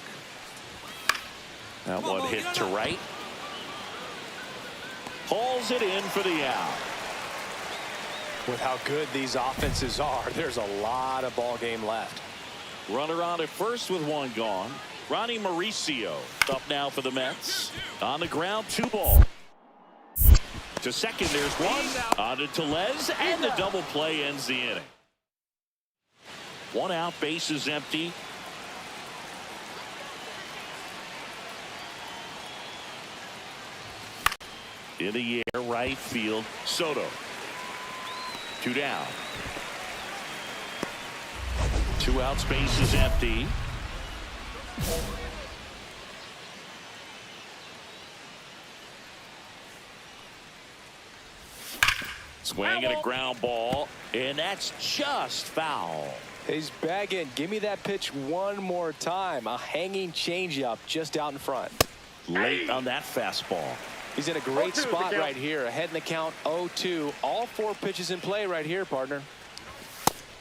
That one hit to right. Hauls it in for the out. With how good these offenses are, there's a lot of ball game left. Runner on at first with one gone. Ronnie Mauricio up now for the Mets. On the ground, 2 ball. To second, there's 1. On to Tellez, and the double play ends the inning. 1 out, bases empty. In the air, right field, Soto. 2 down. 2 outs, bases empty. Swing and a ground ball, and that's just foul. He's begging, give me that pitch one more time. A hanging changeup just out in front. Late on that fastball. He's in a great spot right here. Ahead in the count, 0-2. All 4 pitches in play right here, partner.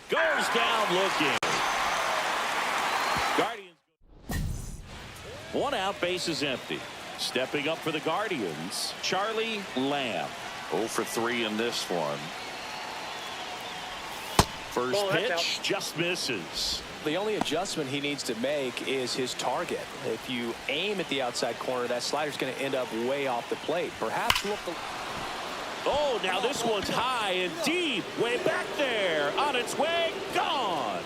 Goes down looking. Guardians. 1 out, bases empty. Stepping up for the Guardians, Charlie Lamb. 0 for 3 in this one. First pitch just misses. The only adjustment he needs to make is his target. If you aim at the outside corner, that slider's going to end up way off the plate. Perhaps look. Oh, now this one's high and deep, way back there. On its way, gone.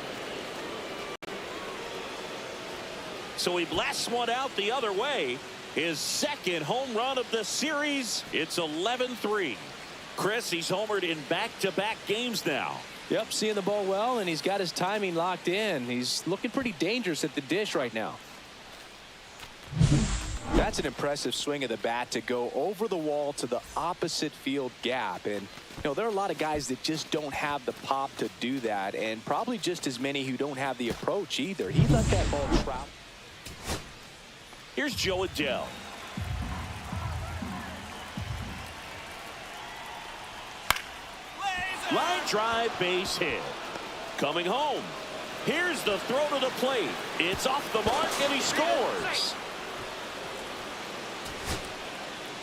So he blasts one out the other way. His 2nd home run of the series. It's 11-3. Chris, he's homered in back-to-back games now. Yep, seeing the ball well, and he's got his timing locked in. He's looking pretty dangerous at the dish right now. That's an impressive swing of the bat to go over the wall to the opposite field gap. And, you know, there are a lot of guys that just don't have the pop to do that, and probably just as many who don't have the approach either. He let that ball travel. Here's Joe Adele. Line drive, base hit. Coming home. Here's the throw to the plate. It's off the mark, and he scores.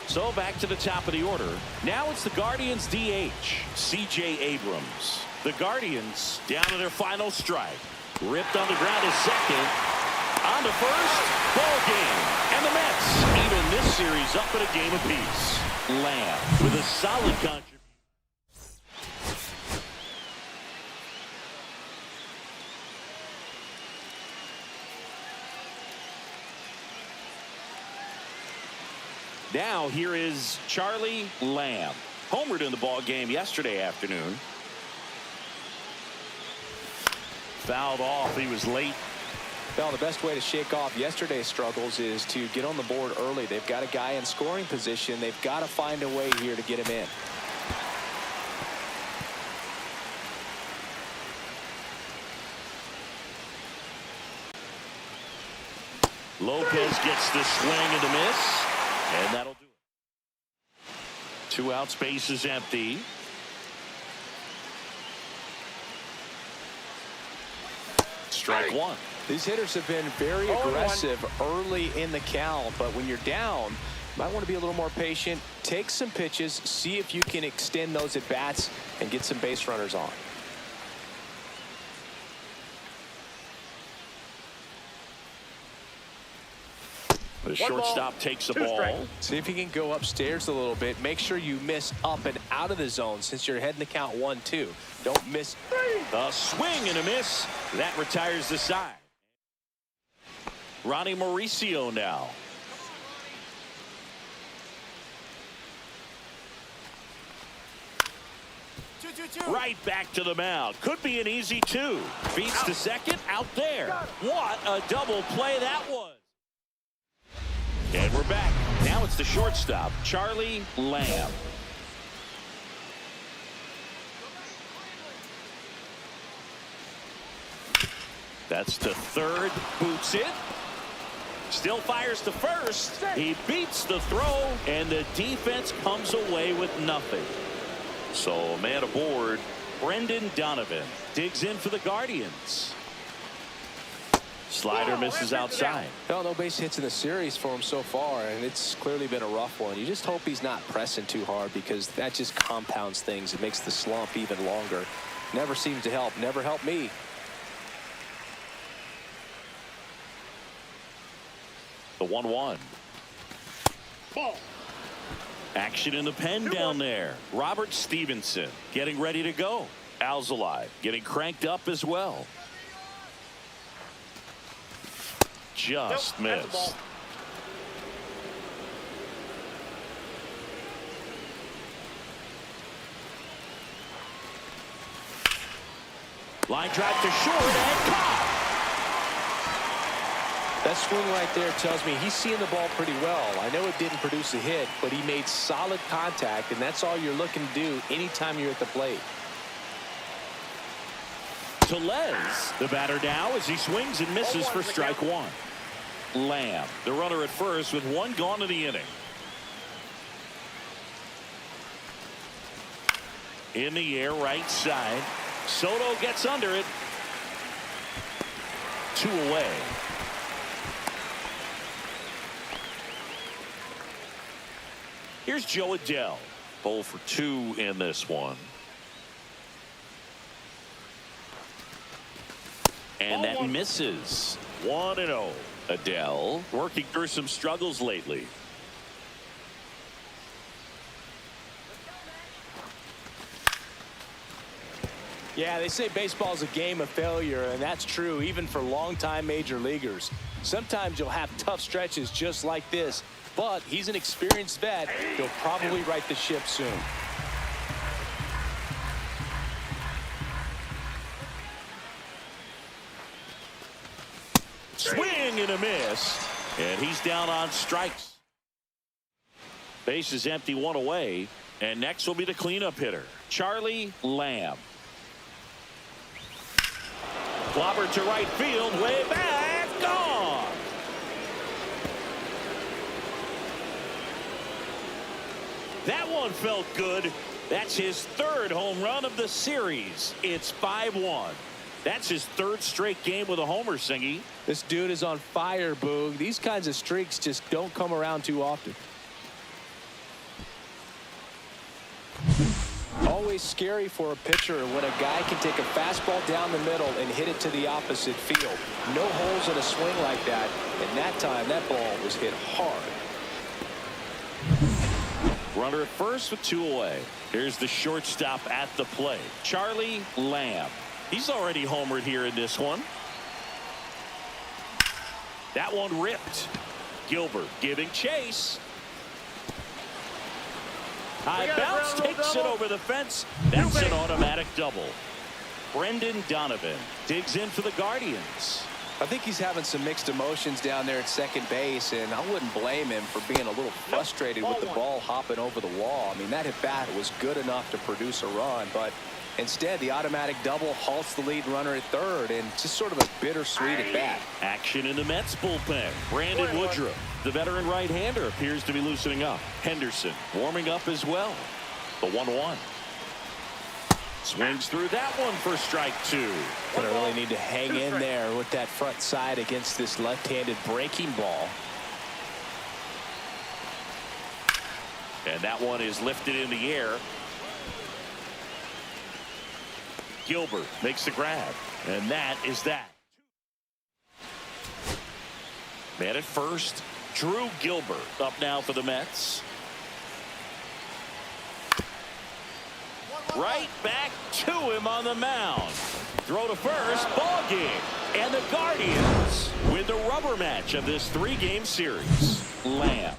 So back to the top of the order. Now it's the Guardians DH, C.J. Abrams. The Guardians down to their final strike. Ripped on the ground is second. On to first. Ball game. And the Mets even this series up at a game apiece. Lamb with a solid contribution. Now here is Charlie Lamb. Homered in the ball game yesterday afternoon. Fouled off. He was late. Well, the best way to shake off yesterday's struggles is to get on the board early. They've got a guy in scoring position. They've got to find a way here to get him in. Lopez gets the swing and the miss. And that'll do it. 2 outs, bases empty. Strike 1. These hitters have been very aggressive early in the count, but when you're down, you might want to be a little more patient. Take some pitches, see if you can extend those at bats and get some base runners on. The shortstop takes the ball. See if he can go upstairs a little bit. Make sure you miss up and out of the zone since you're heading the count 1-2. Don't miss. A swing and a miss. That retires the side. Ronnie Mauricio now. Right back to the mound. Could be an easy 2. Beats the second. Out there. What a double play that was. And we're back. Now it's the shortstop, Charlie Lamb. That's to third. Boots it. Still fires to first. He beats the throw, and the defense comes away with nothing. So a man aboard, Brendan Donovan, digs in for the Guardians. Slider misses outside. Well, no base hits in the series for him so far, and it's clearly been a rough one. You just hope he's not pressing too hard because that just compounds things. It makes the slump even longer. Never seems to help. Never helped me. The 1-1. Ball. Action in the pen down there. Robert Stevenson getting ready to go. Alzolay getting cranked up as well. Just Nope, that's a ball. missed. Line drive to short and caught. That swing right there tells me he's seeing the ball pretty well. I know it didn't produce a hit, but he made solid contact, and that's all you're looking to do anytime you're at the plate. Tellez, the batter now, as he swings and misses for strike one. Lamb, the runner at first with one gone in the inning. In the air, right side. Soto gets under it. 2 away. Here's Joe Adell. 0 for 2 in this one. And that misses. 1-0. Adell working through some struggles lately. Yeah, they say baseball is a game of failure, and that's true even for longtime major leaguers. Sometimes you'll have tough stretches just like this, but he's an experienced vet. He'll probably right the ship soon. Swing and a miss. And he's down on strikes. Base is empty, 1 away. And next will be the cleanup hitter, Charlie Lamb. Clobber to right field, way back, gone. That one felt good. That's his 3rd home run of the series. It's 5-1. That's his 3rd straight game with a homer, Singy. This dude is on fire, Boog. These kinds of streaks just don't come around too often. Always scary for a pitcher when a guy can take a fastball down the middle and hit it to the opposite field. No holes in a swing like that, and that time that ball was hit hard. Runner at first with 2 away. Here's the shortstop at the plate, Charlie Lamb. He's already homered here in this one. That one ripped. Gilbert giving chase. High bounce takes it over the fence. That's an automatic double. Brendan Donovan digs in for the Guardians. I think he's having some mixed emotions down there at second base, and I wouldn't blame him for being a little frustrated with the ball hopping over the wall. I mean, that at bat was good enough to produce a run, but instead the automatic double halts the lead runner at third, and just sort of a bittersweet at bat. Action in the Mets bullpen. Brandon Woodruff, the veteran right-hander, appears to be loosening up. Henderson warming up as well. The 1-1. Swings through that one for strike 2. Gonna really need to hang in there with that front side against this left-handed breaking ball. And that one is lifted in the air. Gilbert makes the grab, and that is that. Man at first, Drew Gilbert up now for the Mets. Right back to him on the mound. Throw to first, ball game. And the Guardians win the rubber match of this 3-game series. Lamb.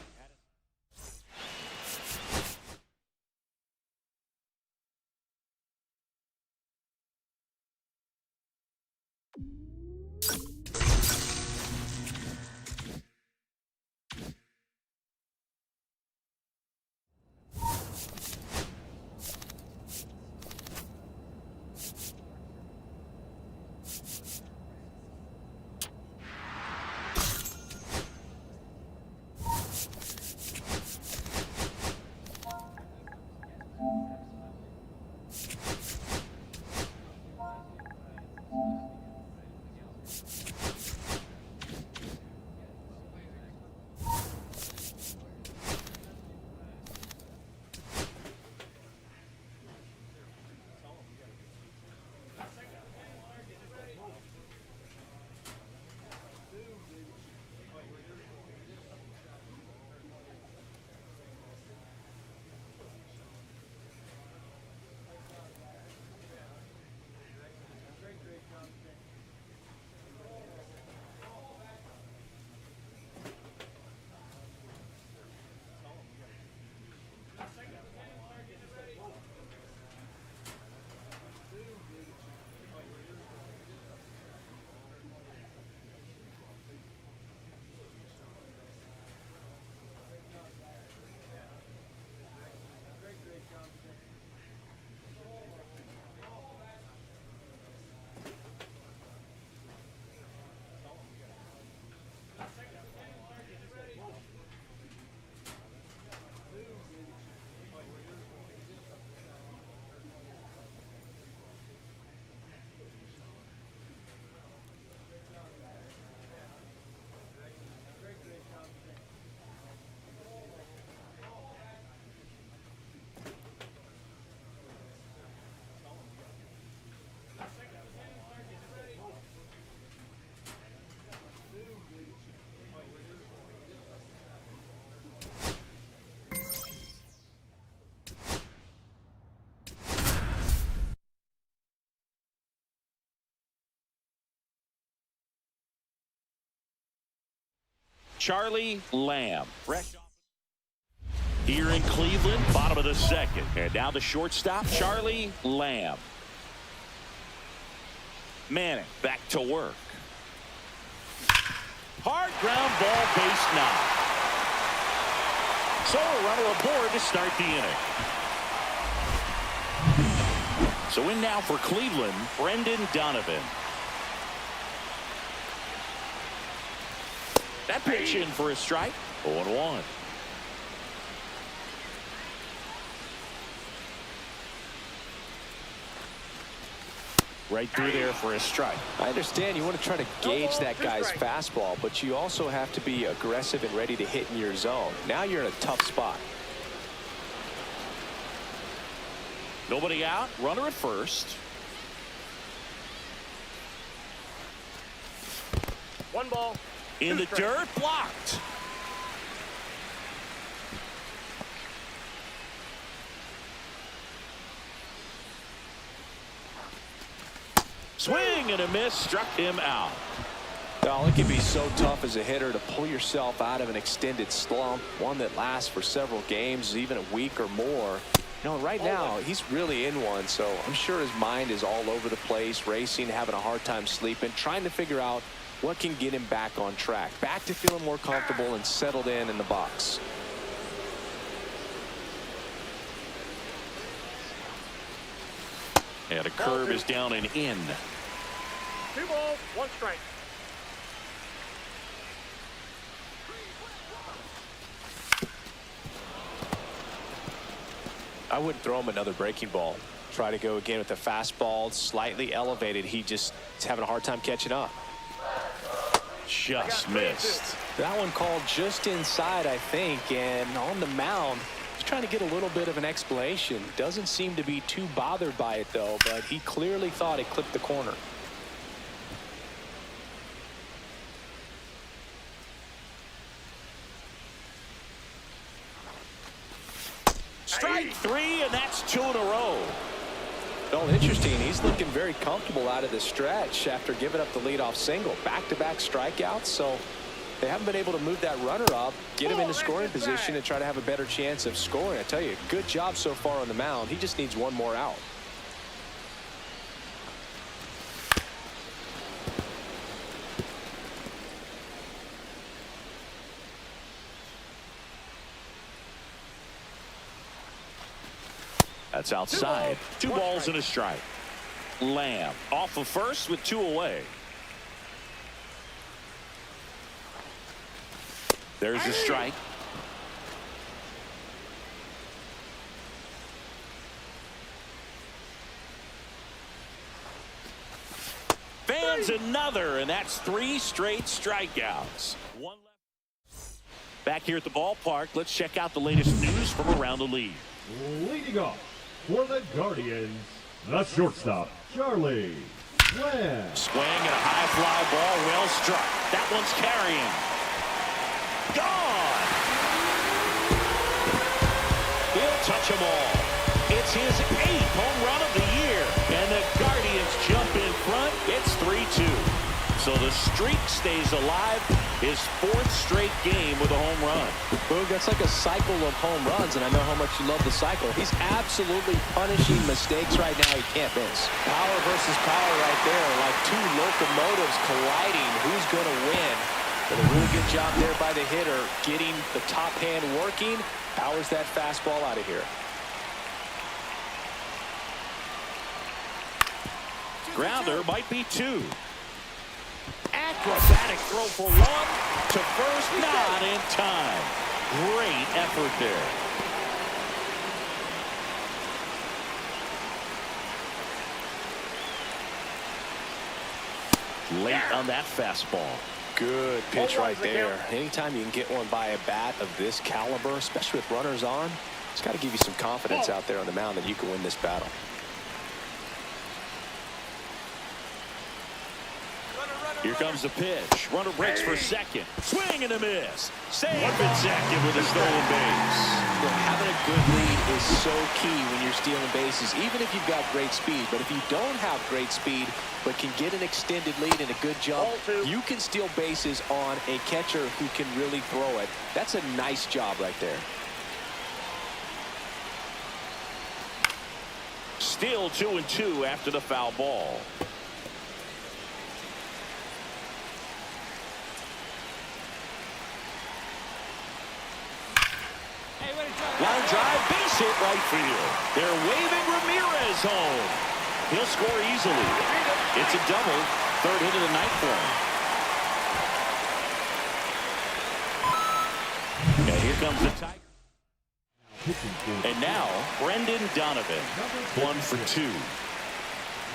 Charlie Lamb. Here in Cleveland, bottom of the second. And now the shortstop, Charlie Lamb. Manning back to work. Hard ground ball, base knock. So a runner aboard to start the inning. So in now for Cleveland, Brendan Donovan. That pitch in for a strike. 0-1. Right through there for a strike. I understand you want to try to gauge that guy's fastball, but you also have to be aggressive and ready to hit in your zone. Now you're in a tough spot. Nobody out. Runner at first. One ball. In the dirt. Blocked. Swing and a miss. Struck him out. Well, it can be so tough as a hitter to pull yourself out of an extended slump, one that lasts for several games, even a week or more. You know, right now, he's really in one, so I'm sure his mind is all over the place, racing, having a hard time sleeping, trying to figure out what can get him back on track, back to feeling more comfortable and settled in the box. And a curve is down and in. 2 balls, 1 strike. I wouldn't throw him another breaking ball. Try to go again with the fastball, slightly elevated. He just is having a hard time catching up. Just missed. That one called just inside, I think, and on the mound, he's trying to get a little bit of an explanation. Doesn't seem to be too bothered by it, though, but he clearly thought it clipped the corner. Strike 3, and that's 2 in a row. Well, interesting. He's looking very comfortable out of the stretch after giving up the leadoff single. Back-to-back strikeouts, so they haven't been able to move that runner up, get him into scoring position, and try to have a better chance of scoring. I tell you, good job so far on the mound. He just needs one more out. That's outside. 2 balls and a strike. Lamb off of first with 2 away. There's a strike. Fans another, and that's 3 straight strikeouts. 1 left. Back here at the ballpark, let's check out the latest news from around the league. Leading off for the Guardians, the shortstop, Charlie Lamb. Swing and a high fly ball, well struck. That one's carrying. Gone. He'll touch them all. It's his 8th home run of the year, and the Guardians jump in front. It's 3-2. So the streak stays alive. His 4th straight game with a home run. Boog, that's like a cycle of home runs, and I know how much you love the cycle. He's absolutely punishing mistakes right now he can't miss. Power versus power right there, like 2 locomotives colliding. Who's going to win? But a really good job there by the hitter, getting the top hand working. Powers that fastball out of here. Grounder might be 2. Acrobatic throw for 1 to first, not in time. Great effort there. Late on that fastball. Good pitch right there. Anytime you can get one by a bat of this caliber, especially with runners on, it's got to give you some confidence out there on the mound that you can win this battle. Runner, runner. Here comes the pitch. Runner breaks for second. Swing and a miss. Save at second with a stolen base. Look, having a good lead is so key when you're stealing bases, even if you've got great speed. But if you don't have great speed but can get an extended lead and a good jump, you can steal bases on a catcher who can really throw it. That's a nice job right there. Still 2-2 after the foul ball. Line drive, base hit right field. They're waving Ramirez home. He'll score easily. It's a double. Third hit of the night for him. And here comes the Tiger. And now, Brendan Donovan. 1 for 2.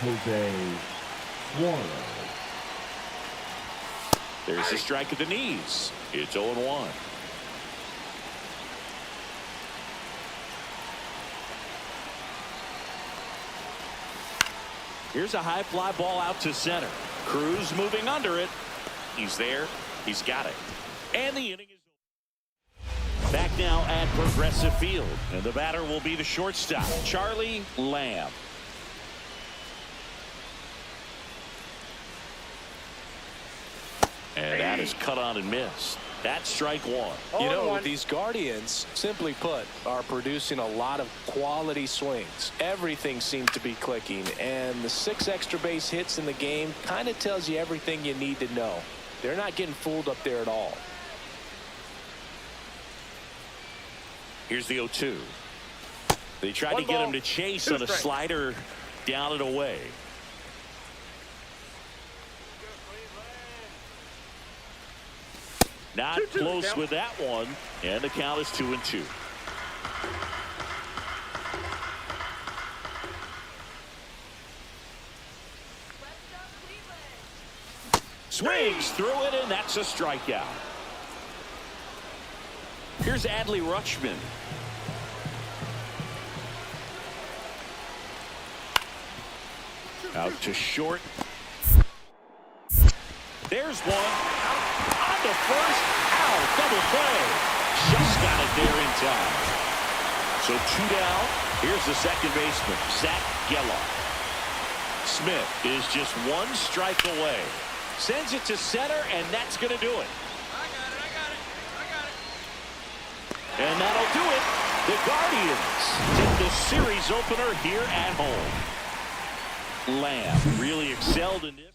Jose Suarez. There's a strike at the knees. It's 0-1. Here's a high fly ball out to center. Cruz moving under it. He's there. He's got it. And the inning is over. Back now at Progressive Field. And the batter will be the shortstop, Charlie Lamb. And that is cut on and missed. That's strike one. You know, these Guardians, simply put, are producing a lot of quality swings. Everything seems to be clicking, and the 6 extra base hits in the game kind of tells you everything you need to know. They're not getting fooled up there at all. Here's the 0-2. They tried to get him to chase on a slider down and away. Not close with that one, and the count is 2-2. Swings through it, and that's a strikeout. Here's Adley Rutschman. Out to short. There's one. On to first. Out. Double play. Just got it there in time. So 2 down. Here's the second baseman, Zach Geloff. Smith is just 1 strike away. Sends it to center, and that's going to do it. I got it. And that'll do it. The Guardians take the series opener here at home. Lamb really excelled in this.